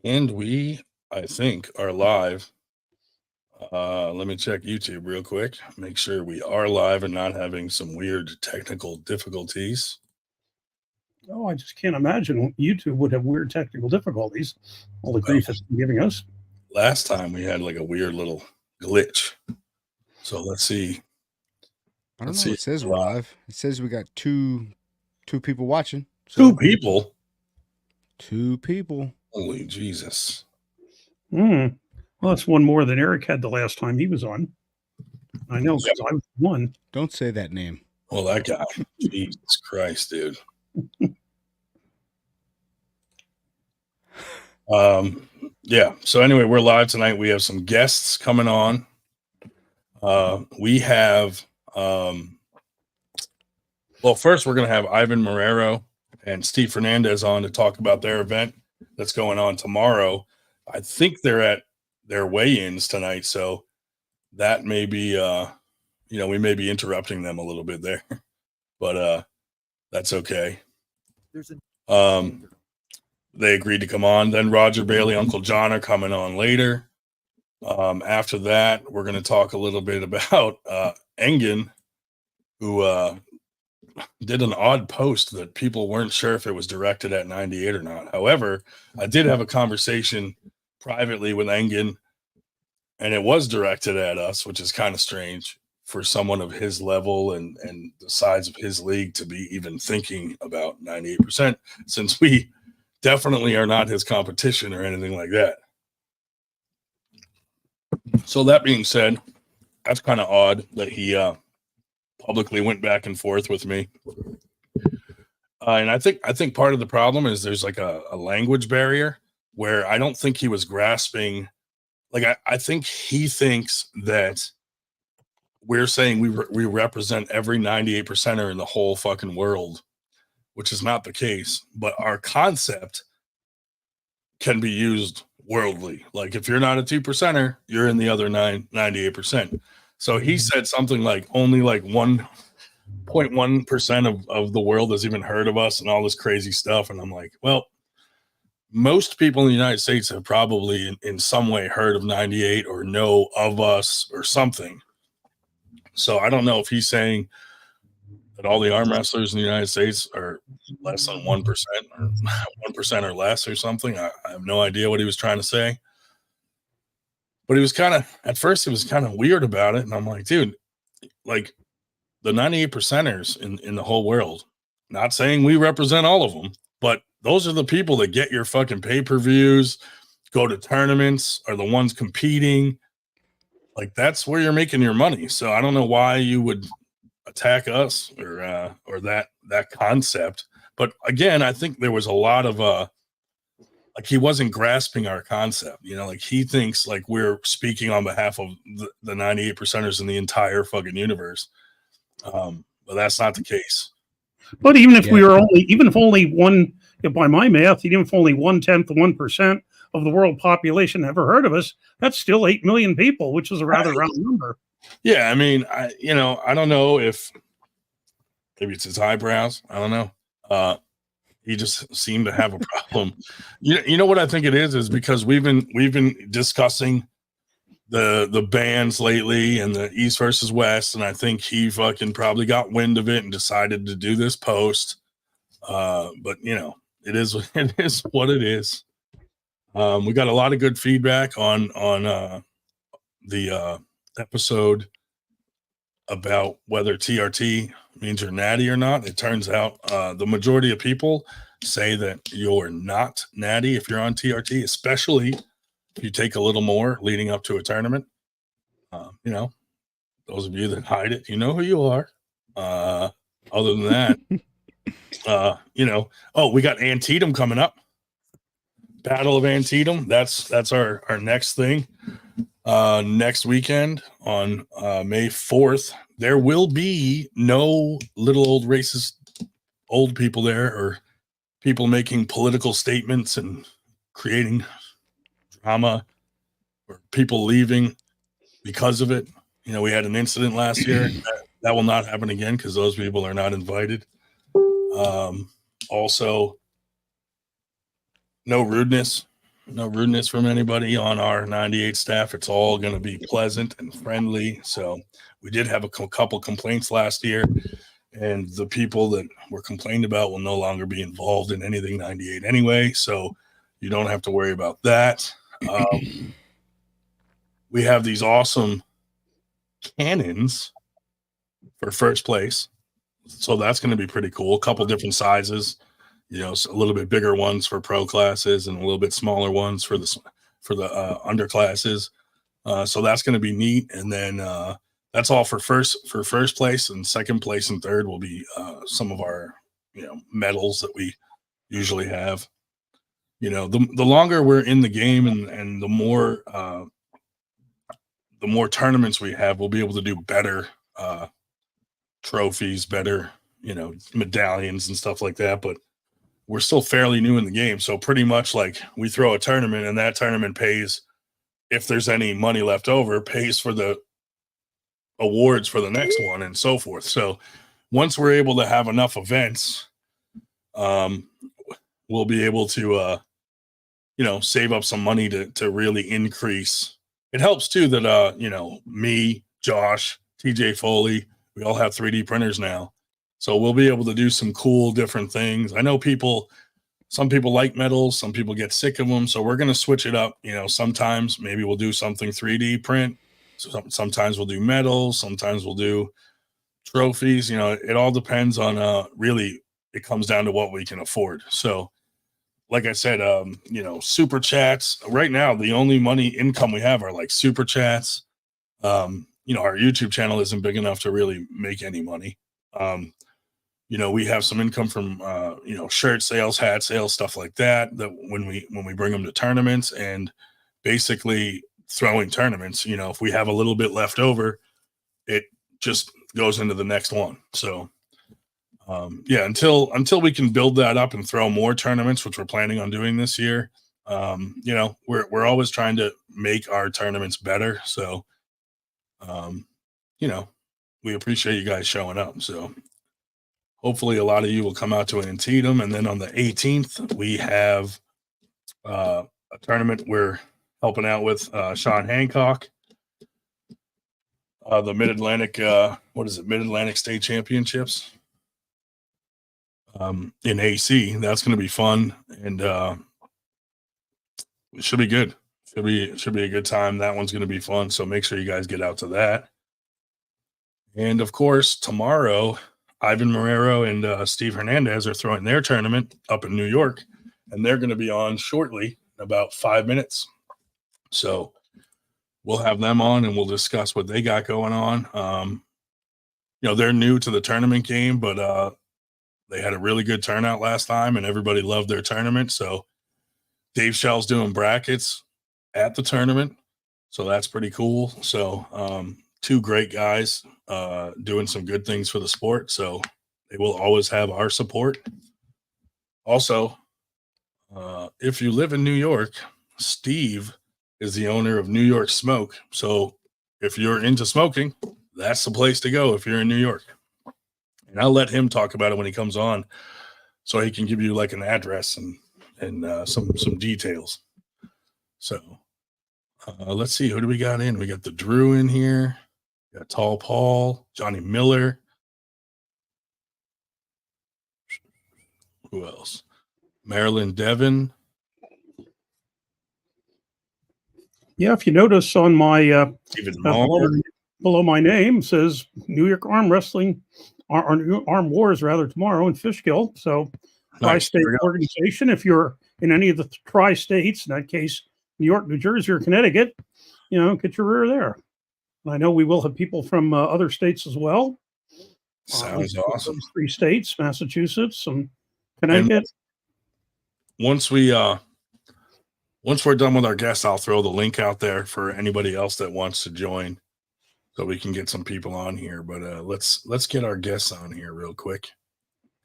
And we, I think, are live. Let me check YouTube real quick. Make sure we are live and not having some weird technical difficulties. Oh, I just can't imagine YouTube would have weird technical difficulties. All the grief it's been giving us. Last time we had like a weird little glitch. So let's see. I don't know. It says we're live. It says we got two people watching. So. 2 people? 2 people. Holy Jesus. Well, that's one more than Eric had the last time he was on. I know, because I was one. Don't say that name. Well, that guy. Jesus Christ, dude. Yeah. So anyway, we're live tonight. We have some guests coming on. We have, well, first we're going to have Ivan Marrero and Steve Fernandez on to talk about their event that's going on tomorrow. I think they're at their weigh-ins tonight, so that may be, we may be interrupting them a little bit there, but that's okay. They agreed to come on. Then Roger Bailey, Uncle John are coming on later. After that, we're going to talk a little bit about Engen, who did an odd post that people weren't sure if it was directed at 98 or not. However, I did have a conversation privately with Engen, and it was directed at us, which is kind of strange for someone of his level and the size of his league to be even thinking about 98%, since we definitely are not his competition or anything like that. So that being said, that's kind of odd that he publicly went back and forth with me. And I think part of the problem is there's like a language barrier where I don't think he was grasping. Like, I think he thinks that we're saying we represent every 98%er in the whole fucking world, which is not the case. But our concept can be used worldly. Like, if you're not a 2%er, you're in the other 98%. So he said something like only like 1.1% of the world has even heard of us and all this crazy stuff. And I'm like, well, most people in the United States have probably in some way heard of 98 or know of us or something. So I don't know if he's saying that all the arm wrestlers in the United States are less than 1% or 1% or less or something. I have no idea what he was trying to say. But he was at first he was kind of weird about it. And I'm like, dude, like the 98%ers in the whole world, not saying we represent all of them, but those are the people that get your fucking pay-per-views, go to tournaments, are the ones competing. Like, that's where you're making your money. So I don't know why you would attack us or that concept. But again, I think there was a lot of like he wasn't grasping our concept, like he thinks like we're speaking on behalf of the 98%ers in the entire fucking universe. But that's not the case. But even if only one, by my math, even if only 1/10 of 1% of the world population ever heard of us, that's still 8 million people, which is a rather round number. Yeah, I mean, I don't know if maybe it's his eyebrows. I don't know. He just seemed to have a problem. You know what I think it is because we've been discussing the bands lately and the East versus West, and I think he fucking probably got wind of it and decided to do this post. But it is what it is. We got a lot of good feedback on the episode about whether TRT means you're natty or not. It turns out the majority of people say that you're not natty if you're on TRT, especially if you take a little more leading up to a tournament. Those of you that hide it, you know who you are. Other than that, we got Antietam coming up. Battle of Antietam. That's our next thing. Next weekend on May 4th. There will be no little old racist old people there or people making political statements and creating drama or people leaving because of it. We had an incident last year. That will not happen again because those people are not invited. Also, no rudeness. No rudeness from anybody on our 98 staff. It's all going to be pleasant and friendly. So we did have a couple complaints last year, and the people that were complained about will no longer be involved in anything 98 anyway. So you don't have to worry about that. We have these awesome cannons for first place. So that's going to be pretty cool. A couple different sizes, you know, a little bit bigger ones for pro classes and a little bit smaller ones for the under classes. So that's going to be neat. And then that's all for first place, and second place and third will be some of our, you know, medals that we usually have. You know, the longer we're in the game and the more tournaments we have, we'll be able to do better trophies, better, you know, medallions and stuff like that. But we're still fairly new in the game. So pretty much like we throw a tournament and that tournament pays, if there's any money left over, pays for the awards for the next one and so forth. So once we're able to have enough events, we'll be able to, you know, save up some money to really increase. It helps too that, you know, me, Josh, TJ Foley, we all have 3D printers now. So we'll be able to do some cool different things. I know some people like medals, some people get sick of them. So we're going to switch it up. You know, sometimes maybe we'll do something 3D print. Sometimes we'll do medals. Sometimes we'll do trophies. You know, it all depends on, really, it comes down to what we can afford. So like I said, you know, super chats right now, the only money income we have are like super chats. You know, our YouTube channel isn't big enough to really make any money. You know, we have some income from, you know, shirt sales, hat sales, stuff like that when we bring them to tournaments, and basically throwing tournaments, you know, if we have a little bit left over, it just goes into the next one. So, yeah, until we can build that up and throw more tournaments, which we're planning on doing this year, you know, we're always trying to make our tournaments better. So, you know, we appreciate you guys showing up. So hopefully a lot of you will come out to Antietam. And then on the 18th, we have a tournament we're helping out with Sean Hancock, the Mid-Atlantic, Mid-Atlantic State Championships in AC. That's going to be fun, and it should be good. Should be a good time. That one's going to be fun. So make sure you guys get out to that. And of course, tomorrow, Ivan Marrero and Steve Hernandez are throwing their tournament up in New York, and they're going to be on shortly, in about 5 minutes. So we'll have them on and we'll discuss what they got going on. You know, they're new to the tournament game, but they had a really good turnout last time and everybody loved their tournament. So Dave Shell's doing brackets at the tournament. So that's pretty cool. So two great guys doing some good things for the sport. So they will always have our support. Also, if you live in New York, Steve is the owner of New York Smoke. So if you're into smoking, that's the place to go if you're in New York. And I'll let him talk about it when he comes on, so he can give you like an address and some details. So let's see, who do we got in? We got the Drew in here. We got Tall Paul, Johnny Miller. Who else? Marilyn Devon. Yeah, if you notice on my David below my name says New York Arm Wrestling, Arm Wars rather, tomorrow in Fishkill. So tri-state organization. If you're in any of the tri-states, in that case, New York, New Jersey, or Connecticut, you know, get your rear there. I know we will have people from other states as well. Sounds awesome. 3 states, Massachusetts and Connecticut. And once we're done with our guests, I'll throw the link out there for anybody else that wants to join, so we can get some people on here. But let's get our guests on here real quick,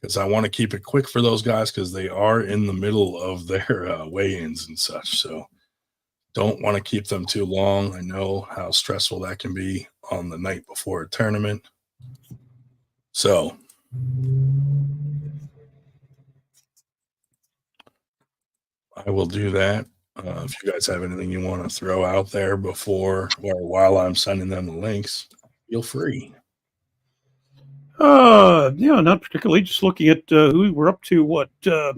because I want to keep it quick for those guys, because they are in the middle of their weigh-ins and such. So don't want to keep them too long. I know how stressful that can be on the night before a tournament. So I will do that If you guys have anything you want to throw out there before or while I'm sending them the links, feel free. Yeah, not particularly. Just looking at who we're up to,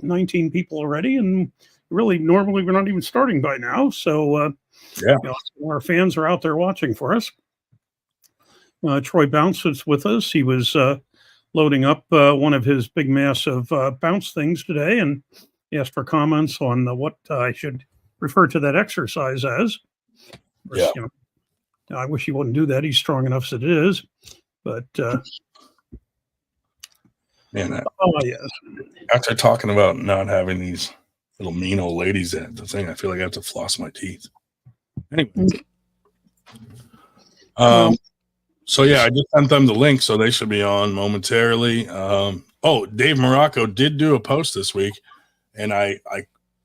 19 people already, and really normally we're not even starting by now. So our fans are out there watching for us. Troy Bounce was with us. He was loading up one of his big massive bounce things today, and he asked for comments on what I should refer to that exercise as. Course, I wish he wouldn't do that. He's strong enough as it is, but. Man, yes. After talking about not having these little mean old ladies at the thing, I feel like I have to floss my teeth. Anyway. So yeah, I just sent them the link, so they should be on momentarily. Dave Morocco did do a post this week, and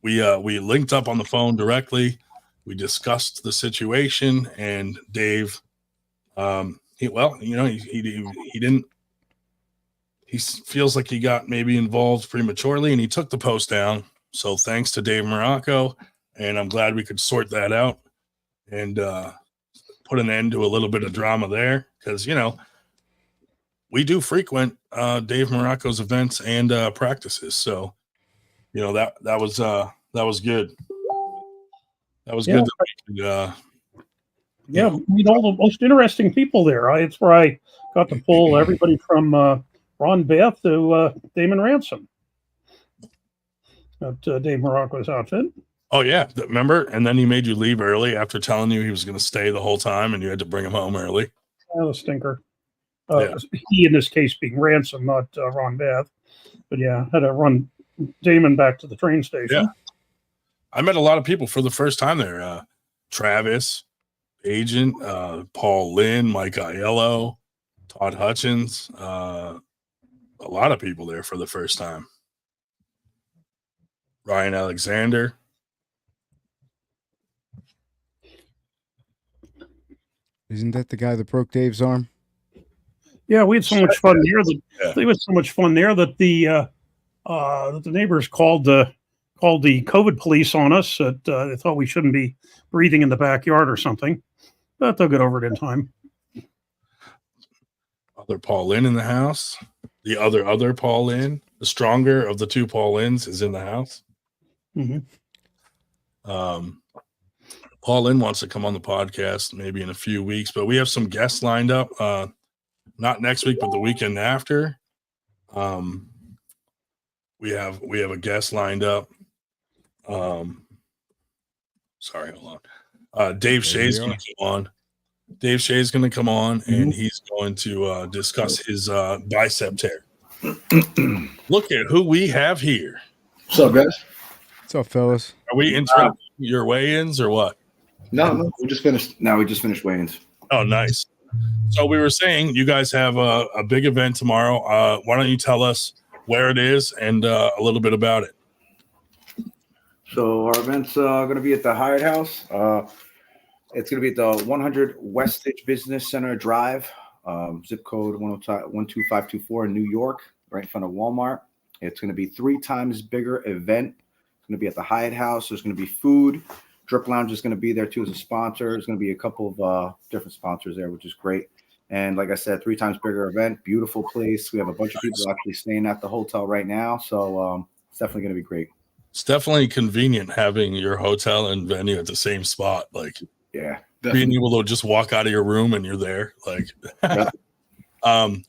we linked up on the phone directly. We discussed the situation, and Dave, he didn't. He feels like he got maybe involved prematurely, and he took the post down. So thanks to Dave Morocco, and I'm glad we could sort that out and put an end to a little bit of drama there, because we do frequent Dave Morocco's events and practices. So that was good. That was good. Meet all the most interesting people there. It's where I got to pull everybody from. Ron Beth to Damon Ransom at Dave Morocco's outfit. Oh, yeah. Remember? And then he made you leave early after telling you he was going to stay the whole time, and you had to bring him home early. That was a stinker. He, in this case, being Ransom, not Ron Beth. But, had to run Damon back to the train station. Yeah. I met a lot of people for the first time there. Travis, Agent, Paul Linn, Mike Aiello, Todd Hutchins, a lot of people there for the first time. Ryan Alexander. Isn't that the guy that broke Dave's arm? Yeah, we had so much fun there. There was so much fun there that the neighbors called the COVID police on us. That they thought we shouldn't be breathing in the backyard or something. But they'll get over it in time. Other Paul Linn in the house. The other Paul Linn, the stronger of the two Paul Linns, is in the house. Mm-hmm. Paul Linn wants to come on the podcast maybe in a few weeks, but we have some guests lined up. Not next week, but the weekend after. We have a guest lined up. Sorry, hold on. Dave Shea's going to come on. Dave Shea's going to come on, and he's going to discuss his bicep tear. Look at who we have here. What's up, guys? What's up, fellas? Are we interrupting your weigh-ins or what? No, we just finished. No, we just finished weigh-ins. Oh, nice. So we were saying you guys have a big event tomorrow. Why don't you tell us where it is and a little bit about it? So our event's going to be at the Hyatt House. It's going to be at the 100 Westage Business Center Drive, zip code 12524 in New York, right in front of Walmart. It's going to be 3 times bigger event. It's going to be at the Hyatt House. There's going to be food. Drip Lounge is going to be there too as a sponsor. There's going to be a couple of different sponsors there, which is great. And like I said, 3 times bigger event, beautiful place. We have a bunch of people actually staying at the hotel right now. So it's definitely going to be great. It's definitely convenient having your hotel and venue at the same spot. Like, yeah, definitely. Being able to just walk out of your room and you're there. Like,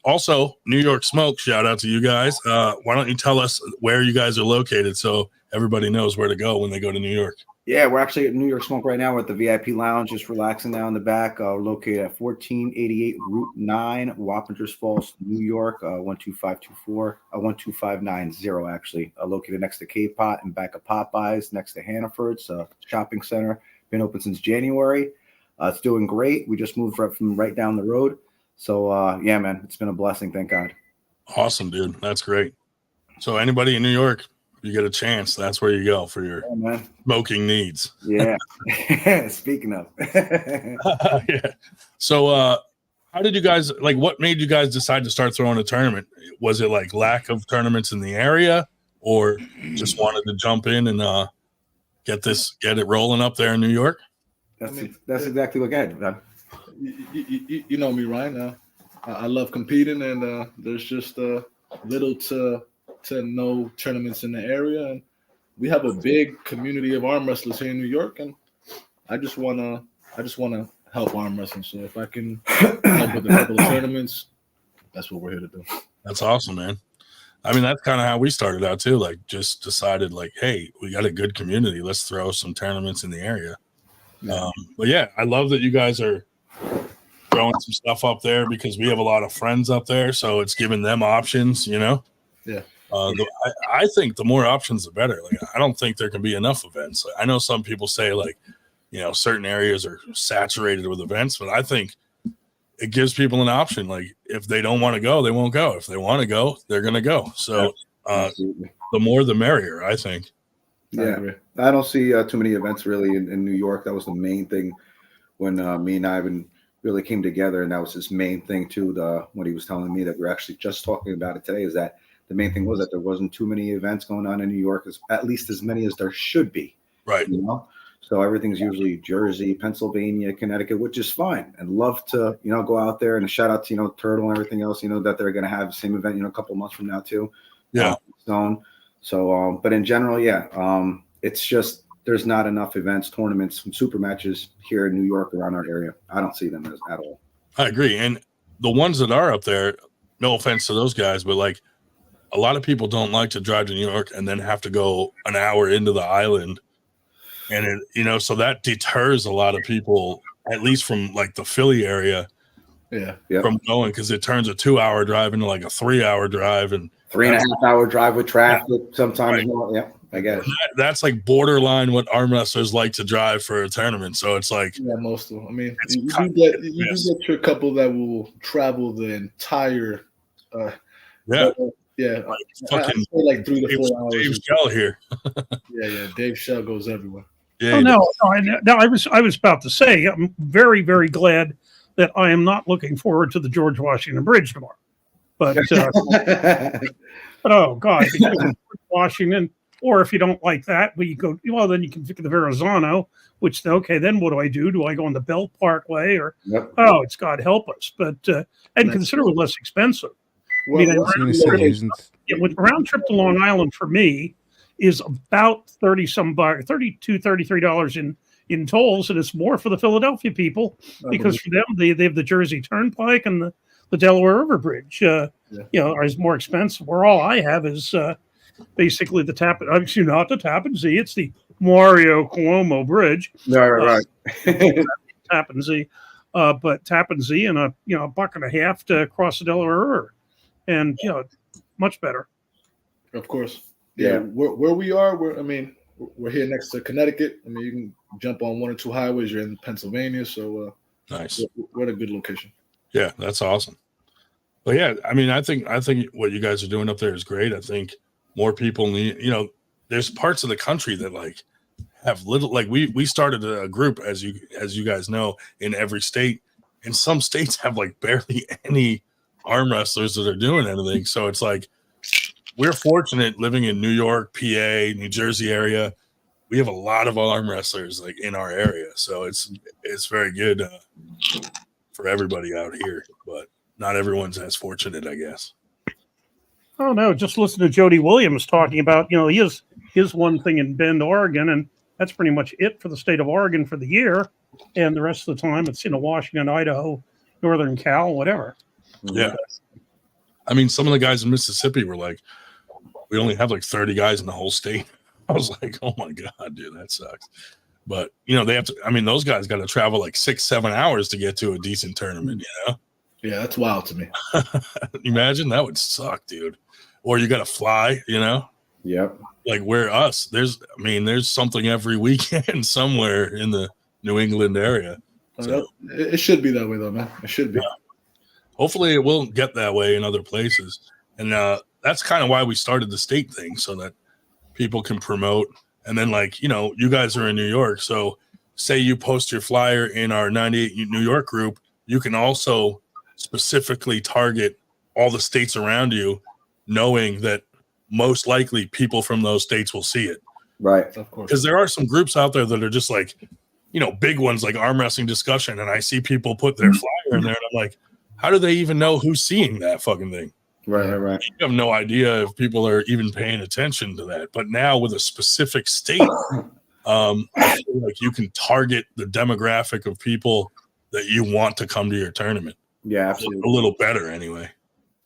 also New York Smoke, shout out to you guys. Why don't you tell us where you guys are located so everybody knows where to go when they go to New York? Yeah, we're actually at New York Smoke right now. We're at the VIP Lounge, just relaxing down in the back. We're located at 1488 Route 9, Wappingers Falls, New York, 12524, 12590 actually. Located next to K-Pot and back of Popeyes, next to Hannaford's shopping center. Been open since January. It's doing great. We just moved from right down the road. So, yeah, man, it's been a blessing. Thank God. Awesome, dude. That's great. So anybody in New York, you get a chance, that's where you go for your smoking needs. Yeah. Speaking of. Yeah. So how did you guys, like, what made you guys decide to start throwing a tournament? Was it like lack of tournaments in the area, or just wanted to jump in and get it rolling up there in New York? That's exactly what I got. You know me, Ryan. I love competing, and there's just little to no tournaments in the area, and we have a big community of arm wrestlers here in New York, and I just wanna help arm wrestling. So if I can help with a couple of tournaments, that's what we're here to do. That's awesome, man. I mean, that's kind of how we started out too. Like, just decided, like, hey, we got a good community. Let's throw some tournaments in the area. Yeah. But yeah, I love that you guys are throwing some stuff up there because we have a lot of friends up there, so it's giving them options. Yeah. I think the more options, the better. Like, I don't think there can be enough events. I know some people say, like, certain areas are saturated with events, but I think it gives people an option. Like, if they don't want to go, they won't go. If they want to go, they're going to go. So the more, the merrier, I think. Yeah, I don't see too many events really in New York. That was the main thing when me and Ivan really came together, and that was his main thing too. What he was telling me that we're actually just talking about it today is that the main thing was that there wasn't too many events going on in New York, at least as many as there should be. Right. So everything's usually Jersey, Pennsylvania, Connecticut, which is fine, and love to go out there, and a shout out to Turtle and everything else. That they're going to have the same event a couple months from now too. Yeah. So but in general, it's just there's not enough events, tournaments, super matches here in New York around our area. I don't see them at all. I agree, and the ones that are up there, no offense to those guys, but like a lot of people don't like to drive to New York and then have to go an hour into the island. And so that deters a lot of people, at least from like the Philly area, from going, because it turns a 2-hour drive into like a 3-hour drive and 3.5-hour drive with traffic sometimes. Right. More, I guess that's like borderline what arm wrestlers like to drive for a tournament. So it's like most of them. I mean, you do get your couple that will travel the entire. Fucking like 3 to 4 hours. Dave Shell here. Dave Shell goes everywhere. Yeah. I was about to say I'm very, very glad that I am not looking forward to the George Washington Bridge tomorrow. But oh God, Washington. Or if you don't like that, but you go, well, then you can pick the Verrazano, which, then what do? Do I go on the Belt Parkway or, it's God help us. But, and considerably less expensive. Well, with round trip to Long Island for me is about $33 in tolls. And it's more for the Philadelphia people because for them, they have the Jersey Turnpike and the Delaware River Bridge, is more expensive. Where all I have is, basically not the Tappan Zee, it's the Mario Cuomo Bridge. Right. Tappan Zee, but Tappan Zee and a $1.50 to cross the Delaware River, and much better. Of course, where we are, we're here next to Connecticut. I mean, you can jump on 1 or 2 highways. You're in Pennsylvania, so nice. We're at a good location. Yeah, that's awesome. But yeah, I think what you guys are doing up there is great. I think more people need, there's parts of the country that like have little, like we started a group, as you guys know, in every state, and some states have like barely any arm wrestlers that are doing anything. So it's like, we're fortunate living in New York, PA, New Jersey area. We have a lot of arm wrestlers like in our area. So it's very good for everybody out here, but not everyone's as fortunate, I guess. Oh no! Just listen to Jody Williams talking about his one thing in Bend, Oregon, and that's pretty much it for the state of Oregon for the year. And the rest of the time, it's Washington, Idaho, Northern Cal, whatever. Yeah, some of the guys in Mississippi were like, we only have like 30 guys in the whole state. I was like, oh my god, dude, that sucks. But they have to. Those guys got to travel like 6-7 hours to get to a decent tournament. Yeah, that's wild to me. Imagine that would suck, dude. Or you got to fly, Yep. Like there's something every weekend somewhere in the New England area. So, it should be that way though, man. It should be. Yeah. Hopefully it will get that way in other places. And that's kind of why we started the state thing, so that people can promote. And then you guys are in New York. So say you post your flyer in our 98 New York group, you can also specifically target all the states around you, knowing that most likely people from those states will see it. Right. Of course. Because there are some groups out there that are just like, big ones like Arm Wrestling Discussion, and I see people put their flyer in there, and I'm like, how do they even know who's seeing that fucking thing? Right. You have no idea if people are even paying attention to that. But now with a specific state, I feel like you can target the demographic of people that you want to come to your tournament. Yeah, absolutely. A little better anyway.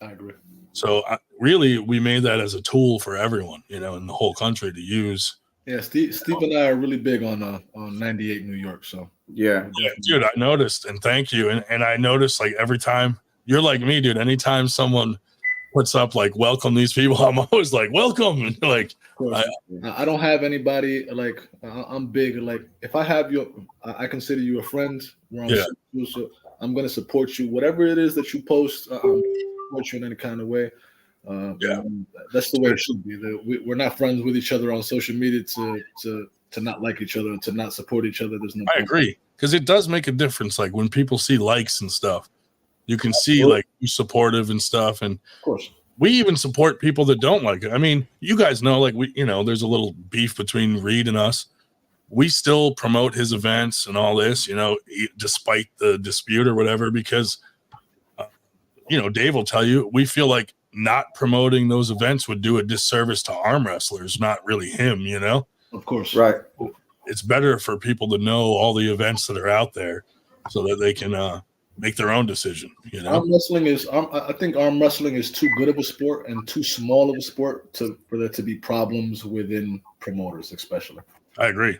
I agree. So really, we made that as a tool for everyone, in the whole country to use. Yeah, Steve and I are really big on 98 New York. So Yeah, dude, I noticed, and thank you. And I noticed, like, every time you're like me, dude. Anytime someone puts up like welcome these people, I'm always like welcome. And like, I don't have anybody like I'm big. Like if I have you, I consider you a friend. So I'm gonna support you. Whatever it is that you post, I'm support you in any kind of way. That's the way it should be. We're not friends with each other on social media to not like each other and to not support each other. There's no. I agree, because it does make a difference. Like when people see likes and stuff, you can see like who's supportive and stuff. And of course, we even support people that don't like it. I mean, you guys know, like there's a little beef between Reed and us. We still promote his events and all this, despite the dispute or whatever, because, Dave will tell you, we feel like not promoting those events would do a disservice to arm wrestlers, not really him, Of course. Right. It's better for people to know all the events that are out there so that they can make their own decision, Arm wrestling I think arm wrestling is too good of a sport and too small of a sport for there to be problems within promoters, especially. I agree.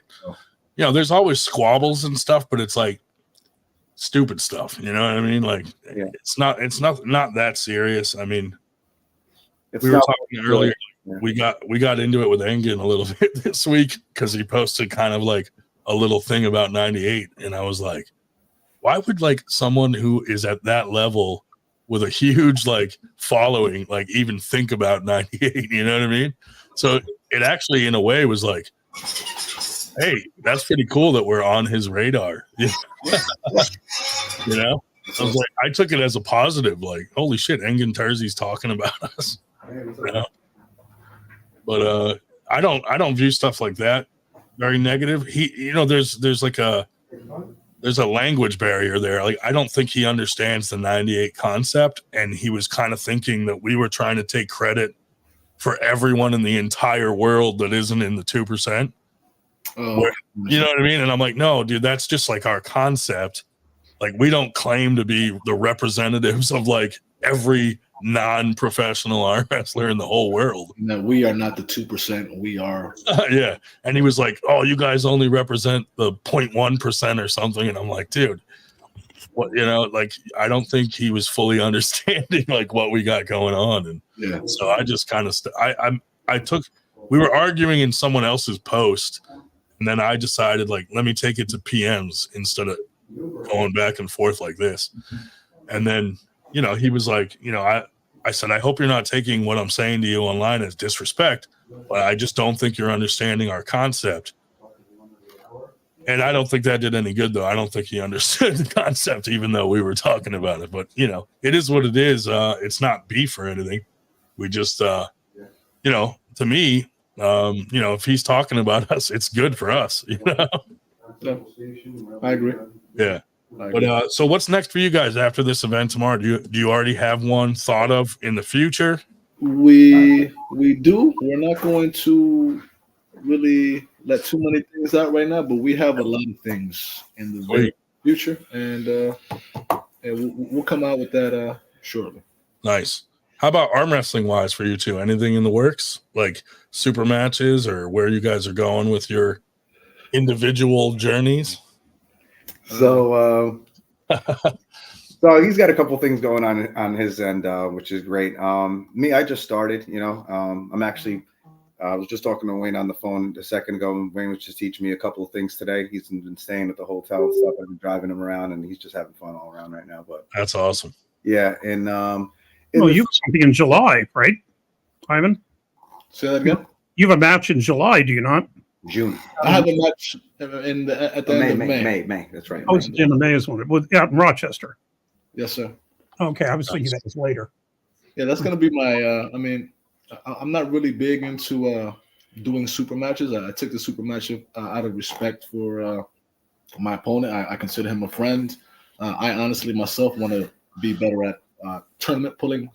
There's always squabbles and stuff, but it's like stupid stuff. You know what I mean? Like it's not that serious. I mean, we were talking earlier. Yeah. We got into it with Engen a little bit this week because he posted kind of like a little thing about 98, and I was like, why would like someone who is at that level with a huge like following like even think about 98? You know what I mean? So it actually in a way was like, hey, that's pretty cool that we're on his radar. I was like, I took it as a positive, like, holy shit, Engen Terzi's talking about us. But I don't view stuff like that very negative. He there's like there's a language barrier there. Like I don't think he understands the 98 concept, and he was kind of thinking that we were trying to take credit for everyone in the entire world that isn't in the 2%. You know what I mean? And I'm like, no, dude, that's just like our concept. Like we don't claim to be the representatives of like every non-professional arm wrestler in the whole world. No, we are not the 2%. We are. Yeah. And he was like, oh, you guys only represent the 0.1% or something. And I'm like, dude, what, like, I don't think he was fully understanding like what we got going on. And so I just kind of, we were arguing in someone else's post. And then I decided like, let me take it to PMs instead of going back and forth like this. And then, he was like, I said, I hope you're not taking what I'm saying to you online as disrespect, but I just don't think you're understanding our concept. And I don't think that did any good, though. I don't think he understood the concept, even though we were talking about it. But, it is what it is. It's not beef or anything. We just, to me, if he's talking about us, it's good for us, I agree. Yeah. But so what's next for you guys after this event tomorrow? Do you already have one thought of in the future? We do. We're not going to really let too many things out right now, but we have a lot of things in the very future, and we'll come out with that shortly. Nice. How about arm wrestling wise for you two? Anything in the works, like super matches, or where you guys are going with your individual journeys? So he's got a couple things going on his end, which is great. Me, I just started, I'm actually, I was just talking to Wayne on the phone a second ago, and Wayne was just teaching me a couple of things today. He's been staying at the hotel and stuff. I've been driving him around, and he's just having fun all around right now. But that's awesome. Yeah. And, you have something in July, right, Ivan? Say that again? You have a match in July, do you not? June. I have a match at the end of May. That's right. Oh, it's the end of May is one. Out in Rochester. Yes, sir. Okay, I was thinking that was later. Yeah, that's gonna be my. I'm not really big into doing super matches. I took the super match out of respect for my opponent. I consider him a friend. I honestly myself want to be better at tournament pulling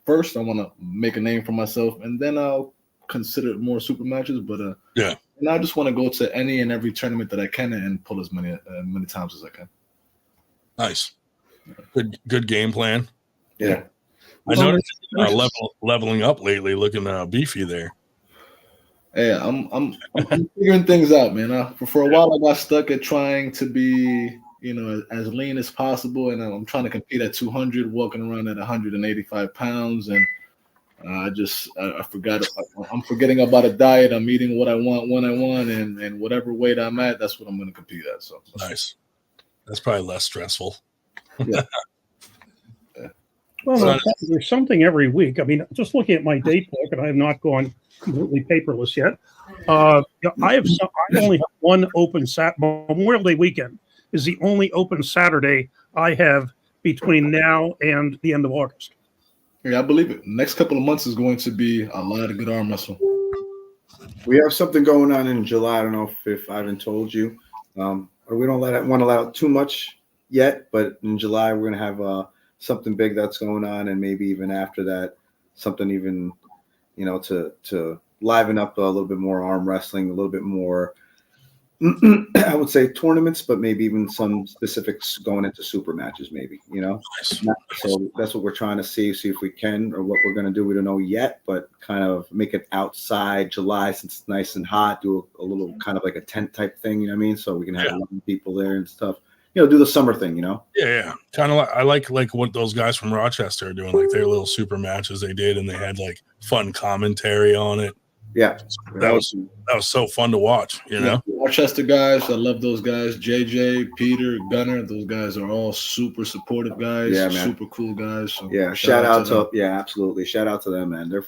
first. I want to make a name for myself, and then I'll consider more super matches. But and I just want to go to any and every tournament that I can and pull as many times as I can. Nice, good game plan. Yeah, I noticed leveling up lately, looking beefy there. Hey, I'm figuring things out, man. For a while, I got stuck at trying to be, as lean as possible, and I'm trying to compete at 200, walking around at 185 pounds, and I forgot. I'm forgetting about a diet. I'm eating what I want when I want, and whatever weight I'm at, that's what I'm going to compete at. So nice. That's probably less stressful. Yeah. Well, there's something every week. I mean, just looking at my date book, and I have not gone completely paperless yet. I only have one open Memorial Day weekend is the only open Saturday I have between now and the end of August. Yeah, I believe it. Next couple of months is going to be a lot of good arm wrestling. We have something going on in July. I don't know if I haven't told you, or we don't want to let out too much yet. But in July, we're going to have something big that's going on, and maybe even after that, something even, to liven up a little bit more arm wrestling, a little bit more, I would say tournaments, but maybe even some specifics going into super matches, maybe, So that's what we're trying to see if we can, or what we're going to do. We don't know yet, but kind of make it outside July since it's nice and hot, do a little kind of like a tent type thing, you know what I mean? So we can have a lot of people there and stuff. Do the summer thing, Yeah. Kind of like I like what those guys from Rochester are doing, like their little super matches they did, and they had like fun commentary on it. Yeah, that was so fun to watch. Rochester guys, I love those guys. JJ, Peter, Gunner, those guys are all super supportive guys. Yeah, man. Super cool guys. So shout out to absolutely. Shout out to them, man. They're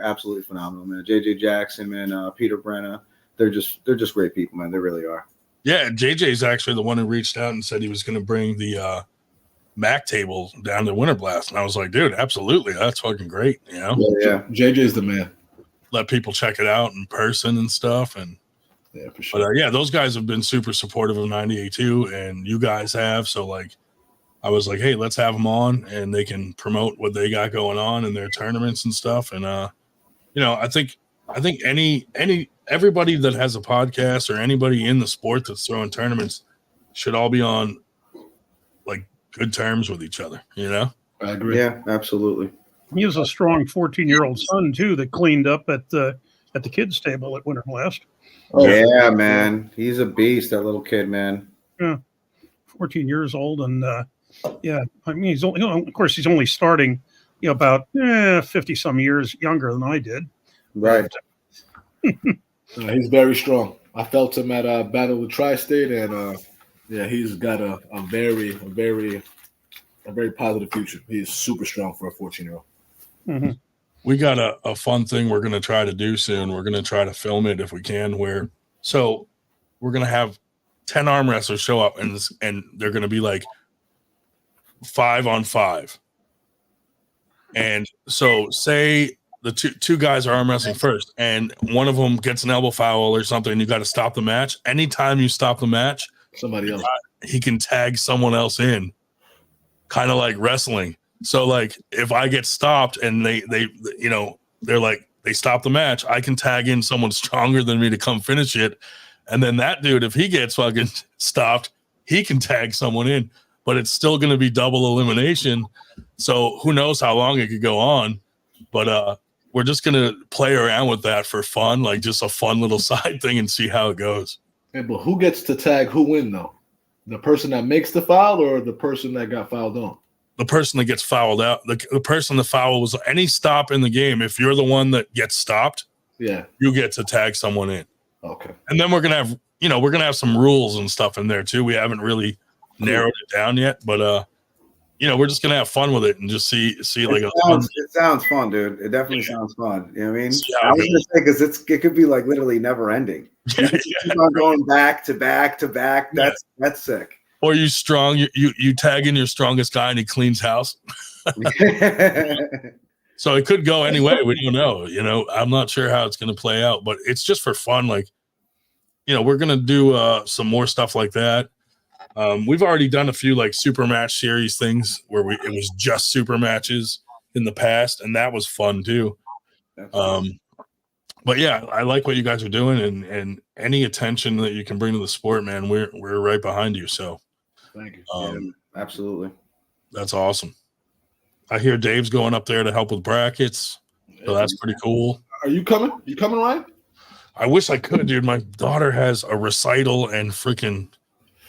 absolutely phenomenal, man. JJ Jackson, man. Peter Brenna, they're just great people, man. They really are. Yeah, JJ's actually the one who reached out and said he was going to bring the Mac table down to Winter Blast, and I was like, dude, absolutely, that's fucking great. Yeah. JJ's the man. Let people check it out in person and stuff, and yeah, for sure. But those guys have been super supportive of 98 too, and you guys have. So like, I was like, hey, let's have them on, and they can promote what they got going on in their tournaments and stuff. And I think everybody that has a podcast or anybody in the sport that's throwing tournaments should all be on like good terms with each other. I agree. Yeah, absolutely. He has a strong 14-year-old son too that cleaned up at the kids' table at Winter Blast. Oh yeah, man, he's a beast. That little kid, man. Yeah, 14 years old, and I mean, he's only, of course, he's only starting, about 50 some years younger than I did. Right. He's very strong. I felt him at Battle of Tri-State, and he's got a very positive future. He's super strong for a 14-year-old. Mm-hmm. We got a fun thing we're going to try to do soon. We're going to try to film it if we can. We're going to have 10 arm wrestlers show up, and they're going to be like 5-on-5. And so say the two guys are arm wrestling first, and one of them gets an elbow foul or something, and you got to stop the match. Anytime you stop the match, somebody else, he can tag someone else in, kind of like wrestling. So like if I get stopped and they're like, they stop the match, I can tag in someone stronger than me to come finish it. And then that dude, if he gets fucking stopped, he can tag someone in, but it's still going to be double elimination. So who knows how long it could go on, but we're just going to play around with that for fun, like just a fun little side thing, and see how it goes. Yeah, but who gets to tag who in though? The person that makes the foul or the person that got fouled on? The person that gets fouled out. The person the foul was any stop in the game. If you're the one that gets stopped, you get to tag someone in. Okay. And then we're gonna have some rules and stuff in there too. We haven't really narrowed it down yet, but we're just gonna have fun with it and just see like it sounds fun, dude. It definitely sounds fun. You know what I mean? I was gonna say because it could be like literally never ending. Keep on going back to back to back. That's sick. Or you strong, you tag in your strongest guy and he cleans house. So it could go any way. We don't know. You know, I'm not sure how it's going to play out, but it's just for fun. Like, you know, we're going to do some more stuff like that. We've already done a few like super match series things where it was just super matches in the past, and that was fun too. But yeah, I like what you guys are doing, and any attention that you can bring to the sport, man, we're right behind you. So Thank you. Yeah, absolutely. That's awesome. I hear Dave's going up there to help with brackets, so that's pretty cool. Are you coming? You coming, Ryan? I wish I could, dude. My daughter has a recital and freaking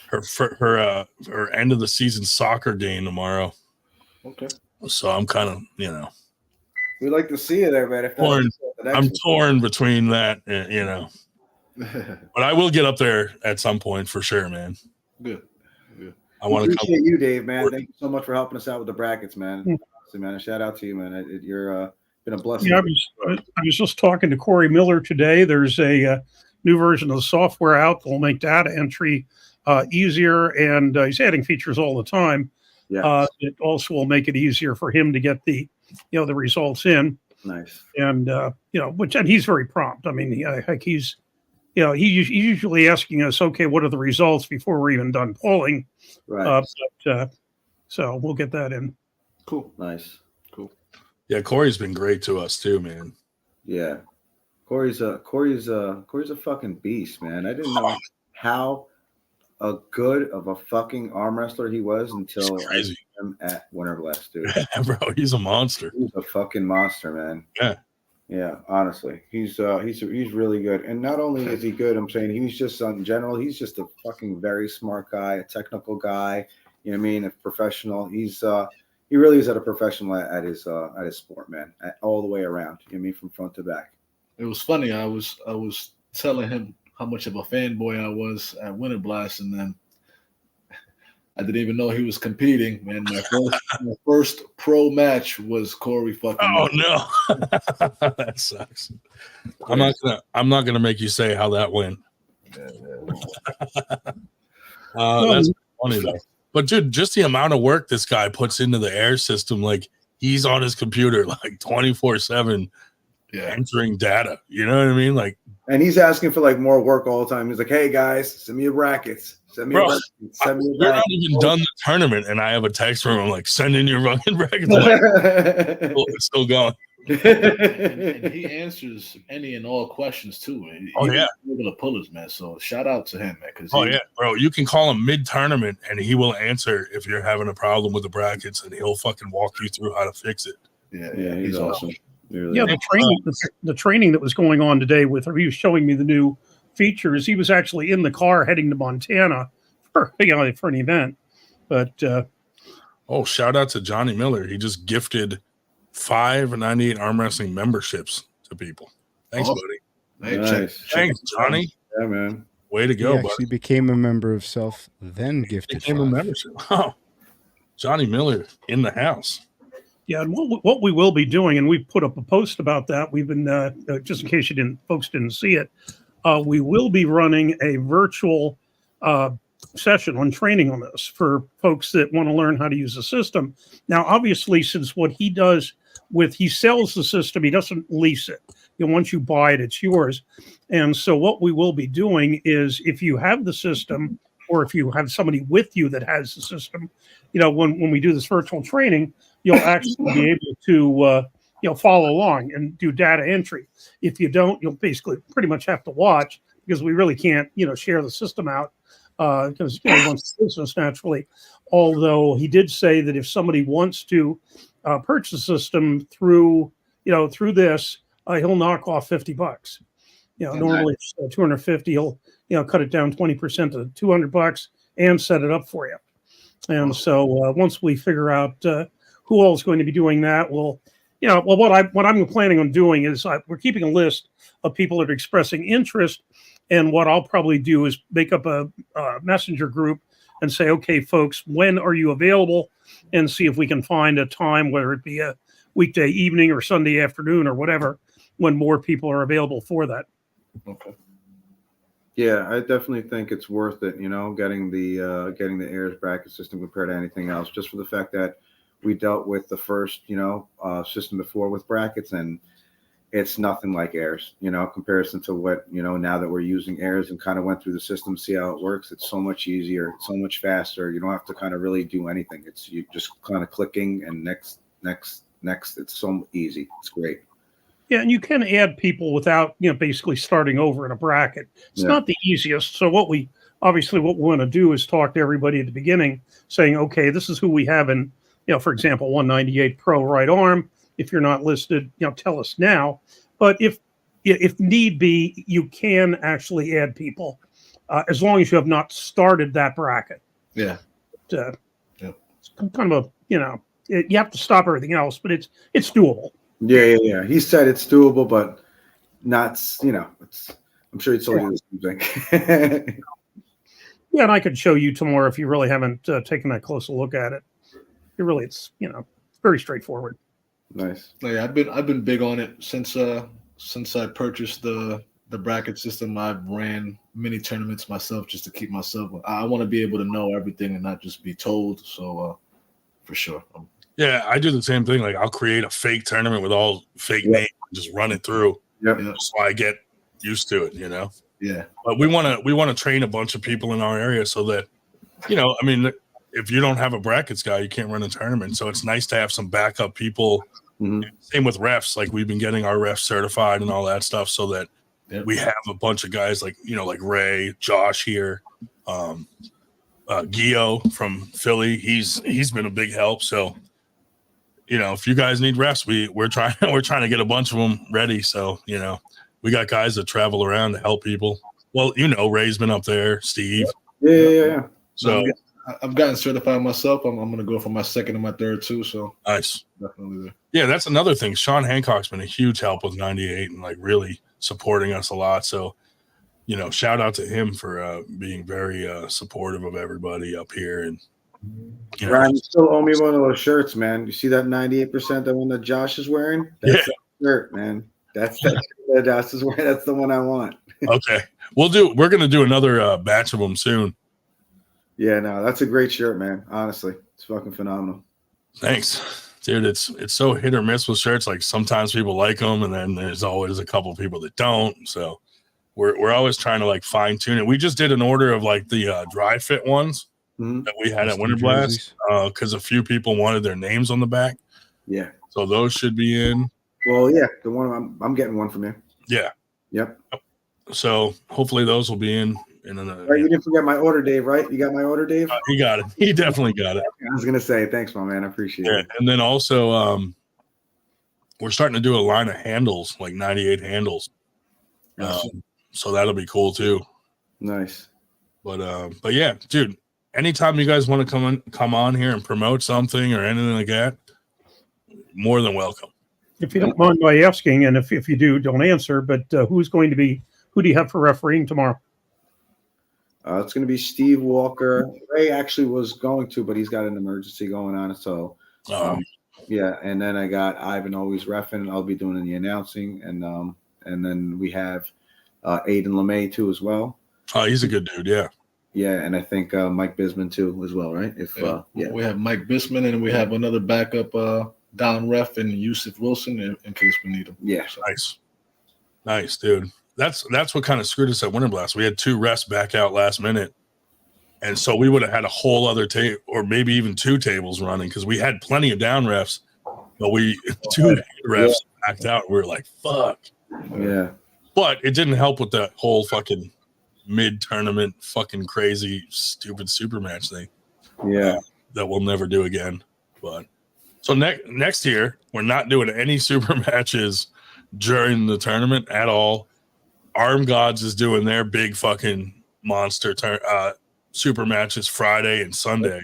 her end of the season soccer game tomorrow. Okay. So I'm kind of, you know, We'd like to see you there, man. If I'm torn between that, you know, but I will get up there at some point for sure, man. Good. I want to appreciate you, Dave, man. Thank you so much for helping us out with the brackets, man. Honestly, man, a shout out to you, man. You're been a blessing. Yeah, I was just talking to Corey Miller today. There's a new version of the software out that will make data entry easier, and he's adding features all the time. Yeah. It also will make it easier for him to get the results in. Nice. And and he's very prompt. I mean, he's he's usually asking us, okay, what are the results before we're even done polling? Right. So we'll get that in. Cool. Nice. Cool. Yeah, Corey's been great to us too, man. Yeah. Corey's a fucking beast, man. I didn't know how good of a fucking arm wrestler he was until I saw him at Winter Blast, dude. Bro, he's a monster. He's a fucking monster, man. Yeah. Yeah, honestly, he's really good, and not only is he good, I'm saying he's just in general, he's just a fucking very smart guy, a technical guy. You know what I mean? A professional. He really is at a professional at his sport, man, all the way around. You know what I mean, from front to back. It was funny. I was telling him how much of a fanboy I was at Winter Blast, and then I didn't even know he was competing. Man, my first pro match was Corey fucking. Oh no, that sucks. I'm not gonna make you say how that went. That's funny though. But dude, just the amount of work this guy puts into the air system, like he's on his computer like 24/7, entering data. You know what I mean? Like, and he's asking for like more work all the time. He's like, "Hey guys, send me your brackets. Send me your brackets. Send me your we're brackets." not even done the tournament, and I have a text from him like, "Send in your fucking brackets." It's still going. and he answers any and all questions too. He's able to pull us, man. So shout out to him, man. Bro, you can call him mid-tournament, and he will answer if you're having a problem with the brackets, and he'll fucking walk you through how to fix it. Yeah, he's awesome. Yeah, the training that was going on today he was showing me the new features. He was actually in the car heading to Montana for an event. But shout out to Johnny Miller. He just gifted 5 98 arm wrestling memberships to people. Thanks, buddy. Nice. Thanks, Johnny. Yeah, man. Way to go, he actually became a member of Self, then gifted. Became a membership. Oh, Johnny Miller in the house. Yeah, and what we will be doing, and we put up a post about that. We've been just in case folks didn't see it. We will be running a virtual session on training on this for folks that want to learn how to use the system. Now, obviously, since what he does he sells the system, he doesn't lease it. Once you buy it, it's yours. And so what we will be doing is if you have the system or if you have somebody with you that has the system, when we do this virtual training, you'll actually be able to follow along and do data entry. If you don't, you'll basically pretty much have to watch because we really can't, share the system out because he wants the business naturally. Although he did say that if somebody wants to purchase the system through this, he'll knock off $50. Normally it's 250. He'll cut it down 20% to $200 and set it up for you. And so once we figure out who all is going to be doing that, what I'm planning on doing is we're keeping a list of people that are expressing interest. And what I'll probably do is make up a messenger group and say, okay, folks, when are you available? And see if we can find a time, whether it be a weekday evening or Sunday afternoon or whatever, when more people are available for that. Okay. Yeah, I definitely think it's worth it, getting the Ayers bracket system compared to anything else, just for the fact that we dealt with the first, system before with brackets, and it's nothing like airs, comparison to what, now that we're using airs and kind of went through the system, see how it works. It's so much easier, so much faster. You don't have to kind of really do anything. It's you just kind of clicking and next. It's so easy. It's great. Yeah, and you can add people without, basically starting over in a bracket. It's not the easiest. So what we want to do is talk to everybody at the beginning, saying, okay, this is who we have in, for example, 198 Pro right arm. If you're not listed, tell us now. But if need be, you can actually add people as long as you have not started that bracket. Yeah. It's kind of a, you have to stop everything else, but it's doable. Yeah. He said it's doable, but not, I'm sure he told you the same thing. Yeah, and I could show you tomorrow if you really haven't taken that close a look at it. It's very straightforward. Nice. Yeah, I've been big on it since I purchased the bracket system. I've ran many tournaments myself just to keep myself. I want to be able to know everything and not just be told. So for sure. Yeah, I do the same thing. Like I'll create a fake tournament with all fake names and just run it through. Yep. So I get used to it, Yeah. But we want to train a bunch of people in our area so that, if you don't have a brackets guy, you can't run a tournament. So it's nice to have some backup people. Mm-hmm. Same with refs. Like we've been getting our refs certified and all that stuff so that we have a bunch of guys like, like Ray, Josh here, Gio from Philly. He's been a big help. So, if you guys need refs, we're trying to get a bunch of them ready. So, we got guys that travel around to help people. Well, Ray's been up there, Steve. Yeah. So I've gotten certified myself. I'm going to go for my second and my third too. So nice. Definitely there. Yeah, that's another thing. Sean Hancock's been a huge help with 98 and like really supporting us a lot. So, shout out to him for being very supportive of everybody up here. And Ryan, you still owe me one of those shirts, man. You see that 98%, the one that Josh is wearing? That's that shirt, man. That's that Josh is wearing. That's the one I want. Okay. We're going to do another batch of them soon. Yeah, no, that's a great shirt, man. Honestly, it's fucking phenomenal. Thanks, dude. It's so hit or miss with shirts. Like sometimes people like them, and then there's always a couple people that don't. So we're always trying to like fine tune it. We just did an order of like the dry fit ones that we had at Winter Blast because a few people wanted their names on the back. Yeah. So those should be in. Well, yeah, the one I'm getting one from you. Yeah. Yep. So hopefully those will be in. Right, you didn't forget my order, Dave, right? You got my order, Dave? He got it. He definitely got it. I was going to say, thanks, my man. I appreciate it. And then also we're starting to do a line of handles, like 98 handles. So that'll be cool too. Nice. But yeah, dude, anytime you guys want to come on here and promote something or anything like that, more than welcome. If you don't mind my asking, and if you do, don't answer, but who do you have for refereeing tomorrow? It's going to be Steve Walker. Ray actually was going to, but he's got an emergency going on. So, yeah. And then I got Ivan always reffing. I'll be doing the announcing. And then we have Aiden LeMay too as well. Oh, he's a good dude. Yeah. Yeah. And I think Mike Bisman too as well, right? We have Mike Bisman and we have another backup down ref and Yusuf Wilson in case we need him. Yeah. So. Nice, dude. That's what kind of screwed us at Winter Blast. We had 2 refs back out last minute. And so we would have had a whole other table or maybe even 2 tables running because we had plenty of down refs, but 2 refs backed out. We were like, fuck. Yeah. But it didn't help with that whole fucking mid-tournament fucking crazy stupid super match thing. Yeah. That we'll never do again. But so next year, we're not doing any super matches during the tournament at all. Arm Gods is doing their big fucking monster super matches Friday and Sunday,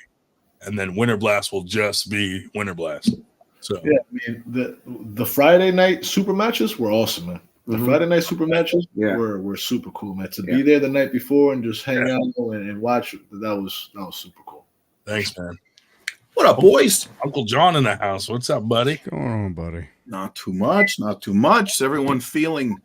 and then Winter Blast will just be Winter Blast. So yeah, I mean the Friday night super matches were awesome, man. The Friday night super matches were super cool, man. To be there the night before and just hang out and watch, that was super cool. Thanks, man. What up, boys? Uncle John in the house. What's up, buddy? What's going on, buddy? Not too much. Not too much. Is everyone feeling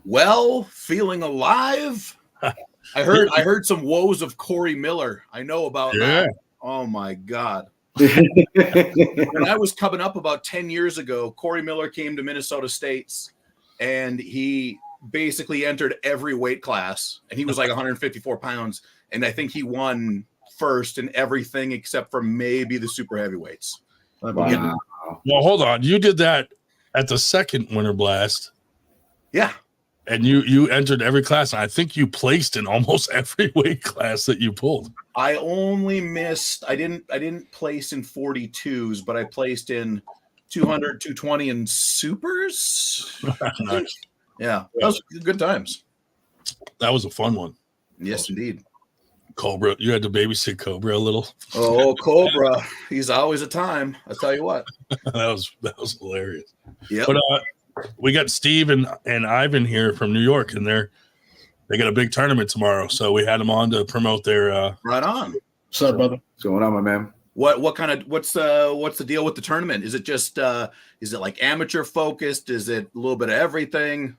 well? Feeling alive? I heard some woes of Corey Miller. I know about that. Oh my God. When I was coming up about 10 years ago, Corey Miller came to Minnesota States, and he basically entered every weight class, and he was like 154 pounds, and I think he won first in everything except for maybe the super heavyweights. Wow. Well, hold on. You did that at the second Winter Blast. Yeah. And you entered every class. And I think you placed in almost every weight class that you pulled. I only missed, I didn't place in 42s, but I placed in 200, 220 and supers. Nice. Yeah. That was good times. That was a fun one. Yes, indeed. Cobra, you had to babysit Cobra a little. Oh, Cobra. He's always a time. I tell you what. that was hilarious. Yeah. But we got Steve and Ivan here from New York, and they got a big tournament tomorrow. So we had them on to promote their right on. What's up, brother? What's going on, my man? What's the deal with the tournament? Is it just is it like amateur focused? Is it a little bit of everything?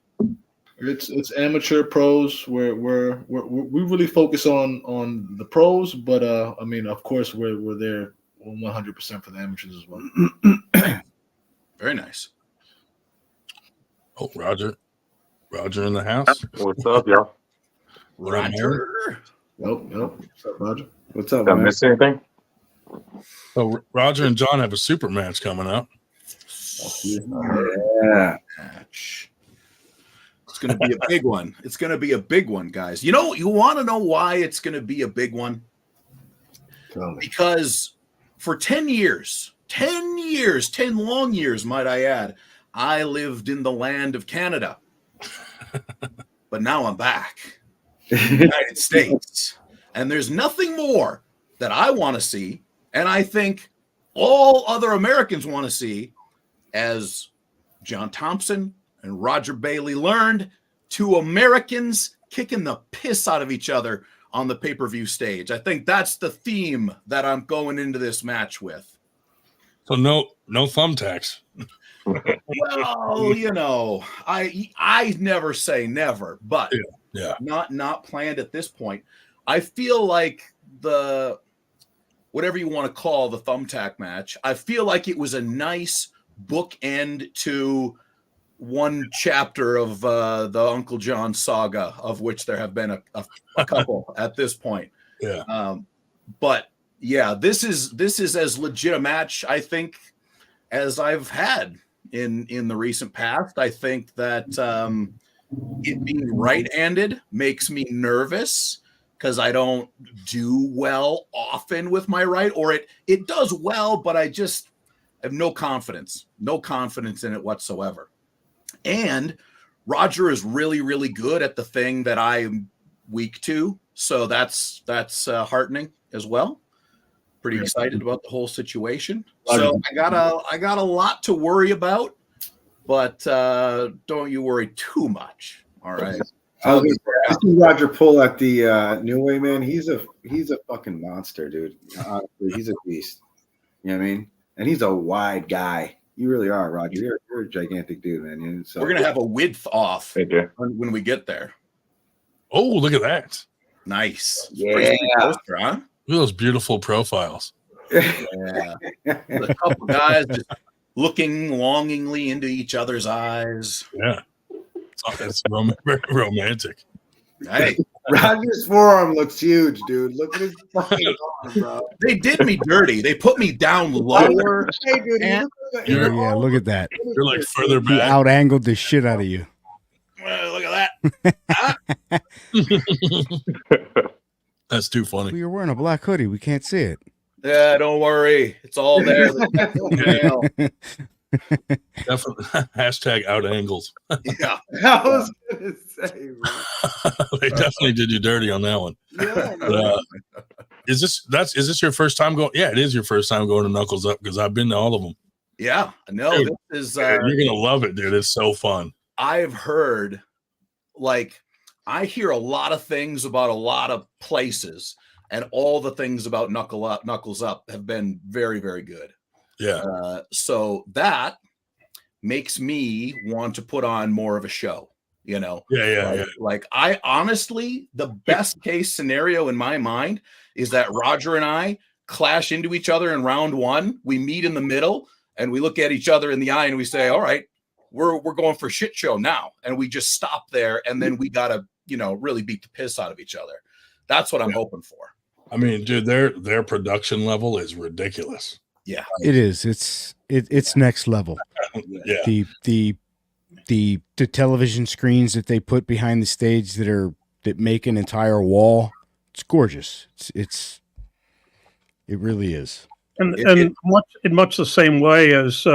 It's amateur pros. We really focus on the pros, but I mean, of course, we're there 100% for the amateurs as well. Very nice. Oh, Roger in the house. What's up, y'all? Roger. Yep. What's up, Roger? What's up, Did I man? miss anything? So Roger and John have a super match coming up. Yeah. Match. It's going to be a big one. It's going to be a big one, guys. You want to know why it's going to be a big one? Because for 10 long years, might I add, I lived in the land of Canada. But now I'm back in the United States. And there's nothing more that I want to see, and I think all other Americans want to see, as John Thompson and Roger Bailey learned, two Americans kicking the piss out of each other on the pay-per-view stage. I think that's the theme that I'm going into this match with. So no thumbtacks. Well, I never say never, but yeah. not planned at this point. I feel like the whatever you want to call the thumbtack match, I feel like it was a nice bookend to one chapter of the Uncle John saga, of which there have been a couple at this point. Yeah. But yeah, this is as legit a match, I think, as I've had in the recent past. I think that it being right-handed makes me nervous because I don't do well often with my right, or it does well, but I have no confidence in it whatsoever. And Roger is really, really good at the thing that I'm weak to, so that's heartening as well. Pretty excited about the whole situation. So I got a lot to worry about, but don't you worry too much. All right. I see Roger pull at the New Way, man. He's a fucking monster, dude. Honestly, he's a beast. You know what I mean? And he's a wide guy. You really are, Roger. You're a gigantic dude, man. So, we're gonna have a width off Thank you. when we get there. Oh, look at that. Nice. Yeah. Pretty sweet poster, huh? Look at those beautiful profiles. Yeah. A couple guys just looking longingly into each other's eyes. Yeah. It's very romantic. Hey, Roger's forearm looks huge, dude. Look at his fucking arm, bro. they did me dirty. They put me down lower. Hey, dude. And- Yeah, look at that. You're like further He back. out angled the shit out of you. Well, look at that. That's too Well, funny. you're wearing a black hoodie. We can't see it. Yeah, don't worry. It's all there. Definitely. Hashtag out angles. Yeah. I was gonna say, bro. They definitely did you dirty on that one. Yeah, But, is this your first time going? Yeah, it is your first time going to Knuckles Up because I've been to all of them. Yeah. No, Dude, this is You're gonna love it, dude. It's so fun. I've heard, like, I hear a lot of things about a lot of places, and all the things about Knuckles Up have been very, very good. Yeah. So that makes me want to put on more of a show, you know? Yeah. Like, I honestly, the best case scenario in my mind is that Roger and I clash into each other in round one. We meet in the middle and we look at each other in the eye and we say, all right, we're going for shit show now. And we just stop there. And then we got to, really beat the piss out of each other. That's what I'm hoping for. I mean, dude, their production level is ridiculous. Yeah, it is. It's next level. Yeah. The television screens that they put behind the stage that make an entire wall. It's gorgeous. It really is. And much the same way as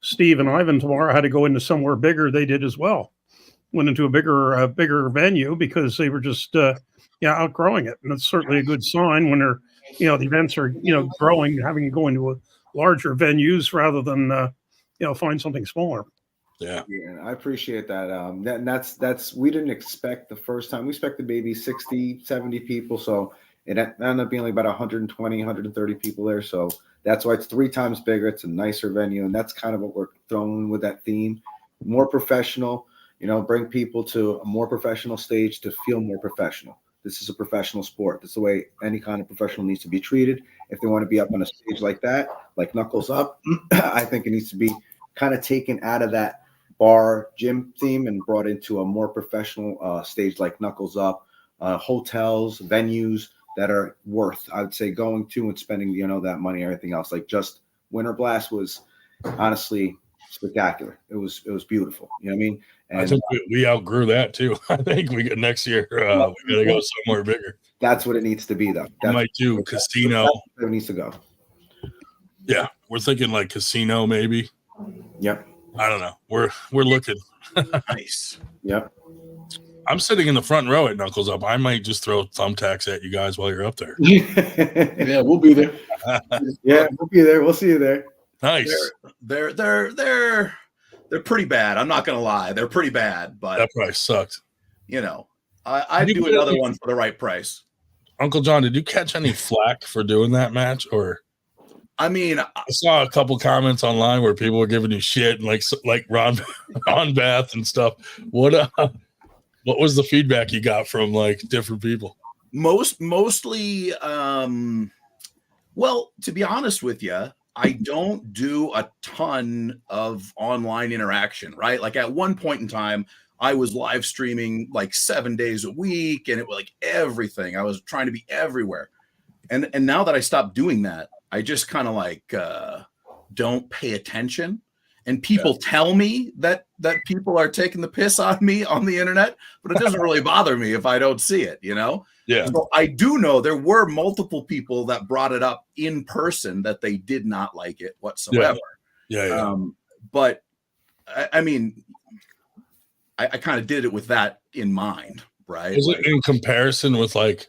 Steve and Ivan tomorrow had to go into somewhere bigger, they did as well. Went into a bigger venue because they were just outgrowing it, and it's certainly a good sign when they're the events are growing, having to go into a larger venues rather than find something smaller. Yeah, I appreciate that. That's we didn't expect the first time. We expected maybe 60, 70 people, so it ended up being like about 120, 130 people there. So that's why it's 3 times bigger. It's a nicer venue, and that's kind of what we're throwing with that theme. More professional, bring people to a more professional stage to feel more professional. This is a professional sport. This is the way any kind of professional needs to be treated. If they want to be up on a stage like that, like Knuckles Up, I think it needs to be kind of taken out of that bar gym theme and brought into a more professional stage like Knuckles Up, hotels, venues that are worth, I would say, going to and spending, that money, everything else. Like just Winter Blast was honestly spectacular. It was beautiful. You know what I mean? And I think we outgrew that too. I think we got next year. We got to go somewhere bigger. That's what it needs to be, though. We might do casino. It needs to go. Yeah, we're thinking like casino, maybe. Yep. I don't know. We're looking. Nice. Yep. I'm sitting in the front row at Knuckles Up. I might just throw thumbtacks at you guys while you're up there. Yeah, we'll be there. Yeah, we'll be there. We'll see you there. Nice. They're pretty bad. I'm not gonna lie. They're pretty bad, but That price sucked. I'd do another one for the right price. Uncle John, did you catch any flack for doing that match? Or I mean, I saw a couple comments online where people were giving you shit, and like Ron Bath and stuff. What was the feedback you got from like different people? Mostly, well, to be honest with you, I don't do a ton of online interaction, right? Like at one point in time, I was live streaming like 7 days a week, and it was like everything. I was trying to be everywhere. And now that I stopped doing that, I just kind of like don't pay attention. And people tell me that people are taking the piss on me on the internet, but it doesn't really bother me if I don't see it, Yeah. So I do know there were multiple people that brought it up in person that they did not like it whatsoever. Yeah. But I mean, I kind of did it with that in mind, right? Is it in comparison with like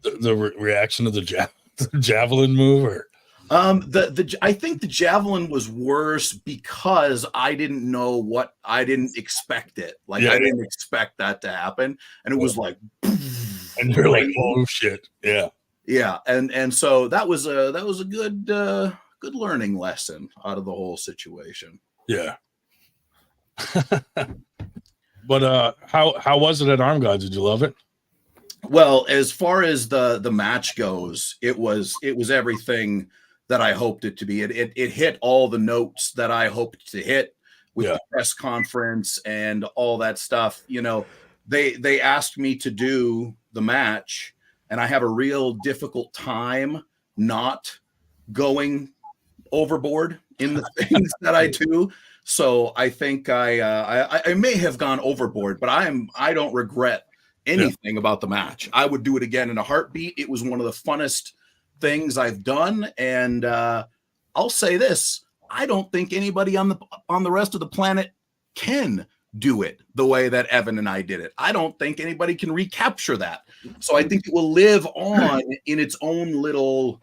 the reaction of the javelin move, or? I think the javelin was worse because I didn't expect it. Like I didn't expect that to happen, and it was like, and you're like, oh shit, yeah. And so that was a good learning lesson out of the whole situation. Yeah. But how was it at Arm Gods? Did you love it? Well, as far as the match goes, it was everything that I hoped it to be. It hit all the notes that I hoped to hit with the press conference and all that stuff. They asked me to do the match, and I have a real difficult time not going overboard in the things that I do. So I think I may have gone overboard, but I don't regret anything about the match. I would do it again in a heartbeat. It was one of the funnest things I've done, and I'll say this: I don't think anybody on the rest of the planet can do it the way that Evan and I did it. I don't think anybody can recapture that. So I think it will live on in its own little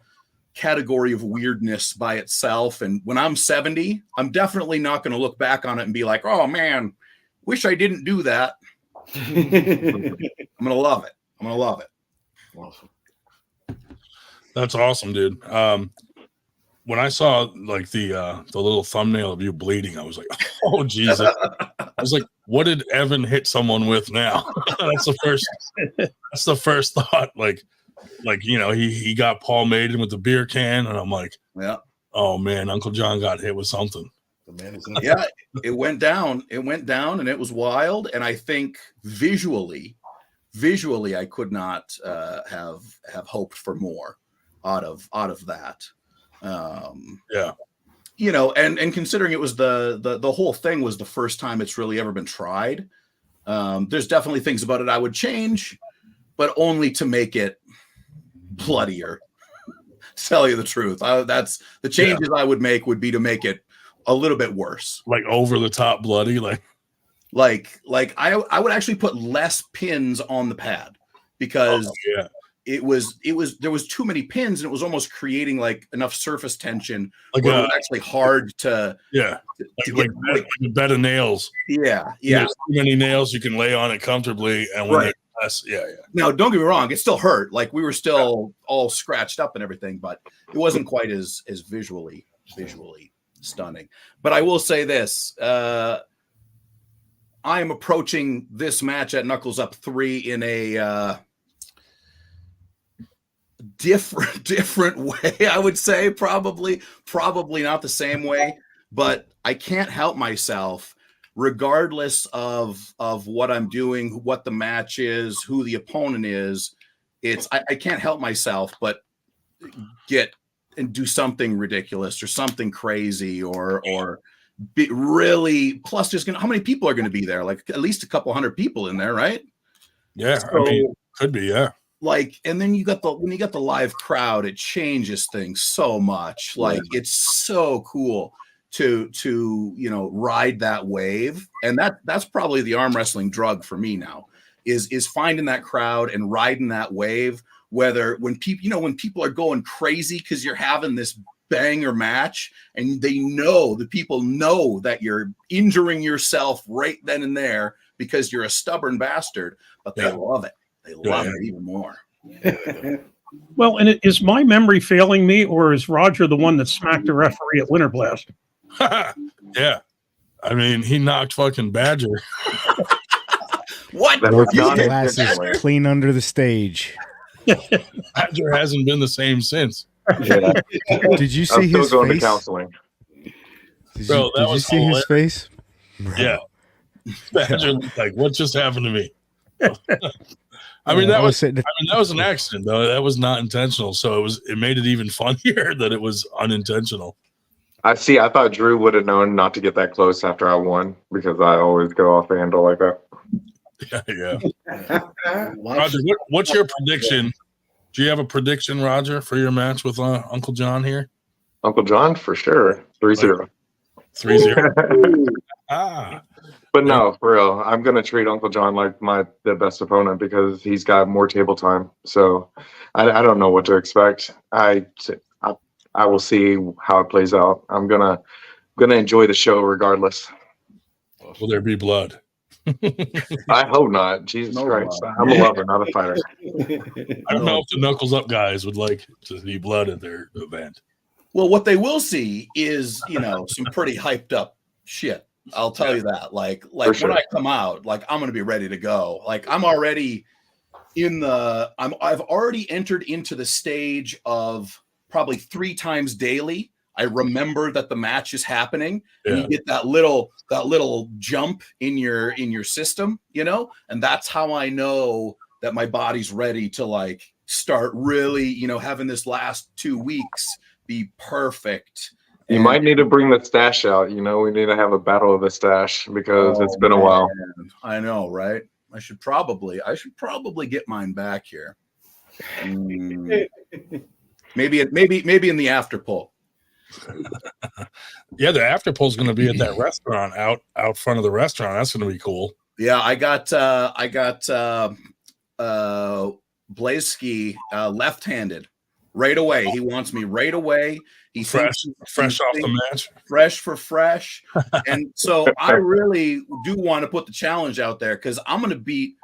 category of weirdness by itself. And when I'm 70, I'm definitely not going to look back on it and be like, oh man, wish I didn't do that. I'm going to love it. I'm going to love it. Awesome. That's awesome, dude. When I saw like the little thumbnail of you bleeding, I was like, oh Jesus. I was like, what did Evan hit someone with now? That's the first thought. Like, like, he got Paul Maiden with the beer can, and I'm like, Yeah. Oh man, Uncle John got hit with something. Yeah, it went down. It went down, and it was wild. And I think visually, I could not have hoped for more out of that. Yeah. And considering it was the whole thing was the first time it's really ever been tried. There's definitely things about it I would change, but only to make it bloodier. To tell you the truth, that's the changes I would make would be to make it a little bit worse, like over the top bloody, like I would actually put less pins on the pad because it was there was too many pins and it was almost creating like enough surface tension where it was actually hard to like a bed of nails. Yeah. There's too many nails you can lay on it comfortably, and when they're less, Now, don't get me wrong, it still hurt. Like we were still all scratched up and everything, but it wasn't quite as visually stunning. But I will say this: I am approaching this match at Knuckles Up 3 in a different way. I would say probably not the same way, but I can't help myself, regardless of what I'm doing, what the match is, who the opponent is. I can't help myself but get and do something ridiculous or something crazy or be really. Plus, how many people are going to be there? Like at least a couple hundred people in there, right? Yeah, so, I mean, could be, yeah. Like, and then when you got the live crowd, it changes things so much. Like it's so cool to ride that wave, and that's probably the arm wrestling drug for me now is finding that crowd and riding that wave. Whether when people are going crazy because you're having this banger match and the people know that you're injuring yourself right then and there because you're a stubborn bastard, but they love it. They love it even more. Well, and is my memory failing me, or is Roger the one that smacked the referee at Winter Blast? Yeah. I mean, he knocked fucking Badger. What? Glasses clean under the stage. Badger hasn't been the same since. Yeah. Did you see his going face? To counseling. Did you see his face? Yeah. Badger looked like, what just happened to me? I mean, that was an accident, though. That was not intentional. So it made it even funnier that it was unintentional. I thought Drew would have known not to get that close after I won because I always go off the handle like that. Yeah. Roger, what's your prediction? Do you have a prediction, Roger, for your match with Uncle John here? Uncle John, for sure. 3-0. 3-0. But no, for real, I'm gonna treat Uncle John like the best opponent because he's got more table time. So I don't know what to expect. I will see how it plays out. I'm gonna enjoy the show regardless. Will there be blood? I hope not. Jesus Christ, I'm a lover, not a fighter. I don't know if the Knuckles Up guys would like to see blood at their event. Well, what they will see is some pretty hyped up shit. I'll tell you that. Like when I come out, like I'm gonna be ready to go. Like I'm already I've already entered into the stage of probably 3 times daily. I remember that the match is happening, and you get that little jump in your system, and that's how I know that my body's ready to like start really, having this last 2 weeks be perfect. You might need to bring the stash out. We need to have a battle of the stash because it's been a while. I know, right? I should probably get mine back here. Maybe in the after pull. Yeah, the after pull is going to be at that restaurant out front of the restaurant. That's going to be cool. Yeah, I got Blazeski left-handed right away. He wants me right away. He's fresh off the match. Fresh. And so I really do want to put the challenge out there because I'm going to beat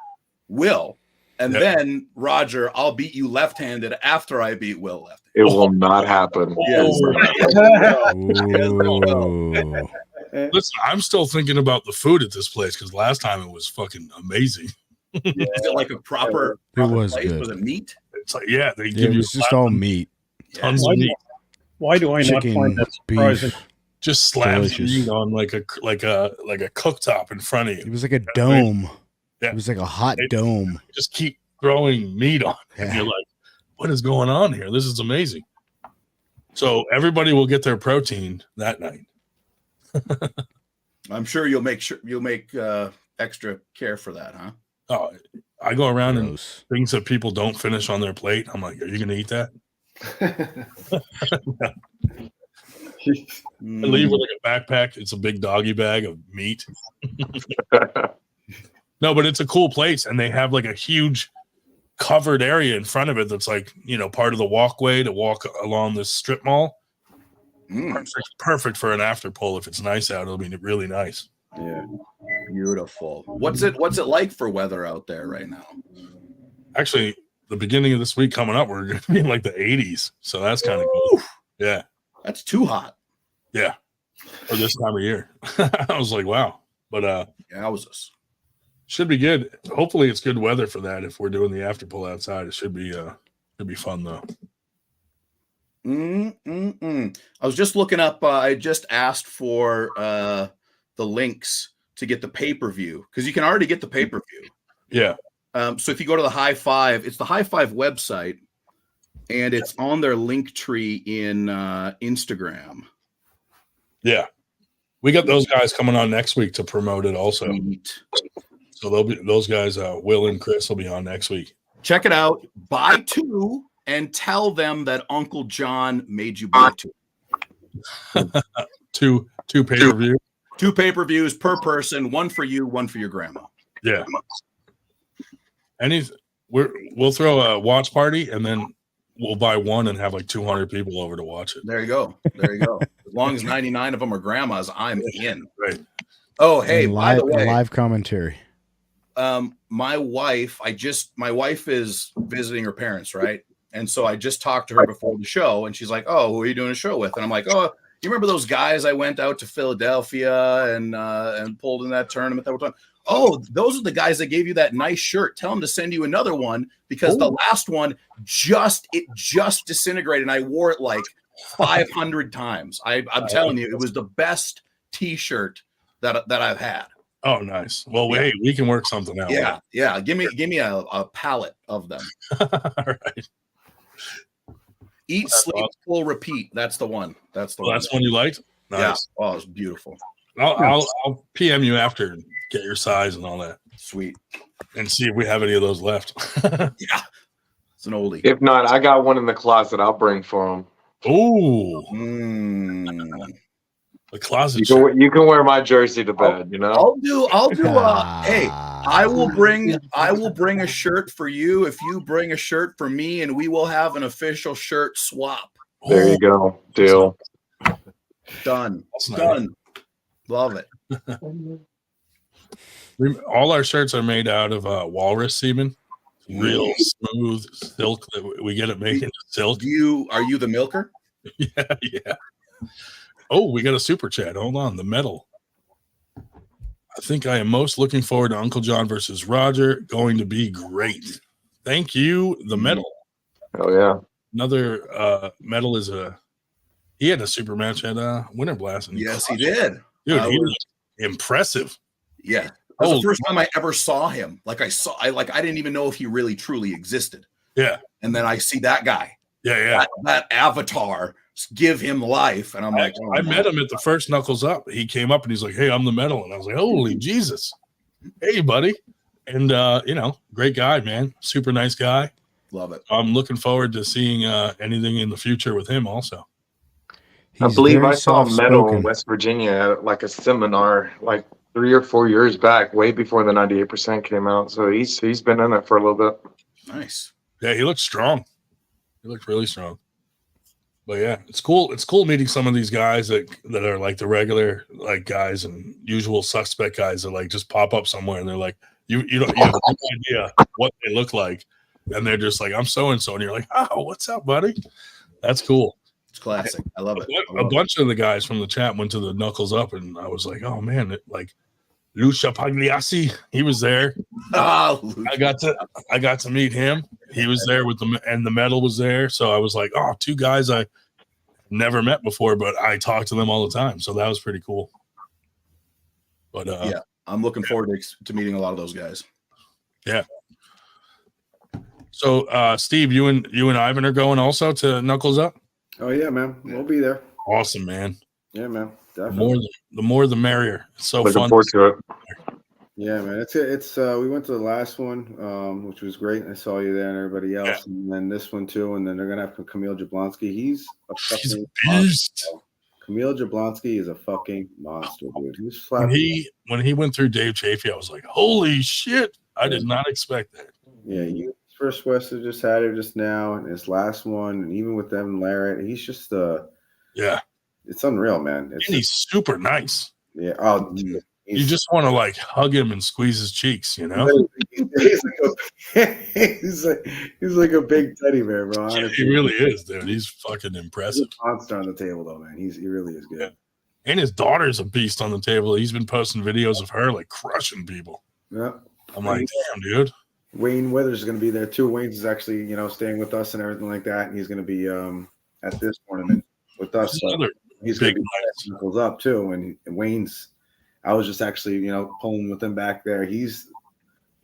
Will. And then, Roger, I'll beat you left-handed after I beat Will left-handed. It will not happen. Listen, I'm still thinking about the food at this place because last time it was fucking amazing. Is it like a proper it was place? good. Was it meat? It's like, yeah, they Yeah, give it you was just all meat. tons Why of do, meat. why do I not Chicken, find that surprising? beef. Just slabs of Delicious. meat on like a cooktop in front of It you. was like a dome. Yeah. It was like a hot It- dome. Just keep throwing meat on, and Yeah. you're like, what is going on here? This is amazing. So everybody will get their protein that night. I'm sure you'll make extra care for that, huh? Oh, I go around and Gross. things that people don't finish on their plate. I'm like, are you going to eat that? I leave with like a backpack. It's a big doggy bag of meat. No, but it's a cool place, and they have like a huge covered area in front of it that's like, part of the walkway to walk along this strip mall. Perfect for an after pull. If it's nice out, it'll be really nice. Yeah. Beautiful. What's it like for weather out there right now? Actually, the beginning of this week coming up, we're going to be in like the 80s. So that's kind of cool. Yeah. That's too hot. Yeah. For this time of year. I was like, wow. But Yowzas. should be good. Hopefully it's good weather for that. If we're doing the after pull outside, it should be fun though. I was just looking up. I just asked for the links to get the pay-per-view, because you can already get the pay-per-view. Yeah. So if you go to the High Five, it's the High Five website, and it's on their link tree in Instagram. Yeah. We got those guys coming on next week to promote it also. Neat. So they'll be those guys, Will and Chris will be on next week. Check it out. Buy 2 and tell them that Uncle John made you buy 2. Two pay-per-view. 2 pay-per-views per person, 1 for you, 1 for your grandma. Yeah. We'll throw a watch party, and then we'll buy 1 and have like 200 people over to watch it. There you go. There you go. As long as 99 of them are grandmas, I'm in. Right. Oh, hey, And by the way, live commentary. my wife is visiting her parents, right? And so I just talked to her before the show, and she's like, "Oh, who are you doing a show with?" And I'm like, "Oh, you remember those guys I went out to Philadelphia and pulled in that tournament that we're talking? Oh, those are the guys that gave you that nice shirt. Tell them to send you another one, because the last one just disintegrated, and I wore it like 500 times. I'm telling you, it was the best T-shirt that I've had. Oh, nice. Well, hey, we can work something out. Yeah. Give me a pallet of them. All right. Eat, sleep, full, repeat. That's the one. That's the one. That's one you liked? Nice. Yeah. Oh, it's beautiful. I'll PM you after and get your size and all that. Sweet. And see if we have any of those left. Yeah. It's an oldie. If not, I got one in the closet. I'll bring for him. Ooh. The closet. You can wear my jersey to bed. I'll do. Hey, I will bring a shirt for you if you bring a shirt for me, and we will have an official shirt swap. There you go. Deal. Done. That's Done. Love it. All our shirts are made out of walrus semen. Real smooth silk that we get it made into silk. Are you the milker? Yeah. Oh, we got a super chat. Hold on. The medal. I think I am most looking forward to Uncle John versus Roger. Going to be great. Thank you. The medal. Oh, yeah. Another medal is he had a super match at Winter Blast. And Yes, he did. Dude, he was impressive. Yeah. That was the first time I ever saw him. I didn't even know if he really truly existed. Yeah. And then I see that guy. Yeah. That avatar give him life. And I'm like, I met him at the first Knuckles Up. He came up and he's like, "Hey, I'm the medal." And I was like, "Holy Jesus. Hey, buddy." And, great guy, man. Super nice guy. Love it. I'm looking forward to seeing anything in the future with him also. I believe I saw Metal in West Virginia at like a seminar like 3 or 4 years back, way before the 98% came out. So he's been in it for a little bit. Nice. Yeah, he looked strong. He looked really strong. But yeah, it's cool. It's cool meeting some of these guys that are like the regular like guys and usual suspect guys that like just pop up somewhere and they're like, you have no idea what they look like. And they're just like, "I'm so and so," and you're like, "Oh, what's up, buddy?" That's cool. It's classic. I love it. A bunch of the guys from the chat went to the Knuckles Up, and I was like, "Oh man!" Lucia Pagliassi, he was there. Oh, I got to meet him. He was there with the medal was there. So I was like, oh, two guys I never met before, but I talk to them all the time. So that was pretty cool. But yeah, I'm looking forward to meeting a lot of those guys. Yeah. So Steve, you and Ivan are going also to Knuckles Up? Oh yeah, man. We'll be there. Awesome, man. Yeah, man. Definitely. The more the merrier. It's so Looking fun. forward to it. Yeah, man. It's we went to the last one, which was great. I saw you there and everybody else, and then this one too. And then they're gonna have Camille Jablonski. He's a fucking beast. monster. Camille Jablonski is a fucking monster, dude. When he went through Dave Chafee, I was like, holy shit! I did not expect that. Yeah, his first Western just had it just now, and his last one, and even with them Larrett, he's just it's unreal, man. And he's super nice. Yeah. Oh, you just want to like hug him and squeeze his cheeks, you know? He's like a big teddy bear, bro. Yeah, he really is, dude. He's fucking impressive. He's a monster on the table, though, man. He really is good. Yeah. And his daughter's a beast on the table. He's been posting videos of her like crushing people. Yeah. I'm like, damn, dude. Wayne Withers is going to be there too. Wayne's is actually, staying with us and everything like that. And he's going to be at this tournament with us. He's going to be Knuckles Up too. And Wayne's, I was just actually, pulling with him back there. He's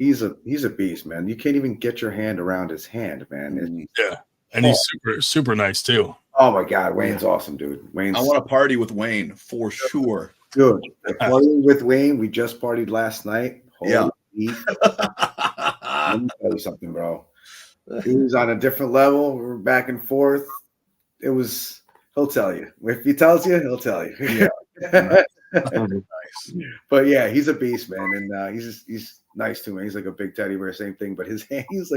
a beast, man. You can't even get your hand around his hand, man. Yeah. And he's super, super nice too. Oh my God. Wayne's awesome, dude. I want to party with Wayne for sure. Dude, partying with Wayne. We just partied last night. Yeah. Let me tell you something, bro. He was on a different level. We were back and forth. He'll tell you. If he tells you, he'll tell you. Yeah. Nice. But yeah, he's a beast, man. And he's nice too, man. He's like a big teddy bear, same thing. But his hand, he's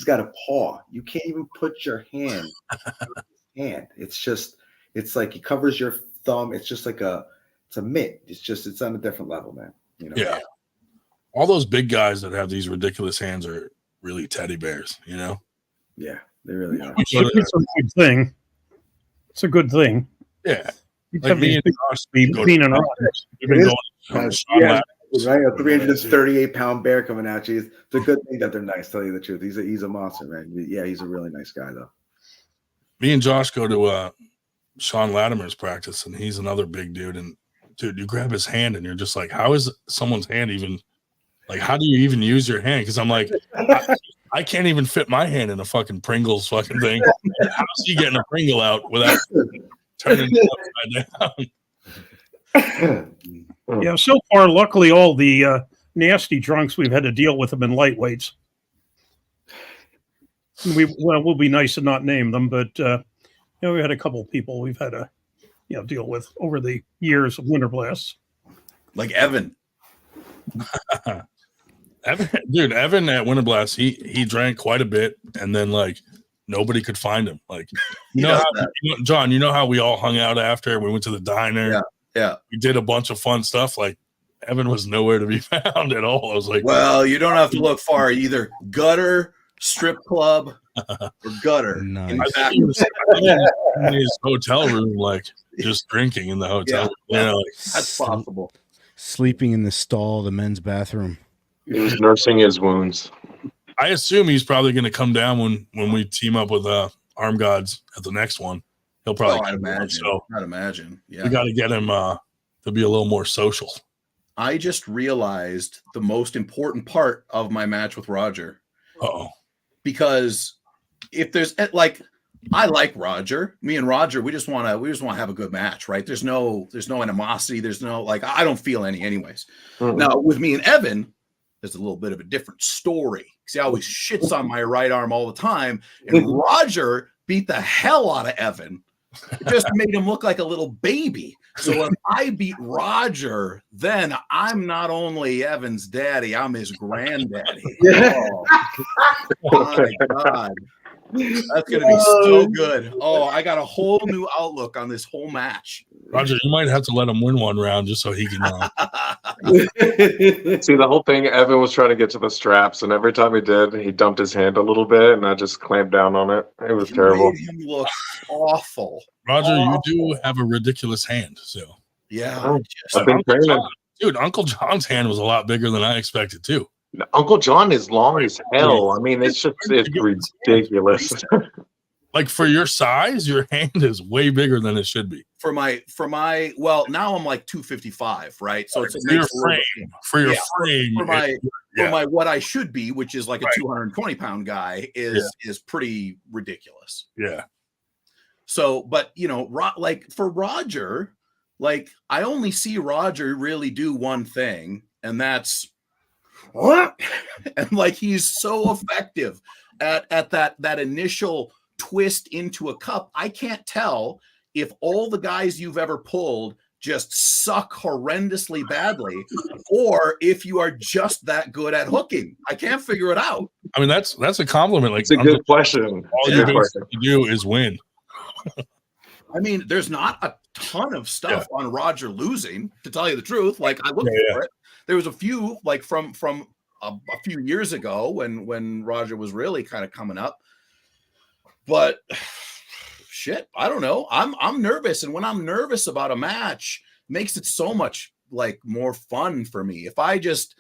got a paw. You can't even put your hand on his hand. It's like he covers your thumb. It's just like it's a mitt. It's on a different level, man. Yeah. All those big guys that have these ridiculous hands are really teddy bears, Yeah, they really are. It's a good thing. It's a good thing. Yeah. Like me and Josh we've been going right? A 338-pound bear coming at you. It's a good thing that they're nice, tell you the truth. He's a monster, man. Yeah, he's a really nice guy, though. Me and Josh go to Sean Latimer's practice, and he's another big dude. And dude, you grab his hand and you're just like, how is someone's hand even like, how do you even use your hand? Because I'm like, I can't even fit my hand in a fucking Pringles fucking thing. How's he getting a Pringle out without turning it upside down? Yeah, so far, luckily, all the nasty drunks, we've had to deal with them in lightweights. We'll be nice and not name them, but we had a couple of people we've had to deal with over the years of Winter Blasts. Like Evan. Evan at Winter Blast, he drank quite a bit, and then like nobody could find him. Like John, you know how we all hung out after we went to the diner. Yeah. We did a bunch of fun stuff. Like Evan was nowhere to be found at all. I was like, well, you don't have to look far. Either gutter, strip club, or gutter. Nice. I think he was in his hotel room, like just drinking in the hotel. Yeah. Like, that's possible. Sleeping in the stall, the men's bathroom. He was nursing his wounds. I assume he's probably going to come down when we team up with Arm Gods at the next one. He'll probably. I'd imagine. So I'd imagine. Yeah. We got to get him to be a little more social. I just realized the most important part of my match with Roger. Uh-oh. Because if there's like, I like Roger. Me and Roger, we just want to have a good match, right? There's no animosity. There's no like, I don't feel any anyways. Mm-hmm. Now with me and Evan, there's a little bit of a different story. Because he always shits on my right arm all the time, and Roger beat the hell out of Evan. It just made him look like a little baby. So if I beat Roger, then I'm not only Evan's daddy, I'm his granddaddy. Oh my God. That's going to be so good. Oh, I got a whole new outlook on this whole match. Roger, you might have to let him win one round just so he can. See, the whole thing, Evan was trying to get to the straps, and every time he did, he dumped his hand a little bit, and I just clamped down on it. It was terrible. Made him look awful. Roger, you do have a ridiculous hand, so yeah. I've been training. Dude, Uncle John's hand was a lot bigger than I expected too. Uncle John is long as hell. I mean, it's ridiculous. Like for your size, your hand is way bigger than it should be. For my well, now I'm like 255, right? So it's for your frame. For my what I should be, which is like a 220-pound guy, is pretty ridiculous. Yeah. So, but like for Roger, like I only see Roger really do one thing, and that's what? And like he's so effective at that initial twist into a cup. I can't tell if all the guys you've ever pulled just suck horrendously badly, or if you are just that good at hooking. I can't figure it out. I mean, that's a compliment. Like, it's a good question. All you do is win. I mean, there's not a ton of stuff on Roger losing, to tell you the truth. Like I looked for it. There was a few, like from a few years ago when Roger was really kind of coming up. But shit, I don't know. I'm nervous, and when I'm nervous about a match, it makes it so much like more fun for me. If I just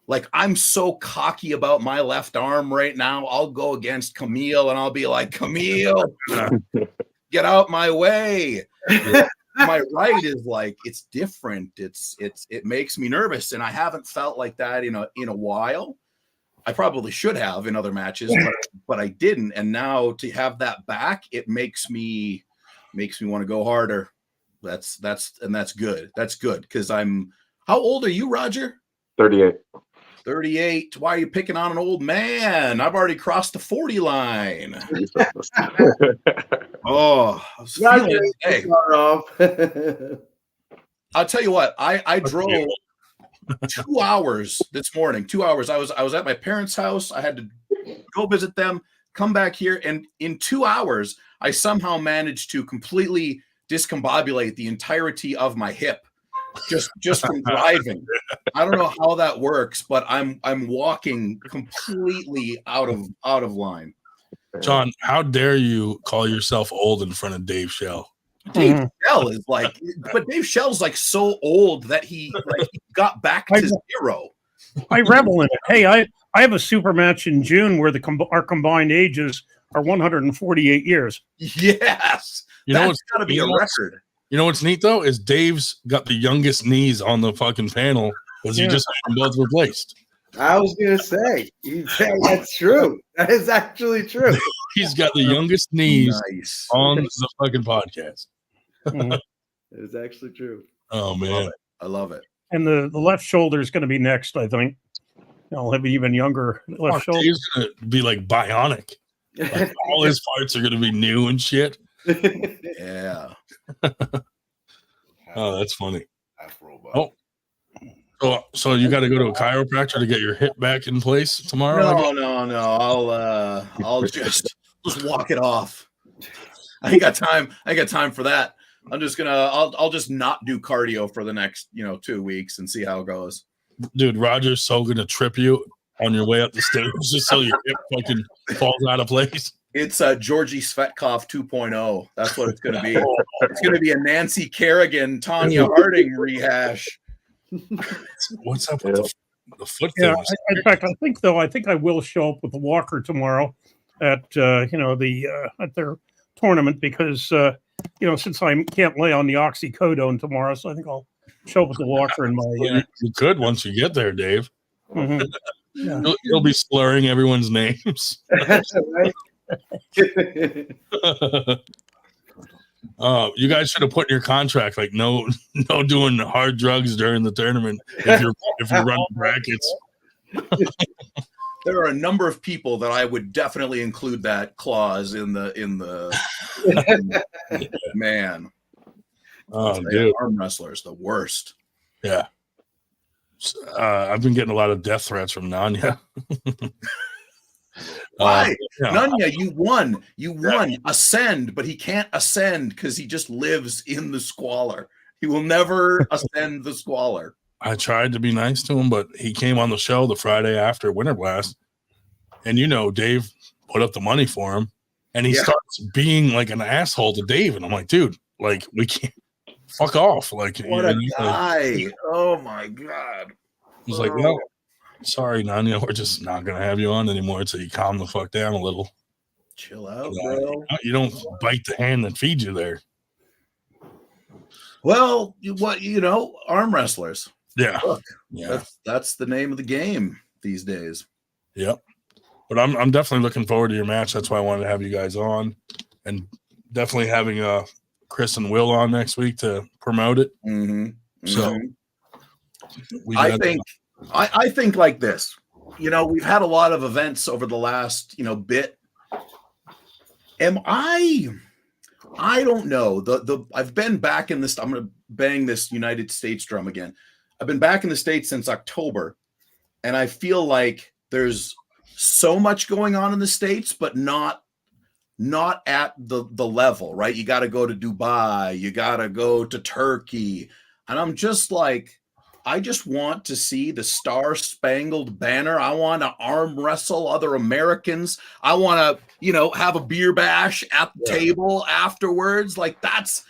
like I'm so cocky about my left arm right now, I'll go against Camille and I'll be like, Camille, get out my way. My right is like it's different. It makes me nervous, and I haven't felt like that in a while. I probably should have in other matches, but I didn't. And now to have that back, it makes me want to go harder. That's good. That's good. Cause how old are you, Roger? 38. 38. Why are you picking on an old man? I've already crossed the 40 line. Oh, I was feeling it. I'll tell you what, I drove 2 hours this morning. 2 hours. I was at my parents' house. I had to go visit them, come back here, and in 2 hours, I somehow managed to completely discombobulate the entirety of my hip just from driving. I don't know how that works, but I'm walking completely out of line. John, how dare you call yourself old in front of Dave Shell? Dave Shell is like, but Dave Shell's like so old that he got back to zero. I revel in it. Hey, I have a super match in June where our combined ages are 148 years. Yes, that's got to be a record. You know what's neat though is Dave's got the youngest knees on the fucking panel because he just had them both replaced. I was gonna say that's true. That is actually true. He's got the youngest knees on the fucking podcast. It is actually true. Oh man, I love it. And the left shoulder is going to be next. I think I'll have an even younger left shoulder. He's going to be like bionic. Like, all his parts are going to be new and shit. Yeah. Oh, that's funny. Oh, so you got to go to a chiropractor to get your hip back in place tomorrow? No. I'll just walk it off. I ain't got time for that. I'll just not do cardio for the next 2 weeks and see how it goes. Dude, Roger's so gonna trip you on your way up the stairs just so your hip fucking falls out of place. It's Georgie Svetkov 2.0. That's what it's going to be. It's going to be a Nancy Kerrigan, Tanya Harding rehash. What's up with the foot? Yeah, in fact, I think I will show up with the walker tomorrow at at their tournament because since I can't lay on the oxycodone tomorrow, so I think I'll show up with the walker in my. You could once you get there, Dave. Mm-hmm. Yeah. You'll be slurring everyone's names. Right? You guys should have put in your contract like no doing hard drugs during the tournament if you're running brackets. There are a number of people that I would definitely include that clause in the man. Oh, dude, arm wrestlers, the worst. Yeah. I've been getting a lot of death threats from Nanya. Why? Nanya, you won. Ascend, but he can't ascend because he just lives in the squalor. He will never ascend the squalor. I tried to be nice to him, but he came on the show the Friday after Winter Blast. And Dave put up the money for him. And he starts being like an asshole to Dave. And I'm like, dude, like we can't fuck off. Like, What a guy. Oh my God. He's like, well, sorry, Nanya, we're just not going to have you on anymore until you calm the fuck down a little. Chill out, bro. You don't bite the hand that feeds you there. Well, arm wrestlers. Yeah. Look, Yeah. That's the name of the game these days. Yep. But I'm definitely looking forward to your match. That's why I wanted to have you guys on, and definitely having Chris and Will on next week to promote it. Mm-hmm. So I think like this. We've had a lot of events over the last bit. I don't know. I've been back in this. I'm gonna bang this United States drum again. I've been back in the States since October, and I feel like there's so much going on in the States, but not at the level, right? You got to go to Dubai, you got to go to Turkey, and I'm just like, I just want to see the Star-Spangled Banner. I want to arm wrestle other Americans. I want to, have a beer bash at the table afterwards. Like that's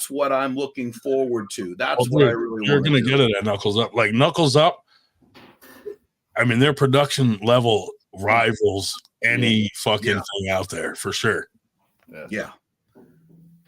what I'm looking forward to. That's what I really want. You're going to get it at Knuckles Up. Like Knuckles Up, I mean, their production level rivals any fucking thing out there for sure. Yeah.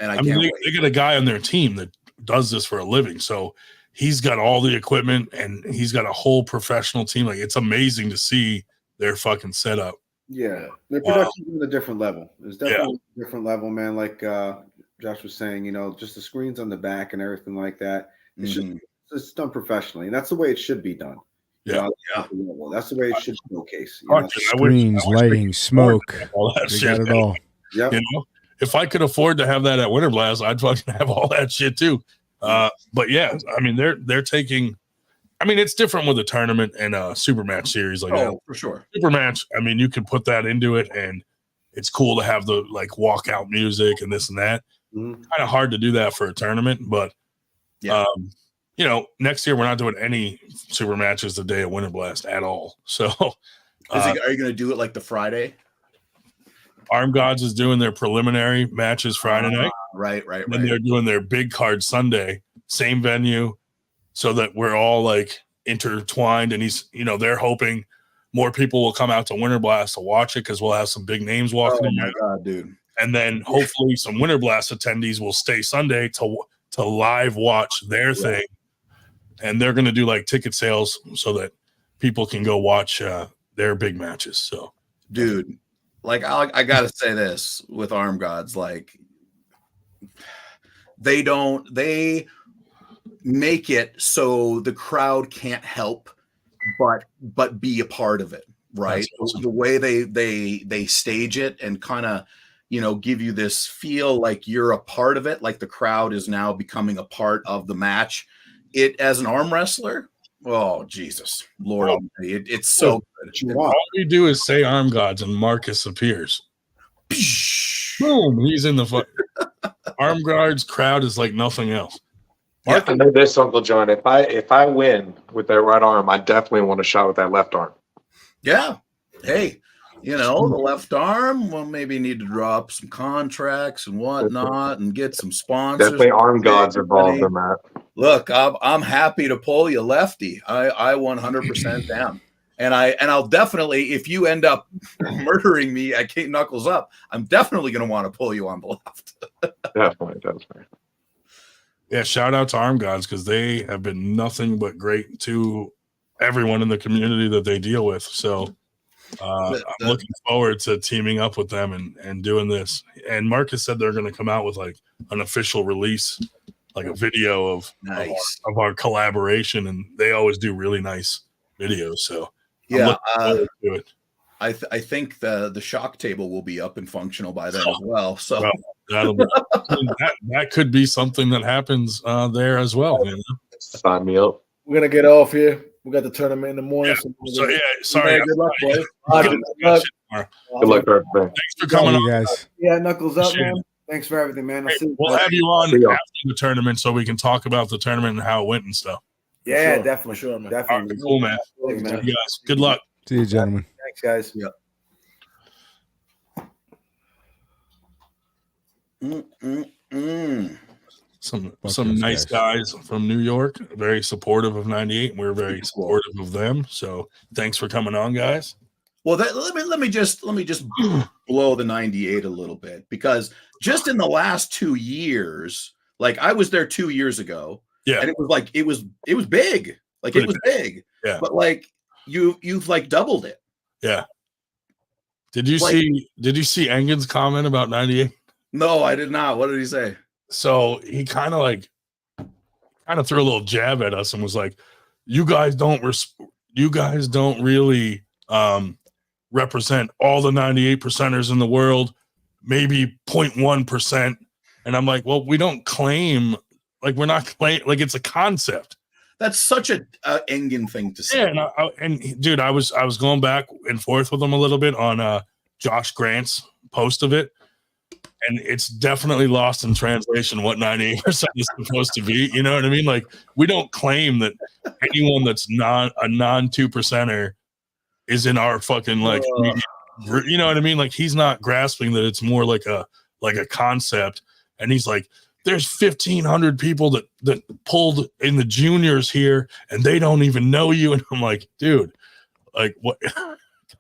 And I mean, they got a guy on their team that does this for a living. So he's got all the equipment and he's got a whole professional team. Like, it's amazing to see their fucking setup. Yeah. Their production is a different level. It's definitely a different level, man. Like Josh was saying, just the screens on the back and everything like that. It's done professionally. And that's the way it should be done. Yeah. That's the way it should showcase. Screens, lighting, smoke. All that shit. Got it all. Yep. If I could afford to have that at Winter Blast, I'd fucking have all that shit too. But yeah, I mean, they're taking. I mean, it's different with a tournament and a super match series like that. For sure. Super match. I mean, you can put that into it, and it's cool to have the like walkout music and this and that. Kind of hard to do that for a tournament, but next year we're not doing any super matches the day of Winter Blast at all. So, are you going to do it like the Friday? Arm Gods is doing their preliminary matches Friday night. Right. And they're doing their big card Sunday, same venue, so that we're all like intertwined. And they're hoping more people will come out to Winter Blast to watch it because we'll have some big names walking in. Oh my God, dude! And then hopefully some Winter Blast attendees will stay Sunday to live watch their thing. And they're going to do like ticket sales so that people can go watch their big matches. So, dude, like I got to say this with Arm Gods, like they make it so the crowd can't help but be a part of it, right? Awesome. The way they stage it and kind of give you this feel like you're a part of it, like the crowd is now becoming a part of the match. It as an arm wrestler, oh Jesus, Lord Almighty, it's so good. All we do is say Arm Gods and Marcus appears. Boom, he's in the Arm Guards crowd is like nothing else. I know this, Uncle John. If I win with that right arm, I definitely want a shot with that left arm. Yeah. Hey, the left arm, well, maybe need to draw up some contracts and whatnot and get some sponsors. Definitely Arm Gods involved in that. Look, I'm happy to pull you lefty. I 100% down. And I'll definitely, if you end up murdering me at Kate Knuckles Up, I'm definitely going to want to pull you on the left. Definitely. Yeah, shout out to Arm Gods because they have been nothing but great to everyone in the community that they deal with. So I'm looking forward to teaming up with them and doing this. And Marcus said they're going to come out with like an official release, like a video of our collaboration, and they always do really nice videos. So yeah, I think the shock table will be up and functional by then as well. So that could be something that happens there as well. Sign me up. We're gonna get off here. We got the tournament in the morning. Sorry. Good luck, boys. Good luck for everything. Thanks for coming on, guys. Yeah, Knuckles Up, man. Thanks for everything, man. We'll have you on after the tournament so we can talk about the tournament and how it went and stuff. Yeah, sure. definitely. Sure, man. Definitely. Right, cool, man. Thanks, man. You guys, good luck. See you, gentlemen. Thanks, guys. Yeah. some those nice guys from New York, very supportive of 98, and we're very supportive of them. So thanks for coming on, guys. Well, let me just blow the 98 a little bit, because just in the last 2 years, like I was there 2 years ago, and it was like it was big, like it was big, but like you've like doubled it. Yeah. Did you see Engen's comment about 98? No, I did not. What did he say? So he kind of threw a little jab at us and was like, you guys don't really represent all the 98 percenters in the world, maybe 0.1%. And I'm like, well, we don't claim, like, we're not claiming, like, it's a concept. That's such a Engen thing to say. Yeah, and dude, I was going back and forth with him a little bit on Josh Grant's post of it, and it's definitely lost in translation what 98% is supposed to be. You know what I mean? Like, we don't claim that anyone that's not a non 2%er is in our fucking like, you know what I mean? Like, he's not grasping that it's more like a concept, and he's like, there's 1,500 people that pulled in the juniors here, and they don't even know you. And I'm like, dude, like, what?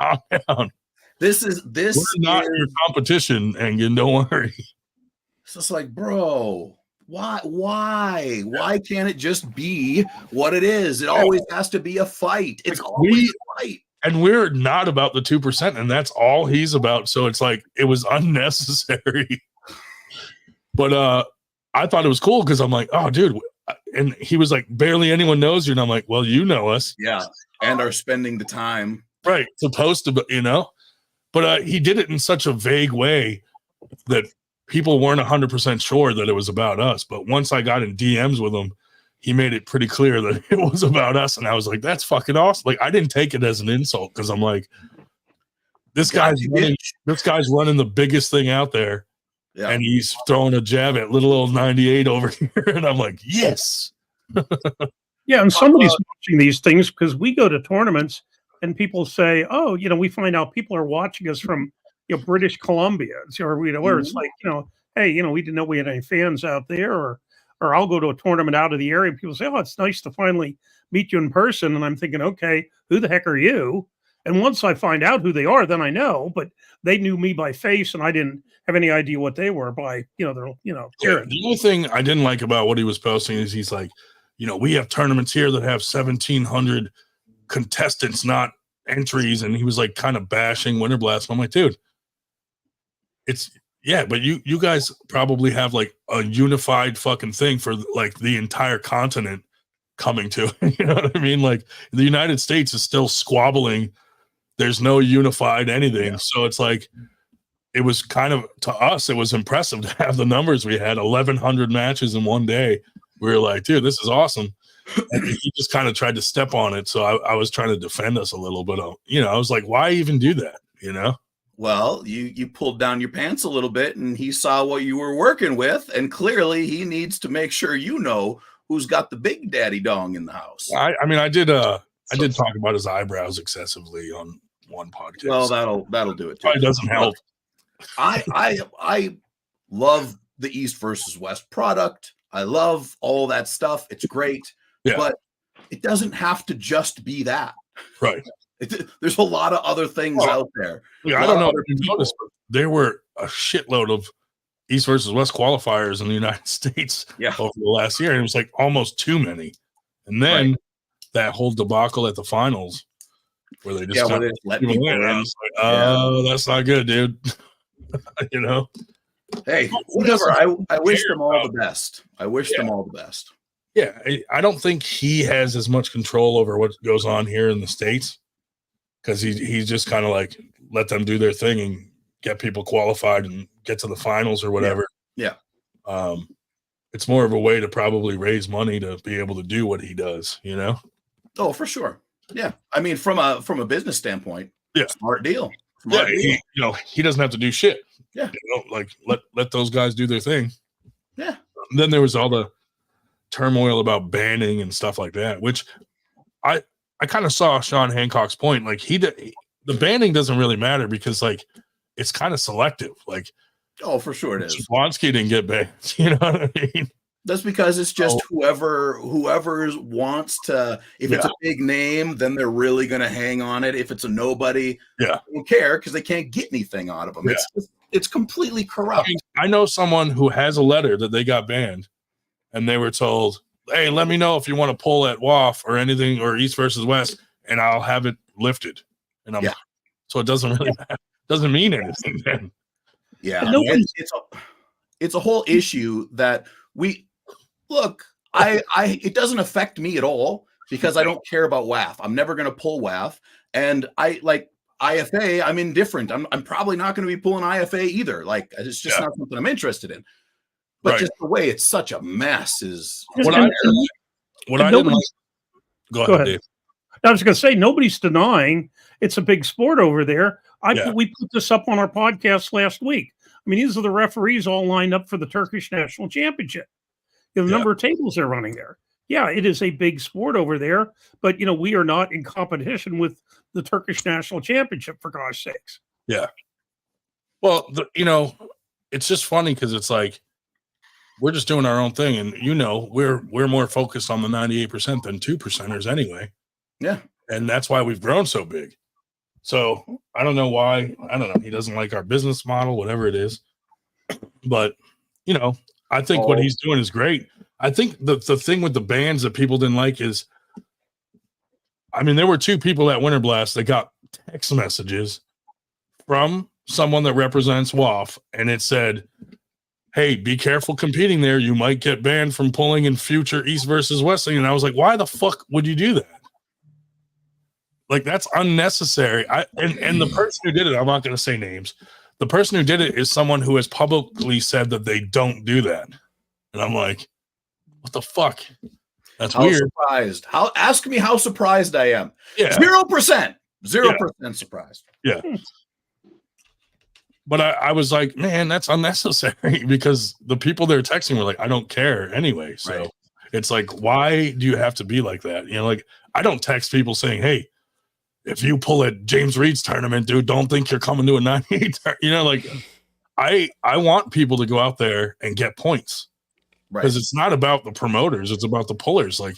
Calm down. We're not your competition, Engen. Don't worry. It's just like, bro, why can't it just be what it is? It always has to be a fight. It's always a fight. And we're not about the 2%, and that's all he's about. So it's like, it was unnecessary. But I thought it was cool because I'm like, oh, dude. And he was like, barely anyone knows you. And I'm like, well, you know us. Yeah. And are spending the time. Right. Supposed to, you know. But he did it in such a vague way that people weren't 100% sure that it was about us. But once I got in DMs with him, he made it pretty clear that it was about us. And I was like, that's fucking awesome. Like, I didn't take it as an insult because I'm like, this guy's running the biggest thing out there. Yeah. And he's throwing a jab at little old 98 over here. And I'm like, yes. Yeah. And somebody's watching these things because we go to tournaments and people say, oh, you know, we find out people are watching us from, you know, British Columbia, or, you know, where it's like, you know, hey, you know, we didn't know we had any fans out there, or I'll go to a tournament out of the area and people say, oh, it's nice to finally meet you in person. And I'm thinking, okay, who the heck are you? And once I find out who they are, then I know, but they knew me by face and I didn't have any idea what they were by, you know, their, you know, yeah, the only thing I didn't like about what he was posting is he's like, you know, we have tournaments here that have 1,700 contestants, not entries. And he was like kind of bashing Winter Blast. I'm like, dude, it's, yeah, but you guys probably have like a unified fucking thing for like the entire continent coming to, you know what I mean? Like, the United States is still squabbling. There's no unified anything. Yeah. So it's like, it was kind of, to us, it was impressive to have the numbers we had, 1,100 matches in one day. We were like, dude, this is awesome. And he just kind of tried to step on it. So I was trying to defend us a little bit. You know, I was like, why even do that? You know? Well, you pulled down your pants a little bit and he saw what you were working with. And clearly he needs to make sure you know who's got the big daddy dong in the house. I mean, I did talk about his eyebrows excessively on one podcast. Well, that'll do it too. Probably doesn't help. I love the East versus West product. I love all that stuff. It's great, but it doesn't have to just be that. Right. There's a lot of other things out there. Yeah, I don't know if you noticed, but there were a shitload of East versus West qualifiers in the United States over the last year. And it was like almost too many. And then that whole debacle at the finals where they just let people in. I was like, oh, that's not good, dude. You know? Hey, whatever. I wish them all the best. I wish them all the best. Yeah, I don't think he has as much control over what goes on here in the States, because he's just kind of like, let them do their thing and get people qualified and get to the finals or whatever. Yeah. It's more of a way to probably raise money to be able to do what he does, you know? Oh, for sure. Yeah. I mean, from a business standpoint, smart deal. He doesn't have to do shit. Yeah. You know, like let those guys do their thing. Yeah. And then there was all the turmoil about banning and stuff like that, which I kind of saw Sean Hancock's point. Like, the banning doesn't really matter because, like, it's kind of selective. Like, oh, for sure it is. Blonsky didn't get banned. You know what I mean? That's because it's just whoever wants to. If it's a big name, then they're really going to hang on it. If it's a nobody, they don't care because they can't get anything out of them. Yeah. It's completely corrupt. I know someone who has a letter that they got banned, and they were told, "Hey, let me know if you want to pull at WAF or anything or East versus West, and I'll have it lifted." And I'm so it doesn't really matter. Doesn't mean anything then. Yeah, it's a whole issue that we look. It doesn't affect me at all because I don't care about WAF. I'm never going to pull WAF, and I like IFA. I'm indifferent. I'm probably not going to be pulling IFA either. Like it's just not something I'm interested in. But just the way it's such a mess is what I didn't like. Go ahead, Dave. I was going to say nobody's denying it's a big sport over there. We put this up on our podcast last week. I mean, these are the referees all lined up for the Turkish National Championship. The number of tables they're running there. Yeah, it is a big sport over there, but we are not in competition with the Turkish National Championship, for gosh sakes. Yeah. Well, it's just funny because it's like we're just doing our own thing, and we're more focused on the 98% than 2%ers anyway. Yeah, and that's why we've grown so big. So I don't know why. I don't know. He doesn't like our business model, whatever it is. But I think what he's doing is great. I think the thing with the bands that people didn't like is, I mean, there were 2 people at Winter Blast that got text messages from someone that represents WAF, and it said, "Hey, be careful competing there. You might get banned from pulling in future East versus West." And I was like, why the fuck would you do that? Like, that's unnecessary. And the person who did it, I'm not going to say names. The person who did it is someone who has publicly said that they don't do that. And I'm like, what the fuck? That's weird. Surprised. Ask me how surprised I am. Yeah. 0%. 0% surprised. Yeah. But I was like, man, that's unnecessary because the people they're texting were like, I don't care anyway. So it's like, why do you have to be like that? Like, I don't text people saying, hey, if you pull at James Reed's tournament, dude, don't think you're coming to a 98. Like I want people to go out there and get points because it's not about the promoters. It's about the pullers. Like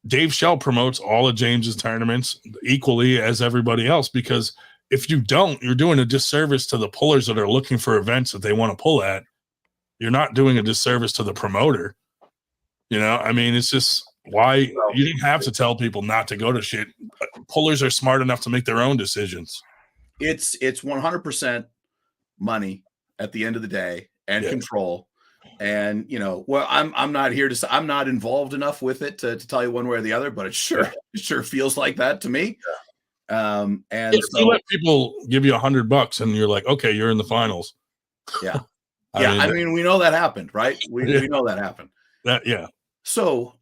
Dave Shell promotes all of James's tournaments equally as everybody else, because if you don't, you're doing a disservice to the pullers that are looking for events that they want to pull at. You're not doing a disservice to the promoter. I mean, it's just why you didn't have to tell people not to go to shit. Pullers are smart enough to make their own decisions. It's 100% money at the end of the day and control. And I'm not here to say I'm not involved enough with it to tell you one way or the other, but it sure feels like that to me. And if you let people give you $100 and you're like, okay, you're in the finals. Yeah. I mean, we know that happened, right? We know that happened. So,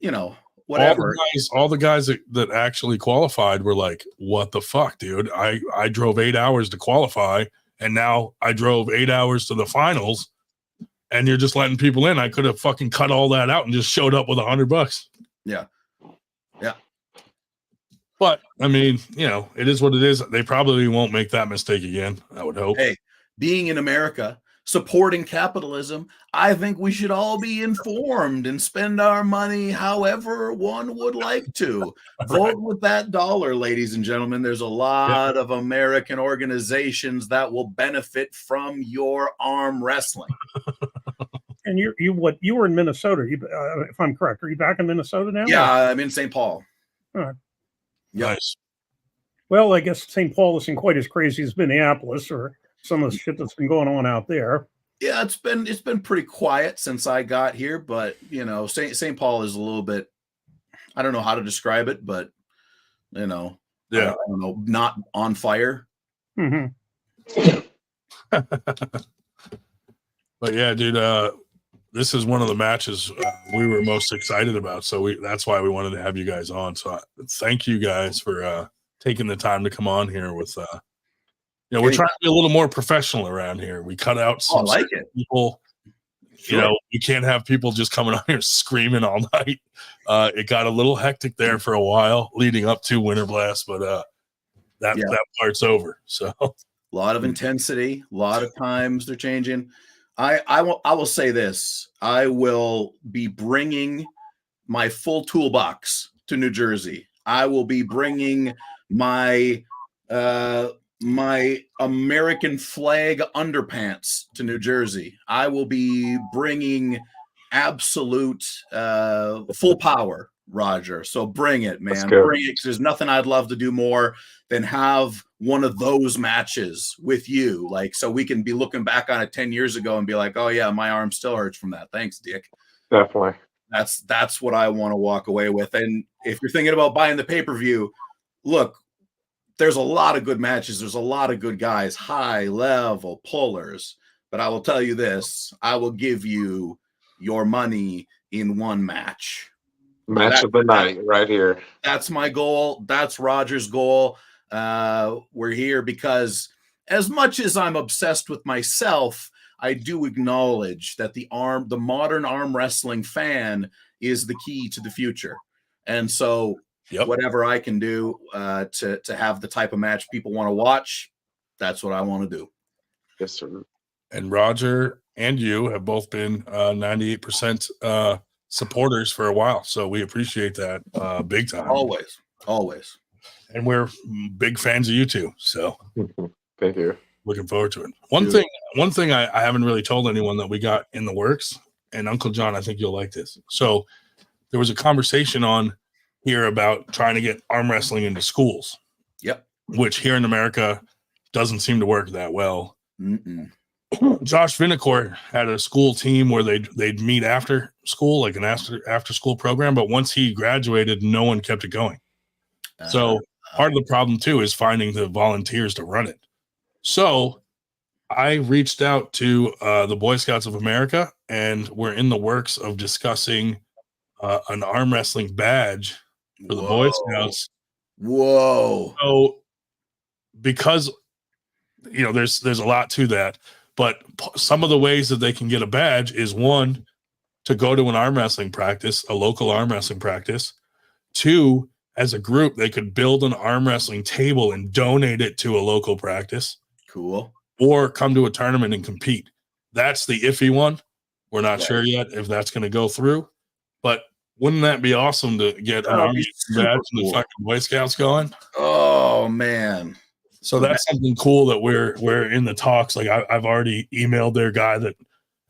whatever. All the guys that actually qualified were like, what the fuck, dude? I drove 8 hours to qualify, and now I drove 8 hours to the finals, and you're just letting people in. I could have fucking cut all that out and just showed up with $100. Yeah. Yeah. But I mean, it is what it is. They probably won't make that mistake again, I would hope. Hey, being in America, supporting capitalism, I think we should all be informed and spend our money however one would like to. Vote with that dollar, ladies and gentlemen. There's a lot of American organizations that will benefit from your arm wrestling. And you were in Minnesota, if I'm correct. Are you back in Minnesota now? Yeah, I'm in St. Paul. All right. Nice. Well, I guess St. Paul isn't quite as crazy as Minneapolis or some of the shit that's been going on out there. Yeah, it's been pretty quiet since I got here, but St. Paul is a little bit, I don't know how to describe it, but I don't know, not on fire. Mm-hmm. But yeah, dude, this is one of the matches we were most excited about, so that's why we wanted to have you guys on. So thank you guys for taking the time to come on here with we're trying to be a little more professional around here. We cut out some people. Sure. You can't have people just coming on here screaming all night. It got a little hectic there for a while leading up to Winter Blast, but that part's over. So a lot of intensity, a lot of times they're changing. I will say this. I will be bringing my full toolbox to New Jersey. I will be bringing my my American flag underpants to New Jersey. I will be bringing absolute full power, Roger. So bring it, man. Bring it, because there's nothing I'd love to do more than have one of those matches with you. Like, so we can be looking back on it 10 years ago and be like, oh yeah, my arm still hurts from that. Thanks, Dick. Definitely. That's what I want to walk away with. And if you're thinking about buying the pay-per-view, look, there's a lot of good matches. There's a lot of good guys, high level pullers. But I will tell you this, I will give you your money in one match. Match of the night right here. That's my goal. That's Roger's goal. We're here because as much as I'm obsessed with myself, I do acknowledge that the modern arm wrestling fan is the key to the future. And so whatever I can do to have the type of match people want to watch, that's what I want to do. Yes, sir. And Roger and you have both been 98% supporters for a while. So we appreciate that big time. Always. And we're big fans of you too. So thank you. Looking forward to it. One thing I haven't really told anyone that we got in the works, and Uncle John, I think you'll like this. So there was a conversation on here about trying to get arm wrestling into schools. Yep. Which here in America doesn't seem to work that well. Josh Vinacourt had a school team where they'd meet after school, like an after school program. But once he graduated, no one kept it going. So part of the problem too is finding the volunteers to run it. So I reached out to the Boy Scouts of America, and we're in the works of discussing an arm wrestling badge for the Boy Scouts. Whoa. So because, there's a lot to that, but some of the ways that they can get a badge is, one, to go to an arm wrestling practice, a local arm wrestling practice. Two, as a group, they could build an arm wrestling table and donate it to a local practice. Cool. Or come to a tournament and compete. That's the iffy one. We're not sure yet if that's going to go through, but wouldn't that be awesome to get an army badge and the fucking Boy Scouts going? Oh man! So that's something cool that we're in the talks. Like I've already emailed their guy that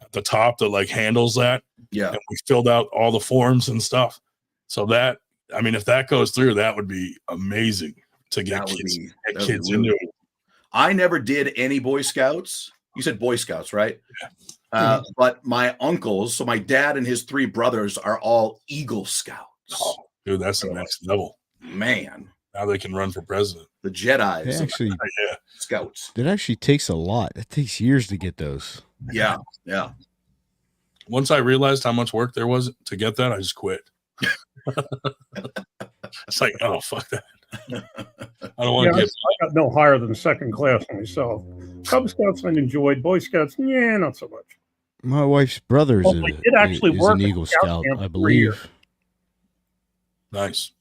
at the top that like handles that. Yeah, and we filled out all the forms and stuff. So that, I mean, if that goes through, that would be amazing to get kids into it. I never did any Boy Scouts. You said Boy Scouts, right? Yeah. But my uncles, so my dad and his three brothers, are all Eagle Scouts. Oh, dude, that's the next level. Man. Now they can run for president. The Jedis. Actually, Scouts. That actually takes a lot. It takes years to get those. Yeah. Once I realized how much work there was to get that, I just quit. It's like, oh, fuck that. I don't want to get. I got no higher than second class myself. Cub Scouts I enjoyed. Boy Scouts, not so much. My wife's brother is an Eagle Scout, I believe. Nice.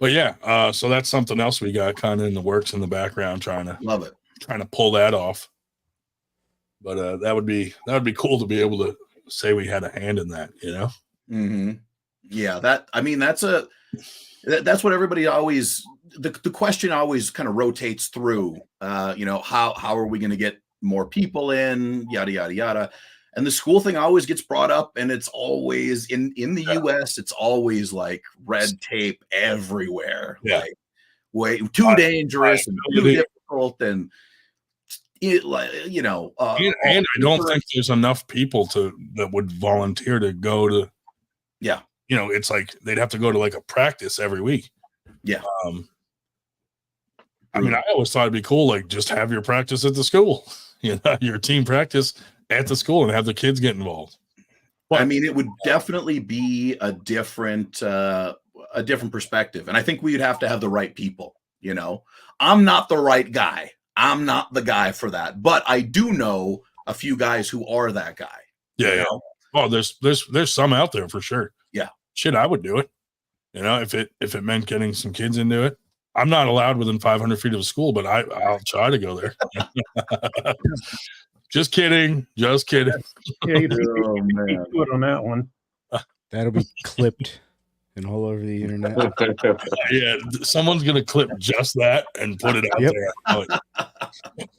But yeah, so that's something else we got kind of in the works in the background, trying to pull that off. But that would be cool to be able to say we had a hand in that, Mm-hmm. Yeah, that's what everybody always, the question always kind of rotates through, how are we going to get more people in, yada, yada, yada. And the school thing always gets brought up, and it's always in the US, it's always like red tape everywhere. Yeah. Like way too dangerous and too difficult. And and I don't think there's enough people that would volunteer to go to. Yeah. It's like they'd have to go to like a practice every week. Yeah. I mean, I always thought it'd be cool, like just have your practice at the school, your team practice at the school and have the kids get involved. But, I mean, it would definitely be a different perspective. And I think we'd have to have the right people, I'm not the right guy. I'm not the guy for that, but I do know a few guys who are that guy. Yeah. Oh, there's some out there for sure. Yeah. Shit, I would do it. If it meant getting some kids into it. I'm not allowed within 500 feet of a school, but I'll try to go there. Just kidding. Just kidding. Yeah, you Oh, man. good on that one. That'll be clipped and all over the internet. Yeah, someone's gonna clip just that and put it out Yep. there.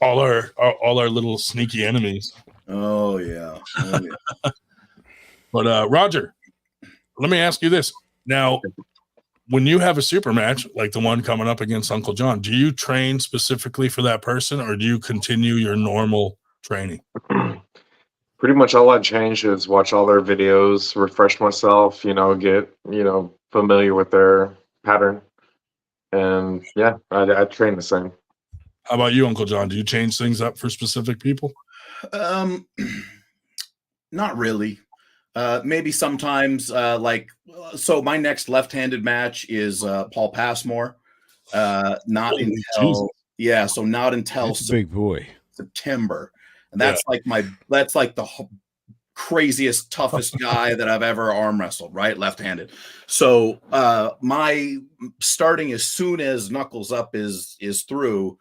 All our little sneaky enemies. Oh yeah. Oh, yeah. But Roger, let me ask you this. Now, when you have a super match like the one coming up against Uncle John, do you train specifically for that person, or do you continue your normal training? Pretty much all I change is watch all their videos, refresh myself, get, familiar with their pattern. And yeah, I train the same. How about you, Uncle John? Do you change things up for specific people? Not really. Maybe sometimes, so my next left-handed match is Paul Passmore. Not until That's a big boy. September, and that's like the craziest, toughest guy that I've ever arm wrestled. Right, left-handed. So my starting as soon as Knuckles Up is through.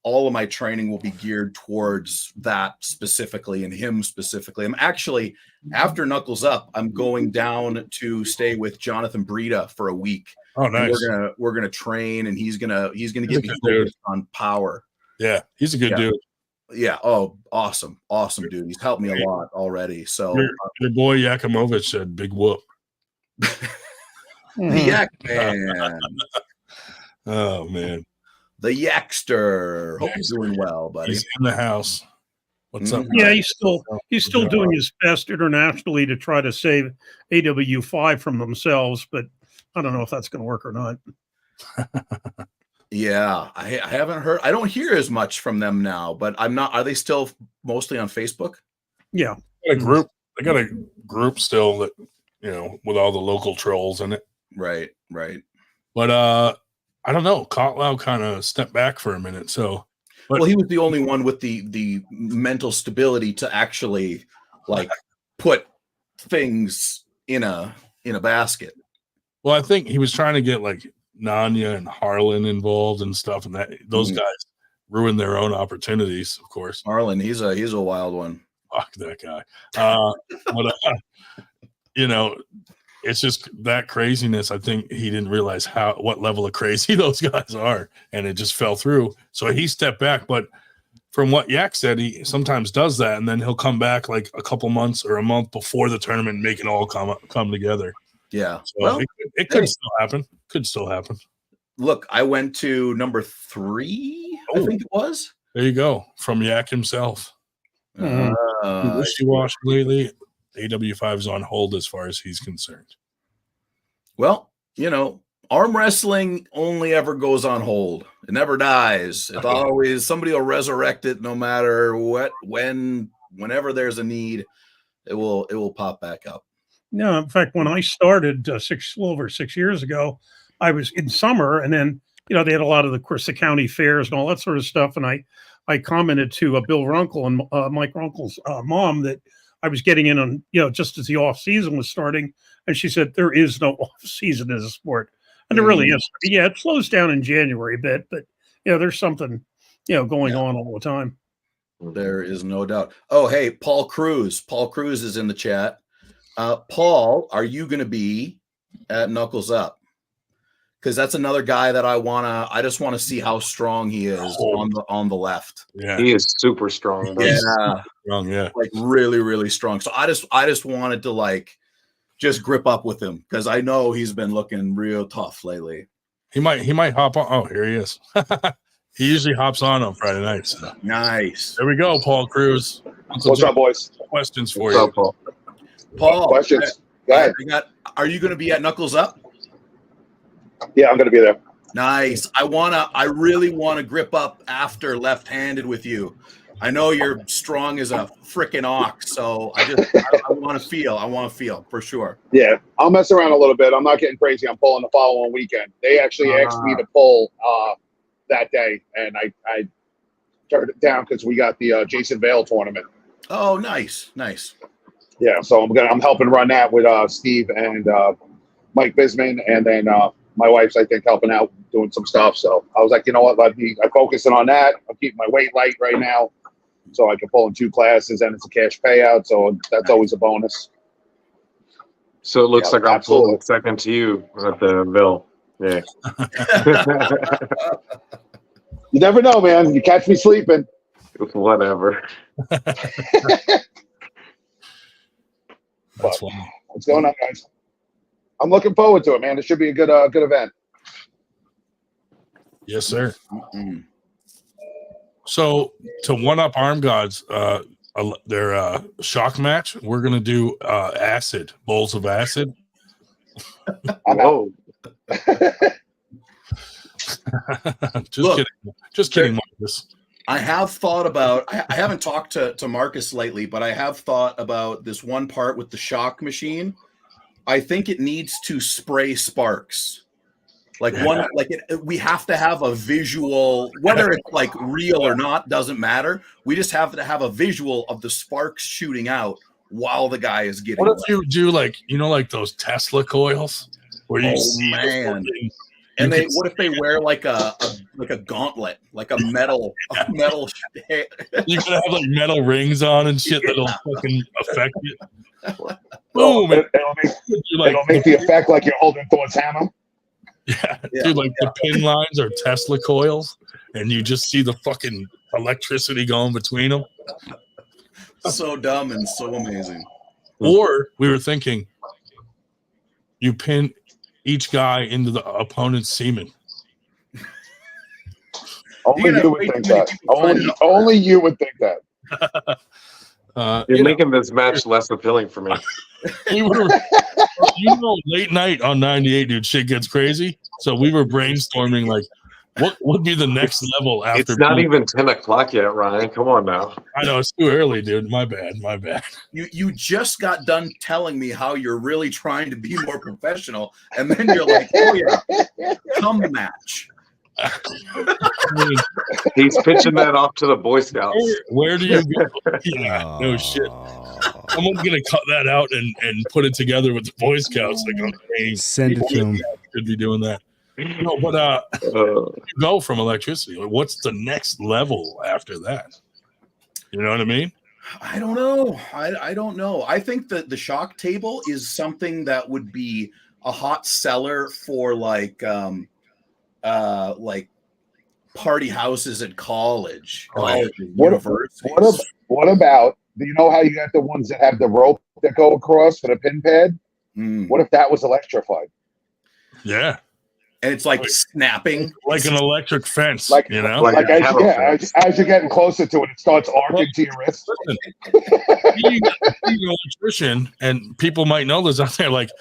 All of my training will be geared towards that specifically and him specifically. I'm actually, after Knuckles Up, I'm going down to stay with Jonathan Brita for a week. Oh, nice. And we're gonna train, and he's gonna get me focused on power. Yeah, he's a good dude. Yeah. Oh, awesome, dude. He's helped me a lot already. So your boy Yakimovich said, "Big whoop." The Yak Man. Oh man. The Yakster. Hope you're doing well, buddy. He's in the house. What's up? Yeah, he's still doing his best internationally to try to save AW5 from themselves, but I don't know if that's going to work or not. Yeah, I haven't heard. I don't hear as much from them now, but I'm not. Are they still mostly on Facebook? Yeah, They got a group still that with all the local trolls in it. Right. But I don't know. Kotlau kind of stepped back for a minute. So, well, he was the only one with the mental stability to actually put things in a basket. Well, I think he was trying to get Nanya and Harlan involved and stuff, and that those guys ruined their own opportunities. Of course, Harlan, he's a wild one. Fuck that guy. But it's just that craziness. I think he didn't realize what level of crazy those guys are, and it just fell through. So he stepped back. But from what Yak said, he sometimes does that, and then he'll come back a couple months or a month before the tournament, and make it all come together. Yeah. So well, it could still happen. Could still happen. Look, I went to number 3. I think it was. There you go. From Yak himself. Wishy-washy lately. AW5 is on hold as far as he's concerned. Well, arm wrestling only ever goes on hold. It never dies. It's always somebody will resurrect it no matter what, whenever there's a need, it will pop back up. No, in fact, when I started over 6 years ago, I was in summer, and then they had a lot of the county fairs and all that sort of stuff, and I commented to Bill Runkle and Mike Runkle's mom that I was getting in on, just as the off season was starting. And she said, there is no off season as a sport. And there really is. Yeah, it slows down in January a bit, but there's something, going on all the time. There is no doubt. Oh, hey, Paul Cruz. Paul Cruz is in the chat. Paul, are you going to be at Knuckles Up? Because that's another guy that I just want to see how strong he is on the left. Yeah, he is super strong. Yeah, strong, yeah, really, really strong. So I just wanted to just grip up with him because I know he's been looking real tough lately. He might hop on. Oh, here he is. He usually hops on Friday nights. So. Nice. There we go, Paul Cruz. What's up, boys? Questions for What's you, up, Paul? Paul. Questions. Go ahead. Are you going to be at Knuckles Up? Yeah, I'm going to be there. Nice. I really want to grip up after left-handed with you. I know you're strong as a freaking ox, so I want to feel. I want to feel for sure. Yeah, I'll mess around a little bit. I'm not getting crazy. I'm pulling the following weekend. They actually asked me to pull that day, and I turned it down because we got the Jason Vale tournament. Oh, nice. Yeah, so I'm helping run that with Steve and Mike Bisman, and then my wife's, I think, helping out doing some stuff. So I was like, you know what, I'm focusing on that. I'm keeping my weight light right now. so I can pull in 2 classes, and it's a cash payout, so that's always a bonus. So it looks Yeah, like I'm absolutely. pulling second to you at the Ville. Yeah. You never know, man. You catch me sleeping. Whatever. That's funny. What's going on, guys? I'm looking forward to it, man. It should be a good event. Yes, sir. Mm-mm. So to one up Arm Gods, their shock match, we're gonna do acid bowls of acid. Whoa. Just kidding, Marcus. I have thought about, I haven't talked to Marcus lately, but I have thought about this one part with the shock machine. I think it needs to spray sparks. We have to have a visual, whether it's like real or not, doesn't matter. We just have to have a visual of the sparks shooting out while the guy is getting. What if you do like those Tesla coils where you see man. And what if they wear like a gauntlet, like a metal? You gotta have like metal rings on and shit that'll fucking affect it. Boom! Boom! It'll make the effect like you're holding Thor's hammer. Yeah, dude, the pin lines are Tesla coils, and you just see the fucking electricity going between them. So dumb and so amazing. Or we were thinking, you pin each guy into the opponent's semen. Only you would think that. Only you would think that. You're making this match less appealing for me. Late night on 98, dude, shit gets crazy. So we were brainstorming like, what would be the next level after? It's not even 10 o'clock yet, Ryan. Come on now. I know it's too early, dude. My bad. You just got done telling me how you're really trying to be more professional, and then you're like, oh yeah, come match. He's pitching that off to the Boy Scouts. Where do you go? Yeah, no shit. Someone's gonna cut that out and put it together with the Boy Scouts. Like, okay, send it to him. Could be doing that. No, but you go from electricity. What's the next level after that? You know what I mean? I don't know. I don't know. I think that the shock table is something that would be a hot seller for like party houses at college. What about, do you know how you got the ones that have the rope that go across for the pin pad? What if that was electrified? Yeah. And it's like snapping. Like an electric fence, as you're getting closer to it, it starts arcing to your wrist. Being an electrician, and people might know this out there, like,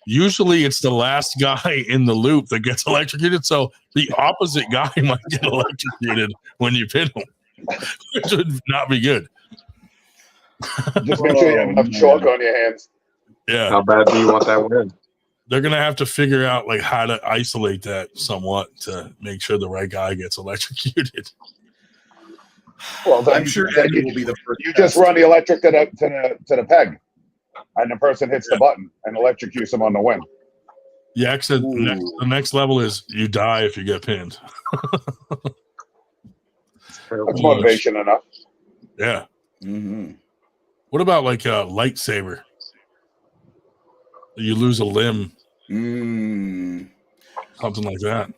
usually it's the last guy in the loop that gets electrocuted, so the opposite guy might get electrocuted when you pin him, which would not be good. Just make sure you have enough chalk on your hands. Yeah. How bad do you want that win? They're gonna have to figure out like how to isolate that somewhat to make sure the right guy gets electrocuted. Well, I'm sure Eddie will be the first. You just run the electric to the peg, and the person hits the button and electrocutes them on the win. Yeah, because the next level is you die if you get pinned. That's motivation enough. Yeah. Mm-hmm. What about like a lightsaber? You lose a limb. Something like that.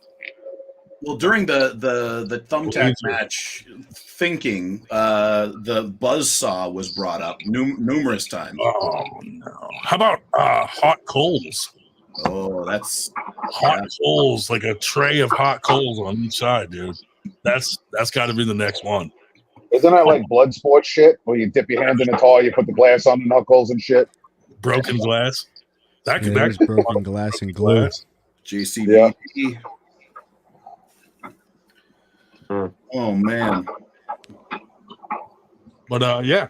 Well, during the thumbtack match, thinking the buzzsaw was brought up numerous times. Oh no! How about hot coals? Oh, that's hot coals, like a tray of hot coals on each side, dude. That's got to be the next one. Isn't that like blood sport shit where you dip your hand in the tar, you put the glass on the knuckles and shit? Broken glass. That could be broken glass and glue. JCB. Yeah. Oh man. But I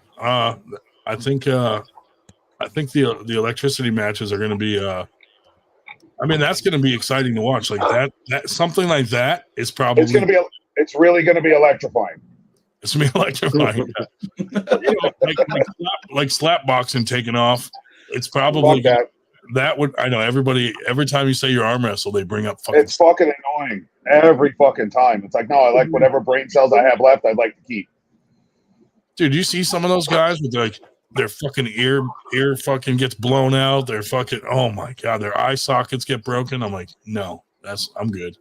think the electricity matches are going to be that's going to be exciting to watch. Like that something like that is probably it's really going to be electrifying. It's going to be electrifying. like slap boxing taking off. It's probably that would, I know everybody, every time you say your arm wrestle, they bring up it's fucking annoying every fucking time. It's like, no, I like whatever brain cells I have left, I'd like to keep. Dude, you see some of those guys with like their fucking ear fucking gets blown out. Their fucking, oh my God, their eye sockets get broken. I'm like, no, I'm good.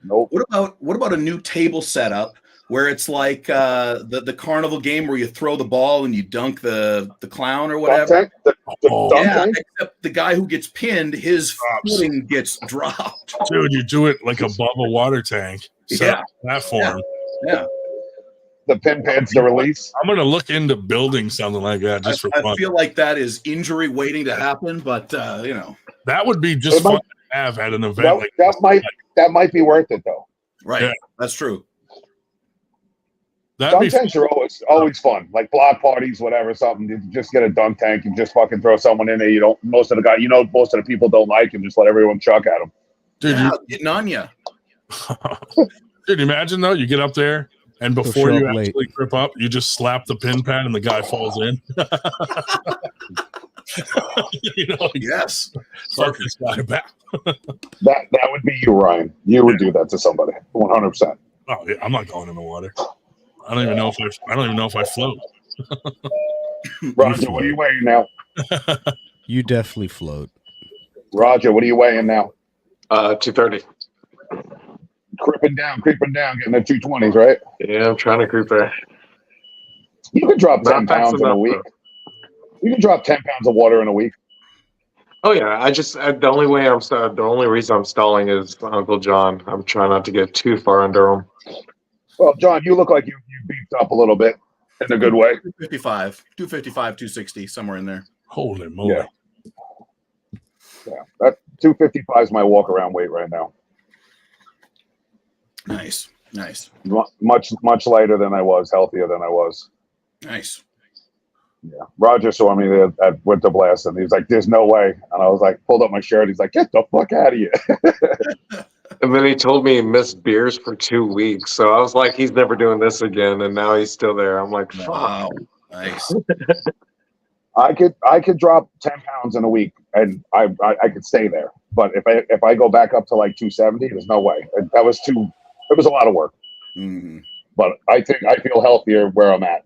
Nope. What about a new table setup where it's like the carnival game where you throw the ball and you dunk the clown or whatever? The dunk Yeah, tank? except the guy who gets pinned, his footing gets dropped. Dude, you do it like above a water tank. Yeah. Platform. Yeah. The pin pads to release. I'm gonna look into building something like that just for fun. I feel like that is injury waiting to happen, but that would be just fun to have at an event. That might be worth it though. Right. Yeah. That's true. Dunk tanks are always fun. Like block parties, whatever, something. You just get a dunk tank and just fucking throw someone in there. Most of the people don't like and just let everyone chuck at them. Dude, getting on you. Dude, imagine though, you get up there and before you actually grip up, you just slap the pin pad and the guy falls in. Yes. Fuck this guy back. That would be you, Ryan. You would do that to somebody, 100%. Oh, yeah, I'm not going in the water. I don't even know if I float. Roger, what are you weighing now? You definitely float. Roger, what are you weighing now? 230. Creeping down, getting the 220s, right? Yeah, I'm trying to creep there. You could drop 10 pounds in a week. You can drop 10 pounds of water in a week. Oh yeah, the only reason I'm stalling is Uncle John. I'm trying not to get too far under him. Well, John, you look like you beefed up a little bit in a good way. 255, 260, somewhere in there. Holy moly! Yeah, that 255 is my walk around weight right now. Nice. Much lighter than I was, healthier than I was. Nice. Yeah. Roger saw me there at Winter Blast, and he was like, "There's no way." And I was like, pulled up my shirt. He's like, "Get the fuck out of here!" And then he told me he missed beers for 2 weeks. So I was like, he's never doing this again. And now he's still there. I'm like, wow, nice. I could drop 10 pounds in a week, and I could stay there. But if I go back up to like 270, there's no way. That was it was a lot of work. Mm-hmm. But I think I feel healthier where I'm at.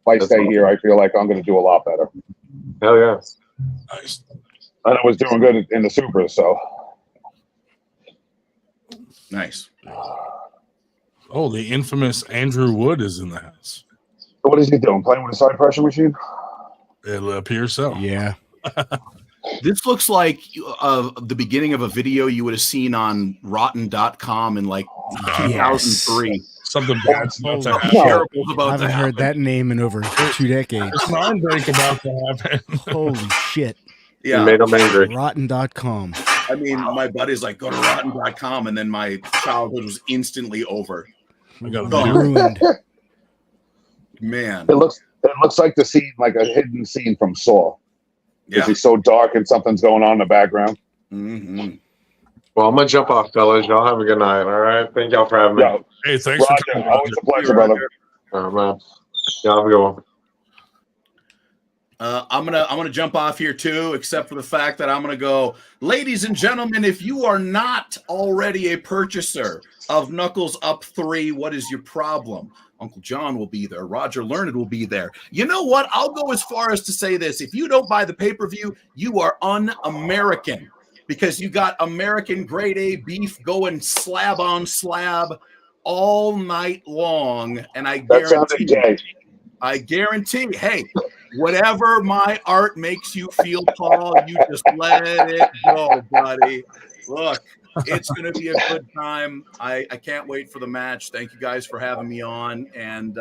If I stay here, I feel like I'm going to do a lot better. Hell yeah. Nice. And I was doing good in the Supers, so. Nice. Oh, the infamous Andrew Wood is in the house. What is he doing? Playing with a side pressure machine? It appears so. Yeah. This looks like the beginning of a video you would have seen on rotten.com in like 2003. Something bad about to happen. Terrible about I haven't heard that name in over 2 decades. It's mind break about to happen. Holy shit. Yeah. You made him angry. Rotten.com. I mean, my buddy's like, go to rotten.com, and then my childhood was instantly over. I got ruined. Man. It looks like the scene, like a hidden scene from Saw. Yeah. It's so dark and something's going on in the background. Mm-hmm. Well, I'm going to jump off, fellas. Y'all have a good night. All right. Thank y'all for having me. Yo, Hey, thanks Roger, for coming. always a pleasure, brother. All right, man. Y'all have a good one. I'm gonna jump off here too, except for the fact that I'm gonna go, ladies and gentlemen, if you are not already a purchaser of Knuckles Up 3, what is your problem? Uncle John will be there. Roger Learned will be there. You know what? I'll go as far as to say this. If you don't buy the pay-per-view, you are un-American, because you got American grade A beef going slab on slab all night long. And I guarantee, hey, whatever my art makes you feel, Paul, you just let it go, buddy. Look, it's going to be a good time. I can't wait for the match. Thank you guys for having me on. And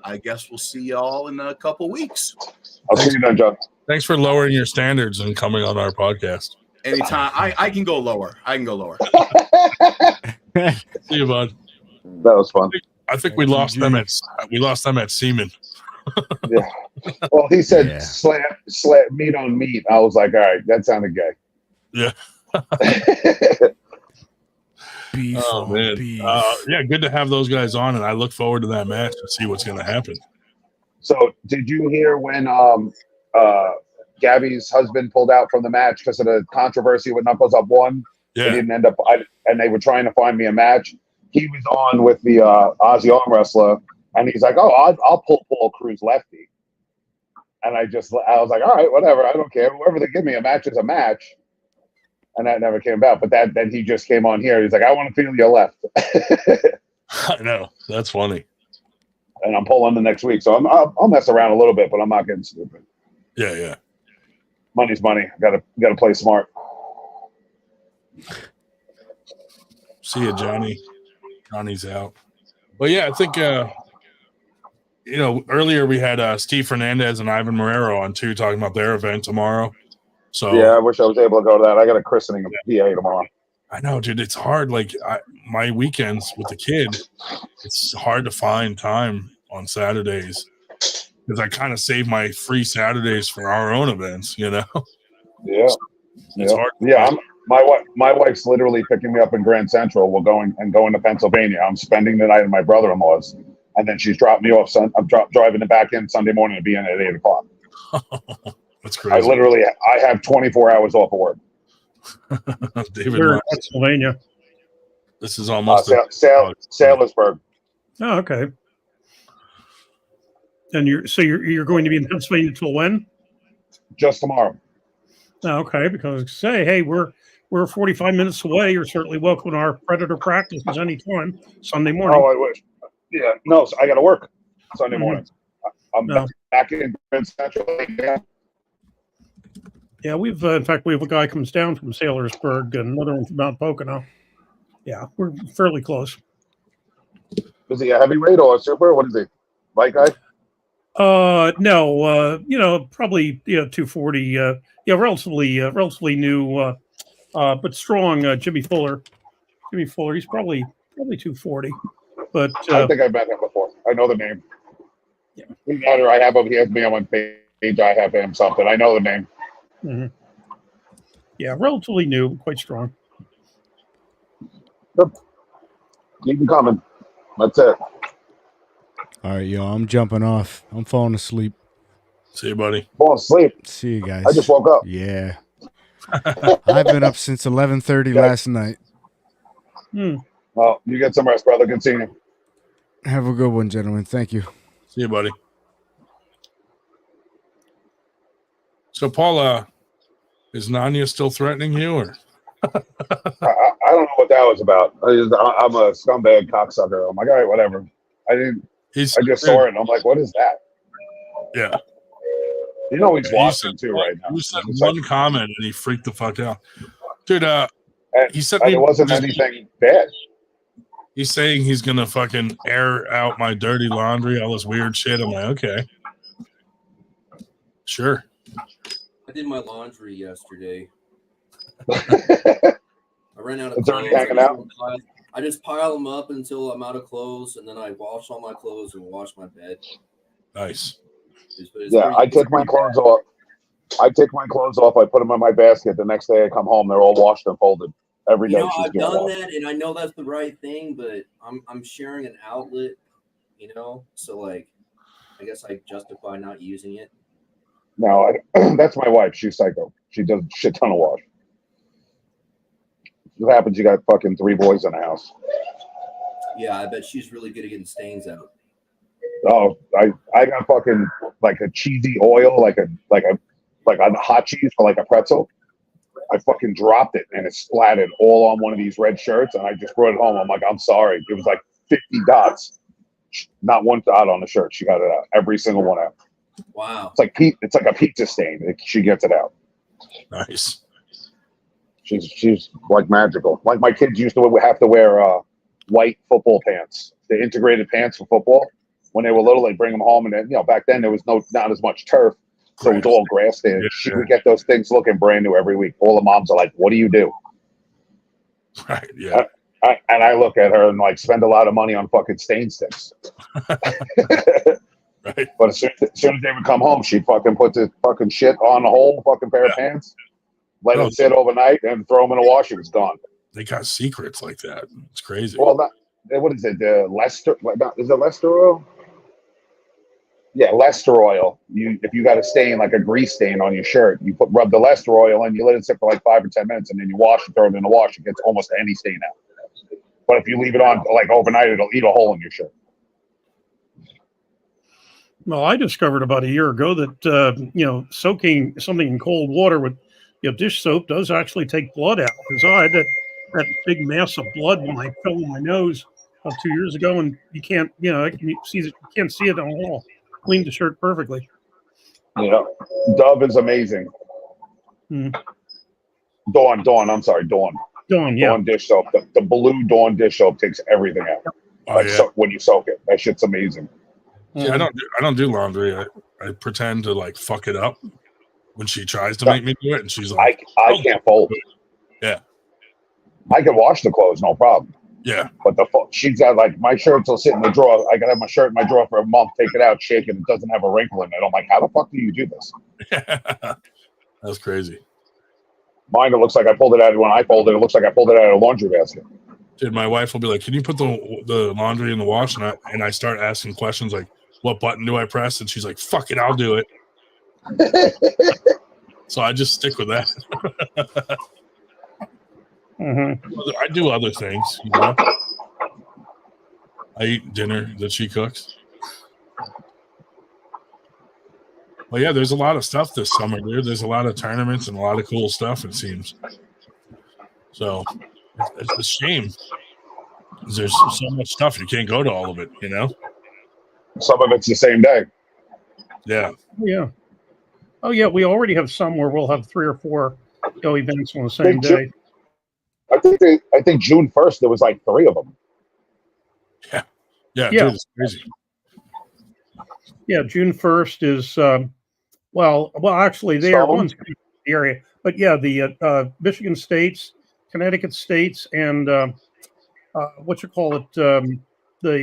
I guess we'll see y'all in a couple weeks. I'll see you then, John. Thanks for lowering your standards and coming on our podcast. Anytime. I can go lower. See you, bud. That was fun. I think we lost them at Seaman. Yeah. Well, he said slap meat on meat. I was like, all right, that sounded gay. Yeah. Beef. Oh man. Beef. Yeah, good to have those guys on, and I look forward to that match to see what's going to happen. So, did you hear when Gabby's husband pulled out from the match because of the controversy with Knuckles Up 1? Yeah. They didn't end up, and they were trying to find me a match. He was on with the Aussie arm wrestler, And he's like, "Oh, I'll pull Paul Cruz lefty." And I was like, "All right, whatever. I don't care. Whoever they give me a match is a match." And that never came about. But then he just came on here. He's like, "I want to feel your left." I know, that's funny. And I'm pulling the next week, so I'll mess around a little bit, but I'm not getting stupid. Yeah. Money's money. Got to play smart. See you, Johnny. Johnny's out. But yeah, I think earlier we had Steve Fernandez and Ivan Marrero on too, talking about their event tomorrow. So yeah, I wish I was able to go to that. I got a christening of PA tomorrow. I know, dude. It's hard. Like my weekends with the kid, it's hard to find time on Saturdays because I kind of save my free Saturdays for our own events. Yeah, it's hard. Yeah, my wife's literally picking me up in Grand Central. We're going to Pennsylvania. I'm spending the night at my brother-in-law's, and then she's dropped me off. I'm driving it back in Sunday morning to be in at 8:00. That's crazy. I have 24 hours off of work. David, We're in Pennsylvania. This is almost Sailorsburg. Oh, okay. And you're going to be in Pennsylvania until when? Just tomorrow. Oh, okay, because say, hey, we're 45 minutes away. You're certainly welcome to our Predator practices anytime. Sunday morning. Oh, I wish. Yeah, no, so I got to work Sunday morning. I'm back in Grand Central. Yeah, in fact, we have a guy comes down from Sailorsburg and another one from Mount Pocono. Yeah, we're fairly close. Is he a heavyweight or a super? What is he? Light guy? No, probably 240. Relatively new, but strong. Jimmy Fuller, he's probably 240. But I think I've met him before. I know the name. Yeah. Either I have him. He has me on my page. I have him something. I know the name. Mm-hmm. Yeah, relatively new, quite strong. Keep him coming. That's it. All right, yo, I'm jumping off. I'm falling asleep. See you, buddy. Fall asleep. See you guys. I just woke up. Yeah. I've been up since 11:30 last night. Well, you get some rest, brother. Good seeing you. Have a good one, gentlemen. Thank you. See you, buddy. So, Paul, is Nanya still threatening you, or? I don't know what that was about. I'm a scumbag cocksucker. I'm like, all right, whatever. I just saw it, and I'm like, what is that? Yeah. You know he's watching too right now. He said one comment, and he freaked the fuck out. Dude, he said it wasn't anything bad. He's saying he's going to fucking air out my dirty laundry, all this weird shit. I'm like, okay. Sure. I did my laundry yesterday. I ran out of clothes. I just pile them up until I'm out of clothes, and then I wash all my clothes and wash my bed. Nice. I take my clothes off. I put them in my basket. The next day I come home, they're all washed and folded. Every day. I've done that, and I know that's the right thing, but I'm sharing an outlet, so like, I guess I justify not using it. No, that's my wife. She's psycho. She does a shit ton of wash. What happens? You got fucking 3 boys in the house. Yeah, I bet she's really good at getting stains out. Oh, I got fucking like a cheesy oil, like a hot cheese for like a pretzel. I fucking dropped it and it splattered all on one of these red shirts, and I just brought it home. I'm like, I'm sorry. It was like 50 dots, not one dot on the shirt. She got it out, every single one out. Wow. It's like a pizza stain. She gets it out. Nice. She's like magical. Like my kids used to have to wear white football pants, the integrated pants for football. When they were little, they'd bring them home, and then back then there was not as much turf. So it was all grass there. Yeah, she would get those things looking brand new every week. All the moms are like, "What do you do?" Right. Yeah. And I look at her and like spend a lot of money on fucking stain sticks. Right. But as soon as they would come home, she'd fucking put the fucking shit on the whole fucking pair of pants, let it sit overnight, and throw them in a wash. It was gone. They got secrets like that. It's crazy. Well, what is it? The Lester? Is it Lester oil? Yeah, Lester oil. If you got a stain, like a grease stain on your shirt, you rub the Lester oil and you let it sit for like 5 or 10 minutes, and then you wash and throw it in the wash. It gets almost any stain out. But if you leave it on like overnight, it'll eat a hole in your shirt. Well, I discovered about a year ago that soaking something in cold water with dish soap does actually take blood out. Because I had that big mass of blood when I fell in my nose 2 years ago, and you can't you can't see it at all. Cleaned the shirt perfectly. Yeah, Dove is amazing. Dawn. I'm sorry, Dawn. Dawn, yeah. Dawn dish soap. The blue Dawn dish soap takes everything out. So when you soak it, that shit's amazing. See, I don't do laundry. I pretend to like fuck it up when she tries to make me do it, and she's like, I can't fold. Yeah, I can wash the clothes, no problem. Yeah, but she's got like my shirts will sit in the drawer. I can have my shirt in my drawer for a month, take it out, shake it. It doesn't have a wrinkle in it. I'm like, how the fuck do you do this? That's crazy. Mine, it looks like I pulled it out when I fold it. It looks like I pulled it out of a laundry basket. Dude, my wife will be like, "Can you put the laundry in the wash?" And I start asking questions like, "What button do I press?" And she's like, "Fuck it, I'll do it." So I just stick with that. I do other things, you know. I eat dinner that she cooks. Well, yeah, there's a lot of stuff this summer, dude. There's a lot of tournaments and a lot of cool stuff, it seems. So it's a shame. There's so much stuff. You can't go to all of it, you know? Some of it's the same day. Yeah. Yeah. Oh, yeah. We already have some where we'll have 3 or 4 events on the same day. I think June 1st, there was like 3 of them. Yeah. Dude, it's crazy. Yeah, June 1st is well, actually, they are one's the area, but yeah, the Michigan States, Connecticut States, and the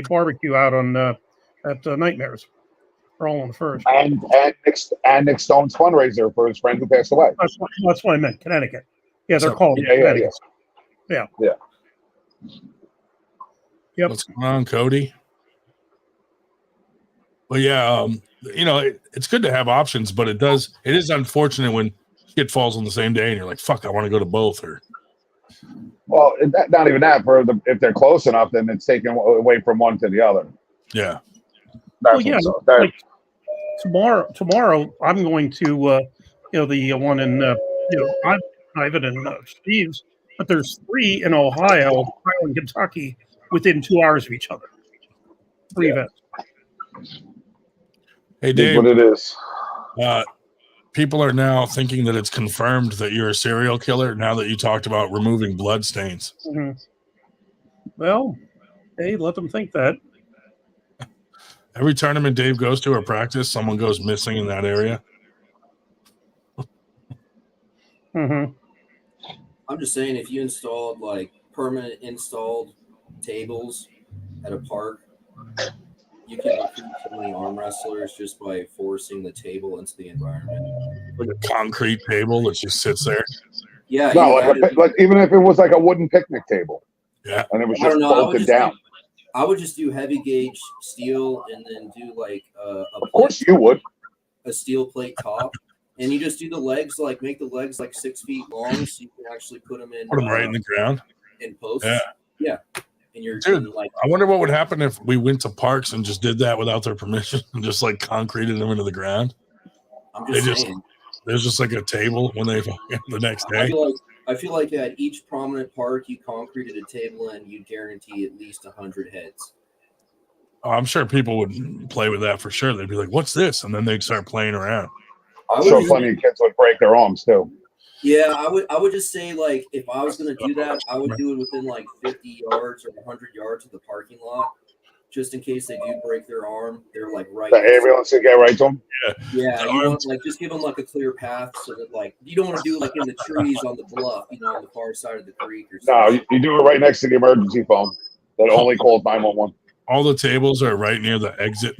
barbecue out on at Nightmares are all on the 1st. And Nick Stone's fundraiser for his friend who passed away. That's what I meant. Connecticut. Yeah, they're called Connecticut. Yeah. Yep. What's going on, Cody? Well, yeah, it's good to have options, but it is unfortunate when shit falls on the same day and you're like, fuck, I want to go to both. Or well, not even that. If they're close enough, then it's taken away from one to the other. Yeah. Like tomorrow I'm going to the one in Ivan and Steve's, but there's 3 in Ohio and Kentucky within 2 hours of each other. 3 events. Hey, Dave. What it is. People are now thinking that it's confirmed that you're a serial killer now that you talked about removing blood stains. Mm-hmm. Well, hey, let them think that. Every tournament Dave goes to or practice, someone goes missing in that area. Mm-hmm. I'm just saying, if you installed like permanent installed tables at a park, you can recruit so many arm wrestlers just by forcing the table into the environment. Like a concrete table that just sits there. Yeah. No, like even if it was like a wooden picnic table. Yeah. And it was just bolted down. I would just do heavy gauge steel and then do like of course you would. A steel plate top. And you just do the legs, like make the legs like 6 feet long so you can actually put them right in the ground. In posts. Yeah. And you're Dude, I wonder what would happen if we went to parks and just did that without their permission and just like concreted them into the ground. I'm just saying. There's just like a table when they the next day. I feel like at each prominent park you concreted a table and you guarantee at least 100 heads. Oh, I'm sure people would play with that for sure. They'd be like, "What's this?" And then they'd start playing around. I'm sure plenty of kids would break their arms too. Yeah, I would just say, like, if I was going to do that, I would do it within like 50 yards or 100 yards of the parking lot, just in case they do break their arm. They're like right. The ambulance can get right to them. Yeah. You want just give them like a clear path so that like you don't want to do like in the trees on the bluff, on the far side of the creek or something. No, you do it right next to the emergency phone that only calls 911. All the tables are right near the exit.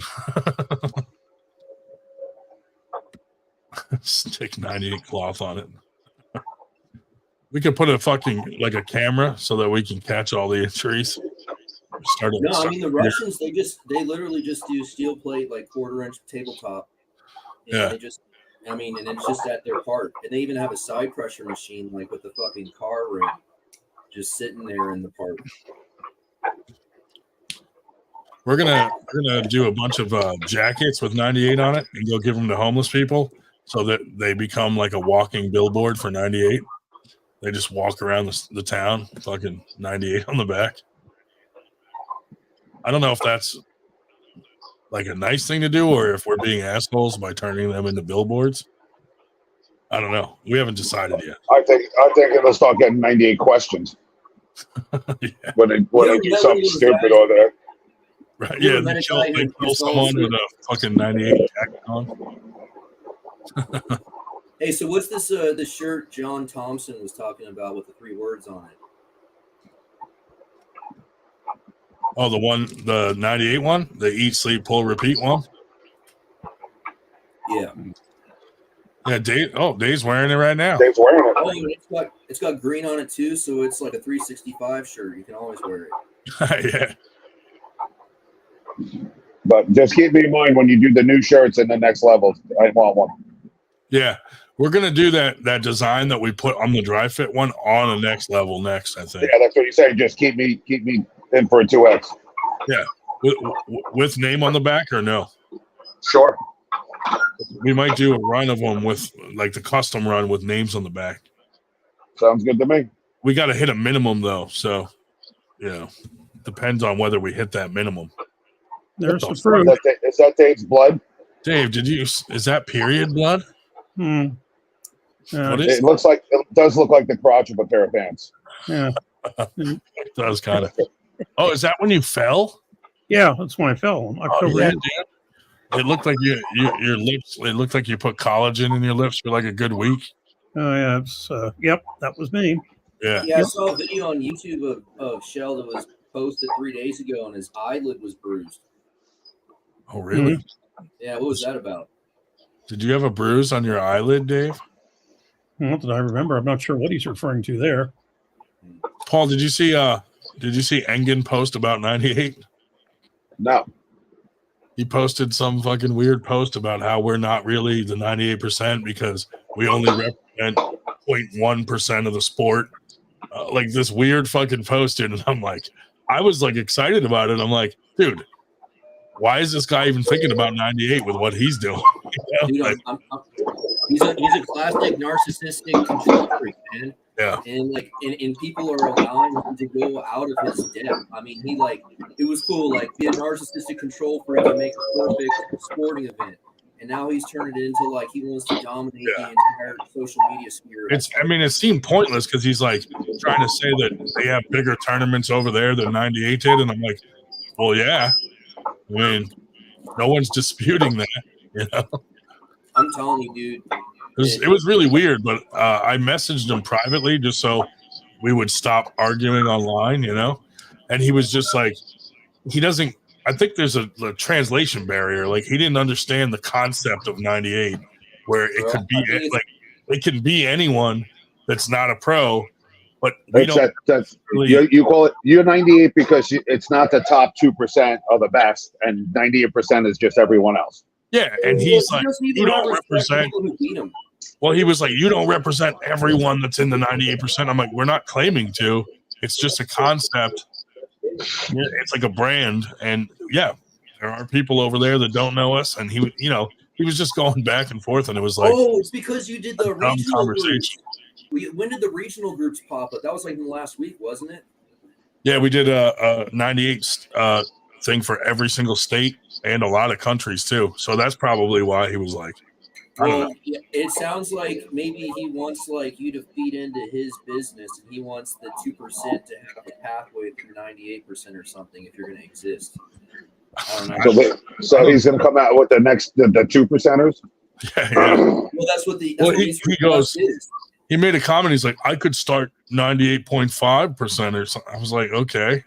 Stick 98 cloth on it. We could put a fucking like a camera so that we can catch all the injuries. The Russians they literally just do steel plate like 1/4-inch tabletop. And and it's just at their park. And they even have a side pressure machine like with the fucking car ring just sitting there in the park. we're gonna do a bunch of jackets with 98 on it and go give them to homeless people so that they become like a walking billboard for 98. They just walk around the town, fucking 98 on the back. I don't know if that's like a nice thing to do or if we're being assholes by turning them into billboards. I don't know. We haven't decided yet. I think it'll start getting 98 questions Yeah. when they do something stupid or that. Right. Yeah, they kill someone with a fucking 98 jacket on. Hey, so what's this the shirt John Thompson was talking about with the 3 words on it? Oh, the 98 one? The eat, sleep, pull, repeat one? Yeah. Yeah, Dave's wearing it right now. Dave's wearing it. Oh, it's got green on it too, so it's like a 365 shirt. You can always wear it. Yeah. But just keep me in mind when you do the new shirts in the next level. I want one. Yeah. We're gonna do that design that we put on the dry fit one on the next level next, I think. Yeah, that's what you say. Just keep me in for a 2X. Yeah. With name on the back or no? Sure. We might do a run of them with like the custom run with names on the back. Sounds good to me. We got to hit a minimum though, so depends on whether we hit that minimum. There's the fruit. Is that Dave's blood? Dave, is that period blood? What is it does look like the crotch of a pair of pants. Yeah. It does kind of. Oh, is that when you fell? Yeah, that's when I fell. October. Yeah, it looked like your lips. It looked like you put collagen in your lips for like a good week. Oh yeah, yep, that was me. Yeah. Yeah, I saw a video on YouTube of Shell that was posted 3 days ago, and his eyelid was bruised. Oh really? Mm-hmm. Yeah, what was that about? Did you have a bruise on your eyelid, Dave? Not that I remember. I'm not sure what he's referring to there. Paul, did you see Engen post about 98? No. He posted some fucking weird post about how we're not really the 98% because we only represent 0.1% of the sport. Like this weird fucking post, dude. And I'm like, I was like excited about it. I'm like, dude, why is this guy even thinking about 98 with what he's doing? Dude, like, he's a classic narcissistic control freak, man. Yeah. And people are allowing him to go out of his depth. I mean, it was cool, like be a narcissistic control freak and make a perfect sporting event. And now he's turned it into like he wants to dominate the entire social media sphere. It seemed pointless because he's like trying to say that they have bigger tournaments over there than 98 did. And I'm like, well, yeah. I mean, no one's disputing that, you know. I'm telling you, dude. It was really weird, but I messaged him privately just so we would stop arguing online, you know. And he was just like, he doesn't. I think there's a translation barrier. Like he didn't understand the concept of 98, where it could be like it can be anyone that's not a pro, but we don't. You call it you're 98 because it's not the top 2% of the best, and 98% is just everyone else. Yeah, and he's like, you don't represent. Well, he was like, you don't represent everyone that's in the 98%. I'm like, we're not claiming to. It's just a concept. It's like a brand, and yeah, there are people over there that don't know us. And he was just going back and forth, and it was like, oh, it's because you did the regional conversation. Groups. When did the regional groups pop up? That was like in the last week, wasn't it? Yeah, we did a 98 thing for every single state and a lot of countries too. So that's probably why he was like, I don't know. It sounds like maybe he wants like you to feed into his business, and he wants the 2% to have a pathway through 98% or something if you're going to exist. I don't know. So he's going to come out with the 2%ers. Yeah. Well, that's what he goes. Is. He made a comment. He's like, I could start 98.5% or something. I was like, okay.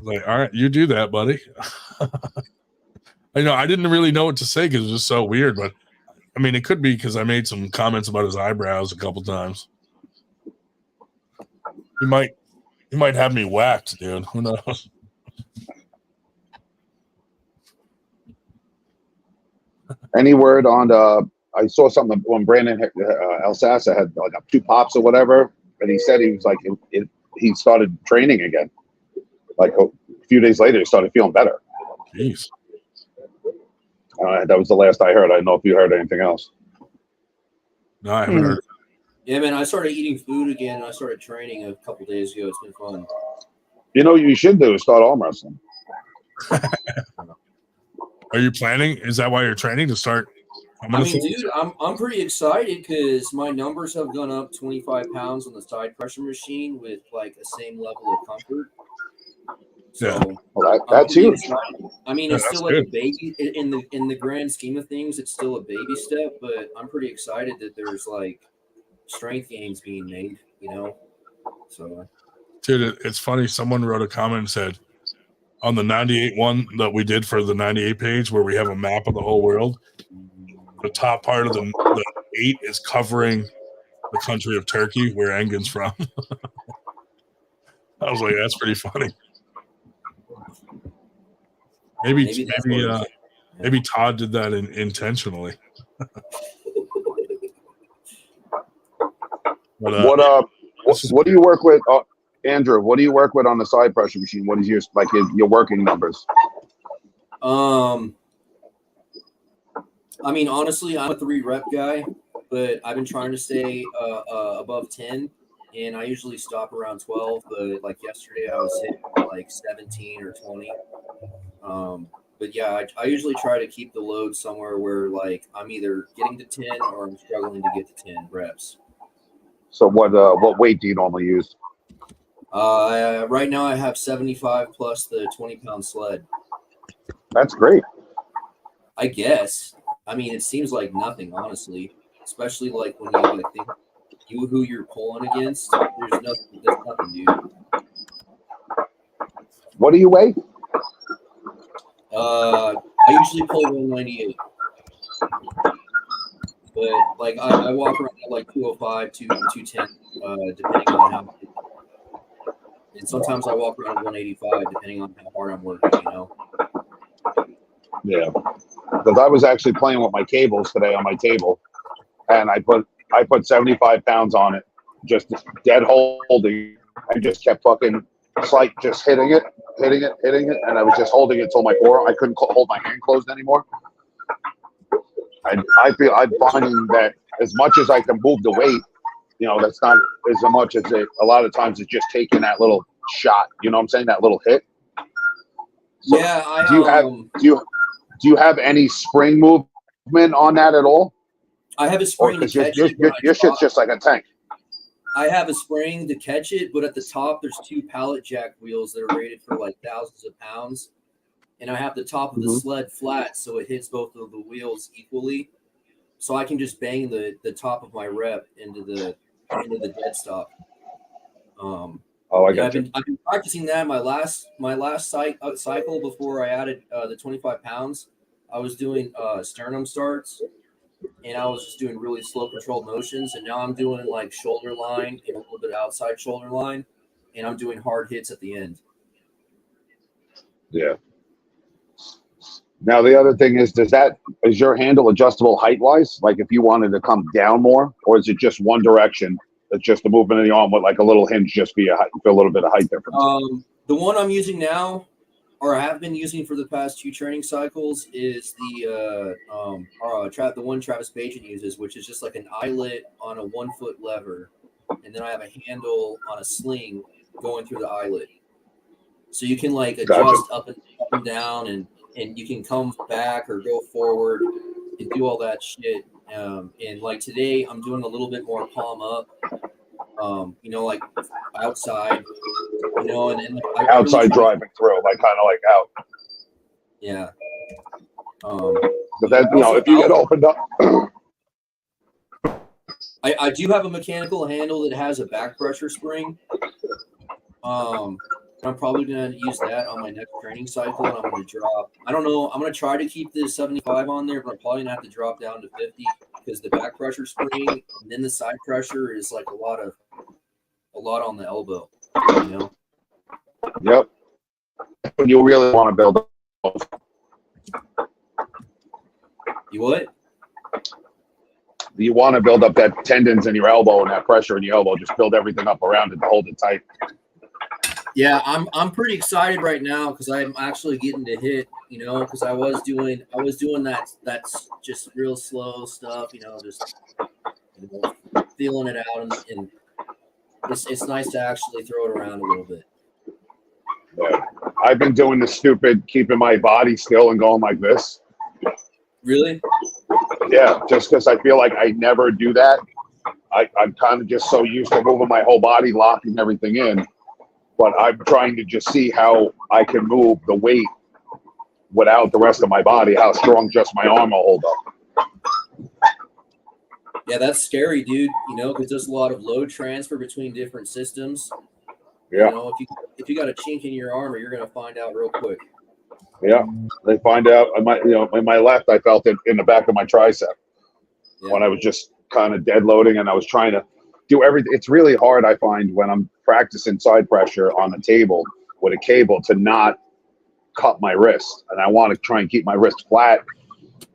Like, all right, you do that, buddy. I didn't really know what to say because it was just so weird, but I mean, it could be because I made some comments about his eyebrows a couple times. He might have me whacked, dude. Who knows? Any word on the? I saw something when Brandon Elsassa had like 2 pops or whatever, and he said he was like he started training again. Like few days later, he started feeling better. Jeez. That was the last I heard. I don't know if you heard anything else. No, I haven't heard. Yeah, man, I started eating food again. And I started training a couple days ago. It's been fun. You know what you should do is start arm wrestling. Are you planning? Is that why you're training to start? Dude, I'm pretty excited because my numbers have gone up 25 pounds on the side pressure machine with like the same level of comfort. So Yeah, well, that's huge. Excited. I mean, it's still like a baby in the grand scheme of things. It's still a baby step, but I'm pretty excited that there's like strength gains being made. You know, so. Dude, it's funny. Someone wrote a comment and said on the 98 one that we did for the 98 page where we have a map of the whole world, the top part of the 8 is covering the country of Turkey, where Engin's from. I was like, that's pretty funny. Maybe Todd did that intentionally. But, what do you work with, Andrew? What do you work with on the side pressure machine? What is your working numbers? I mean, honestly, I'm a 3 rep guy, but I've been trying to stay above 10, and I usually stop around 12. But like yesterday, I was hitting like 17 or 20. But yeah, I usually try to keep the load somewhere where like I'm either getting to 10 or I'm struggling to get to 10 reps. So what weight do you normally use? Right now I have 75 plus the 20-pound sled. That's great. I guess. I mean, it seems like nothing, honestly. Especially like when you like think who you're pulling against. There's nothing, dude. What do you weigh? I usually pull 198. But like I walk around at like 205, 210, depending on how. And sometimes I walk around at 185, depending on how hard I'm working. You know. Yeah, because I was actually playing with my cables today on my table, and I put 75 pounds on it, just dead holding, and just kept fucking just hitting it, and I was just holding it till my forearm. I couldn't hold my hand closed anymore. I'm finding that as much as I can move the weight, you know, that's not as much as it. A lot of times it's just taking that little shot. You know what I'm saying? That little hit. So yeah. Do you have any spring movement on that at all? I have a spring to catch it. Your shit's just like a tank. I have a spring to catch it, but at the top there's 2 pallet jack wheels that are rated for like thousands of pounds. And I have the top of the sled flat so it hits both of the wheels equally. So I can just bang the top of my rep into the dead stop. I got you. I've been practicing that. My last cycle before I added the 25 pounds, I was doing sternum starts, and I was just doing really slow controlled motions. And now I'm doing like shoulder line and a little bit outside shoulder line, and I'm doing hard hits at the end. Yeah. Now the other thing is your handle adjustable height wise? Like if you wanted to come down more, or is it just one direction? It's just the movement of the arm with like a little hinge, just be a little bit of height difference. The one I'm using now, or I have been using for the past 2 training cycles, is the one Travis Bajan uses, which is just like an eyelet on a 1-foot lever, and then I have a handle on a sling going through the eyelet, so you can like adjust up and down, and you can come back or go forward and do all that shit. And like today, I'm doing a little bit more palm up, you know, like outside, you know, and like, outside really driving through, like kind of like out. Yeah. But that, you know, if you get opened up. I do have a mechanical handle that has a back pressure spring. I'm probably going to use that on my next training cycle, and I'm going to drop. I don't know. I'm going to try to keep this 75 on there, but I'm probably going to have to drop down to 50 because the back pressure spring and then the side pressure is like a lot on the elbow, you know? Yep. You really want to build up. You what? You want to build up that tendons in your elbow and that pressure in your elbow. Just build everything up around it to hold it tight. Yeah, I'm pretty excited right now because I'm actually getting to hit, because I was doing that's just real slow stuff, just feeling it out, and it's nice to actually throw it around a little bit. Yeah. I've been doing the stupid keeping my body still and going like this. Really? Yeah, just because I feel like I never do that. I'm kind of just so used to moving my whole body, locking everything in. But I'm trying to just see how I can move the weight without the rest of my body, how strong just my arm will hold up. Yeah, that's scary, dude, because there's a lot of load transfer between different systems. Yeah. If you got a chink in your armor, you're going to find out real quick. Yeah. They find out, in my left, I felt it in the back of my tricep when I was just kind of dead loading and I was trying to do everything. It's really hard, I find, when I'm practicing side pressure on the table with a cable to not cut my wrist. And I want to try and keep my wrist flat.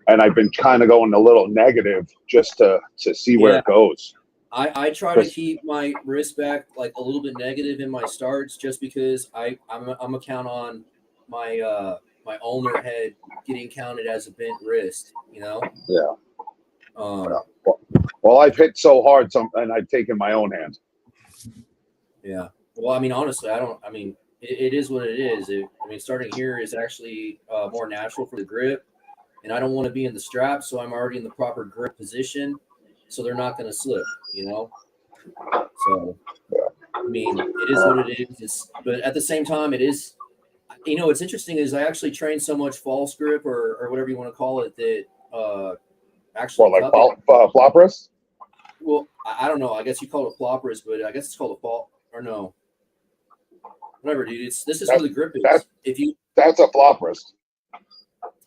And I've been kind of going a little negative just to see where it goes. I try to keep my wrist back like a little bit negative in my starts just because I'm a count on my my ulnar head getting counted as a bent wrist, Yeah. Well, I've hit so hard, and I've taken my own hand. Yeah. Well, I mean, honestly, it is what it is. Starting here is actually more natural for the grip, and I don't want to be in the strap, so I'm already in the proper grip position, so they're not going to slip, So, it is what it is. But at the same time, it is, what's interesting is I actually train so much false grip or whatever you want to call it that actually. Well, like flop wrist? Well, I don't know. I guess you call it a flop wrist, but I guess it's called a fall or no. Whatever, dude. This is where the grip is. That's a flop wrist.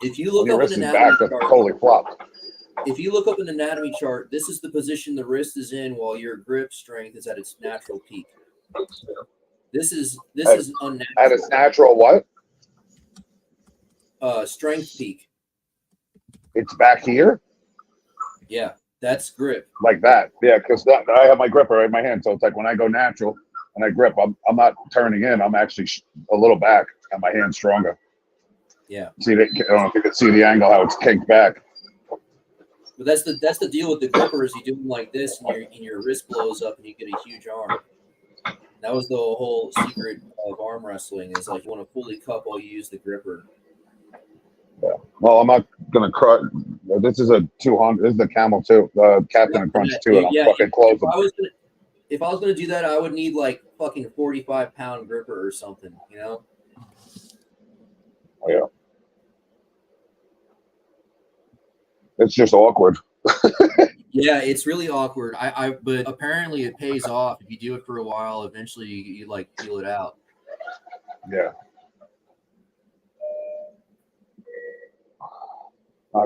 If you look your up wrist an is anatomy back, that's chart, totally flopped. if you look up an anatomy chart, this is the position the wrist is in while your grip strength is at its natural peak. This is unnatural. At its natural what? Strength peak. It's back here? Yeah, that's grip. Like that. Yeah, because I have my gripper in my hand. So it's like when I go natural and I grip, I'm not turning in. I'm actually a little back and my hand's stronger. Yeah. See, I don't know if you can see the angle, how it's kicked back. But that's the deal with the gripper is you do them like this and your wrist blows up and you get a huge arm. That was the whole secret of arm wrestling is like you want to fully cup while you use the gripper. Yeah. Well, I'm not gonna crush. This is a 200. This is the Camel 2, Captain and Crunch 2, and I'm fucking closing. If I was gonna do that, I would need like fucking 45-pound gripper or something, Oh, yeah. It's just awkward. Yeah, it's really awkward. But apparently it pays off if you do it for a while. Eventually, you like feel it out. Yeah.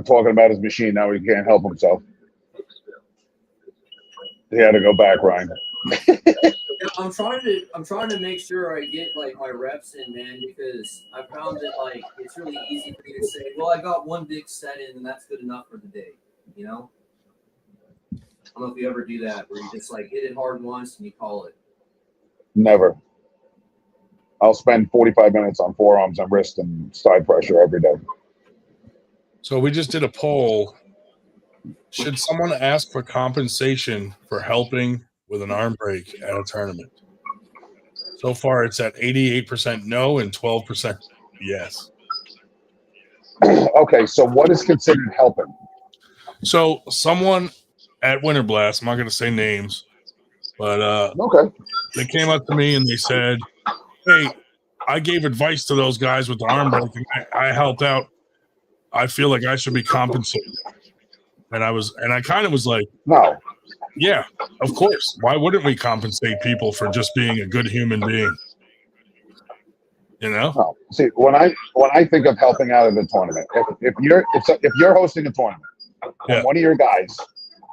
Talking about his machine now, he can't help himself. He had to go back, Ryan. I'm trying to make sure I get like my reps in, man, because I found that like it's really easy for me to say, well, I got one big set in and that's good enough for the day, I don't know if you ever do that where you just like hit it hard once and you call it. Never. I'll spend 45 minutes on forearms and wrist and side pressure every day. So we just did a poll. Should someone ask for compensation for helping with an arm break at a tournament? So far, it's at 88% no and 12% yes. Okay, so what is considered helping? So someone at Winter Blast, I'm not going to say names, but okay, they came up to me and they said, hey, I gave advice to those guys with the arm breaking. I helped out. I feel like I should be compensated. And I kind of was like, no. Yeah, of course. Why wouldn't we compensate people for just being a good human being? No. See, when I think of helping out at a tournament, if you're hosting a tournament, and one of your guys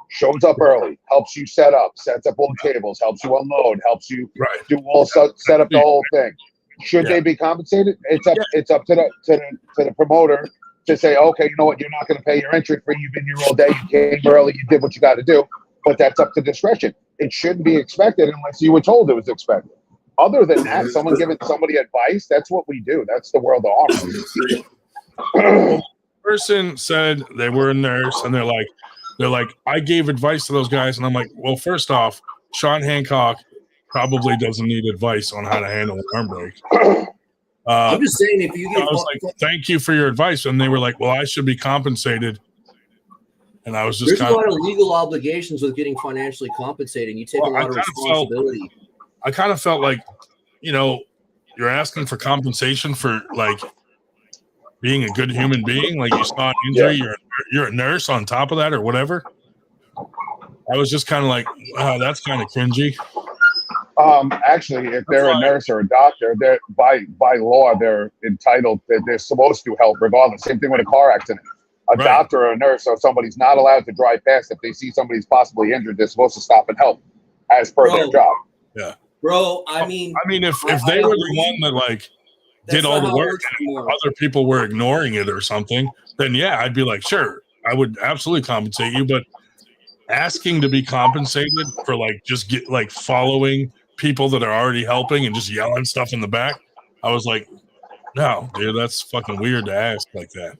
shows up early, helps you set up, sets up all the tables, helps you unload, helps you do all set up the whole thing. Should they be compensated? It's up to the promoter to say, okay, you know what, you're not going to pay your entry fee. You've been here all day. You came early. You did what you got to do. But that's up to discretion. It shouldn't be expected unless you were told it was expected. Other than that, someone giving somebody advice, that's what we do. That's the world of arm. Person said they were a nurse, and they're like, I gave advice to those guys, and I'm like, well, first off, Sean Hancock probably doesn't need advice on how to handle an arm break. I'm just saying, if you get, I was like, thank you for your advice, and they were like, well, I should be compensated, and I was just there's a lot of legal obligations with getting financially compensated. You take a lot of responsibility. I kind of felt like, you know, you're asking for compensation for like being a good human being, like you saw an injury, you're a nurse on top of that or whatever. I was just kind of like, wow, that's kind of cringy. Actually, if they're a nurse or a doctor, they're by law they're entitled. They're supposed to help regardless. Same thing with a car accident. A doctor or a nurse or somebody's not allowed to drive past if they see somebody's possibly injured. They're supposed to stop and help as per their job. Yeah, bro. I mean, if they were the one that like did all the work and other people were ignoring it or something, then yeah, I'd be like, sure, I would absolutely compensate you. But asking to be compensated for like just get like following people that are already helping and just yelling stuff in the back, I was like, no, dude, that's fucking weird to ask like that.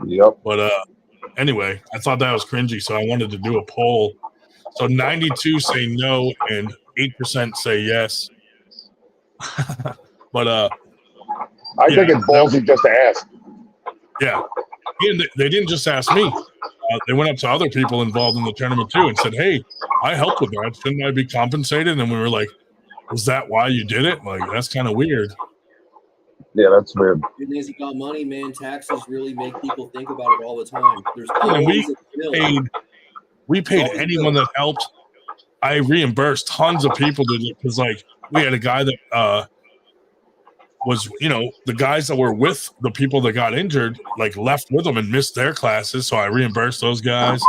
Yep. But anyway, I thought that was cringy, so I wanted to do a poll. So 92 say no and 8% say yes. But I think it's ballsy just to ask. Yeah. And they didn't just ask me. They went up to other people involved in the tournament too and said, hey, I helped with that. Shouldn't I be compensated? And we were like, was that why you did it? Like, that's kind of weird. Yeah, that's weird. As you got money, man, taxes really make people think about it all the time. There's we paid anyone that helped. I reimbursed tons of people because like we had a guy that was, you know, the guys that were with the people that got injured, like left with them and missed their classes. So I reimbursed those guys.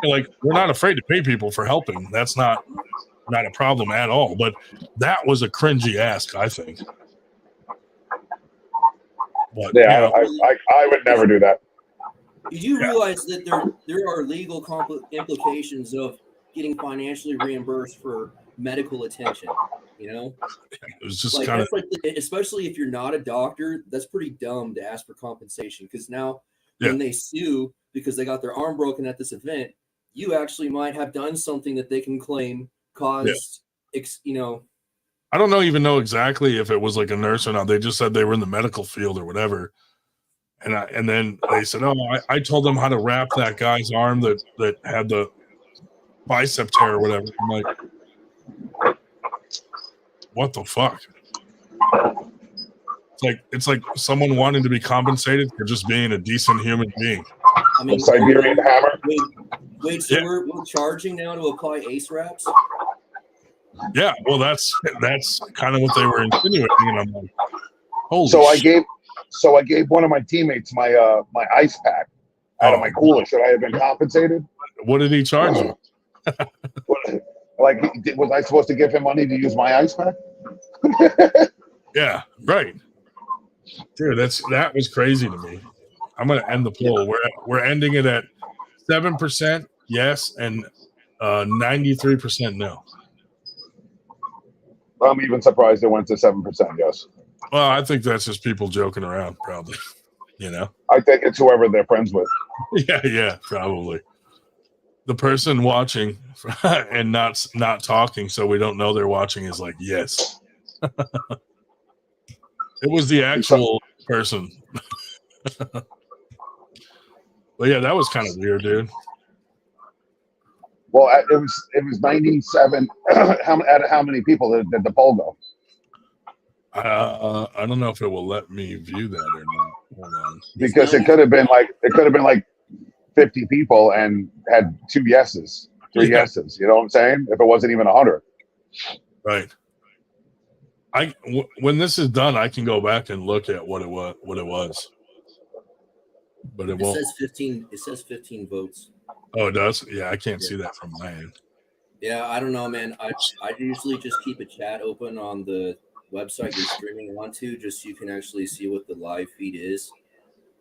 And, like, we're not afraid to pay people for helping. That's not a problem at all. But that was a cringy ask, I think. But, yeah, I would never do that. Did you realize that there are legal implications of getting financially reimbursed for medical attention? You know, it was just like, kind of like especially if you're not a doctor, that's pretty dumb to ask for compensation, because now when they sue because they got their arm broken at this event, you actually might have done something that they can claim caused, you know. I don't even know exactly if it was like a nurse or not. They just said they were in the medical field or whatever. And then they said, oh, I told them how to wrap that guy's arm that had the bicep tear or whatever. I'm like, what the fuck? It's like someone wanting to be compensated for just being a decent human being. I mean, Siberian hammer. Wait, so we're charging now to apply ace wraps? Yeah, well, that's kind of what they were insinuating, and I'm like, holy shit. So I gave one of my teammates my my ice pack out of my cooler. Should I have been compensated? What did he charge you? Like, was I supposed to give him money to use my ice pack? Yeah, right. Dude, that was crazy to me. I'm gonna end the poll. We're ending it at 7% yes and 93% no. I'm even surprised it went to 7% yes. Well, I think that's just people joking around, probably. You know, I think it's whoever they're friends with. Yeah, probably. The person watching and not talking, so we don't know they're watching, is like, yes. It was the actual person. But yeah, that was kind of weird, dude. Well, it was 97. How many people did the poll go? I don't know if it will let me view that or not. Hold on. Because it could have been like 50 people and had 2 yeses, 3 yeses. You know what I'm saying? If it wasn't even 100. Right. When this is done, I can go back and look at what it was. But it won't. Says 15. It says 15 votes. Oh, it does? Yeah, I can't see that from my end. Yeah, I don't know, man. I usually just keep a chat open on the website you're streaming onto, just so you can actually see what the live feed is.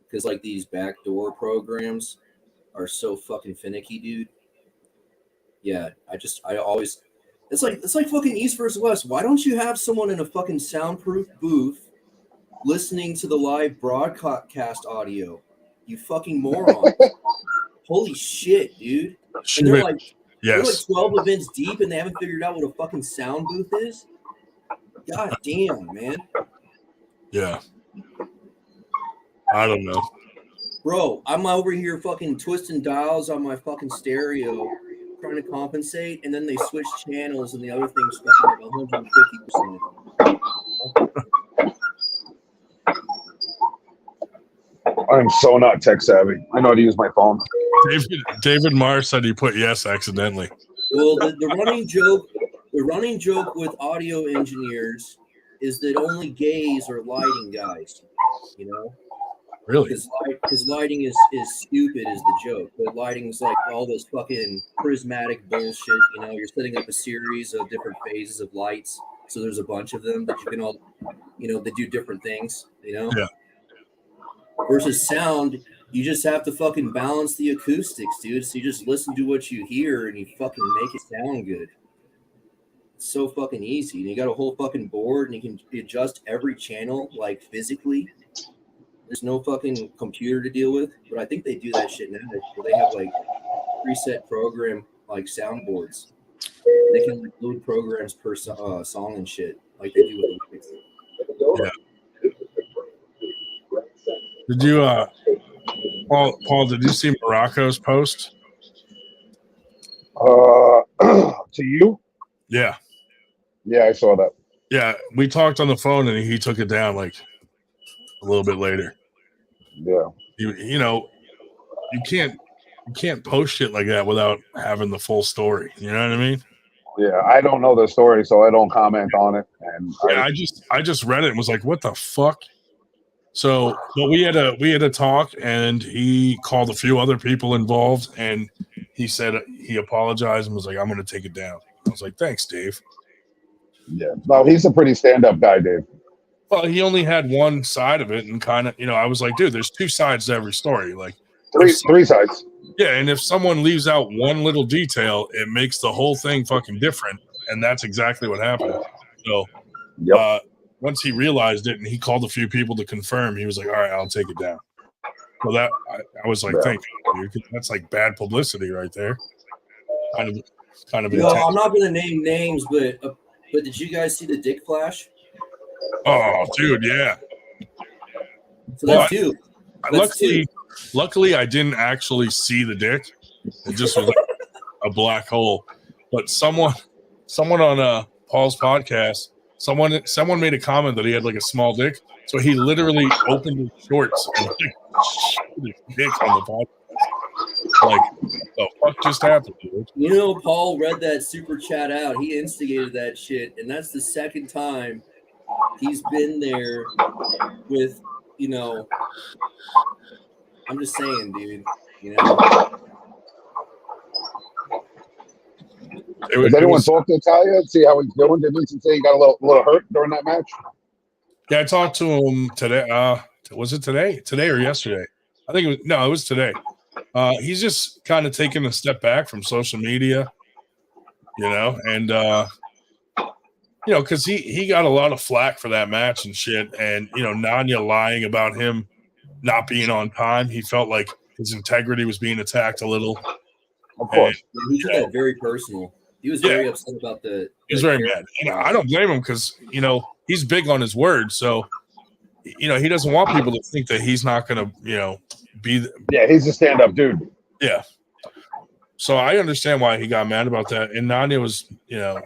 Because like these backdoor programs are so fucking finicky, dude. Yeah, I always It's like fucking East versus West. Why don't you have someone in a fucking soundproof booth listening to the live broadcast audio? You fucking moron. Holy shit, dude. And they're like 12 events deep and they haven't figured out what a fucking sound booth is? God damn, man. Yeah. I don't know. Bro, I'm over here fucking twisting dials on my fucking stereo trying to compensate, and then they switch channels and the other thing's fucking like 150%. I'm so not tech savvy. I know how to use my phone. David Marr said he put yes accidentally. Well, the running joke with audio engineers is that only gays are lighting guys, you know? Really? Because lighting is stupid is the joke. But lighting is like all this fucking prismatic bullshit, you know? You're setting up a series of different phases of lights. So there's a bunch of them that you can all, you know, they do different things, you know? Yeah. Versus sound, you just have to fucking balance the acoustics, dude. So you just listen to what you hear and you fucking make it sound good. It's so fucking easy. And you got a whole fucking board and you can adjust every channel, like physically. There's no fucking computer to deal with. But I think they do that shit now. Where they have like preset program, like soundboards. They can like load programs per song and shit, like they do with the yeah. Did you, Paul? Did you see Morocco's post? To you? Yeah. Yeah, I saw that. Yeah, we talked on the phone, and he took it down like a little bit later. Yeah. You know, you can't post shit like that without having the full story. You know what I mean? Yeah, I don't know the story, so I don't comment on it. And yeah, I just read it and was like, what the fuck? So, but we had a talk, and he called a few other people involved, and he said he apologized and was like, I'm going to take it down. I was like, thanks, Dave. Yeah, no, he's a pretty stand-up guy, Dave. Well, he only had one side of it, and kind of, you know, I was like, dude, there's two sides to every story. Like three sides. Yeah, and if someone leaves out one little detail, it makes the whole thing fucking different, and that's exactly what happened. So, once he realized it and he called a few people to confirm, he was like, all right, I'll take it down. So that I was like, thank you, dude. That's like bad publicity right there. Kind of. No, I'm not going to name names, but did you guys see the dick flash? Oh, dude, yeah. So that's two. Luckily, I didn't actually see the dick. It just was like a black hole. But someone on Paul's podcast, someone made a comment that he had like a small dick, so he literally opened his shorts and like his dick on the podcast. Like, the fuck just happened, dude? You know, Paul read that super chat out. He instigated that shit, and that's the second time he's been there with, you know. I'm just saying, dude. You know. Did anyone talk to Talia and see how he's doing? Did Vincent say he got a little hurt during that match? Yeah, I talked to him today. Was it today? Today or yesterday? I think it was today. He's just kind of taking a step back from social media, you know, and you know, because he got a lot of flack for that match and shit, and you know, Nanya lying about him not being on time. He felt like his integrity was being attacked a little. Of course, he took that very personal. He was very upset about the. He was very mad. And I don't blame him because you know he's big on his word, so you know he doesn't want people to think that he's not going to, you know, be. Yeah, he's a stand-up dude. Yeah. So I understand why he got mad about that. And Nanya was, you know,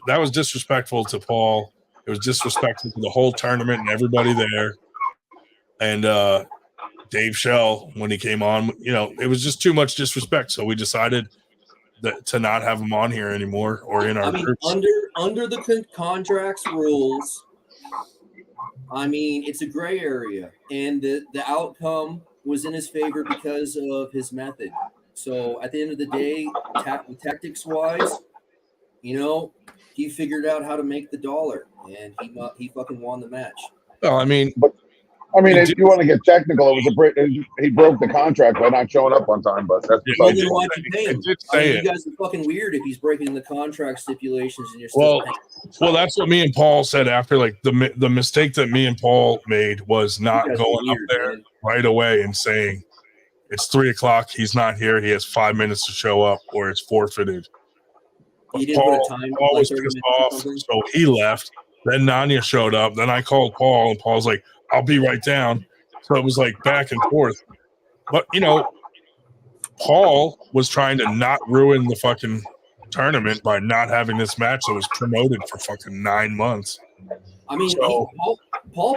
that was disrespectful to Paul. It was disrespectful to the whole tournament and everybody there. And Dave Shell, when he came on, you know, it was just too much disrespect. So we decided to not have him on here anymore or in our groups. Under the contract's rules, I mean, it's a gray area. And the outcome was in his favor because of his method. So at the end of the day, tactics-wise, you know, he figured out how to make the dollar, and he fucking won the match. Well, I mean, I mean, if you want to get technical, he broke the contract by not showing up on time, but that's Well, besides then the why'd point. you pay him? You guys are fucking weird if he's breaking the contract stipulations and you're still paying. Well, that's what me and Paul said after. Like the mistake that me and Paul made was not guys are going weird, up there man. right away and saying it's 3:00. He's not here. He has 5 minutes to show up, or it's forfeited. You didn't put a time. Paul like was 30 pissed minutes or off, something? so he left. Then Nanya showed up. Then I called Paul, and Paul's like, "I'll be right down." So it was like back and forth. But Paul was trying to not ruin the fucking tournament by not having this match that was promoted for fucking 9 months. I mean, Paul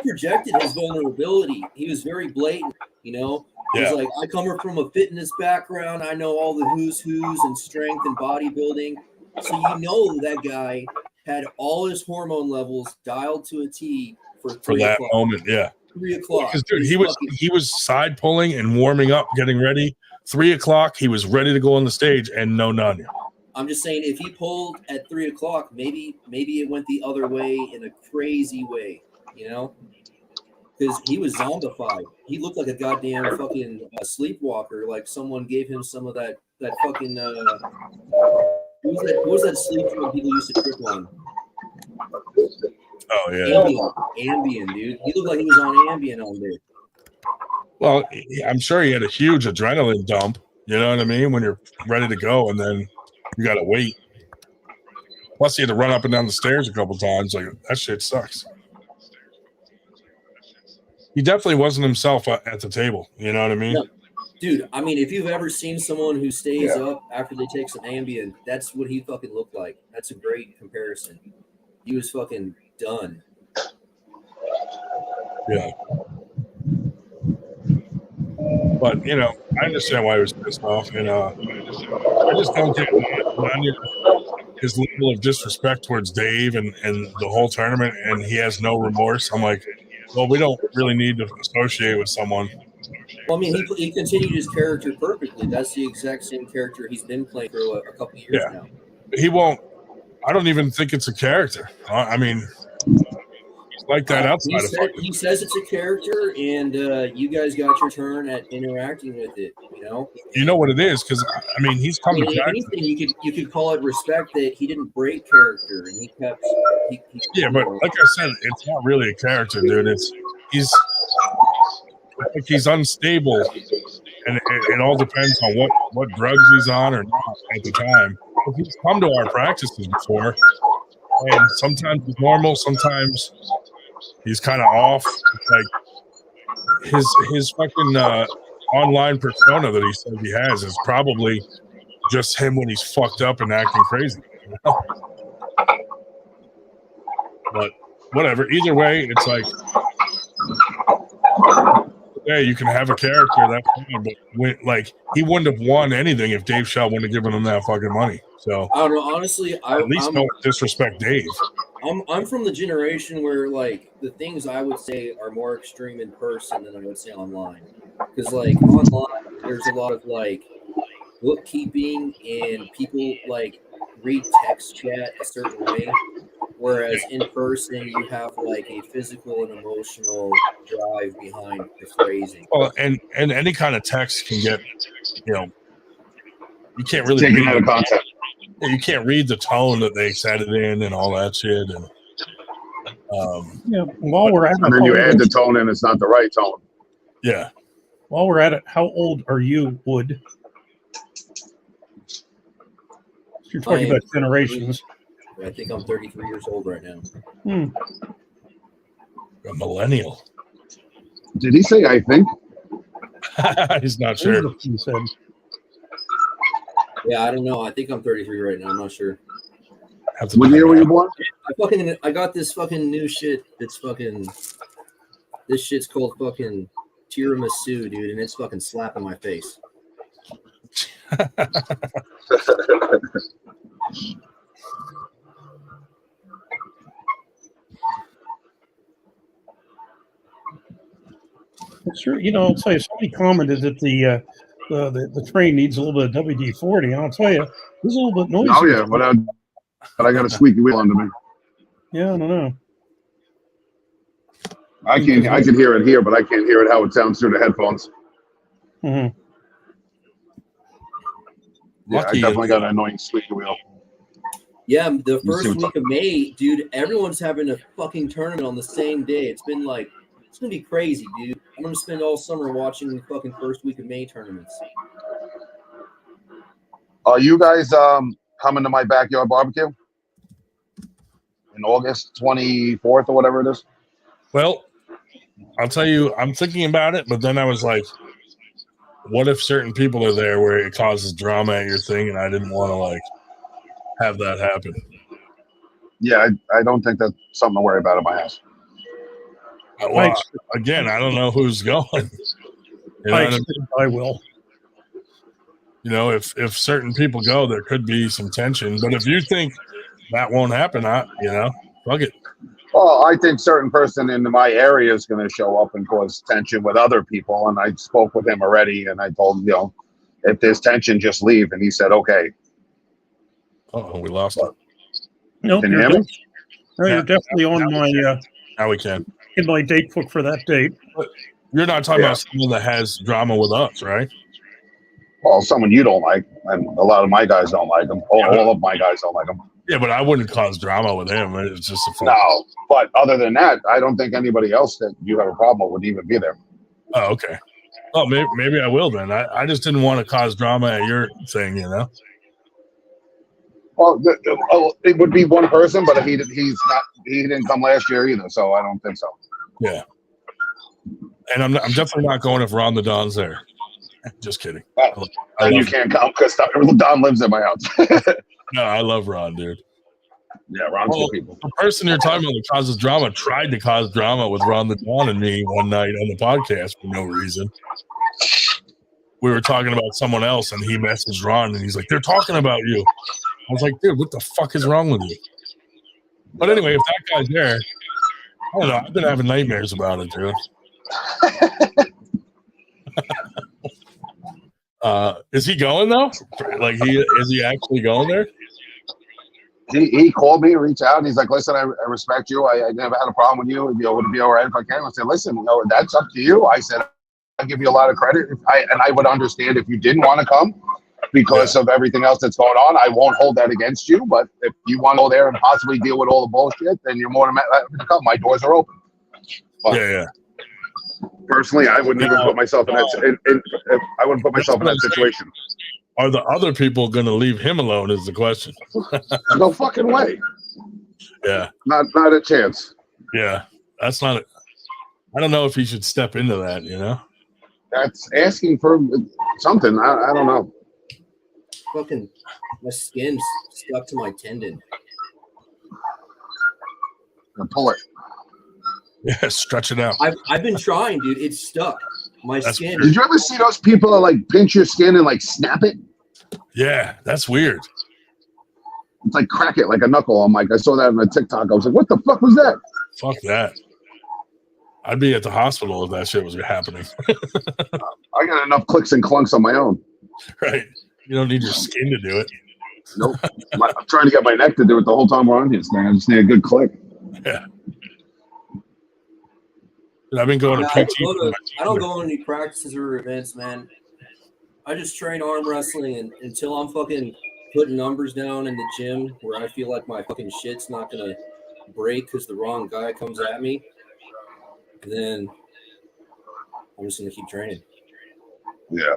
projected his vulnerability. He was very blatant, He's like, I come from a fitness background. I know all the who's and strength and bodybuilding. So that guy had all his hormone levels dialed to a T for that moment, yeah. 3:00. Because dude, he was side pulling and warming up, getting ready. 3:00, he was ready to go on the stage, and no Nanya. I'm just saying, if he pulled at 3:00, maybe it went the other way in a crazy way, because he was zombified. He looked like a goddamn fucking sleepwalker. Like someone gave him some of that fucking. What was that sleep drug people used to trip on? Oh yeah, Ambien, dude. He looked like he was on Ambien all day. Well, I'm sure he had a huge adrenaline dump. You know what I mean? When you're ready to go, and then you got to wait. Plus, he had to run up and down the stairs a couple times. Like, that shit sucks. He definitely wasn't himself at the table. You know what I mean? No. Dude, I mean, if you've ever seen someone who stays up after they take some Ambien, that's what he fucking looked like. That's a great comparison. He was fucking done. Yeah. But, I understand why he was pissed off. And I just don't get his level of disrespect towards Dave and the whole tournament, and he has no remorse. I'm like, well, we don't really need to associate with someone. Well, I mean, he continued his character perfectly. That's the exact same character he's been playing for a couple of years now. He won't. I don't even think it's a character. I mean, he's like that outside of fucking. He says it's a character, and you guys got your turn at interacting with it. You know what it is, because I mean, he's coming back. Anything, you could call it respect that he didn't break character, and he kept. But like I said, it's not really a character, dude. He's unstable, and it all depends on what drugs he's on or not at the time. He's come to our practices before, and sometimes he's normal, sometimes he's kind of off. Like his fucking online persona that he says he has is probably just him when he's fucked up and acting crazy. But whatever. Either way, it's like. Yeah, you can have a character, that's fine, but he wouldn't have won anything if Dave Shell wouldn't have given him that fucking money. So I don't know. Honestly, at least don't disrespect Dave. I'm from the generation where the things I would say are more extreme in person than I would say online. Because online, there's a lot of bookkeeping and people read text chat a certain way. Whereas in person, you have a physical and emotional drive behind the phrasing. Well, and any kind of text can get, you can't really taken out of context. You can't read the tone that they said it in and all that shit. And while we're at it, and then you add the tone, and it's not the right tone. Yeah. While we're at it, how old are you, Wood? You're talking about generations. I think I'm 33 years old right now. A millennial. Did he say I think? He's not sure. He said. Yeah, I don't know. I think I'm 33 right now. I'm not sure. What year were you born? I got this fucking new shit. It's fucking. This shit's called fucking tiramisu, dude, and it's fucking slapping my face. Sure, I'll tell you, somebody commented that the train needs a little bit of WD-40, and I'll tell you, this is a little bit noisy. Oh yeah, but I got a squeaky wheel under me. Yeah, I don't know. I can hear it here, but I can't hear it how it sounds through the headphones. Mm-hmm. Yeah, I definitely got an annoying squeaky wheel. Yeah, the first week of May, dude, everyone's having a fucking tournament on the same day. It's gonna be crazy, dude. I'm gonna spend all summer watching the fucking first week of May tournaments. Are you guys coming to my backyard barbecue in August 24th or whatever it is? Well, I'll tell you, I'm thinking about it, but then I was like, what if certain people are there where it causes drama at your thing, and I didn't want to like have that happen. Yeah, I don't think that's something to worry about at my house. Well, again, I don't know who's going. You know, I will. You know, if certain people go, there could be some tension. But if you think that won't happen, fuck it. Well, I think certain person in my area is going to show up and cause tension with other people. And I spoke with him already, and I told him, if there's tension, just leave. And he said, okay. Oh, we lost it. Nope, Can you hear me? You're definitely on my now we can in my date book for that date. But you're not talking about someone that has drama with us, right? Well, someone you don't like, and a lot of my guys don't like him. All of my guys don't like him. Yeah, but I wouldn't cause drama with him. It's just a fun. No, but other than that, I don't think anybody else that you have a problem with would even be there. Oh, okay. Oh, maybe I will then. I just didn't want to cause drama at your thing, Well, it would be one person, but he didn't come last year either, so I don't think so. Yeah. And I'm definitely not going if Ron the Don's there. Just kidding. And you can't come because Don lives at my house. No, I love Ron, dude. Yeah, Ron's good people. The person you're talking about that causes drama tried to cause drama with Ron the Don and me one night on the podcast for no reason. We were talking about someone else, and he messaged Ron, and he's like, "They're talking about you." I was like, "Dude, what the fuck is wrong with you?" But anyway, if that guy's there, I don't know. I've been having nightmares about it, dude. Is he going though? Like, is he actually going there? He called me, reached out, and he's like, "Listen, I respect you. I never had a problem with you. Would it be all right if I came?" I said, "Listen, that's up to you." I said, "I give you a lot of credit, and I would understand if you didn't want to come because of everything else that's going on. I won't hold that against you. But if you want to go there and possibly deal with all the bullshit, then you're more than welcome to come. My doors are open." But yeah. Personally, I wouldn't even put myself in that. I wouldn't put myself in that situation. Are the other people going to leave him alone? Is the question. No fucking way. Yeah. Not a chance. Yeah, that's not. I don't know if he should step into that. That's asking for something. I don't know. Fucking, my skin's stuck to my tendon. Pull it. Yeah, stretch it out. I've been trying, dude. It's stuck. My skin. Did you ever see those people that like pinch your skin and like snap it? Yeah, that's weird. It's like crack it like a knuckle. I'm like, I saw that on a TikTok. I was like, what the fuck was that? Fuck that. I'd be at the hospital if that shit was happening. I got enough clicks and clunks on my own. Right. You don't need your skin to do it. Nope. I'm trying to get my neck to do it the whole time we're on this thing. I just need a good click. Yeah. I've been going to PT. I don't go to any practices or events, man. I just train arm wrestling, and until I'm fucking putting numbers down in the gym where I feel like my fucking shit's not gonna break because the wrong guy comes at me, then I'm just gonna keep training. Yeah.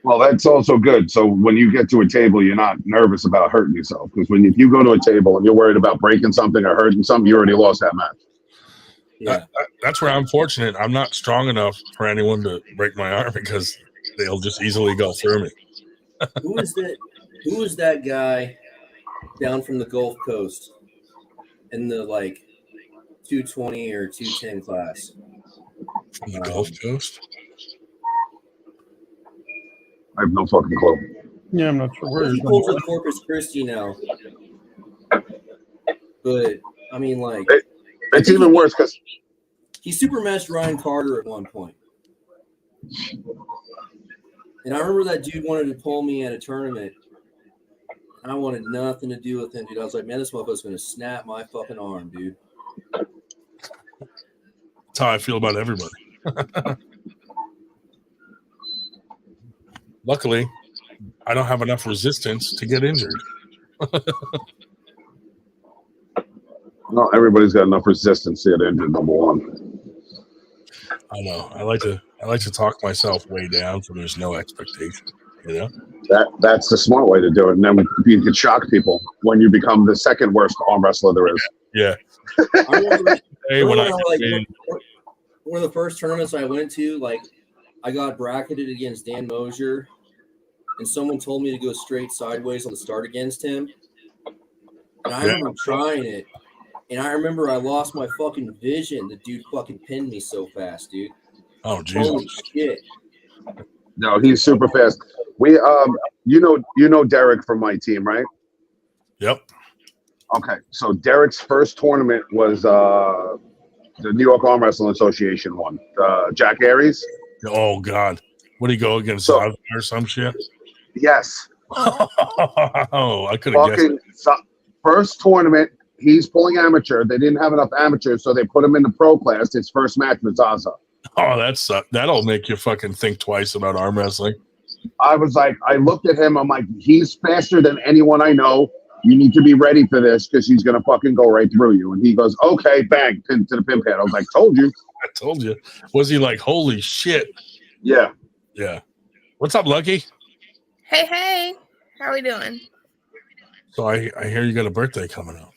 Well, that's also good. So when you get to a table, you're not nervous about hurting yourself, because if you go to a table and you're worried about breaking something or hurting something, you already lost that match. Yeah. That's where I'm fortunate. I'm not strong enough for anyone to break my arm because they'll just easily go through me. Who is that guy down from the Gulf Coast in the 220 or 210 class? From the Gulf Coast? I have no fucking clue. Yeah, I'm not sure where He pulls with Corpus Christi now. But I mean, it's even worse because he super meshed Ryan Carter at one point. And I remember that dude wanted to pull me at a tournament. And I wanted nothing to do with him, dude. I was like, man, this motherfucker's going to snap my fucking arm, dude. That's how I feel about everybody. Luckily, I don't have enough resistance to get injured. No, everybody's got enough resistance to get injured. Number one. I know. I like to talk myself way down so there's no expectation. You know? That's the smart way to do it. And then you can shock people when you become the second worst arm wrestler there is. Yeah. I remember, Hey, when I one of the first tournaments I went to, like, I got bracketed against Dan Mosier, and someone told me to go straight sideways on the start against him. And I remember trying it, and I remember I lost my fucking vision. The dude fucking pinned me so fast, dude. Oh, Jesus. Holy shit. No, he's super fast. We you know Derek from my team, right? Yep. Okay. So Derek's first tournament was the New York Arm Wrestling Association one. Jack Aries. Oh God. What do you go against or some shit? Yes. Oh, I could have guessed. First tournament, he's pulling amateur. They didn't have enough amateurs, so they put him in the pro class. His first match with Zaza. Oh, that'll make you fucking think twice about arm wrestling. I was like, I looked at him. I'm like, he's faster than anyone I know. You need to be ready for this because he's gonna fucking go right through you. And he goes, okay, bang, pin to the pin pad. I was like, told you. I told you. Was he like, holy shit? Yeah. Yeah. What's up, Lucky? Hey, how we doing? So I hear you got a birthday coming up.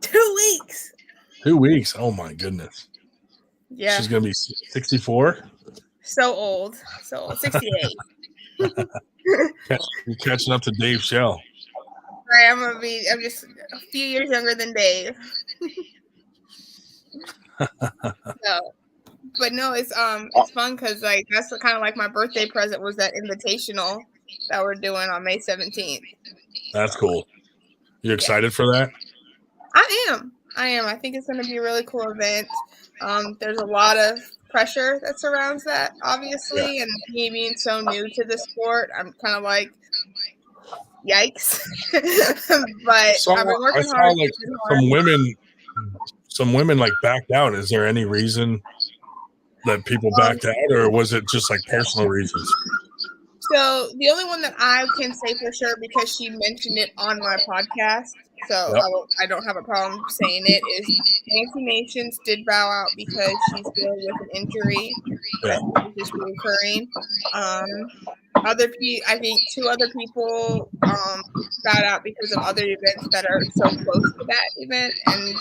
2 weeks. 2 weeks. Oh my goodness. Yeah. She's gonna be 64. So old. 68. You're catching up to Dave Shell. Right, I'm just a few years younger than Dave. But no, it's fun because like that's kind of like my birthday present was that invitational that we're doing on May 17th. That's cool. You excited for that? I am. I think it's going to be a really cool event. There's a lot of pressure that surrounds that, obviously, and me being so new to the sport, I'm kind of like, yikes. But I've been working hard. Like some women like backed out. Is there any reason that people backed out, or was it just like personal reasons? So the only one that I can say for sure, because she mentioned it on my podcast, so I don't have a problem saying it, is Nancy Nations did bow out because she's dealing with an injury that's just reoccurring. I think 2 other people bowed out because of other events that are so close to that event, and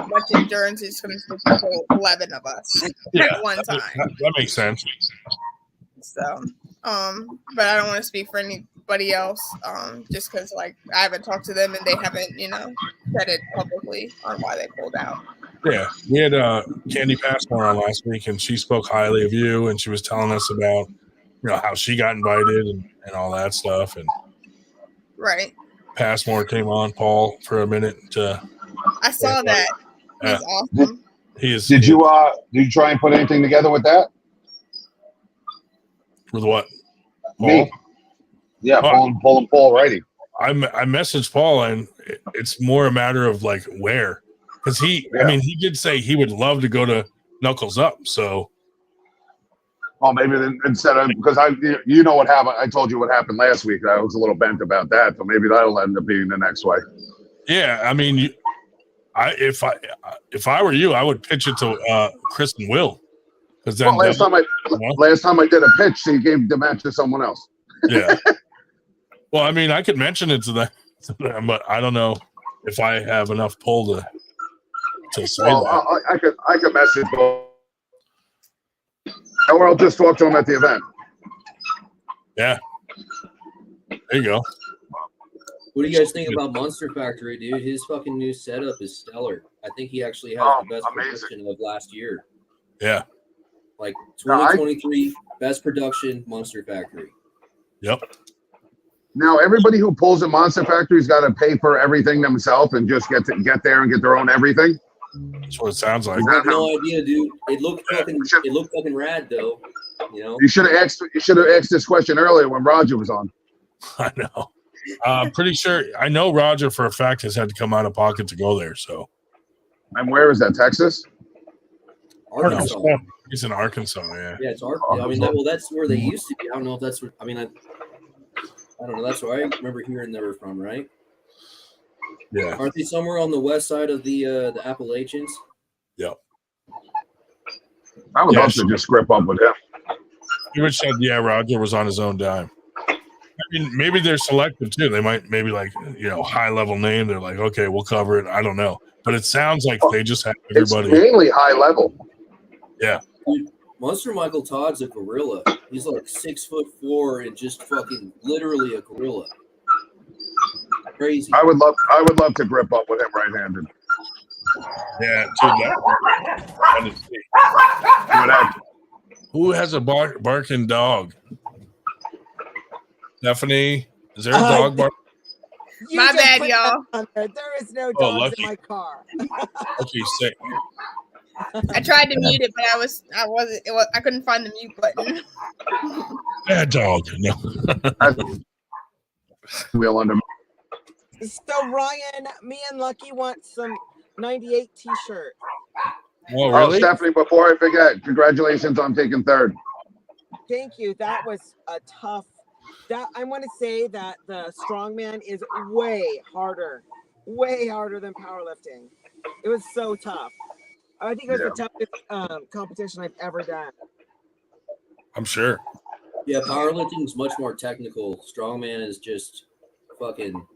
much endurance is going to take 11 of us at one time. That makes sense. So, but I don't want to speak for anybody else, just because like I haven't talked to them and they haven't, said it publicly on why they pulled out. Yeah, we had Candy Passmore on last week, and she spoke highly of you, and she was telling us about how she got invited and all that stuff. And right, Passmore came on Paul for a minute. I saw that. He's awesome. Did you try and put anything together with that? With what? Paul? Me. Yeah, Paul already. I messaged Paul, and it's more a matter of like where, because he did say he would love to go to Knuckles Up. So, well, maybe then instead of, because you know what happened. I told you what happened last week. I was a little bent about that, so maybe that'll end up being the next way. Yeah, I mean, if I were you, I would pitch it to Chris and Will. Then last time I did a pitch, he gave the match to someone else. Yeah. Well, I mean, I could mention it to them, but I don't know if I have enough pull to say that. I could message them, or I'll just talk to him at the event. Yeah. There you go. What do you guys think about Monster Factory, dude? His fucking new setup is stellar. I think he actually has the best production of last year. Yeah. Like 2023 best production Monster Factory. Yep. Now everybody who pulls a Monster Factory's got to pay for everything themselves and just get there and get their own everything. That's what it sounds like. I have no idea, dude. It looked fucking rad though. You should have asked this question earlier when Roger was on. I know. I'm pretty sure. I know Roger for a fact has had to come out of pocket to go there. So. And where is that? Texas? Arkansas. He's in Arkansas. Yeah. Yeah, it's Arkansas. I mean, that's where they used to be. I don't know if that's what. I mean, I don't know. That's where I remember hearing they were from, right? Yeah. Aren't they somewhere on the west side of the Appalachians? Yep. I would love to just grip up with him. He would said, yeah, Roger was on his own dime. I mean, maybe they're selective too. They might maybe high level name. They're like, okay, we'll cover it. I don't know, but it sounds like they just have everybody. It's mainly high level. Yeah. Dude, Monster Michael Todd's a gorilla. He's like 6'4" and just fucking literally a gorilla. Crazy. I would love to grip up with him right-handed. Yeah, dude. Who has a barking dog? Stephanie, is there a dog bark? My bad, y'all. There is no dogs in my car. Okay, sick. I tried to mute it, but I couldn't find the mute button. Bad dog. No. Wheel under. So Ryan, me and Lucky want some 98 t-shirt. Oh, really? Stephanie, before I forget, congratulations on taking third. Thank you. That was a tough. That I want to say that the strongman is way harder than powerlifting. It was so tough. I think it was the toughest competition I've ever done. I'm sure. Yeah, powerlifting is much more technical. Strongman is just fucking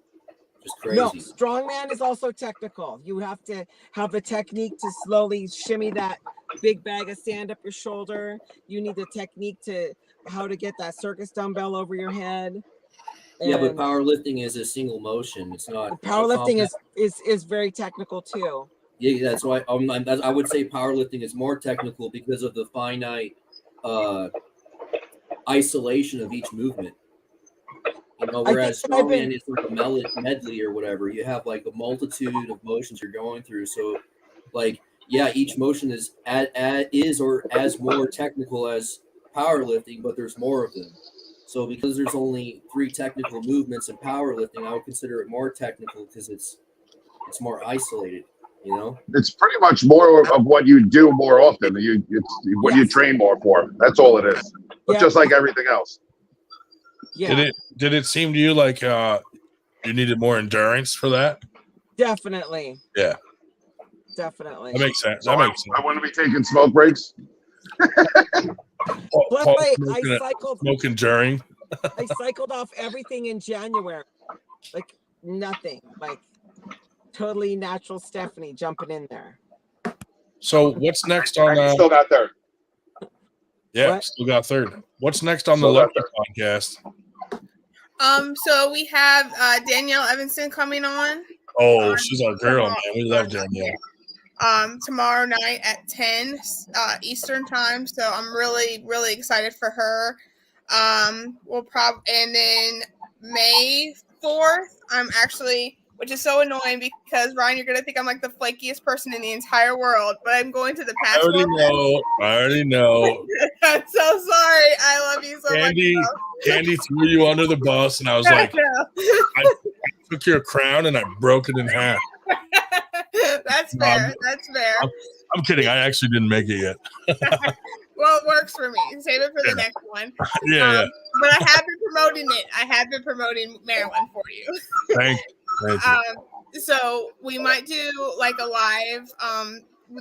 crazy. No, strongman is also technical. You have to have the technique to slowly shimmy that big bag of sand up your shoulder. You need the technique to how to get that circus dumbbell over your head. Yeah, but powerlifting is a single motion. It's not. Powerlifting is very technical too. Yeah, that's why I would say powerlifting is more technical because of the finite isolation of each movement. You know, whereas strongman is like a medley or whatever. You have like a multitude of motions you're going through. So, like, yeah, each motion is as more technical as powerlifting, but there's more of them. So because there's only 3 technical movements in powerlifting, I would consider it more technical because it's more isolated. You know, it's pretty much more of what you do more often. What you train more for. That's all it is. But just like everything else. Yeah. Did it seem to you like you needed more endurance for that? Definitely. Yeah. Definitely. That makes sense. So I want to be taking smoke breaks. I cycled smoking during. I cycled off everything in January. Like nothing. Like totally natural Stephanie jumping in there. So what's next on still got third. Yeah, What? still got third. What's next on the Lucky podcast? So we have Danielle Evanson coming on. Oh, she's our girl, man. We love Danielle. Tomorrow night at 10 Eastern time. So I'm really, really excited for her. And then May 4th, I'm actually, which is so annoying because Ryan, you're gonna think I'm like the flakiest person in the entire world, but I'm going to the I already know. I'm so sorry. I love you so much. Candy threw you under the bus, and I was like, I took your crown and I broke it in half. That's fair. That's fair. I'm kidding. I actually didn't make it yet. Well, it works for me. Save it for the next one. Yeah. But I have been promoting it. I have been promoting Maryland for you. Thank you. So we might do like a live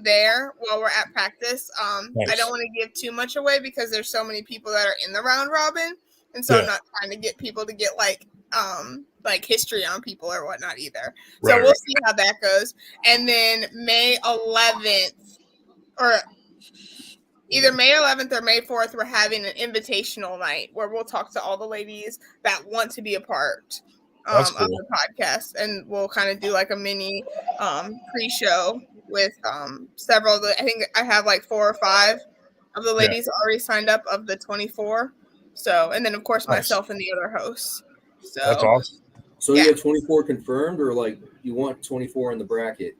there while we're at practice. Nice. I don't want to give too much away because there's so many people that are in the round robin, and so I'm not trying to get people to get like history on people or whatnot either. So we'll see how that goes. And then May 11th, or either May 11th or May 4th, we're having an invitational night where we'll talk to all the ladies that want to be a part of the podcast, and we'll kind of do like a mini pre-show with several of the, I think I have like 4 or 5 of the ladies already signed up of the 24. So, and then of course myself and the other hosts. So that's awesome. So you have 24 confirmed, or like you want 24 in the bracket?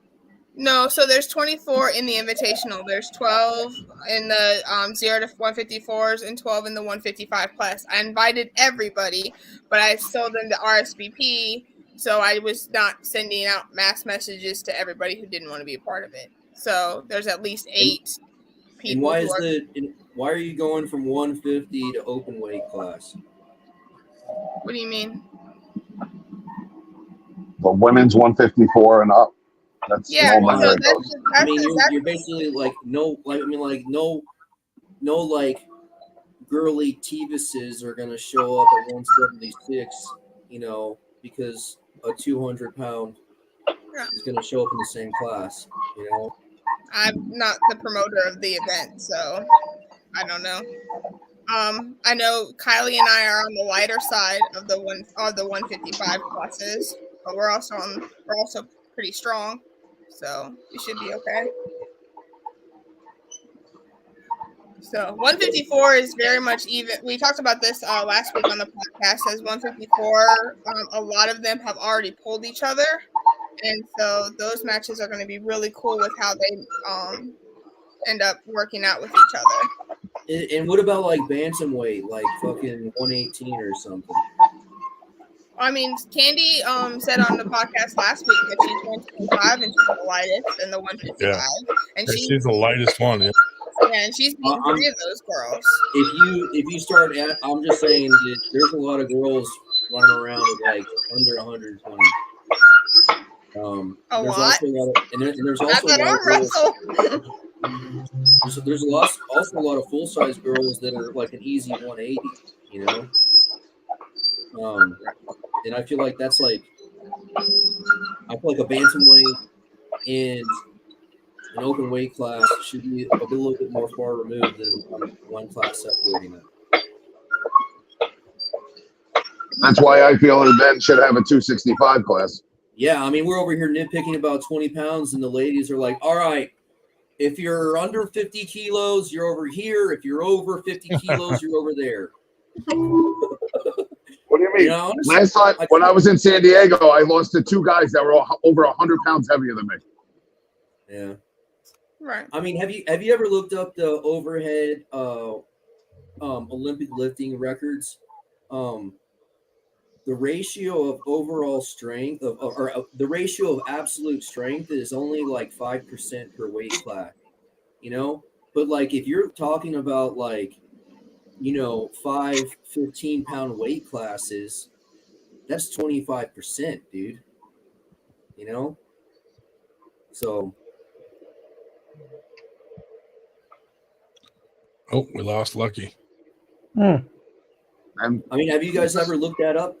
No, so there's 24 in the invitational. There's 12 in the 0 to 154s and 12 in the 155 plus. I invited everybody, but I sold them the RSVP, so I was not sending out mass messages to everybody who didn't want to be a part of it. So there's at least 8 And why are you going from 150 to open weight class? What do you mean? For women's 154 and up. That's Yeah, no so goes. I mean, you're basically like no girly Tevises are gonna show up at 176, you know, because a 200-pound is gonna show up in the same class, you know. I'm not the promoter of the event, so I don't know. I know Kylie and I are on the lighter side of the 155 pluses, but we're also pretty strong, so we should be okay. So 154 is very much even. We talked about this last week on the podcast. As 154, a lot of them have already pulled each other, and so those matches are going to be really cool with how they end up working out with each other. And what about like bantamweight, like fucking 118 or something? I mean, Candy said on the podcast last week that she's 125 and she's the lightest in the 155. Yeah. And she's the lightest one. Yeah. Yeah, and she's beaten 3 of those girls. If you start at, I'm just saying that there's a lot of girls running around with like under 120. A there's lot? Also a lot of, and there's also Not that arm wrestle. There's also a lot of full size girls that are like an easy 180, you know. And I feel like that's like a bantamweight and an open weight class should be a little bit more far removed than one class separating them. That's why I feel the men should have a 265 class. Yeah, I mean, we're over here nitpicking about 20 pounds, and the ladies are like, all right, if you're under 50 kilos, you're over here. If you're over 50 kilos, you're over there. What do you mean? You know, honestly, last time when I was in San Diego, I lost to 2 guys that were over 100 pounds heavier than me. Yeah. Right. I mean, have you ever looked up the overhead Olympic lifting records? The ratio of overall strength or the ratio of absolute strength is only like 5% per weight class, you know? But like if you're talking about like, you know, 5 15-pound weight classes, that's 25%, dude. You know? So oh, we lost Lucky. I mean, have you guys ever looked that up?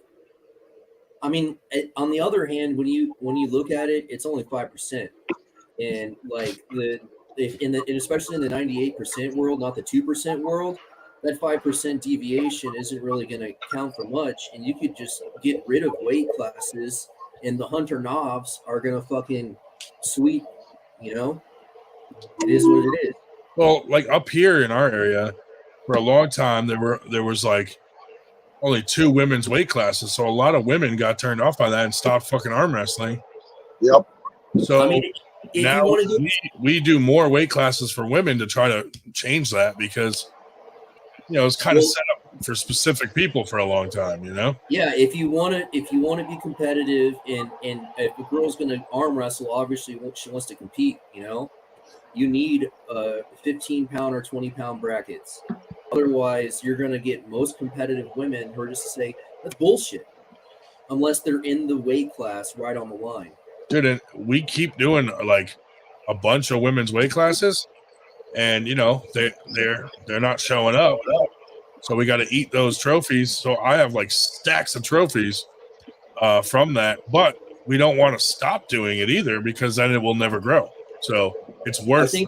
I mean, on the other hand, when you look at it, it's only 5%, and like especially in the 98% world, not the 2% world, that 5% deviation isn't really going to count for much, and you could just get rid of weight classes, and the Hunter Knobs are going to fucking sweep. You know, it is what it is. Well, like up here in our area, for a long time there was like only 2 women's weight classes, so a lot of women got turned off by that and stopped fucking arm wrestling. Yep. So I mean, now we do more weight classes for women to try to change that because, you know, it's kind of set up for specific people for a long time, you know? Yeah, if you want to be competitive and if a girl's going to arm wrestle, obviously she wants to compete, you know? You need 15-pound or 20-pound brackets. Otherwise, you're going to get most competitive women who are just to say, that's bullshit, unless they're in the weight class right on the line. Dude, and we keep doing like a bunch of women's weight classes, and, you know, they're not showing up. So we got to eat those trophies. So I have like stacks of trophies from that, but we don't want to stop doing it either because then it will never grow. So it's worth the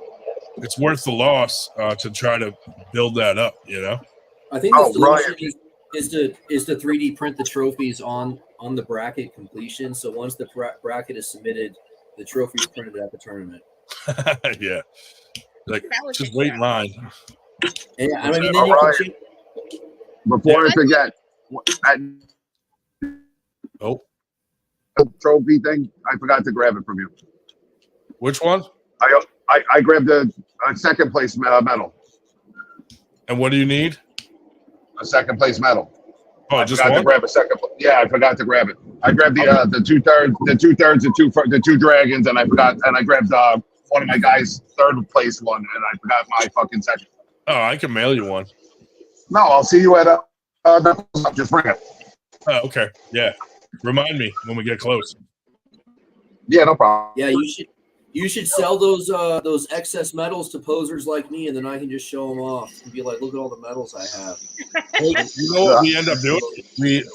loss to try to build that up, you know. I think the solution is to 3D print the trophies on the bracket completion. So once the bracket is submitted, the trophy is printed at the tournament. Yeah, like just wait in line. Yeah, I mean, then you can before I forget, trophy thing, I forgot to grab it from you. Which one? I grabbed a second place medal. And what do you need? A second place medal. Oh, I just forgot one? to grab a second. Yeah, I forgot to grab it. I grabbed the 2/3, the 2 dragons, and I grabbed one of my guys' third place one, and I forgot my fucking second. Oh, I can mail you one. No, I'll see you at just bring it. Oh, okay. Yeah. Remind me when we get close. Yeah, no problem. Yeah, you should sell those excess medals to posers like me, and then I can just show them off and be like, look at all the medals I have. You know what we end up doing?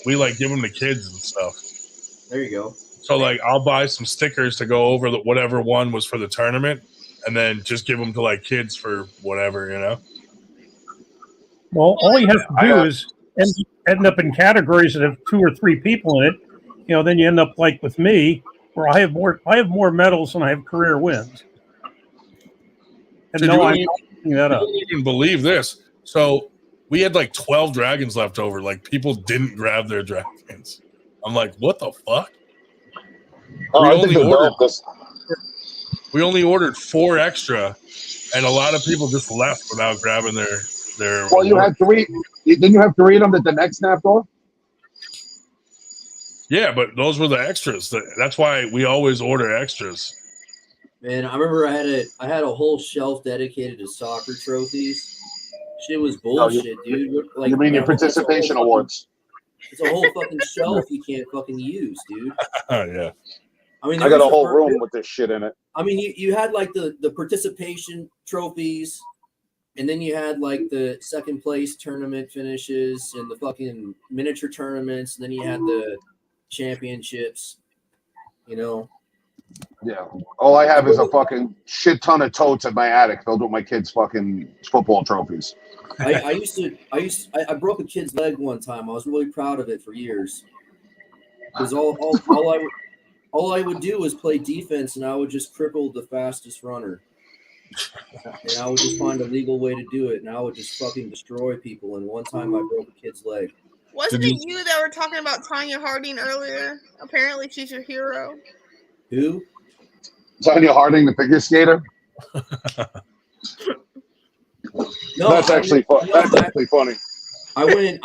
We like give them to kids and stuff. There you go. So like I'll buy some stickers to go over whatever one was for the tournament, and then just give them to like kids for whatever, you know. Well, all you have to do is end up in categories that have 2 or 3 people in it. You know, then you end up like with me, where I have more medals than I have career wins. And Dude, no, I'm you not making that up. don't even believe this. So we had like 12 dragons left over. Like people didn't grab their dragons. I'm like, what the fuck? We only ordered 4 extra, and a lot of people just left without grabbing their. Well, you had 3. Didn't you have 3 of them that the neck snapped off? Yeah, but those were the extras. That's why we always order extras. Man, I remember I had a whole shelf dedicated to soccer trophies. Shit was bullshit, dude. Like, you mean your participation awards? It's a whole fucking shelf you can't fucking use, dude. Oh yeah. I mean, I got a whole room with this shit in it. I mean, you had like the participation trophies, and then you had like the second place tournament finishes and the fucking miniature tournaments, and then you had the championships, you know. Yeah. All I have is a fucking shit ton of totes at my attic filled with my kids' fucking football trophies. I broke a kid's leg one time. I was really proud of it for years. Because all I would do was play defense, and I would just cripple the fastest runner. And I would just find a legal way to do it, and I would just fucking destroy people. And one time I broke a kid's leg. Wasn't it you that were talking about Tanya Harding earlier? Apparently she's your hero. Who? Tanya Harding, the figure skater. No, that's actually funny. I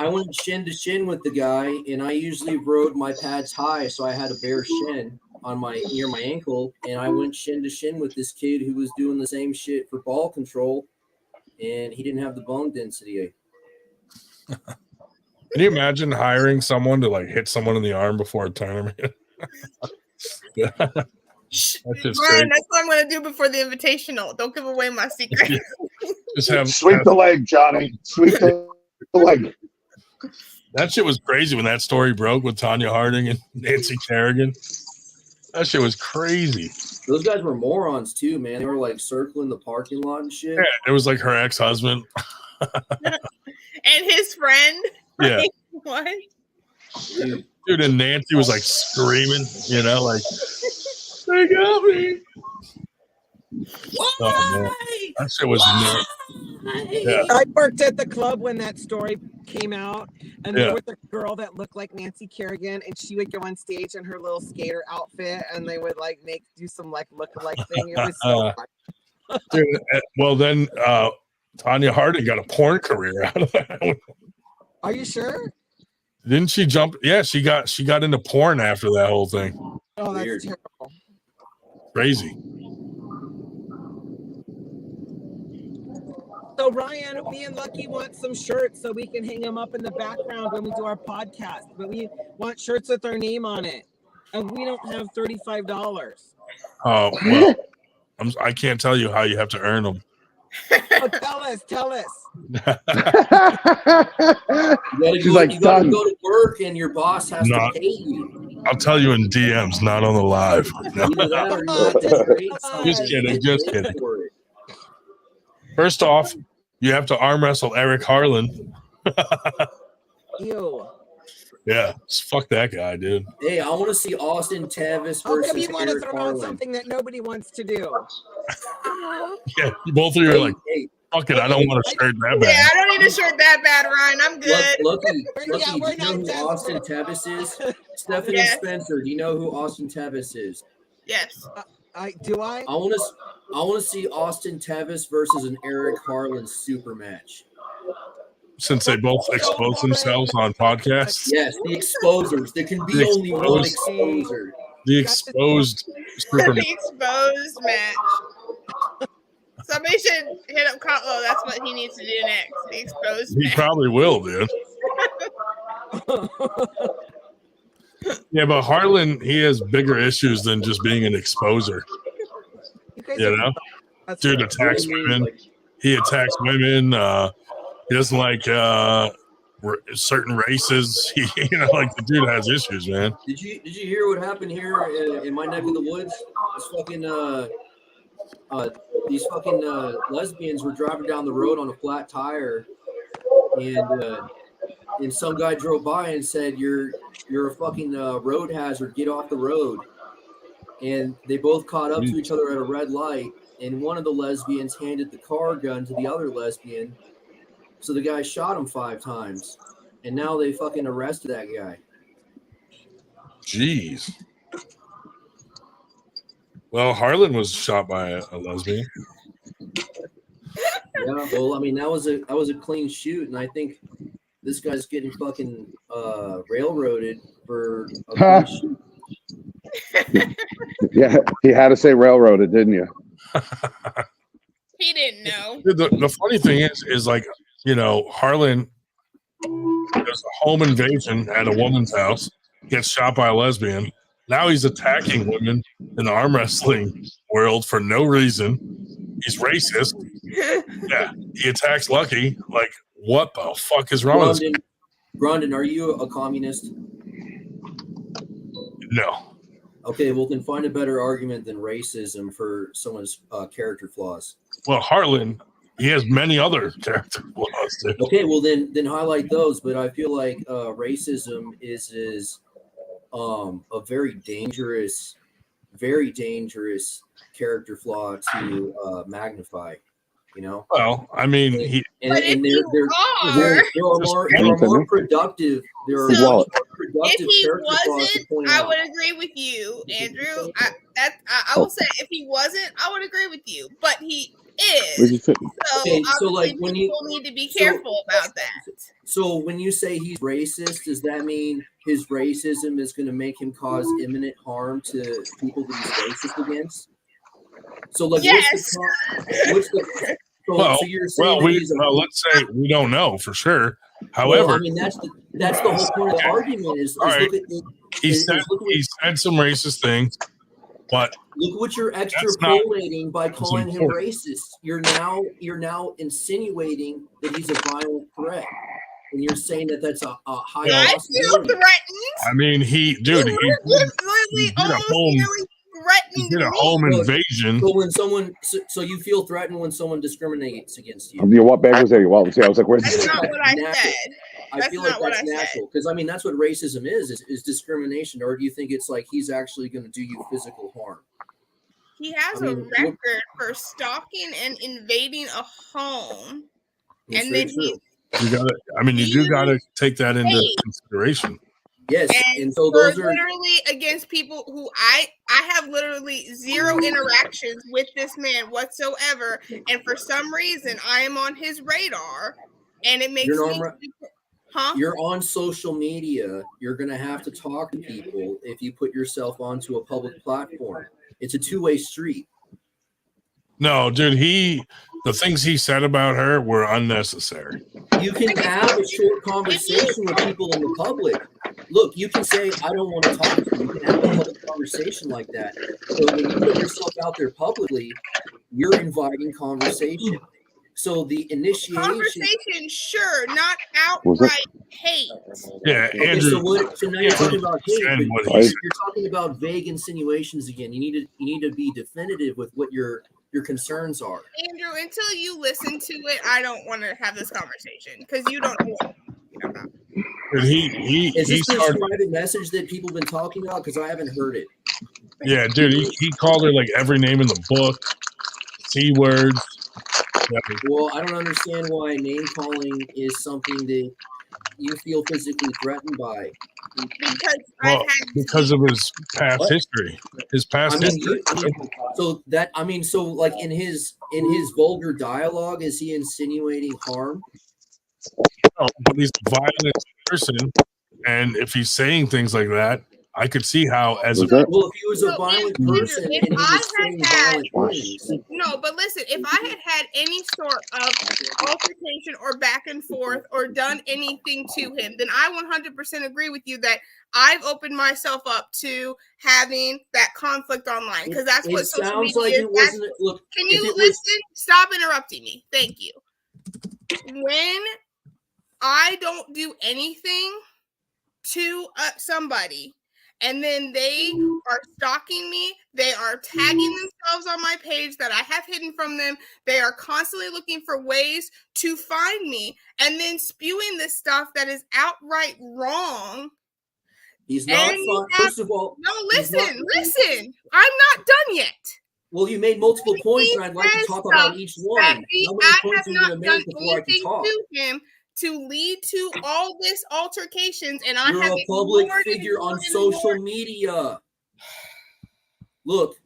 went shin to shin with the guy, and I usually rode my pads high, so I had a bare shin on near my ankle, and I went shin to shin with this kid who was doing the same shit for ball control, and he didn't have the bone density. Can you imagine hiring someone to like hit someone in the arm before a tournament? That's just Brian, that's what I'm going to do before the invitational. Don't give away my secret. Just have sweep the leg, Johnny. Sweep the leg. That shit was crazy when that story broke with Tanya Harding and Nancy Kerrigan. That shit was crazy. Those guys were morons too, man. They were like circling the parking lot and shit. Yeah, it was like her ex-husband. And his friend. Yeah. Like, what? Dude, and Nancy was like screaming, you know, like, they got me. Oh, that shit was nuts. Yeah. I worked at the club when that story came out, and there was a girl that looked like Nancy Kerrigan, and she would go on stage in her little skater outfit, and they would like do some like look-alike thing. It was so fun. Dude, well, then Tanya Harding got a porn career out of that. Are you sure? Didn't she jump? Yeah, she got into porn after that whole thing. Oh, that's Weird. terrible. Crazy. So Ryan, me and Lucky want some shirts so we can hang them up in the background when we do our podcast. But we want shirts with our name on it, and we don't have $35. Oh well, I can't tell you how you have to earn them. Oh, tell us. You gotta go to work, and your boss has to pay you. I'll tell you in DMs, not on the live. No. Just kidding. First off, you have to arm wrestle Eric Harlan. Ew. Yeah, fuck that guy, dude. Hey, I want to see Austin Tevis How versus come you want to Eric throw out Harlan. something that nobody wants to do? Yeah, both of you are like, fuck it, I don't want a shirt that bad. Yeah, I don't need a shirt that bad, Ryan. I'm good. Lucky, Yeah, do we're you know not who Austin Tevis is? Stephanie Yes. Spencer, do you know who Austin Tevis is? Yes. I I want to see Austin Tevis versus an Eric Harlan super match. Since they both expose themselves on podcasts. Yes, the exposers. There can be only one exposer. The exposed Superman. The exposed match. Somebody should hit up Cutlow. That's what he needs to do next. Be exposed. He probably will, dude. Yeah, but Harlan, he has bigger issues than just being an exposer. You know? Dude attacks women. He attacks women. He doesn't like certain races. Like the dude has issues, man. Did you hear what happened here in my neck of the woods? These fucking lesbians were driving down the road on a flat tire, and some guy drove by and said, "You're a fucking road hazard. Get off the road." And they both caught up to each other at a red light, and one of the lesbians handed the car gun to the other lesbian. So the guy shot him 5 times, and now they fucking arrested that guy. Jeez. Well, Harlan was shot by a lesbian. Yeah, well, I mean, that was a clean shoot, and I think this guy's getting fucking railroaded for a clean shoot. Yeah, he had to say railroaded, didn't you? He didn't know. The funny thing is like, Harlan does a home invasion at a woman's house, gets shot by a lesbian. Now he's attacking women in the arm wrestling world for no reason. He's racist. Yeah, he attacks Lucky. Like, what the fuck is wrong with this? Grondin, are you a communist? No. Okay, well then find a better argument than racism for someone's character flaws. Well, Harlan, he has many other character flaws too. Okay, well then highlight those. But I feel like racism is a very dangerous character flaw to magnify. Well, I mean, there are more productive. There are more productive if he character flaws to point wasn't, I out. would agree with you, Andrew. I will say, if he wasn't, I would agree with you. But he is. So like when people need to be careful about that. So when you say he's racist, does that mean his racism is going to make him cause imminent harm to people that he's racist against? So like, yes. Let's say we don't know for sure. However, well, I mean that's the whole point of the argument is he said some racist things, but look what you're extrapolating by calling him racist. You're now insinuating that he's a violent threat, and you're saying that that's a high. I feel threatened. I mean, he did a home invasion. So when someone, so you feel threatened when someone discriminates against you. What bag was there? Well, I was like, "Where's that's not what I said. I feel like that's natural because I mean that's what racism is discrimination. Or do you think it's like he's actually going to do you physical harm? He has a record for stalking and invading a home, and then you gotta take that into consideration. Yes, and so those are literally against people who I have literally zero interactions with this man whatsoever, and for some reason I am on his radar, and it makes me. You're on social media. You're gonna have to talk to people if you put yourself onto a public platform. It's a two-way street. No, dude, the things he said about her were unnecessary. You can have a short conversation with people in the public. Look, you can say, I don't want to talk to you. You can have a public conversation like that. So when you put yourself out there publicly, you're inviting conversation. So the initiation. Conversation, sure, not outright hate. Yeah, okay, Andrew. So now you're talking about hate. You're talking about vague insinuations again. You need to be definitive with what your concerns are. Andrew, until you listen to it, I don't want to have this conversation because you don't know what you're talking about. Is this the private message that people have been talking about? Because I haven't heard it. Yeah, dude, he called her like every name in the book, C words. Well, I don't understand why name calling is something that you feel physically threatened by. Because of his past history. His past history. So like in his vulgar dialogue, is he insinuating harm? No, but he's a violent person, and if he's saying things like that, I could see how as Was a that? Well, if he was a So, violent Andrew, person and if he I was saying had violent things, no, but listen, if I had any sort of altercation or back and forth or done anything to him, then I 100% agree with you that I've opened myself up to having that conflict online because that's what it social sounds media like is. it wasn't. Look, Can if you it listen? was, Stop interrupting me. Thank you. When I don't do anything to somebody and then they are stalking me, they are tagging themselves on my page that I have hidden from them, they are constantly looking for ways to find me and then spewing this stuff that is outright wrong. he's not. First of all, no, listen, I'm not done yet. Well, you made multiple points, and I'd like to talk about each one. How many points are you going to make before I can talk? To him to lead to all this altercations, and You're a public figure on social media. Look,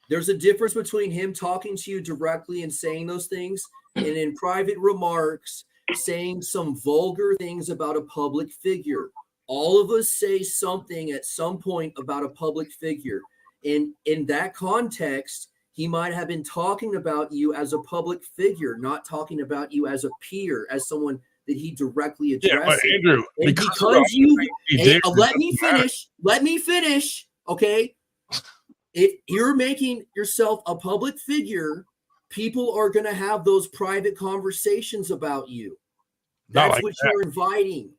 there's a difference between him talking to you directly and saying those things, and in private remarks saying some vulgar things about a public figure. All of us say something at some point about a public figure. And in that context, he might have been talking about you as a public figure, not talking about you as a peer, as someone that he directly addresses. Yeah, but Andrew, and because you let me finish, okay? If you're making yourself a public figure, people are going to have those private conversations about you. That's like what that. you're inviting.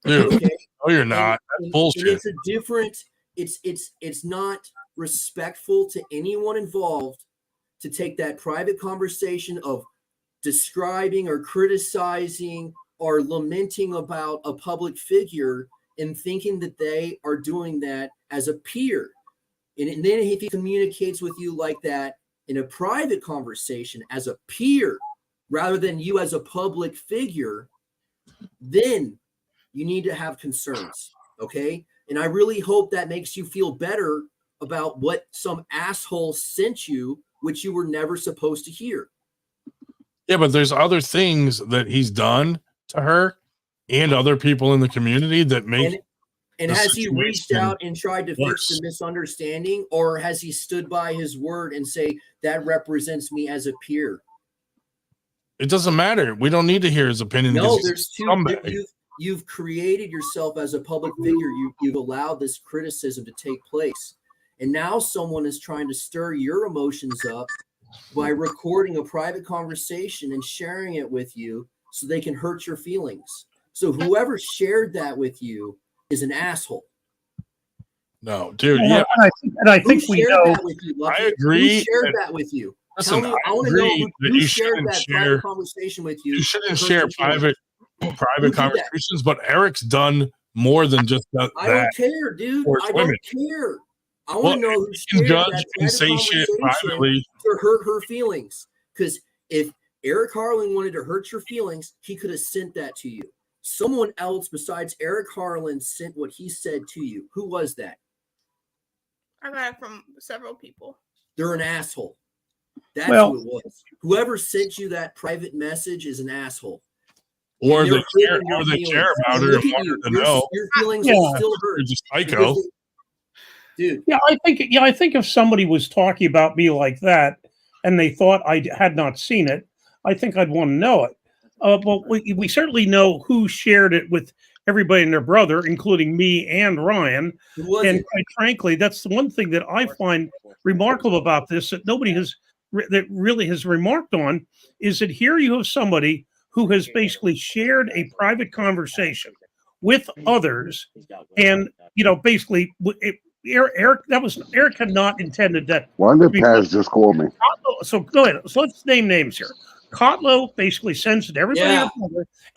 Dude, okay? no, you're not. That's bullshit. And it's a different. It's not respectful to anyone involved to take that private conversation of describing or criticizing or lamenting about a public figure and thinking that they are doing that as a peer. And then if he communicates with you like that in a private conversation as a peer, rather than you as a public figure, then you need to have concerns, okay? And I really hope that makes you feel better about what some asshole sent you, which you were never supposed to hear. Yeah, but there's other things that he's done to her and other people in the community that make. And has he reached out and tried to fix the misunderstanding, or has he stood by his word and say that represents me as a peer? It doesn't matter. We don't need to hear his opinion. No, there's two. You've created yourself as a public figure. You've allowed this criticism to take place. And now someone is trying to stir your emotions up by recording a private conversation and sharing it with you so they can hurt your feelings. So whoever shared that with you is an asshole. No, dude. Yeah, and I think we know. I agree. Who shared that with you? Listen, Tell me, I want to know who shared that private conversation with you. You shouldn't share private conversations, but Eric's done more than just that. I don't care, dude. I don't care. I want to know who shared that private conversation to hurt her feelings. Because if Eric Harlan wanted to hurt your feelings, he could have sent that to you. Someone else besides Eric Harlan sent what he said to you. Who was that? I got it from several people. They're an asshole. That's who it was. Whoever sent you that private message is an asshole. Or they care about her and want her to know. Your feelings are still hurt. You're just psycho. Dude. Yeah, I think if somebody was talking about me like that and they thought I had not seen it, I think I'd want to know it. But we certainly know who shared it with everybody and their brother, including me and Ryan. And quite frankly, that's the one thing that I find remarkable about this that nobody really has remarked on is that here you have somebody who has basically shared a private conversation with others, and basically Eric had not intended that. Why did Paz just call me? So go ahead. So let's name names here. Kotlo basically sends it to everybody,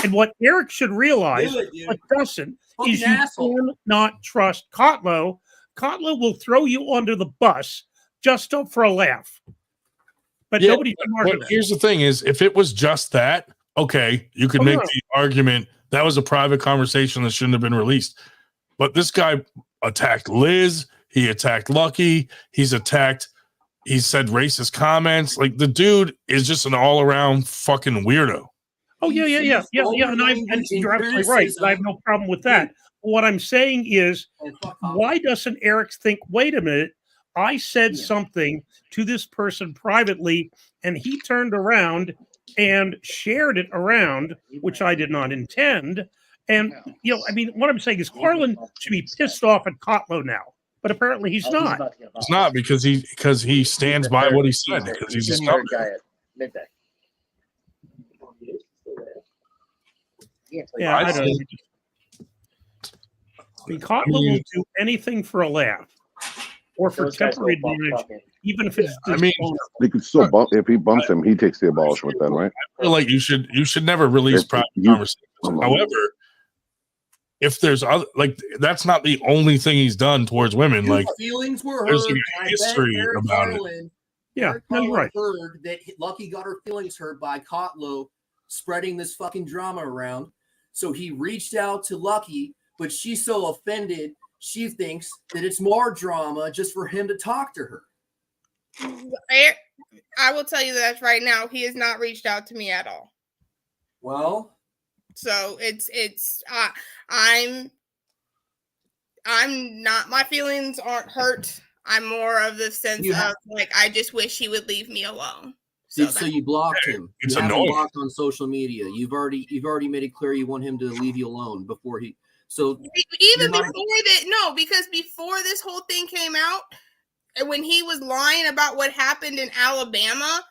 and what Eric should realize, but doesn't, is you cannot trust Kotlo. Kotlo will throw you under the bus just for a laugh. But nobody can argue that. Here's the thing: is if it was just that, okay, you could make the argument that was a private conversation that shouldn't have been released. But this guy attacked Liz. He attacked Lucky. He said racist comments. Like, the dude is just an all-around fucking weirdo. Oh, yeah. And you're absolutely right. I have no problem with that. what I'm saying is, And fuck off. why doesn't Eric think, wait a minute, I said something to this person privately, and he turned around and shared it around, which I did not intend. And, I mean, what I'm saying is Harlan should be pissed off at Kotlo now, but apparently he's not. It's not because he stands by what he said, because he's a scumbag. Yeah, I don't know. I mean, Kotlo will do anything for a laugh or for temporary advantage, even if it's. I mean, he could still bump if he bumps him. He takes the abolishment then, right? I feel like you should never release private conversations. However, if there's other, like, that's not the only thing he's done towards women. Like, feelings were there's hurt. a history about it. Yeah, no, you're right. Heard that Lucky got her feelings hurt by Kotlo spreading this fucking drama around. So he reached out to Lucky, but she's so offended, she thinks that it's more drama just for him to talk to her. I will tell you that right now, he has not reached out to me at all. Well, so I'm not, my feelings aren't hurt. I'm more of the sense of like, I just wish he would leave me alone. So you blocked him. It's you have him annoying. blocked on social media. You've already made it clear you want him to leave you alone before he. So even before that, no, because before this whole thing came out, and when he was lying about what happened in Alabama,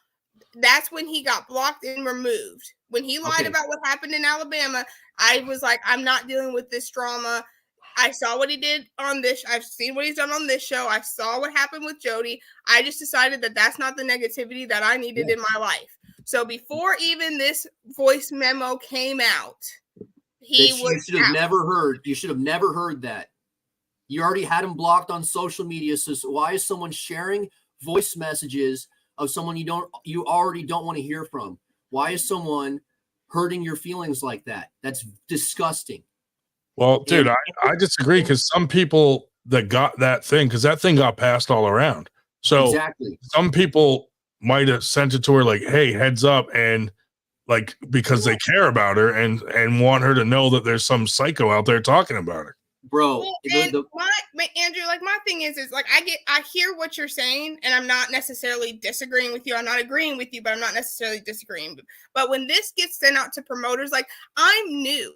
that's when he got blocked and removed. When he lied about what happened in Alabama, I was like, I'm not dealing with this drama. I saw what he did on this. I've seen what he's done on this show. I saw what happened with Jody. I just decided that that's not the negativity that I needed in my life. So before even this voice memo came out, you should have never heard that. You already had him blocked on social media. So why is someone sharing voice messages of someone you already don't want to hear from? Why is someone hurting your feelings like that? That's disgusting. Well, dude, I disagree, because some people that got that thing, because that thing got passed all around. So exactly, some people might have sent it to her like, hey, heads up, and like, because they care about her and want her to know that there's some psycho out there talking about her. Bro, Andrew, like, my thing is like, I hear what you're saying, and I'm not necessarily disagreeing with you. I'm not agreeing with you, but I'm not necessarily disagreeing. But when this gets sent out to promoters, like, I'm new.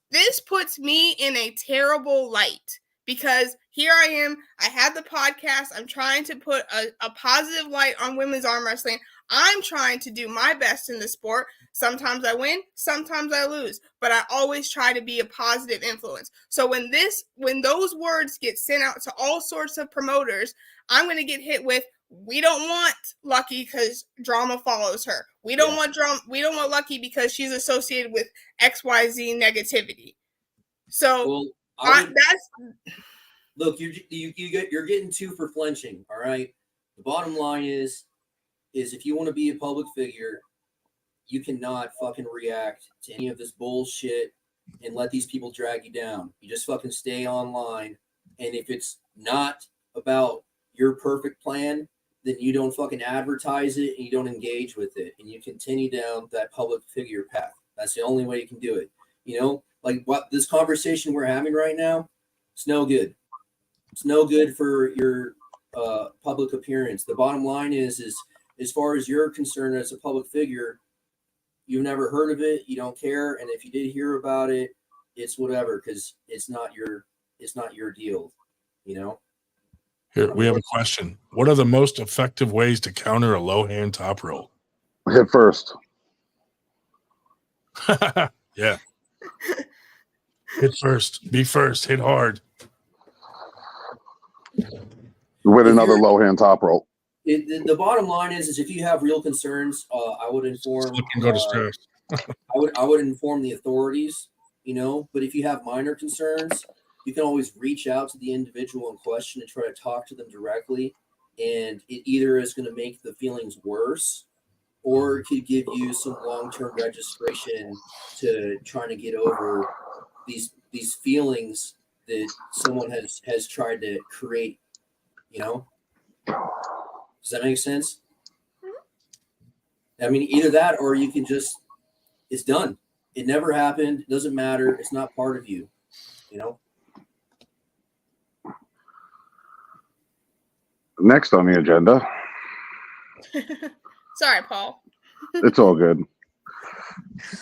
This puts me in a terrible light, because here I am. I had the podcast. I'm trying to put a positive light on women's arm wrestling. I'm trying to do my best in the sport. Sometimes I win, sometimes I lose, but I always try to be a positive influence. So when those words get sent out to all sorts of promoters, I'm going to get hit with, we don't want Lucky because drama follows her. We don't want drama. We don't want Lucky because she's associated with XYZ negativity. So look, you're getting two for flinching. All right. The bottom line is if you want to be a public figure, you cannot fucking react to any of this bullshit and let these people drag you down. You just fucking stay online. And if it's not about your perfect plan, then you don't fucking advertise it and you don't engage with it. And you continue down that public figure path. That's the only way you can do it. You know, like what this conversation we're having right now, it's no good. It's no good for your public appearance. The bottom line is as far as you're concerned as a public figure, you've never heard of it, you don't care, and if you did hear about it, it's whatever, because it's not your deal, you know. Here, we have a question. What are the most effective ways to counter a low hand top roll? Hit first. Yeah. Hit first. Be first. Hit hard. With another low hand top roll. The bottom line is if you have real concerns, I would inform. I would inform the authorities, you know. But if you have minor concerns, you can always reach out to the individual in question and try to talk to them directly. And it either is going to make the feelings worse, or it could give you some long-term registration to trying to get over these feelings that someone has tried to create. You know. Does that make sense? I mean, either that or you can it's done. It never happened. It doesn't matter. It's not part of you, you know? Next on the agenda. Sorry, Paul. It's all good.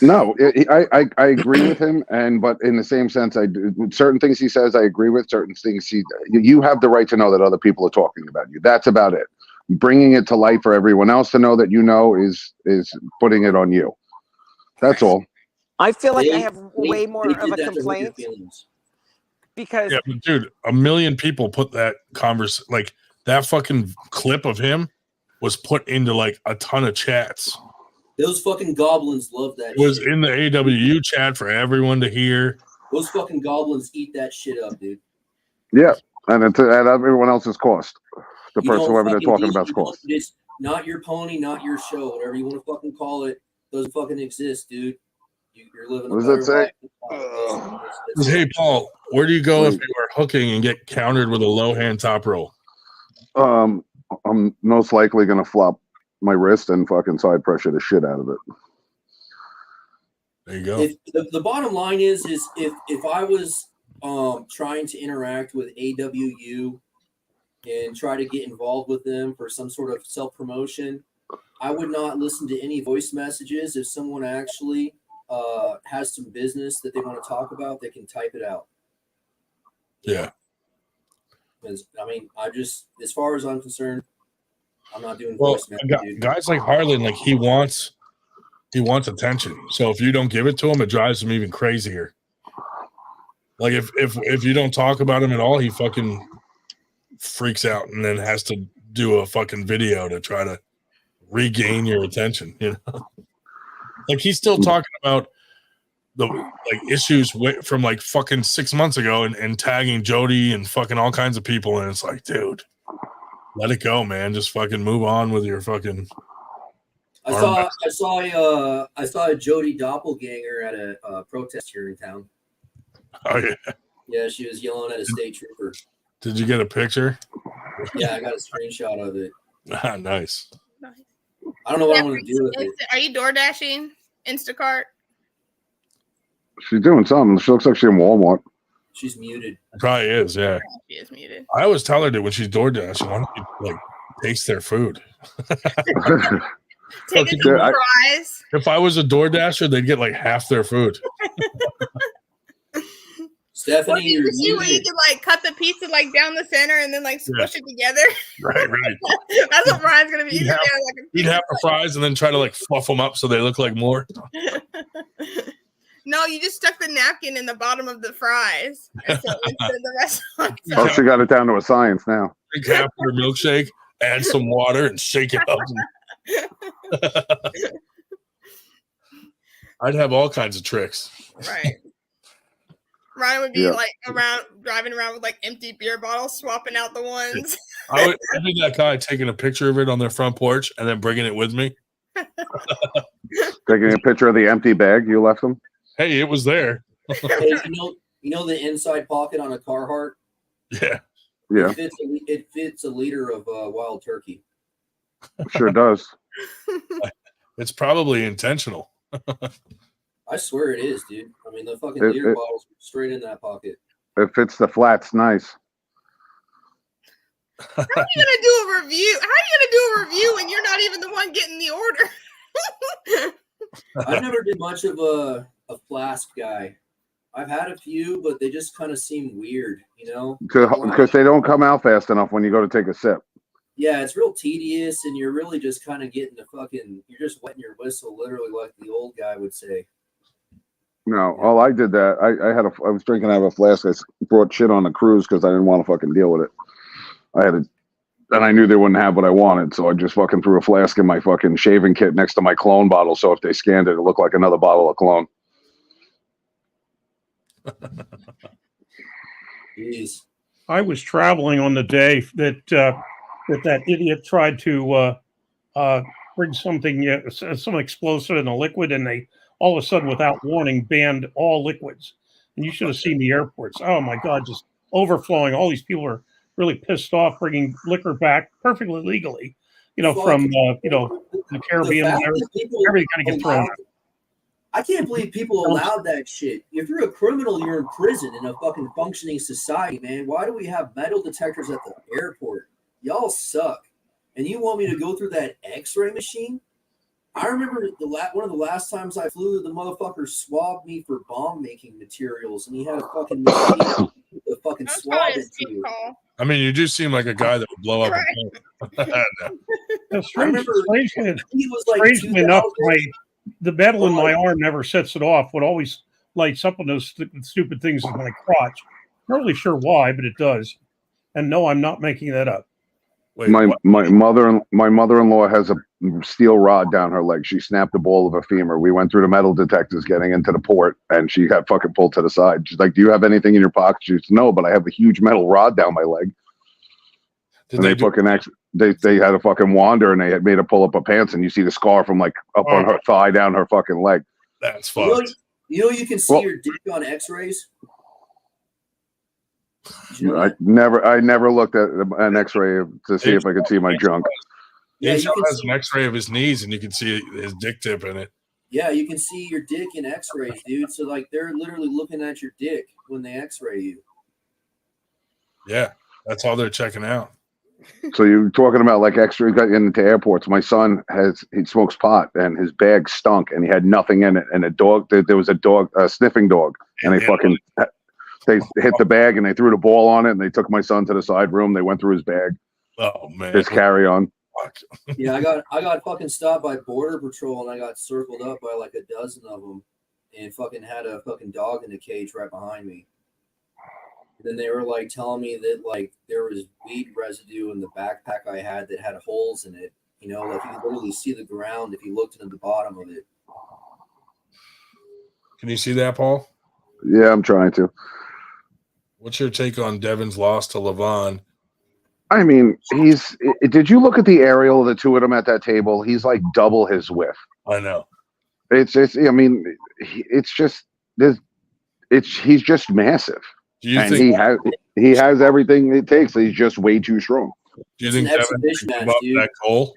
No, I agree with him, but in the same sense, I do certain things he says I agree with. Certain things you have the right to know that other people are talking about you. That's about it. Bringing it to light for everyone else to know that you know is putting it on you. That's all. I feel like I have way more of a complaint because yeah, but dude, 1 million people put that like that fucking clip of him was put into like a ton of chats. Those fucking goblins love that. It was shit. in the AWU chat for everyone to hear. Those fucking goblins eat that shit up, dude. Yeah, and it's at everyone else's cost. The person, whoever they're talking about, cost. It's not your pony, not your show, whatever you want to fucking call it. Doesn't fucking exist, dude. You're living. What does that say? Hey, Paul, where do you go if you are hooking and get countered with a low hand top roll? I'm most likely gonna flop my wrist and fucking side pressure the shit out of it. There you go. If the bottom line is if I was trying to interact with AWU and try to get involved with them for some sort of self-promotion, I would not listen to any voice messages. If someone actually has some business that they want to talk about, they can type it out. Yeah. Because I mean, as far as I'm concerned, I'm not doing Well, voice messages. guys like Harlan, like he wants attention. So if you don't give it to him, it drives him even crazier. Like if you don't talk about him at all, he fucking freaks out and then has to do a fucking video to try to regain your attention, you know. Like he's still talking about the like issues from like fucking 6 months ago and tagging Jody and fucking all kinds of people, and it's like, dude, let it go, man. Just fucking move on with your fucking. I saw a Jody doppelganger at a protest here in town. Oh yeah. Yeah, she was yelling at a state trooper. Did you get a picture? Yeah, I got a screenshot of it. Ah, nice. I don't know what I'm going to do with it. Are you door dashing? Instacart? She's doing something. She looks like she's in Walmart. She's muted. Probably is, yeah. She is muted. I always tell her that when she's door dashing, why don't you like taste their food? Take it to fries. If I was a door dasher, they'd get like half their food. Stephanie, well, you see where you can like cut the pizza like down the center and then like squish it together. Right. That's what Brian's gonna be. Eat half the fries and then try to like fluff them up so they look like more. No, you just stuck the napkin in the bottom of the fries. And so instead of the rest Oh, she got it down to a science now. Drink half of her milkshake, add some water, and shake it up. I'd have all kinds of tricks. Right. Ryan would be like driving around with like empty beer bottles, swapping out the ones. I'd be that guy taking a picture of it on their front porch and then bringing it with me. Taking a picture of the empty bag you left them. Hey, it was there. Hey, you know the inside pocket on a Carhartt? Yeah. It fits a liter of wild turkey. Sure does. It's probably intentional. I swear it is, dude. I mean, the fucking liter bottles are straight in that pocket. It fits the flats nice. How are you gonna do a review? How are you gonna do a review when you're not even the one getting the order? I've never been much of a flask guy. I've had a few, but they just kind of seem weird, you know? Because they don't come out fast enough when you go to take a sip. Yeah, it's real tedious, and you're really just kind of getting the fucking, you're just wetting your whistle, literally, like the old guy would say. No, all I did that. I was drinking out of a flask. I brought shit on the cruise because I didn't want to fucking deal with it. And I knew they wouldn't have what I wanted, so I just fucking threw a flask in my fucking shaving kit next to my cologne bottle. So if they scanned it, it looked like another bottle of cologne. Jeez. I was traveling on the day that idiot tried to bring something, some explosive in a liquid, and they all of a sudden, without warning, banned all liquids. And you should have seen the airports. Oh my God, just overflowing. All these people are really pissed off bringing liquor back perfectly legally, from the Caribbean. Everything kind of gets thrown out. I can't believe people allowed that shit. If you're a criminal, you're in prison in a fucking functioning society, man. Why do we have metal detectors at the airport? y'all suck. And you want me to go through that X-ray machine? I remember one of the last times I flew, the motherfucker swabbed me for bomb making materials, and he had a fucking machine to fucking That's swab probably a it steam to. call. I mean, you do seem like a guy that would blow up. Right. I remember Strangely, he was like strangely enough, 2000. the metal in my arm never sets it off. What always lights up on those stupid things is my crotch. Not really sure why, but it does. And no, I'm not making that up. Wait, my what? mother-in-law has a steel rod down her leg. She snapped the ball of a femur. We went through the metal detectors getting into the port, and she got fucking pulled to the side. She's like, "Do you have anything in your pocket?" She said, "No, but I have a huge metal rod down my leg." Did And they fucking they had a fucking wander, and they had made her pull up her pants, and you see the scar from like up on her thigh down her fucking leg. That's You know, fucked. you can see your dick on X-rays. Did you know I that? never looked at an X-ray to see if I could see my junk. Yeah, Dave you can has see. an X-ray of his knees, and you can see his dick tip in it. Yeah, you can see your dick in X-rays, dude. So like, they're literally looking at your dick when they X-ray you. Yeah, that's all they're checking out. So you're talking about like X-ray got into airports. My son he smokes pot, and his bag stunk, and he had nothing in it. And there was a sniffing dog, and they hit the bag, and they threw the ball on it, and they took my son to the side room. They went through his bag, Oh man, his carry-on. Yeah, I got fucking stopped by Border Patrol, and I got circled up by like a dozen of them, and fucking had a fucking dog in the cage right behind me. And then they were like telling me that like there was weed residue in the backpack I had that had holes in it. You know, like you could literally see the ground if you looked into the bottom of it. Can you see that, Paul? Yeah, I'm trying to. What's your take on Devin's loss to Levon? I mean, did you look at the aerial of the two of them at that table? He's like double his width. I know. It's I mean, it's just he's just massive. Do you and think he has everything it takes? He's just way too strong. Do you think Devin exhibition can give match, up dude. that goal?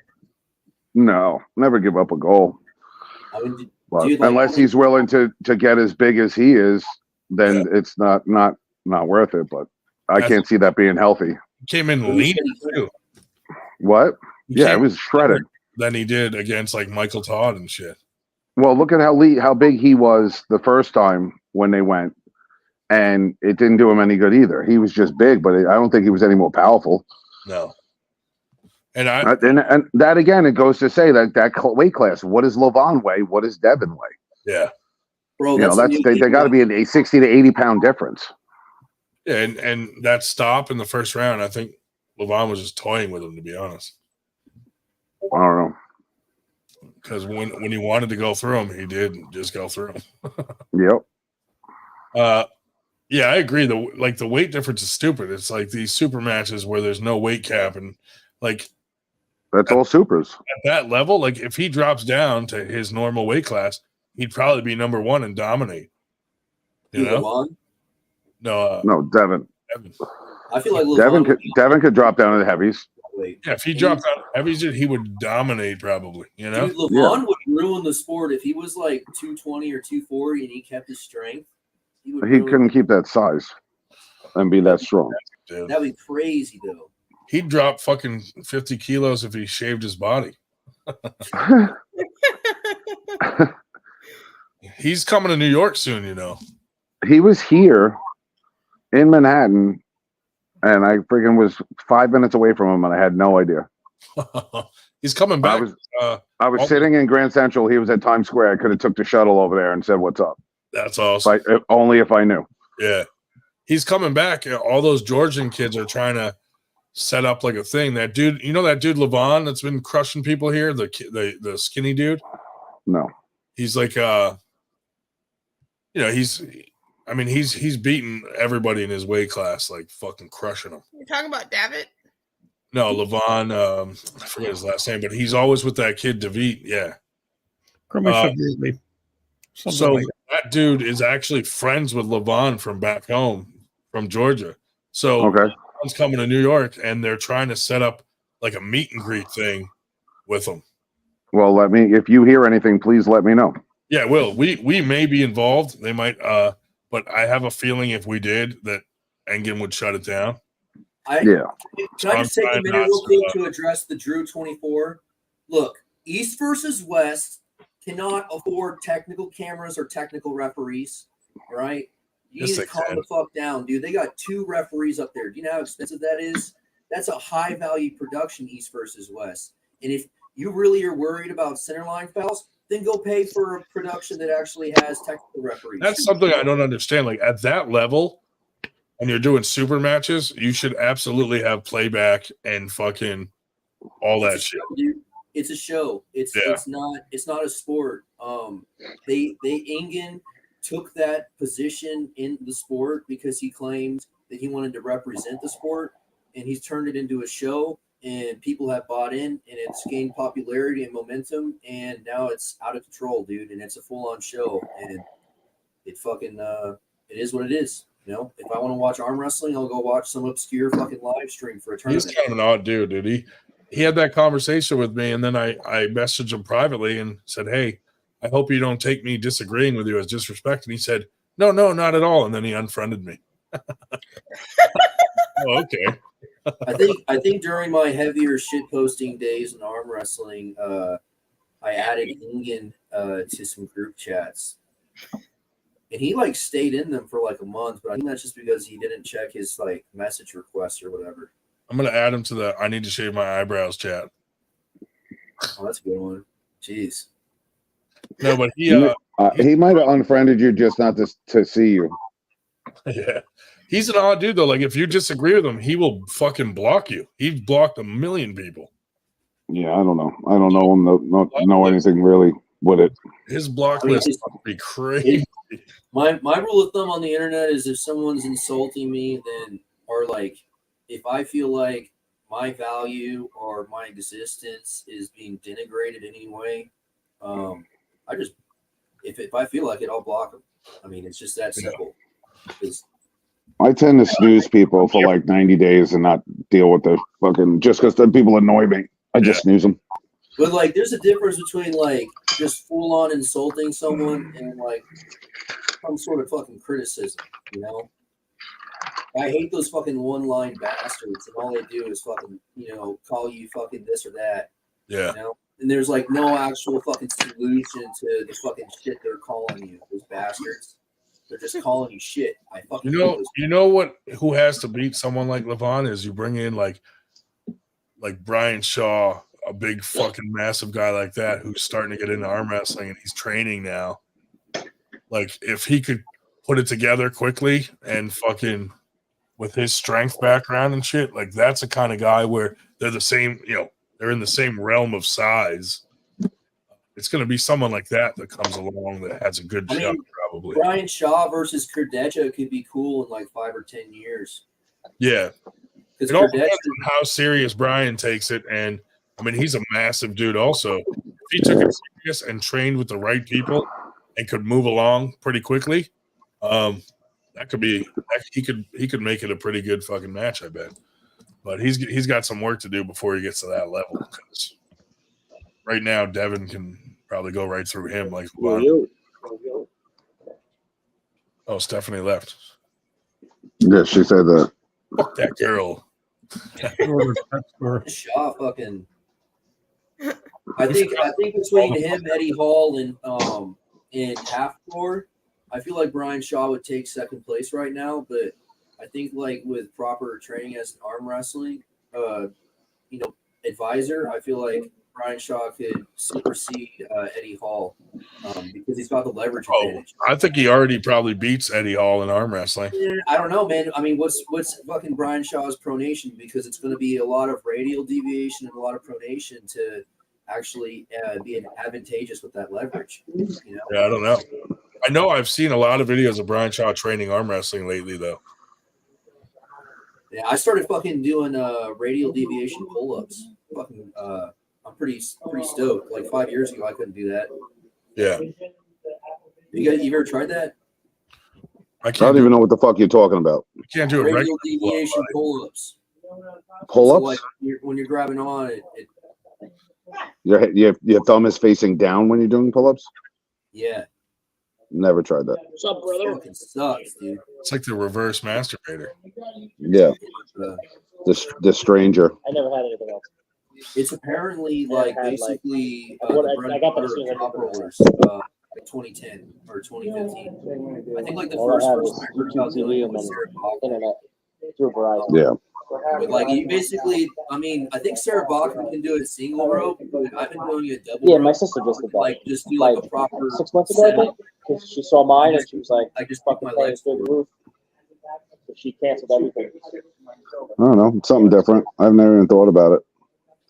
No, never give up a goal. I mean, But dude, like, unless he's willing to get as big as he is, then it's not worth it. But I can't see that being healthy. He came in leaner too. What? He Yeah, it came was shredded. than he did against like Michael Todd and shit. Well, look at how big he was the first time when they went, and it didn't do him any good either. He was just big, but I don't think he was any more powerful. No. And and that again, it goes to say that weight class. What is Levon weigh? What is Devin weigh? Yeah, bro, they got to be a 60 to 80 pound difference. Yeah, and that stop in the first round, I think Levon was just toying with him, to be honest. I don't know. Because when he wanted to go through him, he did just go through him. Yep. Yeah, I agree. The weight difference is stupid. It's like these super matches where there's no weight cap, and like that's all supers. At that level, like if he drops down to his normal weight class, he'd probably be number one and dominate. You know? Levon? No, Devin. I feel like Devin could drop down to the heavies. Yeah, if he dropped out heavies, he would dominate probably. You know, dude, Levon would ruin the sport if he was like 220 or 240 and he kept his strength. He couldn't keep that size and be that strong. Dude. That'd be crazy though. He'd drop fucking 50 kilos if he shaved his body. He's coming to New York soon, you know. He was here in Manhattan, and I freaking was 5 minutes away from him, and I had no idea. He's coming back. I was sitting in Grand Central. He was at Times Square. I could have took the shuttle over there and said, "What's up?" That's awesome. Only if I knew. Yeah, he's coming back. All those Georgian kids are trying to set up like a thing. That dude, you know that dude Levon that's been crushing people here, the skinny dude. No, he's like he's beating everybody in his weight class, like fucking crushing them. You're talking about Davitt? No, Levon, I forget his last name, but he's always with that kid DeVite. Yeah. So that dude is actually friends with Levon from back home, from Georgia. So Levon's coming to New York, and they're trying to set up like a meet and greet thing with him. Well, if you hear anything, please let me know. Yeah, Will. We may be involved. They might, but I have a feeling if we did, that Engen would shut it down. Can I just take a minute real quick to address the Drew 24? Look, East versus West cannot afford technical cameras or technical referees, right? You need to calm the fuck down, dude. They got 2 referees up there. Do you know how expensive that is? That's a high-value production, East versus West. And if you really are worried about centerline fouls, then go pay for a production that actually has technical referees. That's something I don't understand. Like, at that level, and you're doing super matches, you should absolutely have playback and fucking all that shit. Dude. It's a show. It's not a sport. Ingen took that position in the sport because he claimed that he wanted to represent the sport, and he's turned it into a show, and people have bought in, and it's gained popularity and momentum, and now it's out of control, dude, and it's a full-on show, and it fucking it is what it is. You know, if I want to watch arm wrestling, I'll go watch some obscure fucking live stream for a tournament. He's kind of an odd dude, dude. He had that conversation with me, and then I messaged him privately and said, "Hey, I hope you don't take me disagreeing with you as disrespect." And he said, "No, not at all." And then he unfriended me. Oh, okay. I think during my heavier shit posting days in arm wrestling, I added Ingen to some group chats, and he like stayed in them for like a month. But I think that's just because he didn't check his like message requests or whatever. I'm gonna add him to the I need to shave my eyebrows chat. Oh, that's a good one. Jeez. No, but he might have unfriended you just not to see you. Yeah. He's an odd dude though. Like if you disagree with him, he will fucking block you. He's blocked a million people. Yeah, I don't know. I don't know him. Know anything really with it. His block list must be crazy. My rule of thumb on the internet is if someone's insulting me, then or like if I feel like my value or my existence is being denigrated in any way, I just if I feel like it, I'll block them. I mean, it's just that simple. I tend to snooze people for like 90 days and not deal with the fucking just because the people annoy me. I just snooze them. But like, there's a difference between like just full on insulting someone and like some sort of fucking criticism, you know? I hate those fucking one-line bastards, and all they do is fucking, you know, call you fucking this or that. Yeah. You know? And there's like no actual fucking solution to the fucking shit they're calling you. Those bastards, they're just calling you shit. I fucking you know what? Who has to beat someone like Levon is you bring in like Brian Shaw, a big fucking massive guy like that who's starting to get into arm wrestling and he's training now. Like if he could put it together quickly and fucking with his strength background and shit, like that's the kind of guy where they're the same, you know, they're in the same realm of size. It's going to be someone like that comes along that has a good shot, probably. Brian Shaw versus Kurdecha could be cool in like 5 or 10 years. Yeah. It all depends on how serious Brian takes it. And, I mean, he's a massive dude also. If he took it serious and trained with the right people and could move along pretty quickly, that could be he could make it a pretty good fucking match, I bet. But he's got some work to do before he gets to that level. Because right now, Devin can probably go right through him. Like, oh, Stephanie left. Yeah, she said that. Fuck that girl. Shaw fucking. I think between him, Eddie Hall, and Half Floor, I feel like Brian Shaw would take second place right now. But I think like with proper training as an arm wrestling, advisor, I feel like Brian Shaw could supersede Eddie Hall because he's got the leverage advantage. I think he already probably beats Eddie Hall in arm wrestling. Yeah, I don't know, man. I mean, what's fucking Brian Shaw's pronation? Because it's going to be a lot of radial deviation and a lot of pronation to actually be advantageous with that leverage. You know? Yeah, I don't know. I know I've seen a lot of videos of Brian Shaw training arm wrestling lately, though. Yeah, I started fucking doing radial deviation pull-ups. Fucking, I'm pretty stoked. Like 5 years ago, I couldn't do that. Yeah. You ever tried that? I don't even know what the fuck you're talking about. You can't do it radial deviation pull-ups. Pull-ups? So like when you're grabbing on it. Your thumb is facing down when you're doing pull-ups? Yeah. Never tried that. What's up, brother? It fucking sucks, dude. It's like the reverse masturbator. Yeah. The stranger. I never had anything else. It's apparently like basically I the bread got and the butter machine of top like rollers, like 2010 or 2015. I think like the All first I had person was I heard YouTube about doing TV it and was then Sarah Bach. internet through Verizon. Yeah. But like you basically, I mean, I think Sarah Bachman can do it single rope, but I've been doing it double Yeah, rope. my sister just did that. Like just do like a proper 6 months ago, I think, because she saw mine and she was like, I just put my fucking legs through the roof. So she canceled everything. I don't know. It's something different. I've never even thought about it.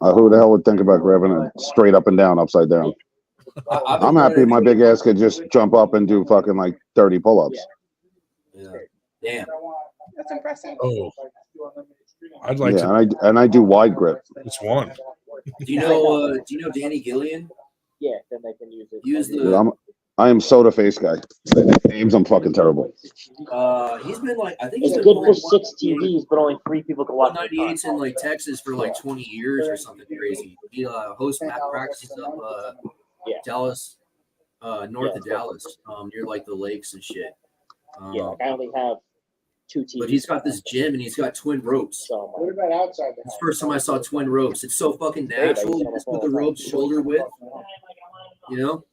Who the hell would think about grabbing it straight up and down, upside down? I'm happy my big ass could just jump up and do fucking like 30 pull-ups. Yeah. Damn. That's impressive. Oh, I'd like Yeah, to. and I do wide grip. It's one. Do you know Danny Gillian? Yeah, then they can use it. Use Dude, the. I am soda face guy. Names, I'm fucking terrible. He's been like I think he's It's been good for 6 TVs, but only 3 people can watch it. 198's in like Texas for like 20 years or something crazy. He hosts map practices up Dallas, north of Dallas, near like the lakes and shit. Yeah, like I only have 2 TVs. But he's got this gym and he's got twin ropes. So What about outside the It's house? the first time I saw twin ropes. It's so fucking natural. You just put the ropes shoulder width, you know?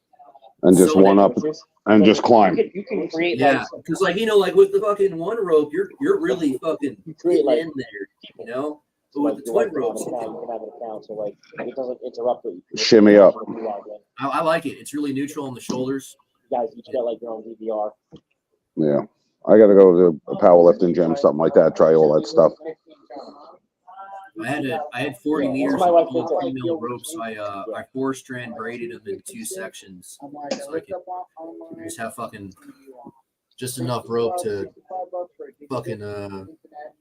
And just So one up and just climb. You can create Yeah, because like like with the fucking one rope, you're really fucking create like in there, you know. But with the twin ropes, you can have an account so like it doesn't interrupt what you Shimmy up. I like it. It's really neutral on the shoulders. You guys each got like your own DVR. Yeah. I got to go to a powerlifting gym, something like that, try all that stuff. I had 40 meters of all female ropes. So I 4-strand braided them in 2 sections, so I could just have fucking just enough rope to fucking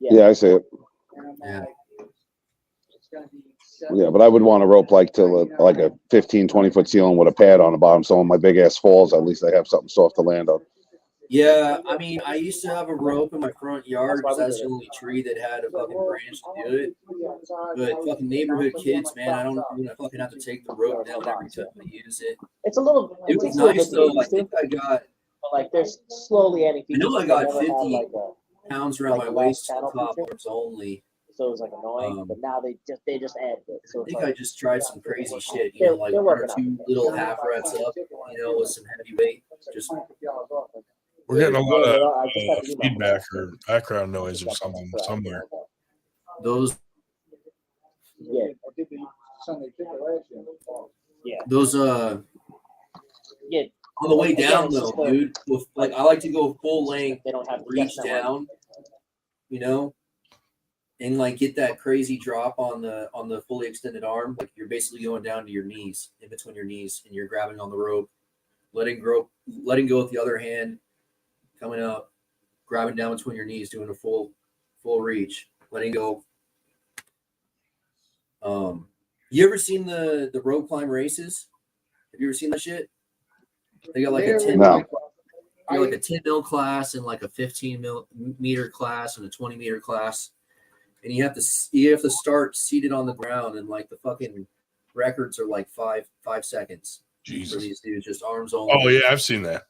Yeah, I see it. yeah. Yeah, but I would want a rope like to like a 15, 20-foot ceiling with a pad on the bottom. So when my big ass falls, at least I have something soft to land on. Yeah, I mean, I used to have a rope in my front yard because that's the only tree that had a fucking branch to do it. But fucking neighborhood kids, man, I don't even fucking have to take the rope down every time I use it. It's a little. It was nice though. I think I got. But like, there's slowly adding I know I got 50 like pounds around my waist to the top arms only. So it was like annoying, but now they just add it. So I think I just tried some crazy shit, you know, like 1 or 2 little half reps up, you know, with some heavy weight. Just We're getting a lot of feedback or background noise or something somewhere. those Yeah. I did the Sunday ticket last year. Yeah. those Yeah. on the way down though, dude. Like I like to go full length, They don't have reach down, you know, and like get that crazy drop on the fully extended arm. Like you're basically going down to your knees, in between your knees, and you're grabbing on the rope, letting go with the other hand, coming up, grabbing down between your knees, doing a full reach, letting go. You ever seen the rope climb races? Have you ever seen that shit? They got like a 10 like a 10 mil class and like a 15 meter class and a 20 meter class, and you have to start seated on the ground, and like the fucking records are like five seconds. Jesus. For these dudes, just arms only. Oh yeah, I've seen that.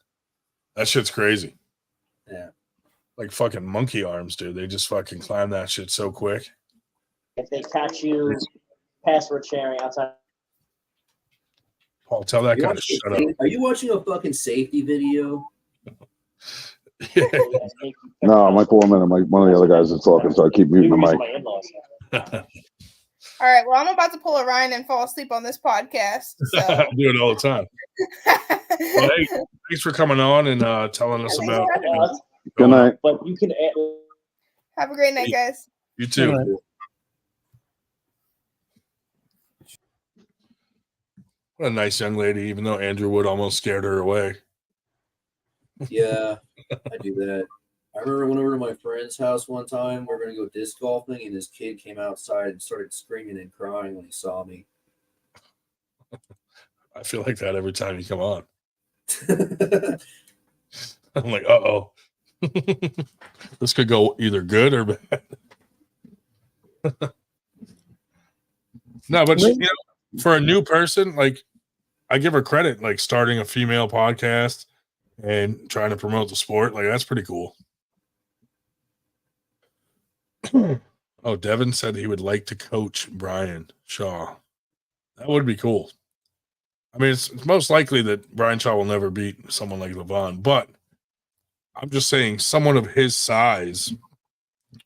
That shit's crazy. Yeah. Like fucking monkey arms, dude. They just fucking climb that shit so quick. If they catch you password sharing outside. Paul, tell that guy to shut up. Are you watching a fucking safety video? No, I'm like 4 minutes. Like one of the other guys is talking, so I keep muting the mic. All right. Well, I'm about to pull a Ryan and fall asleep on this podcast. So. I do it all the time. Well, hey, thanks for coming on and telling us about. Good night. But you can have a great night, guys. You too. Right. What a nice young lady, even though Andrew Wood almost scared her away. Yeah, I do that. I remember I went over to my friend's house one time. We were going to go disc golfing, and this kid came outside and started screaming and crying when he saw me. I feel like that every time you come on. I'm like, uh-oh. This could go either good or bad. No, but you know, for a new person, like I give her credit, like starting a female podcast and trying to promote the sport. Like that's pretty cool. Oh, Devin said he would like to coach Brian Shaw. That would be cool. I mean, it's most likely that Brian Shaw will never beat someone like Levon, but I'm just saying someone of his size.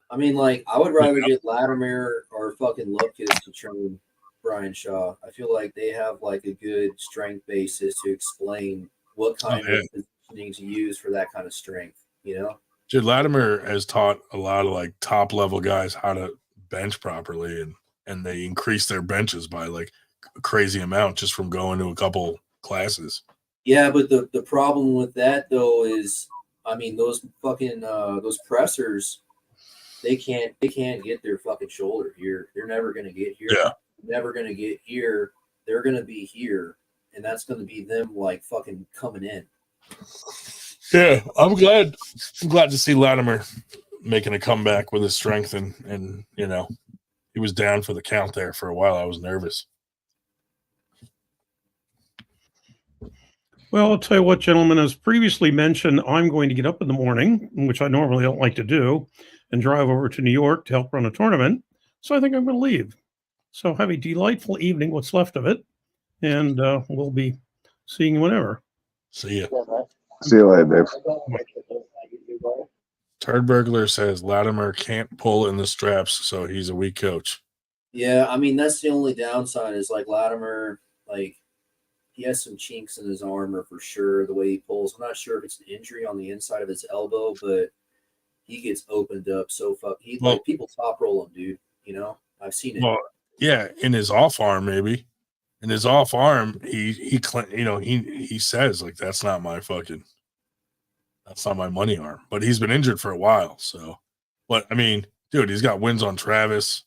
I mean, like, I would rather get Latimer or fucking Lupkus to train Brian Shaw. I feel like they have like a good strength basis to explain what kind of positioning to use for that kind of strength, you know? Dude, Latimer has taught a lot of like top level guys how to bench properly, and they increase their benches by like a crazy amount just from going to a couple classes. Yeah, but the problem with that though is, I mean, those fucking those pressers, they can't get their fucking shoulder here. They're never gonna get here. Yeah. Never gonna get here. They're gonna be here, and that's gonna be them like fucking coming in. Yeah, I'm glad to see Latimer making a comeback with his strength, and you know, he was down for the count there for a while. I was nervous. Well, I'll tell you what, gentlemen, as previously mentioned, I'm going to get up in the morning, which I normally don't like to do, and drive over to New York to help run a tournament. So I think I'm going to leave. So have a delightful evening, what's left of it, and we'll be seeing you whenever. See ya. See you later, Dave. Turd Burglar says Latimer can't pull in the straps, so he's a weak coach. Yeah, I mean, that's the only downside is like Latimer, like he has some chinks in his armor for sure, the way he pulls. I'm not sure if it's an injury on the inside of his elbow, but he gets opened up so like people top roll him, dude. You know, I've seen it. Well, yeah, in his off arm, maybe. In his off arm, he says like that's not my money arm. But he's been injured for a while, so. But I mean, dude, he's got wins on Travis.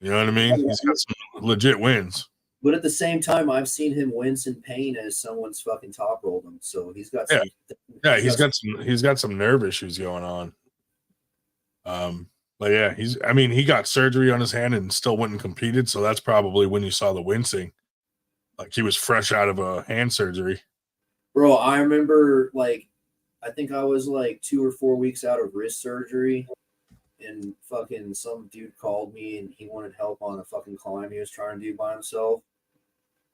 You know what I mean? He's got some legit wins. But at the same time, I've seen him wince in pain as someone's fucking top rolled him. So he's got some. Yeah, he's got some nerve issues going on. But yeah, he got surgery on his hand and still went and competed. So that's probably when you saw the wincing. Like he was fresh out of a hand surgery. Bro, I remember like I think I was like 2 or 4 weeks out of wrist surgery, and fucking some dude called me and he wanted help on a fucking climb he was trying to do by himself.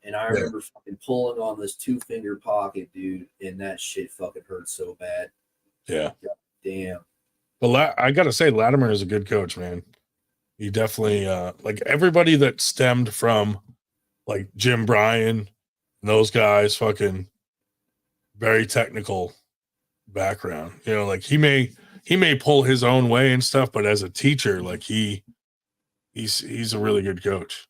And I remember fucking pulling on this 2-finger pocket, dude, and that shit fucking hurt so bad. Yeah. God damn. But I gotta say, Latimer is a good coach, man. He definitely like everybody that stemmed from like Jim Bryan and those guys, fucking very technical background. You know, like he may pull his own way and stuff, but as a teacher, like he's a really good coach.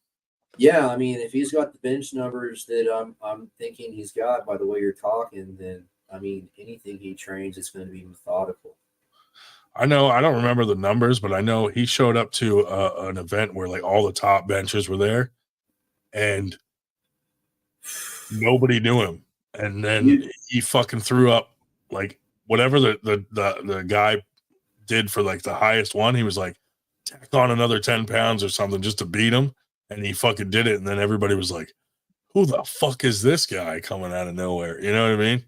Yeah, I mean, if he's got the bench numbers that I'm thinking he's got by the way you're talking, then I mean anything he trains is going to be methodical. I know I don't remember the numbers, but I know he showed up to an event where like all the top benchers were there, and nobody knew him. And then he fucking threw up like whatever the guy did for like the highest one. He was like tack on another 10 pounds or something just to beat him, and he fucking did it. And then everybody was like, "Who the fuck is this guy coming out of nowhere?" You know what I mean?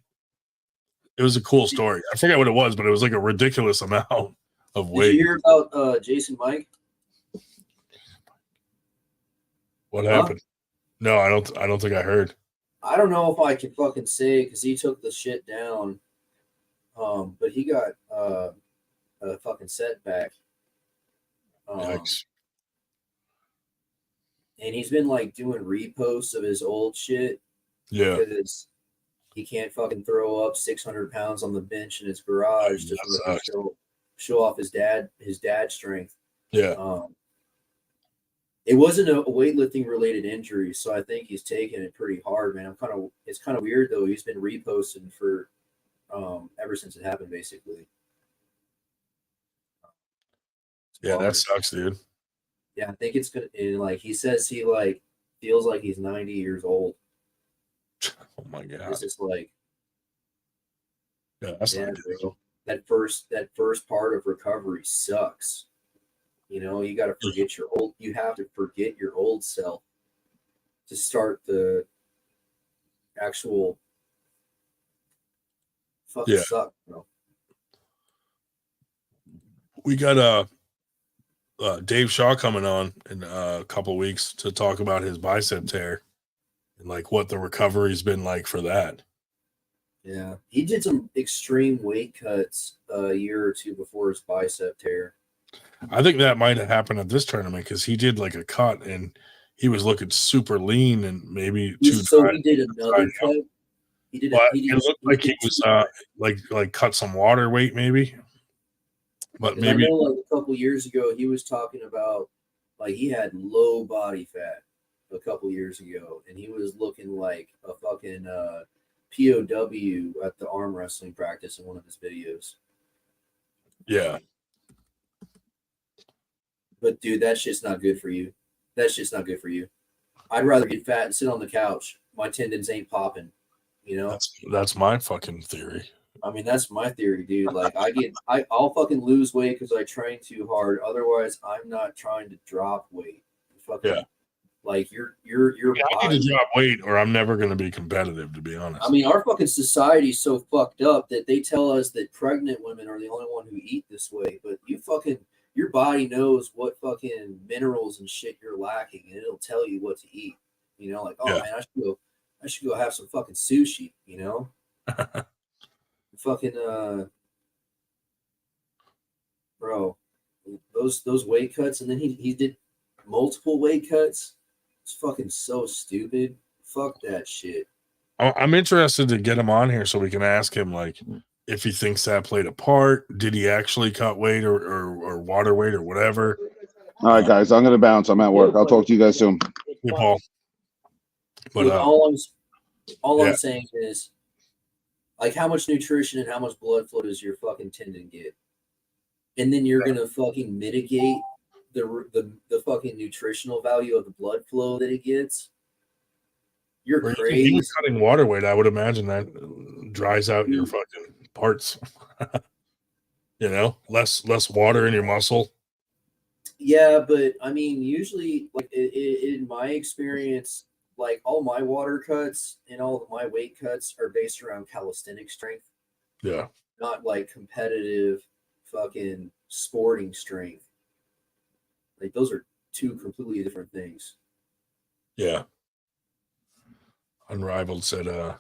It was a cool story. I forget what it was, but it was like a ridiculous amount of weight. Did you hear about Jason Mike? What happened? No, I don't think I heard. I don't know if I can fucking say because he took the shit down. But he got a fucking setback. Yikes. And he's been like doing reposts of his old shit. Yeah. Because he can't fucking throw up 600 pounds on the bench in his garage to show off his dad strength. Yeah. It wasn't a weightlifting related injury, so I think he's taking it pretty hard, man. It's kind of weird though. He's been reposting for ever since it happened, basically. Yeah, that sucks, dude. Yeah, I think it's good. And like he says, he like feels like he's 90 years old. Oh my god! It's just like, yeah, that's not good. Bro. That first part of recovery sucks. You know, you got to forget your old. You have to forget your old self to start the actual. Fucking suck, bro. We got Dave Shaw coming on in a couple of weeks to talk about his bicep tear and like what the recovery's been like for that. Yeah, he did some extreme weight cuts a year or two before his bicep tear. I think that might have happened at this tournament because he did like a cut and he was looking super lean and maybe He did another cut. He did. It looked like he was like cut some water weight maybe. But maybe I know like a couple years ago he was talking about like he had low body fat a couple years ago and he was looking like a fucking POW at the arm wrestling practice in one of his videos. Yeah. But dude, that shit's not good for you. That shit's not good for you. I'd rather get fat and sit on the couch. My tendons ain't popping. You know? That's my fucking theory. I mean, that's my theory, dude. Like I'll fucking lose weight because I train too hard. Otherwise, I'm not trying to drop weight. Fucking, like your I need to drop weight or I'm never gonna be competitive, to be honest. I mean, our fucking society is so fucked up that they tell us that pregnant women are the only one who eat this way, but your body knows what fucking minerals and shit you're lacking, and it'll tell you what to eat. You know, like, man, I should go have some fucking sushi. You know, fucking bro, those weight cuts, and then he did multiple weight cuts. It's fucking so stupid. Fuck that shit. I'm interested to get him on here so we can ask him like if he thinks that played a part. Did he actually cut weight or water weight or whatever? All right, guys, I'm gonna bounce. I'm at work. I'll talk to you guys soon. Hey, Paul. But all I'm saying is, like, how much nutrition and how much blood flow does your fucking tendon get? And then you're gonna fucking mitigate the fucking nutritional value of the blood flow that it gets. You're crazy. If he was cutting water weight, I would imagine that dries out your fucking parts. You know, less water in your muscle. Yeah, but I mean, usually, like in my experience, like all my water cuts and all of my weight cuts are based around calisthenic strength. Yeah. Not like competitive fucking sporting strength. Like those are two completely different things. Yeah. Unrivaled said the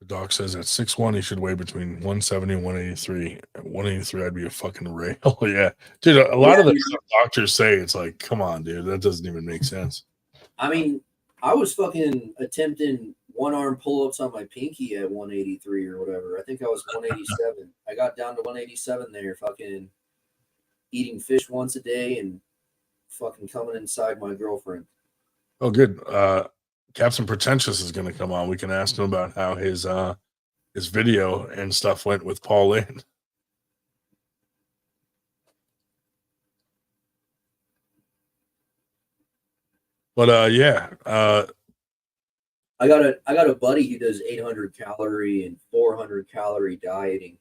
doc says at 6'1" he should weigh between 170 and 183. At 183 I'd be a fucking rail. Yeah. Dude, a lot of the stuff doctors say, it's like, come on, dude, that doesn't even make sense. I mean, I was fucking attempting one arm pull-ups on my pinky at 183 or whatever. I think I was 187. I got down to 187 there, fucking eating fish once a day and fucking coming inside my girlfriend. Oh, good. Captain Pretentious is going to come on. We can ask him about how his video and stuff went with Paul Linn. But yeah, I got a buddy who does 800 calorie and 400 calorie dieting,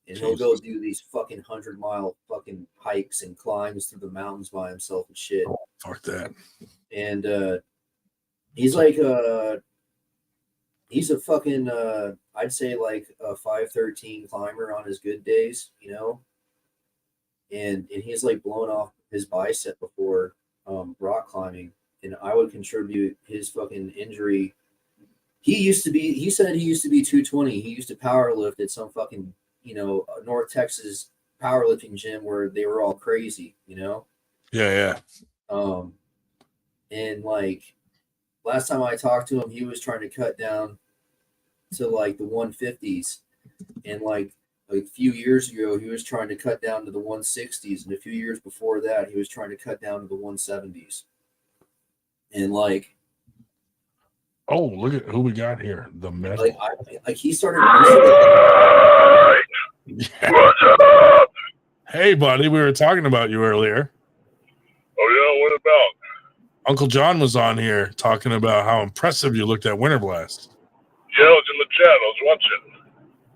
and he'll go do these fucking 100-mile fucking hikes and climbs through the mountains by himself and shit. Oh, fuck that. And he's like he's a fucking I'd say like a 5'13" climber on his good days, you know. And he's like blown off his bicep before rock climbing. And I would contribute his fucking injury. He said he used to be 220. He used to power lift at some fucking, you know, North Texas powerlifting gym where they were all crazy, you know? Yeah. And like last time I talked to him, he was trying to cut down to like the 150s. And like a few years ago, he was trying to cut down to the 160s. And a few years before that, he was trying to cut down to the 170s. And like, oh, look at who we got here. The metal. Like he started. What's up? Hey, buddy, we were talking about you earlier. Oh yeah, what about? Uncle John was on here talking about how impressive you looked at Winter Blast. Yeah, I was in the chat. I was watching.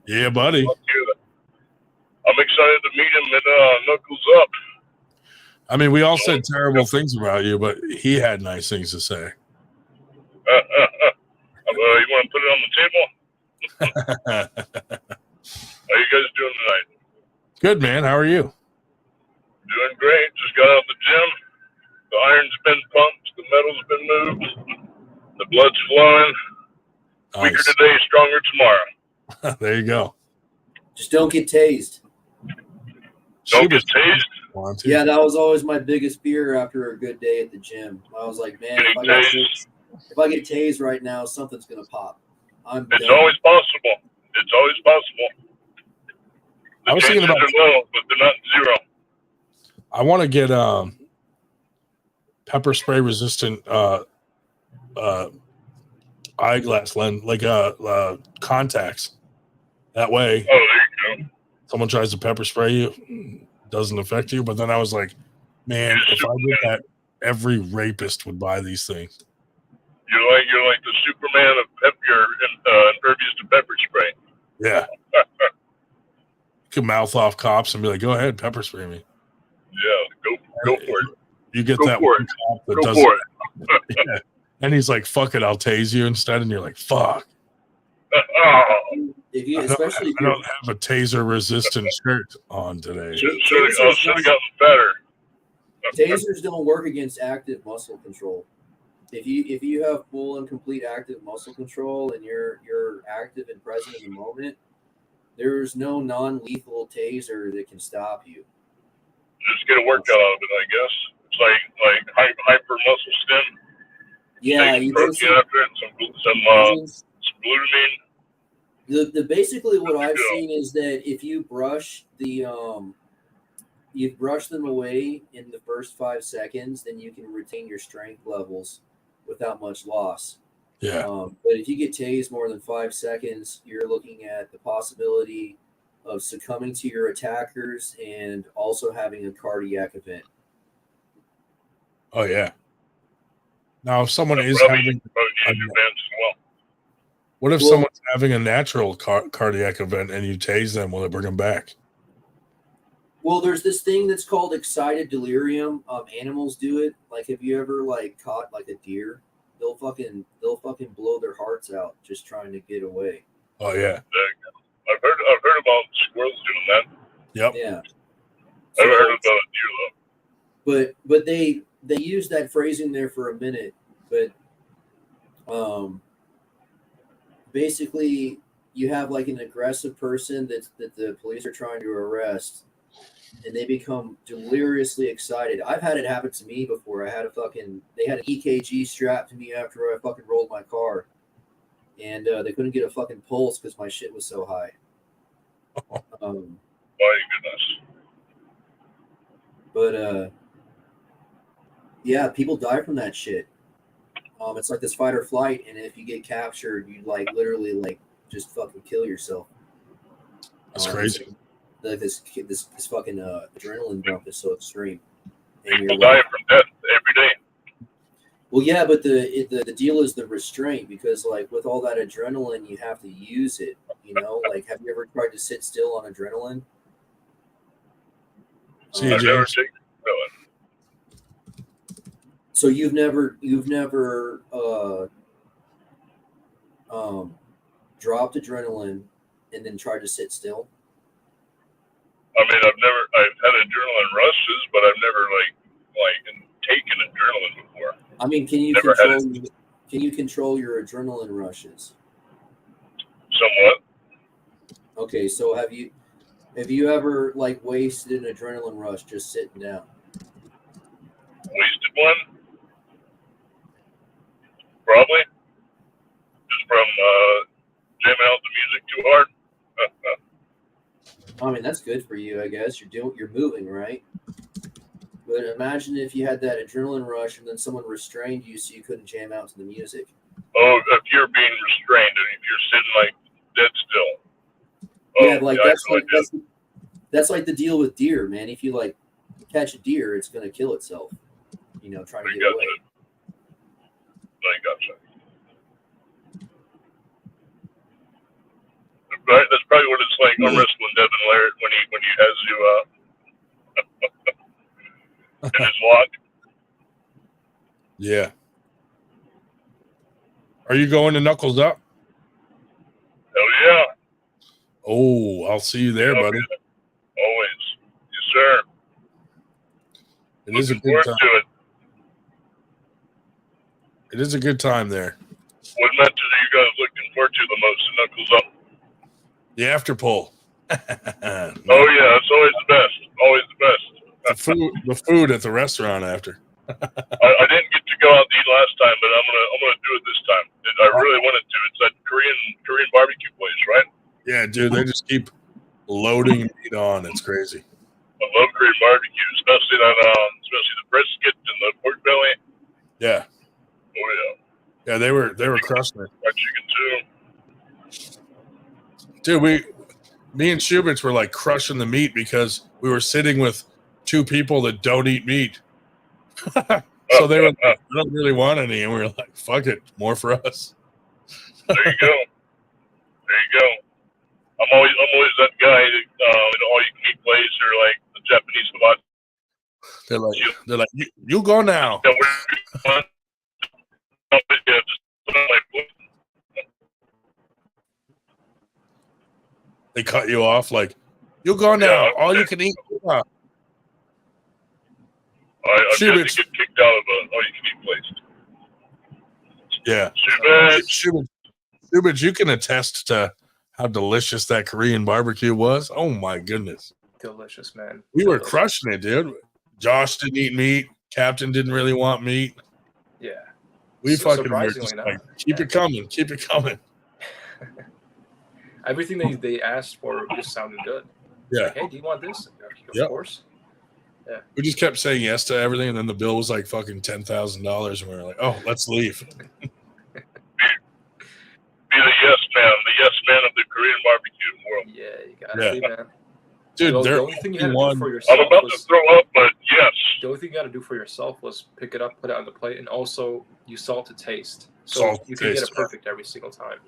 Yeah, buddy. I'm excited to meet him at Knuckles Up. I mean, we all said terrible things about you, but he had nice things to say. You want to put it on the table? How you guys doing tonight? Good, man. How are you? Doing great. Just got out of the gym. The iron's been pumped. The metal's been moved. The blood's flowing. Weaker Nice. today, stronger tomorrow. There you go. Just don't get tased. Don't get tased. Yeah, that was always my biggest fear after a good day at the gym. I was like, man, if I get tased right now, something's gonna pop. It's always possible. It's always possible. I was thinking about Chances are low, but they're not zero. I want to get pepper spray resistant eyeglass lens, like contacts. That way, there you go. Someone tries to pepper spray you, doesn't affect you. But then I was like, man, if I did that, every rapist would buy these things. You're like the Superman of you're impervious to pepper spray. Yeah. You could mouth off cops and be like, go ahead, pepper spray me. Yeah, go for it. You get Go that for one it. cop that Go does for it. Yeah. And he's like, fuck it, I'll tase you instead. And you're like, fuck. If you, I especially don't have a taser resistant shirt on today. Should have gotten better. Tasers don't work against active muscle control. If you have full and complete active muscle control and you're active and present in the moment, there's no non-lethal taser that can stop you. Just get a workout out of it, I guess. It's like hyper muscle stim. Yeah, Take you protein basically, after it, some glutamine. the basically what I've seen is that if you brush you brush them away in the first 5 seconds, then you can retain your strength levels without much loss. Yeah. But if you get tased more than 5 seconds, you're looking at the possibility of succumbing to your attackers and also having a cardiac event. Oh, yeah. Now, if someone is having what if someone's having a natural cardiac event and you tase them? Will it bring them back? Well, there's this thing that's called excited delirium. Animals do it. Like, have you ever caught like a deer? They'll fucking blow their hearts out just trying to get away. Oh yeah. I've heard about squirrels doing that. Yep. Yeah. I've heard about a deer though. But they use that phrasing there for a minute, but basically you have like an aggressive person that the police are trying to arrest, and they become deliriously excited. I've had it happen to me before. They had an EKG strapped to me after I fucking rolled my car, and they couldn't get a fucking pulse because my shit was so high. My goodness. But yeah, people die from that shit. It's like this fight or flight, and if you get captured, you literally just fucking kill yourself. That's crazy. This fucking adrenaline dump is so extreme. And People die from death every day. Well, yeah, but the deal is the restraint, because with all that adrenaline, you have to use it. Have you ever tried to sit still on adrenaline? See you, James. So you've never dropped adrenaline and then tried to sit still? I mean, I've had adrenaline rushes, but I've never taken adrenaline before. I mean, can you control your adrenaline rushes? Somewhat. Okay, so have you ever wasted an adrenaline rush just sitting down? Wasted one? Probably. Just from jamming out the music too hard. I mean, that's good for you, I guess. You're moving, right? But imagine if you had that adrenaline rush and then someone restrained you so you couldn't jam out to the music. Oh, if you're being restrained and if you're sitting dead still. That's like the deal with deer, man. If you catch a deer, it's gonna kill itself. Trying to get away. I gotcha. Right, that's probably what it's like. I'm wrestling Devin Laird when he has you in his lock. Yeah. Are you going to Knuckles Up? Hell yeah. Oh, I'll see you there, buddy. Yeah. Always. Yes, sir. It is a good Forward time. to it. It is a good time there. What matches are you guys looking forward to the most? And Knuckles up. The after pull. Oh yeah, it's always the best. Always the best. The food at the restaurant after. I didn't get to go out to eat last time, but I'm gonna do it this time. I really wanted to. It's that Korean barbecue place, right? Yeah, dude, they just keep loading meat on. It's crazy. I love Korean barbecue, especially the brisket and the pork belly. Yeah. Oh yeah. Yeah, they were crushing it. Fried chicken too. Dude, me and Shubits were like crushing the meat because we were sitting with two people that don't eat meat. So they were like, I don't really want any, and we were like, fuck it, more for us. There you go. There you go. I'm always that guy that all you can eat place or like the Japanese hibachi. They're like, you go now. They cut you off like, you go now. All you can eat. I get kicked out of all you can eat place. Yeah. Shubits, you can attest to how delicious that Korean barbecue was. Oh my goodness. Delicious, man. We were crushing it, dude. Josh didn't eat meat. Captain didn't really want meat. Yeah. We So fucking were surprisingly just enough. like, keep it coming. Keep it coming. Everything they asked for just sounded good. Yeah. Like, hey, do you want this? Of Yep. course. Yeah. We just kept saying yes to everything, and then the bill was like fucking $10,000, and we were like, "Oh, let's leave." Be the yes man of the Korean barbecue world. Yeah, you gotta be, man. Dude, the they're only thing you had to one- do for yourself I'm about to throw up, but yes. The only thing you got to do for yourself was pick it up, put it on the plate, and also you salt to taste. So Salt to you can get taste, it perfect every single time.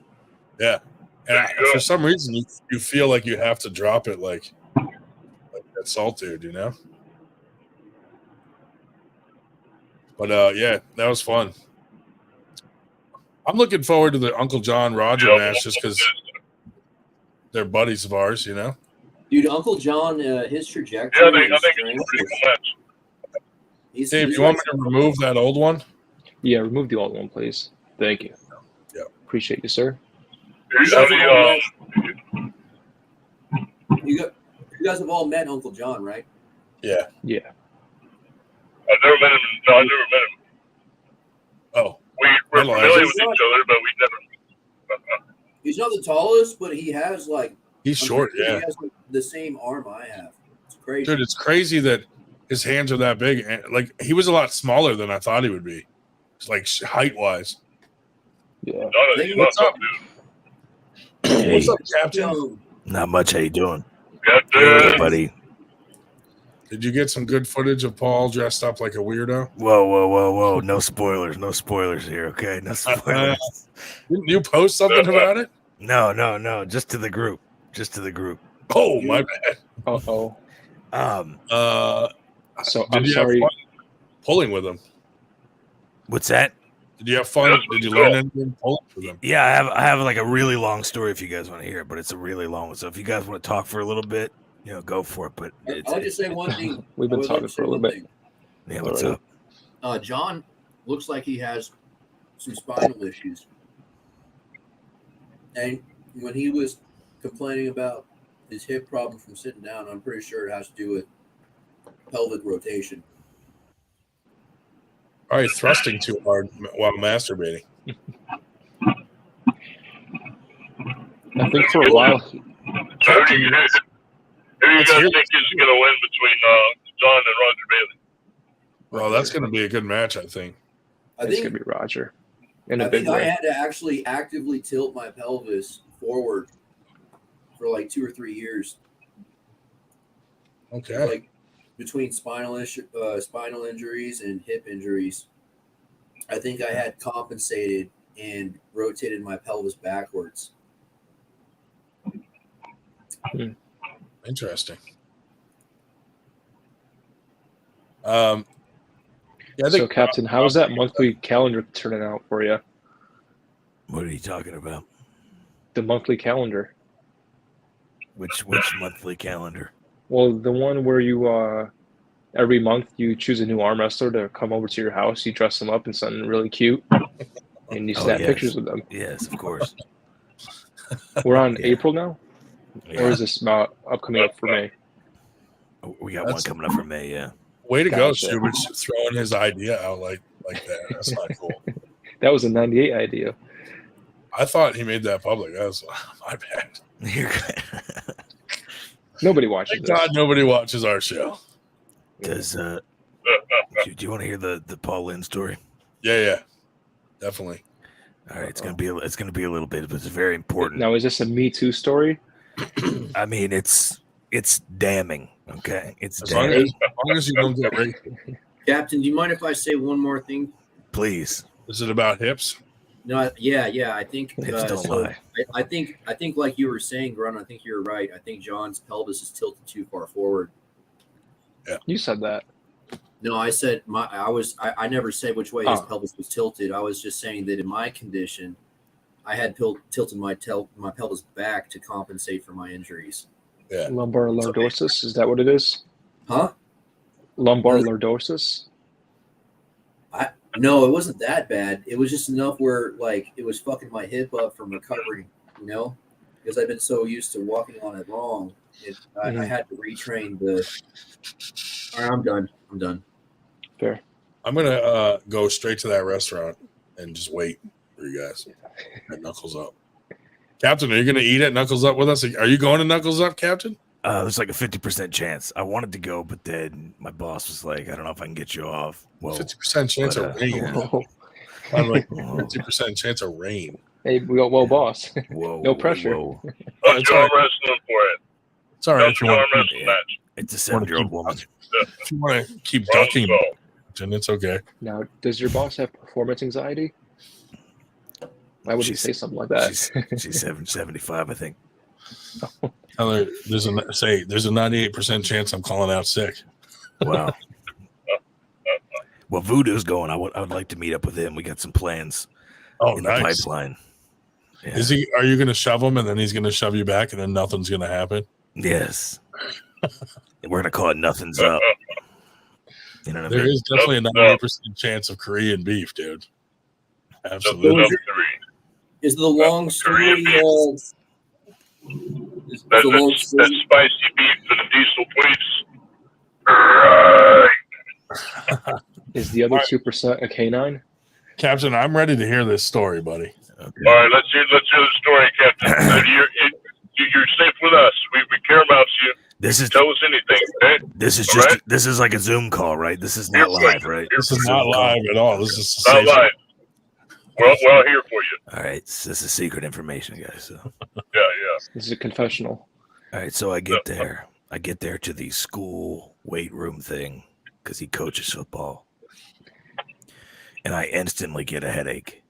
Yeah, and for some reason, you feel like you have to drop it like that salt, dude. You know. But yeah, that was fun. I'm looking forward to the Uncle John Roger match just because they're buddies of ours, you know. Dude, Uncle John, his trajectory. I think it's a pretty cool match. Dave, you want me to remove that old one? Yeah, remove the old one, please. Thank you. Yeah. Appreciate you, sir. You guys have all met Uncle John, right? Yeah. Yeah. I've never met him. No, I've never met him. Oh. We're familiar with each other, but we never. He's not the tallest, but he has like. He's short, He yeah. has like, the same arm I have. It's crazy. Dude, it's crazy that his hands are that big. And, like, he was a lot smaller than I thought he would be. It's like height wise. Yeah. What's up? What's up, Captain? Not much. How you doing? Good, buddy. Did you get some good footage of Paul dressed up like a weirdo? Whoa. No spoilers. No spoilers here, okay? No spoilers. Didn't you post something about it? No. Just to the group. Oh, my bad. Uh-oh. So I'm you sorry. have fun pulling with him? What's that? Did you have fun? Did you learn anything pulling with him? Yeah, I have like a really long story if you guys want to hear it, but it's a really long one. So if you guys want to talk for a little bit, go for it. But I'll just say one thing. We've been I would talking like to for a say little one bit. thing. Yeah, what's up? John looks like he has some spinal issues. And when he was complaining about his hip problem from sitting down, I'm pretty sure it has to do with pelvic rotation. All right, thrusting too hard while masturbating. I think for a while. So who do you guys think is going to win between John and Roger Bailey? Well, that's going to be a good match, I think. It's going to be Roger. In a I big think I way. had to actually actively tilt my pelvis forward for like 2 or 3 years. Okay. Like between spinal injuries and hip injuries, I think I had compensated and rotated my pelvis backwards. Interesting. Yeah, I think So, Captain, how is that monthly calendar turning out for you? What are you talking about? The monthly calendar. Which monthly calendar? Well, the one where you every month you choose a new arm wrestler to come over to your house. You dress them up in something really cute, and you snap pictures with them. Yes, of course. We're on Yeah. April now, or is this upcoming up for May? We got one coming up for May. Yeah. Way to go, Gotcha. Schubert, throwing his idea out like that. That's not cool. That was a '98 idea. I thought he made that public. That was my bad. Nobody watches Thank this. God nobody watches our show. Does do you want to hear the Paul Linn story? Yeah, definitely. All right, it's gonna be a little bit, but it's very important. Now, is this a Me Too story? I mean, it's damning. Okay, it's As long damning. as you don't get raped. Captain, do you mind if I say one more thing? Please. Is it about hips? No, yeah. I think Hips don't lie. I think like you were saying, Grunt. I think you're right. I think John's pelvis is tilted too far forward. Yeah, you said that. No, I said I never said which way his pelvis was tilted. I was just saying that in my condition, I had tilted my pelvis back to compensate for my injuries. Yeah. Lumbar lordosis, is that what it is? Huh? Lumbar lordosis? No, it wasn't that bad. It was just enough where like it was fucking my hip up from recovering, because I've been so used to walking on it wrong. I had to retrain the. All right, I'm done. Fair. I'm gonna go straight to that restaurant and just wait for you guys at Knuckles Up. Captain, are you gonna eat at Knuckles Up with us? Are you going to Knuckles Up, Captain? There's like a 50% chance. I wanted to go, but then my boss was like, "I don't know if I can get you off." Well, 50% chance of rain. I'm like 50% chance of rain. Hey, well, boss. Whoa, no pressure. Let's go arm wrestling for it. It's all right if you want arm wrestling match. It's a 7-year-old woman. If you want to keep ducking, then it's okay. Now, does your boss have performance anxiety? Why would you say something like that? She's 75, I think. Tell her there's a 98% chance I'm calling out sick. Wow. Well, Voodoo's going. I would like to meet up with him. We got some plans in the pipeline. Yeah. Is he? Are you going to shove him and then he's going to shove you back and then nothing's going to happen? Yes. We're going to call it Nothing's Up. You know what I mean? There is definitely a 98% chance of Korean beef, dude. Absolutely. Is the long story? That's spicy beef for the diesel police. Right. Is the other 2% a canine? Captain, I'm ready to hear this story, buddy. Okay. All right, let's hear the story, Captain. You're safe with us. We care about you. Tell us anything, okay? This is just this is like a Zoom call, right? This is not live, right? This is not live at all. This is not live. We're all here for you. All right, so this is secret information, guys. So. Yeah. This is a confessional. All right, so I get there. I get there to the school weight room thing because he coaches football, and I instantly get a headache.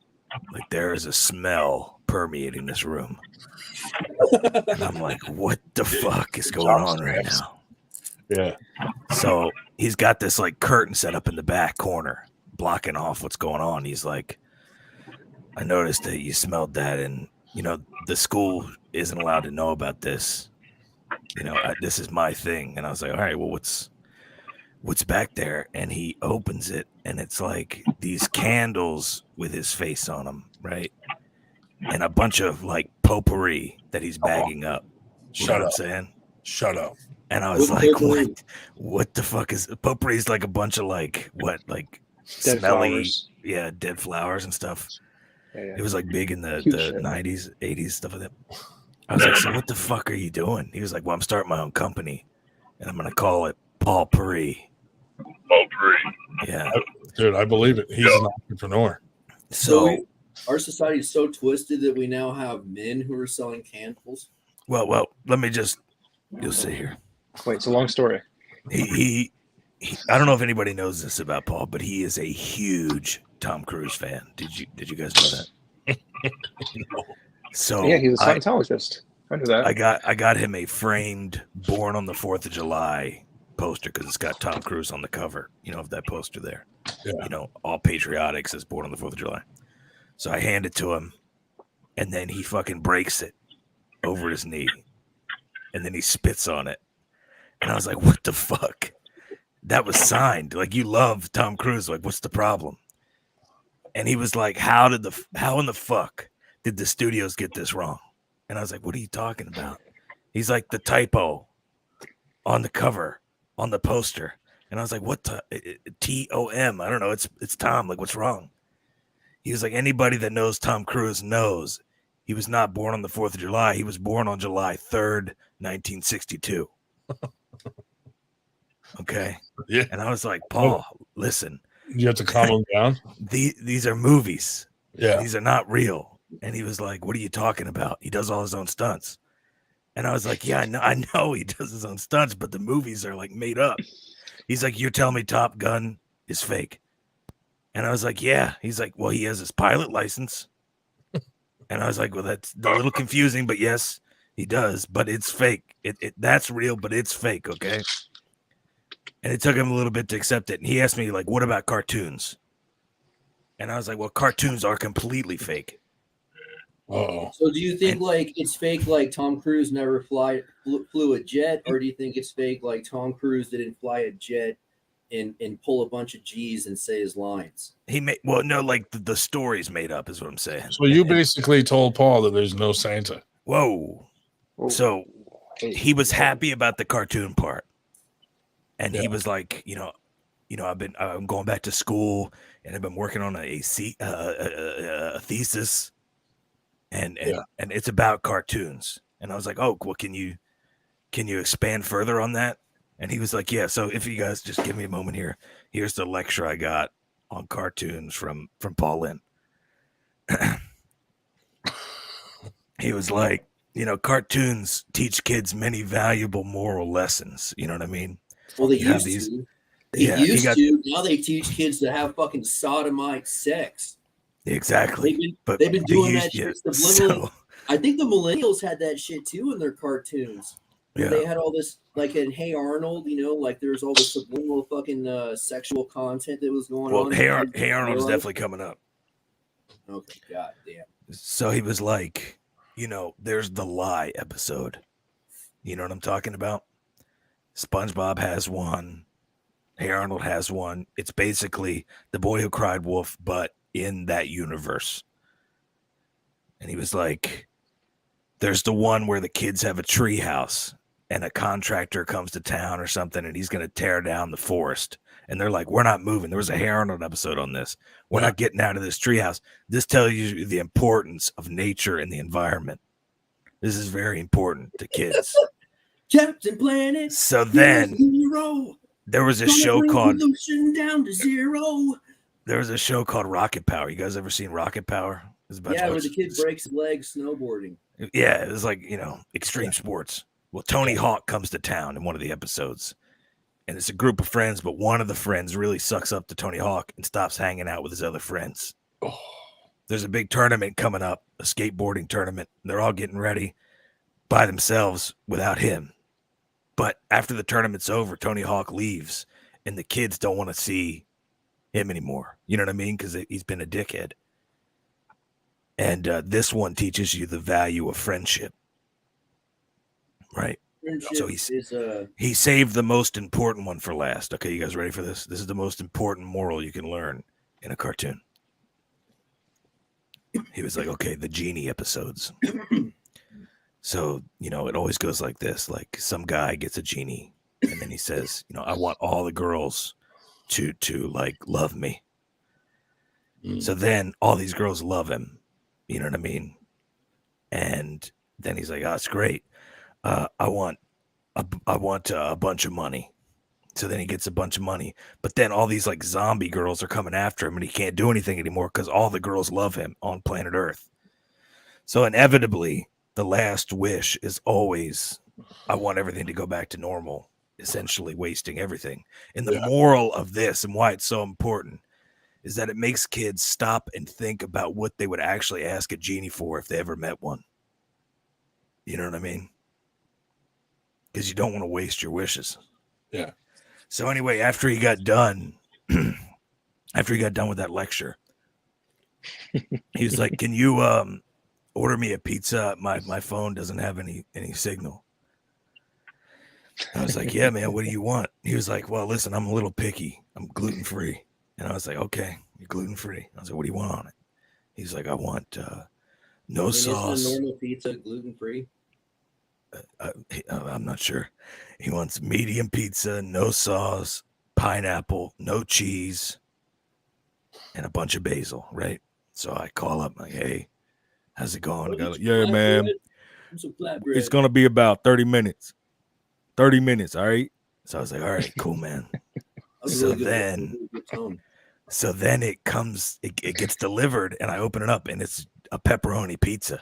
Like there is a smell permeating this room, and I'm like, "What the fuck is going on right now?" Yeah. So he's got this like curtain set up in the back corner, blocking off what's going on. He's like, I noticed that you smelled that, and the school isn't allowed to know about this. This is my thing. And I was like, all right, well, what's back there? And he opens it, and it's like these candles with his face on them, right? And a bunch of like potpourri that he's bagging up. You know what I'm saying? Shut up. And I was like, what the fuck is potpourri? Is like a bunch of like dead smelly, flowers. Yeah, dead flowers and stuff. Yeah. It was like big in the Cute shit. 90s, 80s, stuff like that. I was like, so what the fuck are you doing? He was like, well, I'm starting my own company, and I'm going to call it Paul Puri. Paul Puri. Yeah. Dude, I believe it. He's an entrepreneur. So our society is so twisted that we now have men who are selling candles. Well, let me just, you'll see here. Wait, it's a long story. He I don't know if anybody knows this about Paul, but he is a huge Tom Cruise fan. Did you guys know that? So yeah, he's a Scientologist. I knew that. I got him a framed Born on the 4th of July poster because it's got Tom Cruise on the cover. Of that poster there. Yeah. All patriotic says Born on the 4th of July. So I hand it to him, and then he fucking breaks it over his knee, and then he spits on it, and I was like, "What the fuck?" that was signed. Like, you love Tom Cruise. Like, what's the problem? And he was like, how in the fuck did the studios get this wrong? And I was like, what are you talking about? He's like, the typo on the cover, on the poster. And I was like, what T-O-M? I don't know. It's Tom. Like, what's wrong? He was like, anybody that knows Tom Cruise knows he was not born on the 4th of July. He was born on July 3rd, 1962. Okay. Yeah. And I was like, Paul, listen. You have to calm him down. These are movies. Yeah. These are not real. And he was like, what are you talking about? He does all his own stunts. And I was like, yeah, I know he does his own stunts, but the movies are like made up. He's like, you're telling me Top Gun is fake? And I was like, yeah. He's like, well, he has his pilot license. And I was like, well, that's a little confusing, but yes, he does, but it's fake. That's real, but it's fake, okay? And it took him a little bit to accept it. And he asked me, like, what about cartoons? And I was like, well, cartoons are completely fake. Uh-oh. So do you think like it's fake, like Tom Cruise never flew a jet, or do you think it's fake, like Tom Cruise didn't fly a jet and pull a bunch of G's and say his lines? Like the story's made up is what I'm saying. So you basically told Paul that there's no Santa. Whoa. So he was happy about the cartoon part. And he was like, I'm going back to school and I've been working on a thesis. And it's about cartoons. And I was like, oh, well, can you expand further on that? And he was like, yeah. So if you guys just give me a moment here, here's the lecture I got on cartoons from Paul Linn. He was like, cartoons teach kids many valuable moral lessons. You know what I mean? Well, they used to. Now they teach kids to have fucking sodomite sex. Exactly. They've been doing that shit subliminally. I think the millennials had that shit too in their cartoons. Yeah. They had all this, like in Hey Arnold, like there's all the subliminal fucking sexual content that was going on. Well, Hey Arnold's definitely coming up. Okay, god damn. So he was like, there's the Lie episode. You know what I'm talking about? SpongeBob has one. Hey Arnold has one. It's basically The Boy Who Cried Wolf, but in that universe. And he was like, there's the one where the kids have a tree house and a contractor comes to town or something and he's going to tear down the forest. And they're like, we're not moving. There was a Hey Arnold episode on this. We're not getting out of this treehouse. This tells you the importance of nature and the environment. This is very important to kids. Captain Planet. So then there was a show called down to zero. There was a show called Rocket Power. You guys ever seen Rocket Power? Where the kid breaks his leg snowboarding. Yeah, it was like, extreme sports. Well, Tony Hawk comes to town in one of the episodes. And it's a group of friends, but one of the friends really sucks up to Tony Hawk and stops hanging out with his other friends. Oh. There's a big tournament coming up, a skateboarding tournament. They're all getting ready by themselves without him. But after the tournament's over, Tony Hawk leaves, and the kids don't want to see him anymore. You know what I mean? Because he's been a dickhead. And this one teaches you the value of friendship. Right? So he saved the most important one for last. Okay, you guys ready for this? This is the most important moral you can learn in a cartoon. He was like, okay, the genie episodes. So, it always goes like this. Like some guy gets a genie and then he says, I want all the girls to like love me. So then all these girls love him. You know what I mean? And then he's like, oh, it's great. I want a bunch of money. So then he gets a bunch of money. But then all these like zombie girls are coming after him and he can't do anything anymore because all the girls love him on planet Earth. So inevitably, the last wish is always, I want everything to go back to normal, essentially wasting everything. And the moral of this and why it's so important is that it makes kids stop and think about what they would actually ask a genie for if they ever met one. You know what I mean? Because you don't want to waste your wishes. Yeah. So anyway, after he got done with that lecture, he was like, can you order me a pizza? My phone doesn't have any signal. I was like, yeah, man, what do you want? He was like, well, listen, I'm a little picky. I'm gluten-free. And I was like, okay, you're gluten-free. I was like, what do you want on it? He's like, I want no sauce. Isn't a normal pizza gluten-free? I'm not sure. He wants medium pizza, no sauce, pineapple, no cheese, and a bunch of basil, right? So I call up, like, hey, how's it going? The guy like, yeah, man, it's going to be about 30 minutes. 30 minutes, all right? So I was like, all right, cool, man. So then it comes, it gets delivered, and I open it up, and it's a pepperoni pizza.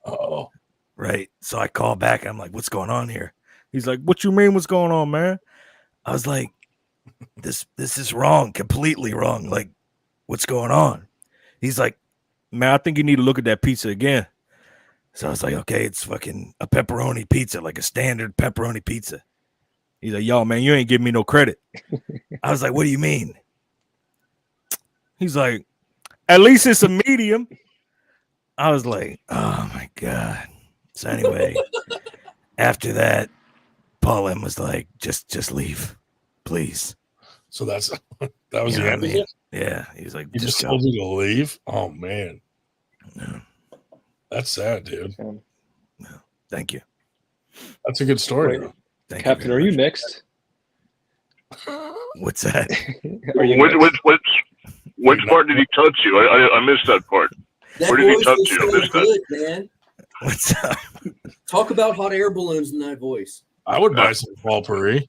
Oh. Right. So I call back. And I'm like, what's going on here? He's like, what you mean what's going on, man? I was like, this is wrong, completely wrong. Like, what's going on? He's like, man, I think you need to look at that pizza again. So I was like, okay, it's fucking a pepperoni pizza, like a standard pepperoni pizza. He's like, yo, man, you ain't giving me no credit. I was like, what do you mean? He's like, at least it's a medium. I was like, oh my God. So anyway, after that, Paul Linn was like, just leave, please. So that was the end. Yeah. He's like, he just told you to leave? Oh man. Yeah. That's sad, dude. No, thank you. That's a good story. Wait, Thank Captain, you are you mixed? What's that? Are you mixed? Which part did he touch you? I missed that part. Where did he touch you? I missed that. Man. What's up? Talk about hot air balloons in that voice. I would buy some Paul Paris.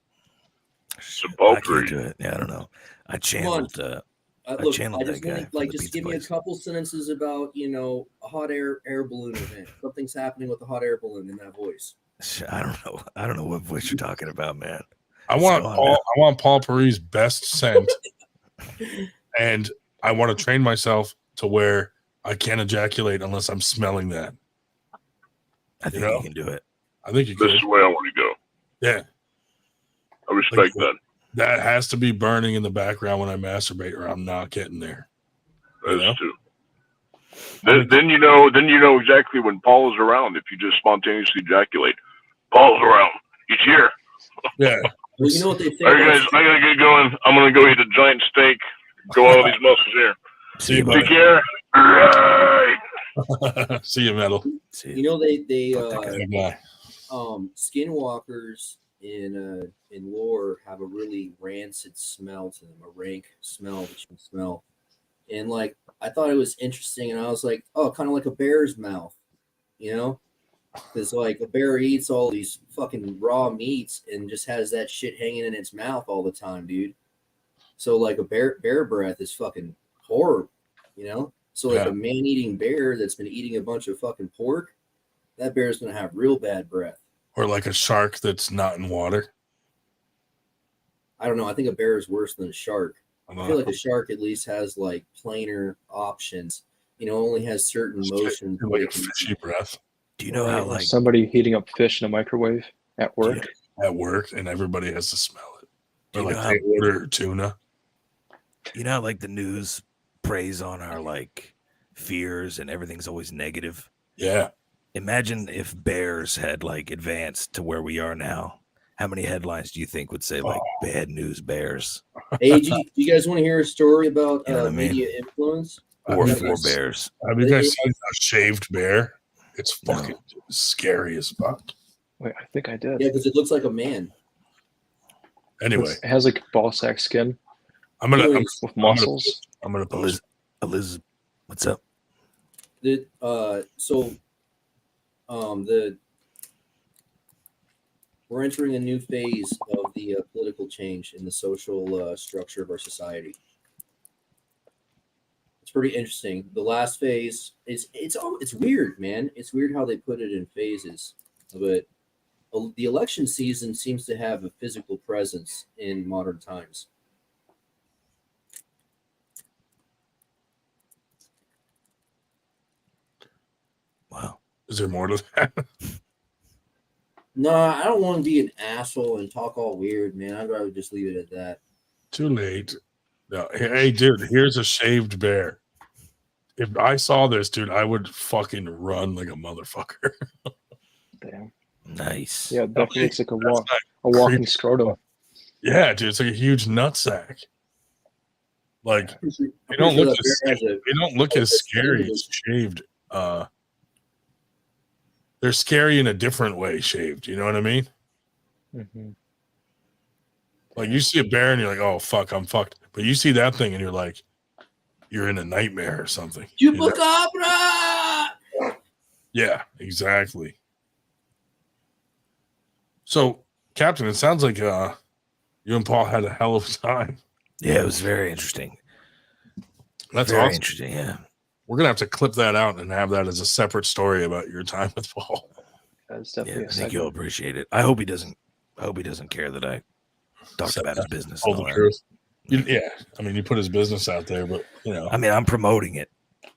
Some I can't do it. Yeah, I don't know. I channeled. Look, I channeled I just that guy. want like just give me a couple sentences about a hot air balloon event. Something's happening with the hot air balloon in that voice. I don't know. I don't know what voice you're talking about, man. I want Paul Paris' best scent, and I want to train myself to where I can't ejaculate unless I'm smelling that. I think you can do it. I think you can. This is where I want to go. Yeah. I respect that. That has to be burning in the background when I masturbate, or I'm not getting there. That's true. Then you know exactly when Paul is around. If you just spontaneously ejaculate, Paul's around. He's here. Yeah. Well, you know what they say. All right, guys, I gotta get going. I'm gonna go eat a giant steak. Go out of these muscles here. See you, Take care. All right. See you, Metal. You know they guy. skinwalkers in lore have a really rancid smell to them, a rank smell that you can smell. And like I thought it was interesting, and I was like, oh, kind of like a bear's mouth, because like a bear eats all these fucking raw meats and just has that shit hanging in its mouth all the time, dude. So like a bear breath is fucking horrible, So like a man-eating bear that's been eating a bunch of fucking pork, that bear's gonna have real bad breath. Or like a shark that's not in water. I don't know. I think a bear is worse than a shark. I feel like a shark at least has like plainer options. Only has certain motions. Like a fishy breath. Do you know how like somebody heating up fish in a microwave at work? At work, and everybody has to smell it. Or You like know they how- order tuna. like the news preys on our like fears and everything's always negative. Yeah. Imagine if bears had like advanced to where we are now. How many headlines do you think would say like bad news bears? Hey, do you guys want to hear a story about You know what I mean? media influence? Or four bears? Have you guys seen a shaved bear? It's fucking scary as fuck. Wait, I think I did. Yeah, because it looks like a man. Anyway, it has like ball sack skin. I'm gonna with muscles. I'm gonna post. Elizabeth, what's up? We're entering a new phase of the political change in the social structure of our society. It's pretty interesting. The last phase is it's weird, man. It's weird how they put it in phases, but the election season seems to have a physical presence in modern times. Wow. Is there more to that? No, I don't want to be an asshole and talk all weird, man. I'd rather just leave it at that. Too late. No. Hey, dude, here's a shaved bear. If I saw this, dude, I would fucking run like a motherfucker. Damn. Nice. Yeah, it definitely looks like a That's not walking creepy. scrotum. Yeah, dude, it's like a huge nutsack. Like they I'm don't pretty look sure as that bear has a they don't look as scary as shaved. They're scary in a different way shaved. You know what I mean? Mm-hmm. Like you see a bear and you're like, oh fuck, I'm fucked. But you see that thing and you're like, you're in a nightmare or something. You know? Chupacabra! Yeah, exactly. So, Captain, it sounds like you and Paul had a hell of a time. Yeah, it was very interesting. That's very awesome. interesting. Yeah, we're gonna have to clip that out and have that as a separate story about your time with Paul. That's yeah. definitely I think you'll appreciate it. I hope he doesn't care that I talked about his business. Told and the all truth. that. Yeah, I mean, you put his business out there, but I mean, I'm promoting it.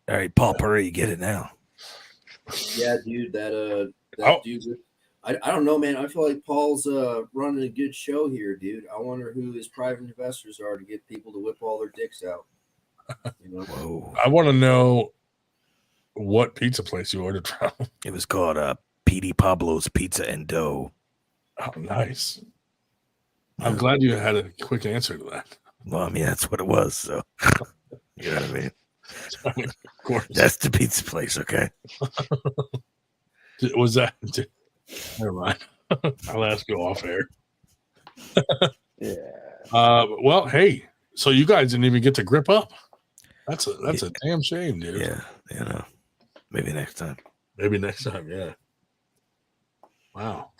All right, Paul Purry, you get it now. Yeah, dude, that Oh. dude. I don't know, man. I feel like Paul's running a good show here, dude. I wonder who his private investors are to get people to whip all their dicks out. You know? Whoa. I want to know what pizza place you ordered from. It was called P.D. Pablo's Pizza and Dough. Oh, nice. I'm glad you had a quick answer to that. Well, I mean, that's what it was. So, you know what I mean? I mean, of course. That's the pizza place, okay? Was that? Never mind. I'll ask you off air. Yeah. Well, hey, so you guys didn't even get to grip up. That's a damn shame, dude. Yeah, you know. Maybe next time. Maybe next time, yeah. Wow.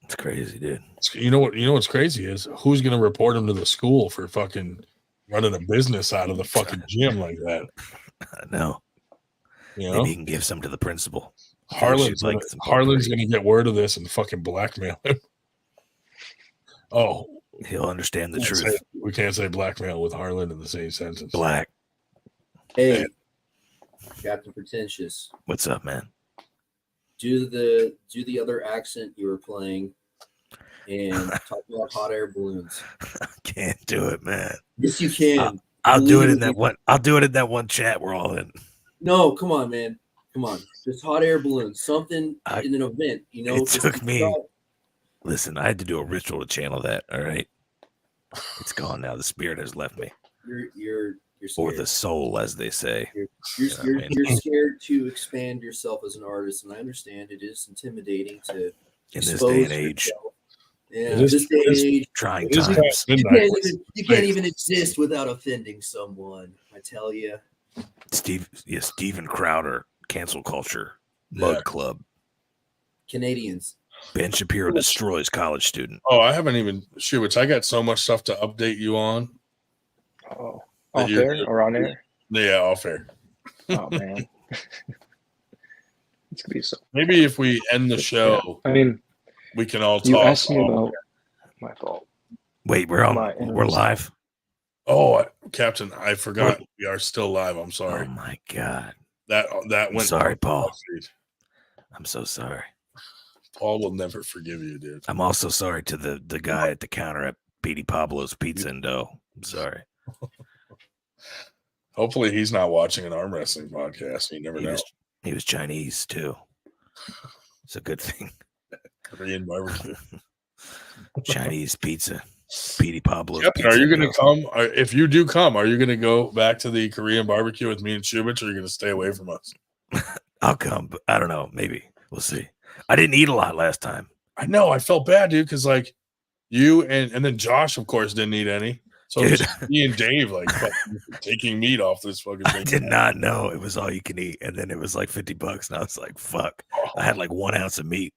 It's crazy, dude. You know what's crazy is who's gonna report him to the school for fucking running a business out of the fucking gym like that? I know. You know? Maybe he can give some to the principal. Harlan's some gonna get word of this and fucking blackmail him. Oh, he'll understand the truth. We can't say blackmail with Harlan in the same sentence. Black. Hey, Captain Pretentious. What's up, man? Do the other accent you were playing and talk about hot air balloons. I can't do it, man. Yes, you can. I'll do it in Believe that me. one. I'll do it in that one chat we're all in. No, come on, man. Come on. Just hot air balloons. Something in an event, you know. It took me. Listen, I had to do a ritual to channel that. All right, it's gone now. The spirit has left me, You're or scared. the soul, as they say. You're You know what I mean? scared to expand yourself as an artist, and I understand it is intimidating to In this expose day and age. yourself. Yeah, It is- this day it and is age, trying It is times. past you midnight. you can't even exist without offending someone. I tell you. Steven Crowder, cancel culture, Mud Club. Canadians. Ben Shapiro destroys college student. Oh, I haven't even which I got so much stuff to update you on. Oh, that off you're- air or on air? Yeah, off air. Oh man, it's gonna be so. Maybe if we end the show, I mean, we can all talk. you asked me about my fault. Wait, we're live. Oh, Captain, I forgot we are still live. I'm sorry. Oh my god. That I'm went. sorry, off Paul. the feed. I'm so sorry. Paul will never forgive you, dude. I'm also sorry to the guy at the counter at P.D. Pablo's Pizza and Dough. I'm sorry. Hopefully, he's not watching an arm wrestling podcast. You never know. He was Chinese too. It's a good thing. Korean barbecue. Chinese pizza. P.D. Pablo's Captain, Pizza. are you going and to come? If you do come, are you going to go back to the Korean barbecue with me and Shubich, or are you going to stay away from us? I'll come, but I don't know. Maybe we'll see. I didn't eat a lot last time. I know. I felt bad, dude, because like you and then Josh, of course, didn't eat any. So it was Dude. just me and Dave like fucking taking meat off this fucking thing. I did not know it was all you can eat, and then it was like $50, and I was like, "Fuck!" I had like 1 ounce of meat.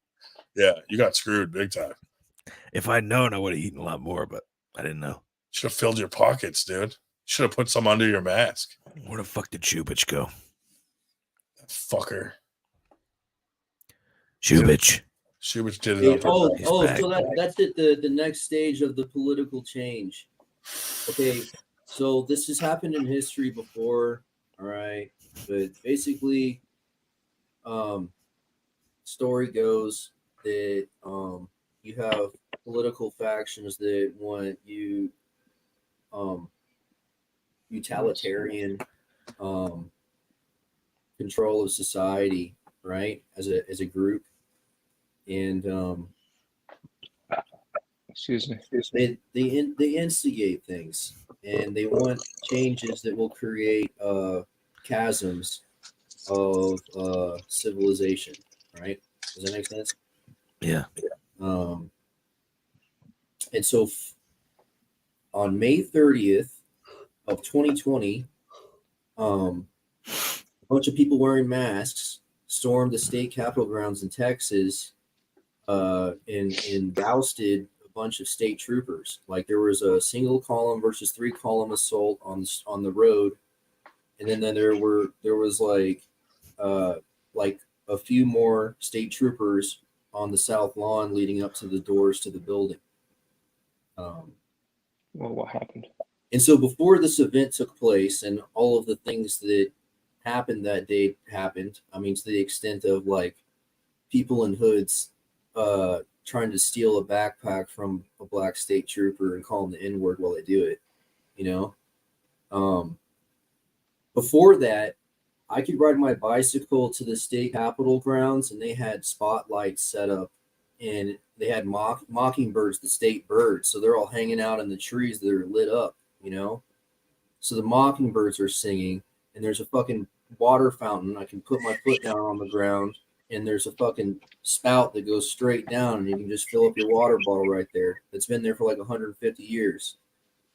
Yeah, you got screwed big time. If I'd known, I would have eaten a lot more, but I didn't know. Should have filled your pockets, dude. Should have put some under your mask. Where the fuck did Shubich go? That fucker. Shubich. Shubich did it Hey, up. so that's it. The next stage of the political change. Okay, so this has happened in history before, all right, but basically, story goes that you have political factions that want you utilitarian control of society, right, as a group, and excuse me. they instigate things, and they want changes that will create chasms of civilization. Right? Does that make sense? Yeah. Um, and so on May 30th of 2020, a bunch of people wearing masks stormed the state capitol grounds in Texas and dousted a bunch of state troopers. Like there was a single column versus 3 column assault on the road, and then there was like a few more state troopers on the south lawn leading up to the doors to the building. Well, what happened? And so before this event took place and all of the things that happened that day happened, I mean, to the extent of like people in hoods trying to steal a backpack from a black state trooper and call them the N-word while they do it, you know? Before that, I could ride my bicycle to the state capitol grounds, and they had spotlights set up, and they had mockingbirds, the state birds. So they're all hanging out in the trees that are lit up, you know? So the mockingbirds are singing, and there's a fucking water fountain. I can put my foot down on the ground, and there's a fucking spout that goes straight down, and you can just fill up your water bottle right there. That's been there for like 150 years.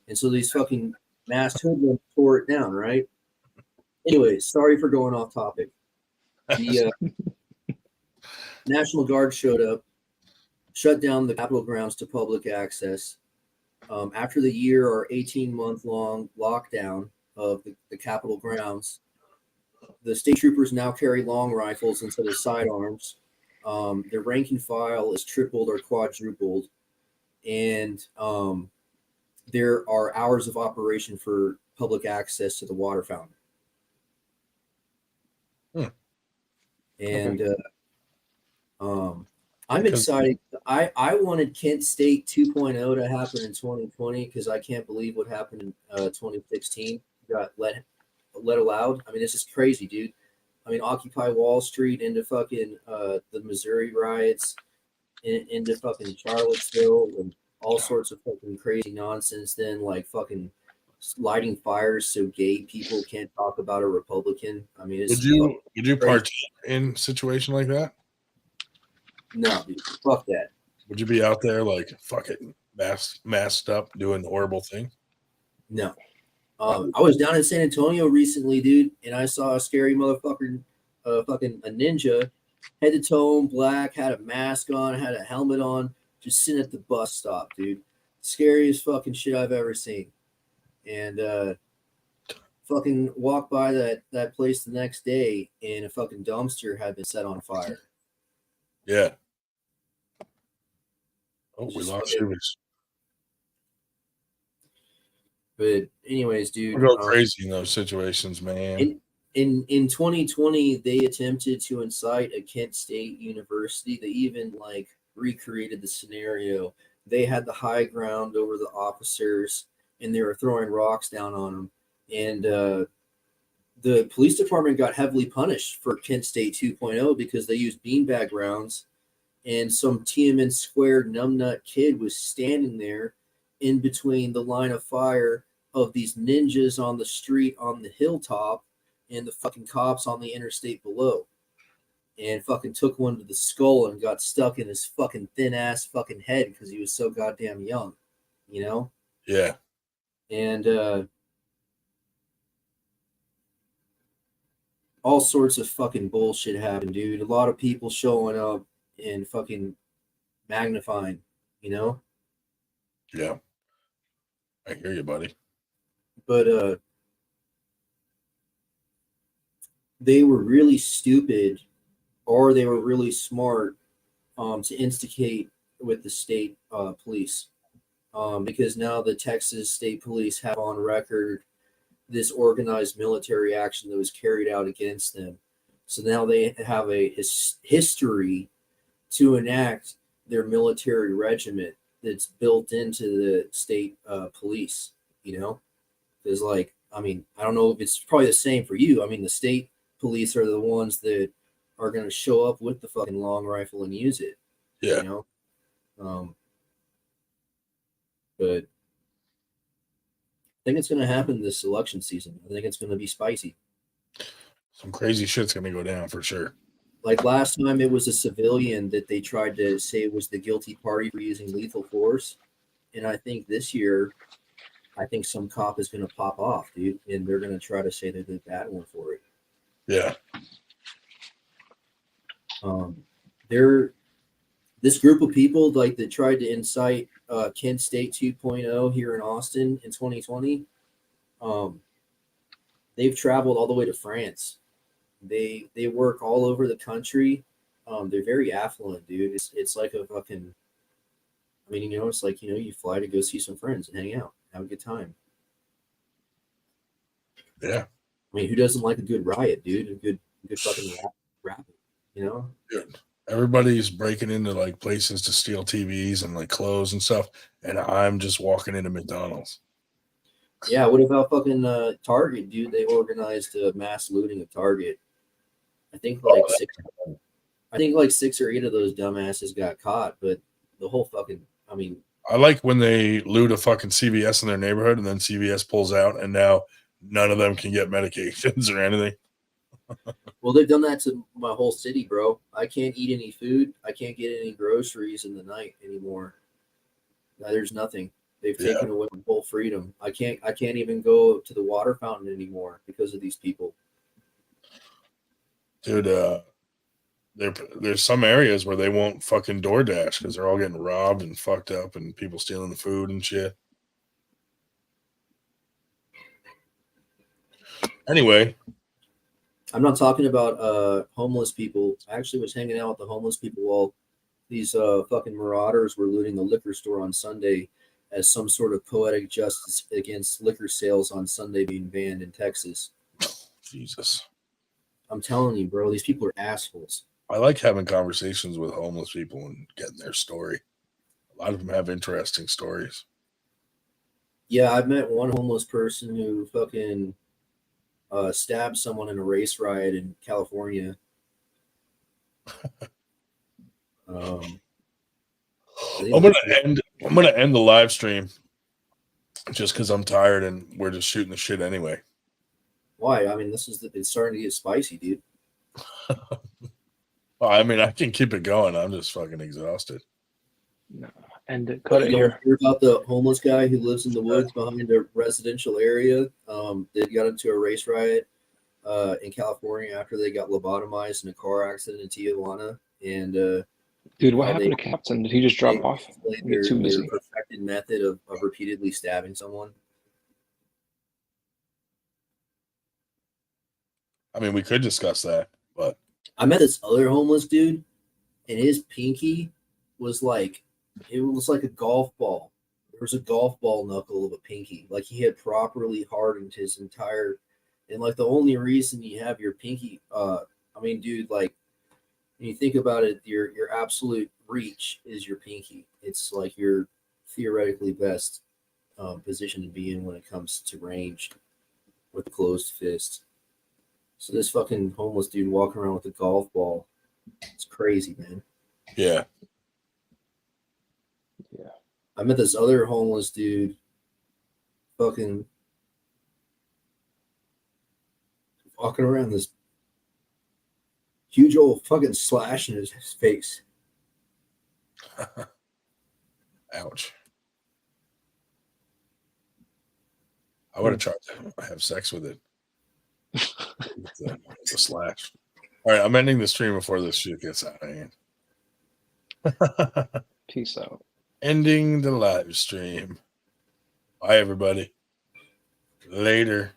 And so these fucking masked hoodlums tore it down, right? Anyways, sorry for going off topic. The National Guard showed up, shut down the Capitol grounds to public access. After the year or 18-month-long lockdown of the Capitol grounds, the state troopers now carry long rifles instead of sidearms. Their rank and file is tripled or quadrupled, and there are hours of operation for public access to the water fountain. And I'm excited. I wanted Kent State 2.0 to happen in 2020 because I can't believe what happened in 2016 got let allowed. I mean, this is crazy, dude. I mean, Occupy Wall Street into fucking the Missouri riots, into fucking Charlottesville, and all sorts of fucking crazy nonsense. Then like fucking lighting fires so gay people can't talk about a Republican. I mean, it's would you partake in a situation like that? No, dude, fuck that. Would you be out there like fucking masked up doing the horrible thing? No. I was down in San Antonio recently, dude, and I saw a scary motherfucker, fucking a ninja, head to toe, black, had a mask on, had a helmet on, just sitting at the bus stop, dude. Scariest fucking shit I've ever seen. And fucking walked by that place the next day, and a fucking dumpster had been set on fire. Yeah. Oh, we lost you. But anyways, dude, we go crazy in those situations, man. In 2020, they attempted to incite a Kent State University. They even like recreated the scenario. They had the high ground over the officers, and they were throwing rocks down on them. And the police department got heavily punished for Kent State 2.0 because they used beanbag rounds, and some Tiananmen Square numbnut kid was standing there in between the line of fire of these ninjas on the street on the hilltop and the fucking cops on the interstate below, and fucking took one to the skull and got stuck in his fucking thin ass fucking head because he was so goddamn young, you know? Yeah. And all sorts of fucking bullshit happened, dude. A lot of people showing up and fucking magnifying, you know? Yeah. I hear you, buddy. But they were really stupid, or they were really smart to instigate with the state police, because now the Texas State Police have on record this organized military action that was carried out against them. So now they have a history to enact their military regiment that's built into the state police, you know? Because, like, I mean, I don't know if it's probably the same for you. I mean, the state police are the ones that are going to show up with the fucking long rifle and use it. Yeah. You know? But I think it's going to happen this election season. I think it's going to be spicy. Some crazy shit's going to go down for sure. Like last time, it was a civilian that they tried to say was the guilty party for using lethal force. And I think this year, I think some cop is going to pop off, dude, and they're going to try to say they're the bad one for it. Yeah. This group of people like that tried to incite Kent State 2.0 here in Austin in 2020. They've traveled all the way to France. They work all over the country. They're very affluent, dude. It's like a fucking. I mean, it's like you fly to go see some friends and hang out, have a good time. Yeah. I mean, who doesn't like a good riot, dude? A good fucking rap, Dude, everybody's breaking into like places to steal TVs and like clothes and stuff, and I'm just walking into McDonald's. Yeah, what about fucking Target, dude? They organized a mass looting of Target. I think like 6 or 8 of those dumbasses got caught, but the whole fucking, I mean, I like when they loot a fucking CVS in their neighborhood and then CVS pulls out and now none of them can get medications or anything. well, they've done that to my whole city, bro. I can't eat any food. I can't get any groceries in the night anymore. There's nothing. They've taken away my whole freedom. I can't even go to the water fountain anymore because of these people. Dude, there's some areas where they won't fucking DoorDash because they're all getting robbed and fucked up and people stealing the food and shit. Anyway, I'm not talking about homeless people. I actually was hanging out with the homeless people while these fucking marauders were looting the liquor store on Sunday as some sort of poetic justice against liquor sales on Sunday being banned in Texas. Jesus. I'm telling you, bro, these people are assholes. I like having conversations with homeless people and getting their story. A lot of them have interesting stories. Yeah, I've met one homeless person who fucking stabbed someone in a race riot in California. I'm gonna end the live stream just because I'm tired and we're just shooting the shit anyway. Why? I mean, it's starting to get spicy, dude. Well, I mean, I can keep it going. I'm just fucking exhausted. No, and cut it You here. hear about the homeless guy who lives in the woods behind a residential area? They got into a race riot in California after they got lobotomized in a car accident in Tijuana. And dude, what happened to Captain? Did he just drop off? Their Too busy. perfected method of repeatedly stabbing someone. I mean, we could discuss that, but I met this other homeless dude, and his pinky was like a golf ball. There was a golf ball knuckle of a pinky. Like he had properly hardened his entire, and like the only reason you have your pinky, I mean, dude, like when you think about it, your absolute reach is your pinky. It's like your theoretically best position to be in when it comes to range with a closed fist. So this fucking homeless dude walking around with a golf ball. It's crazy, man. Yeah. Yeah. I met this other homeless dude fucking walking around this huge old fucking slash in his face. Ouch. I would have tried to have sex with it. It's a slash. All right, I'm ending the stream before this shit gets out of hand. Peace out. Ending the live stream. Bye, everybody. Later.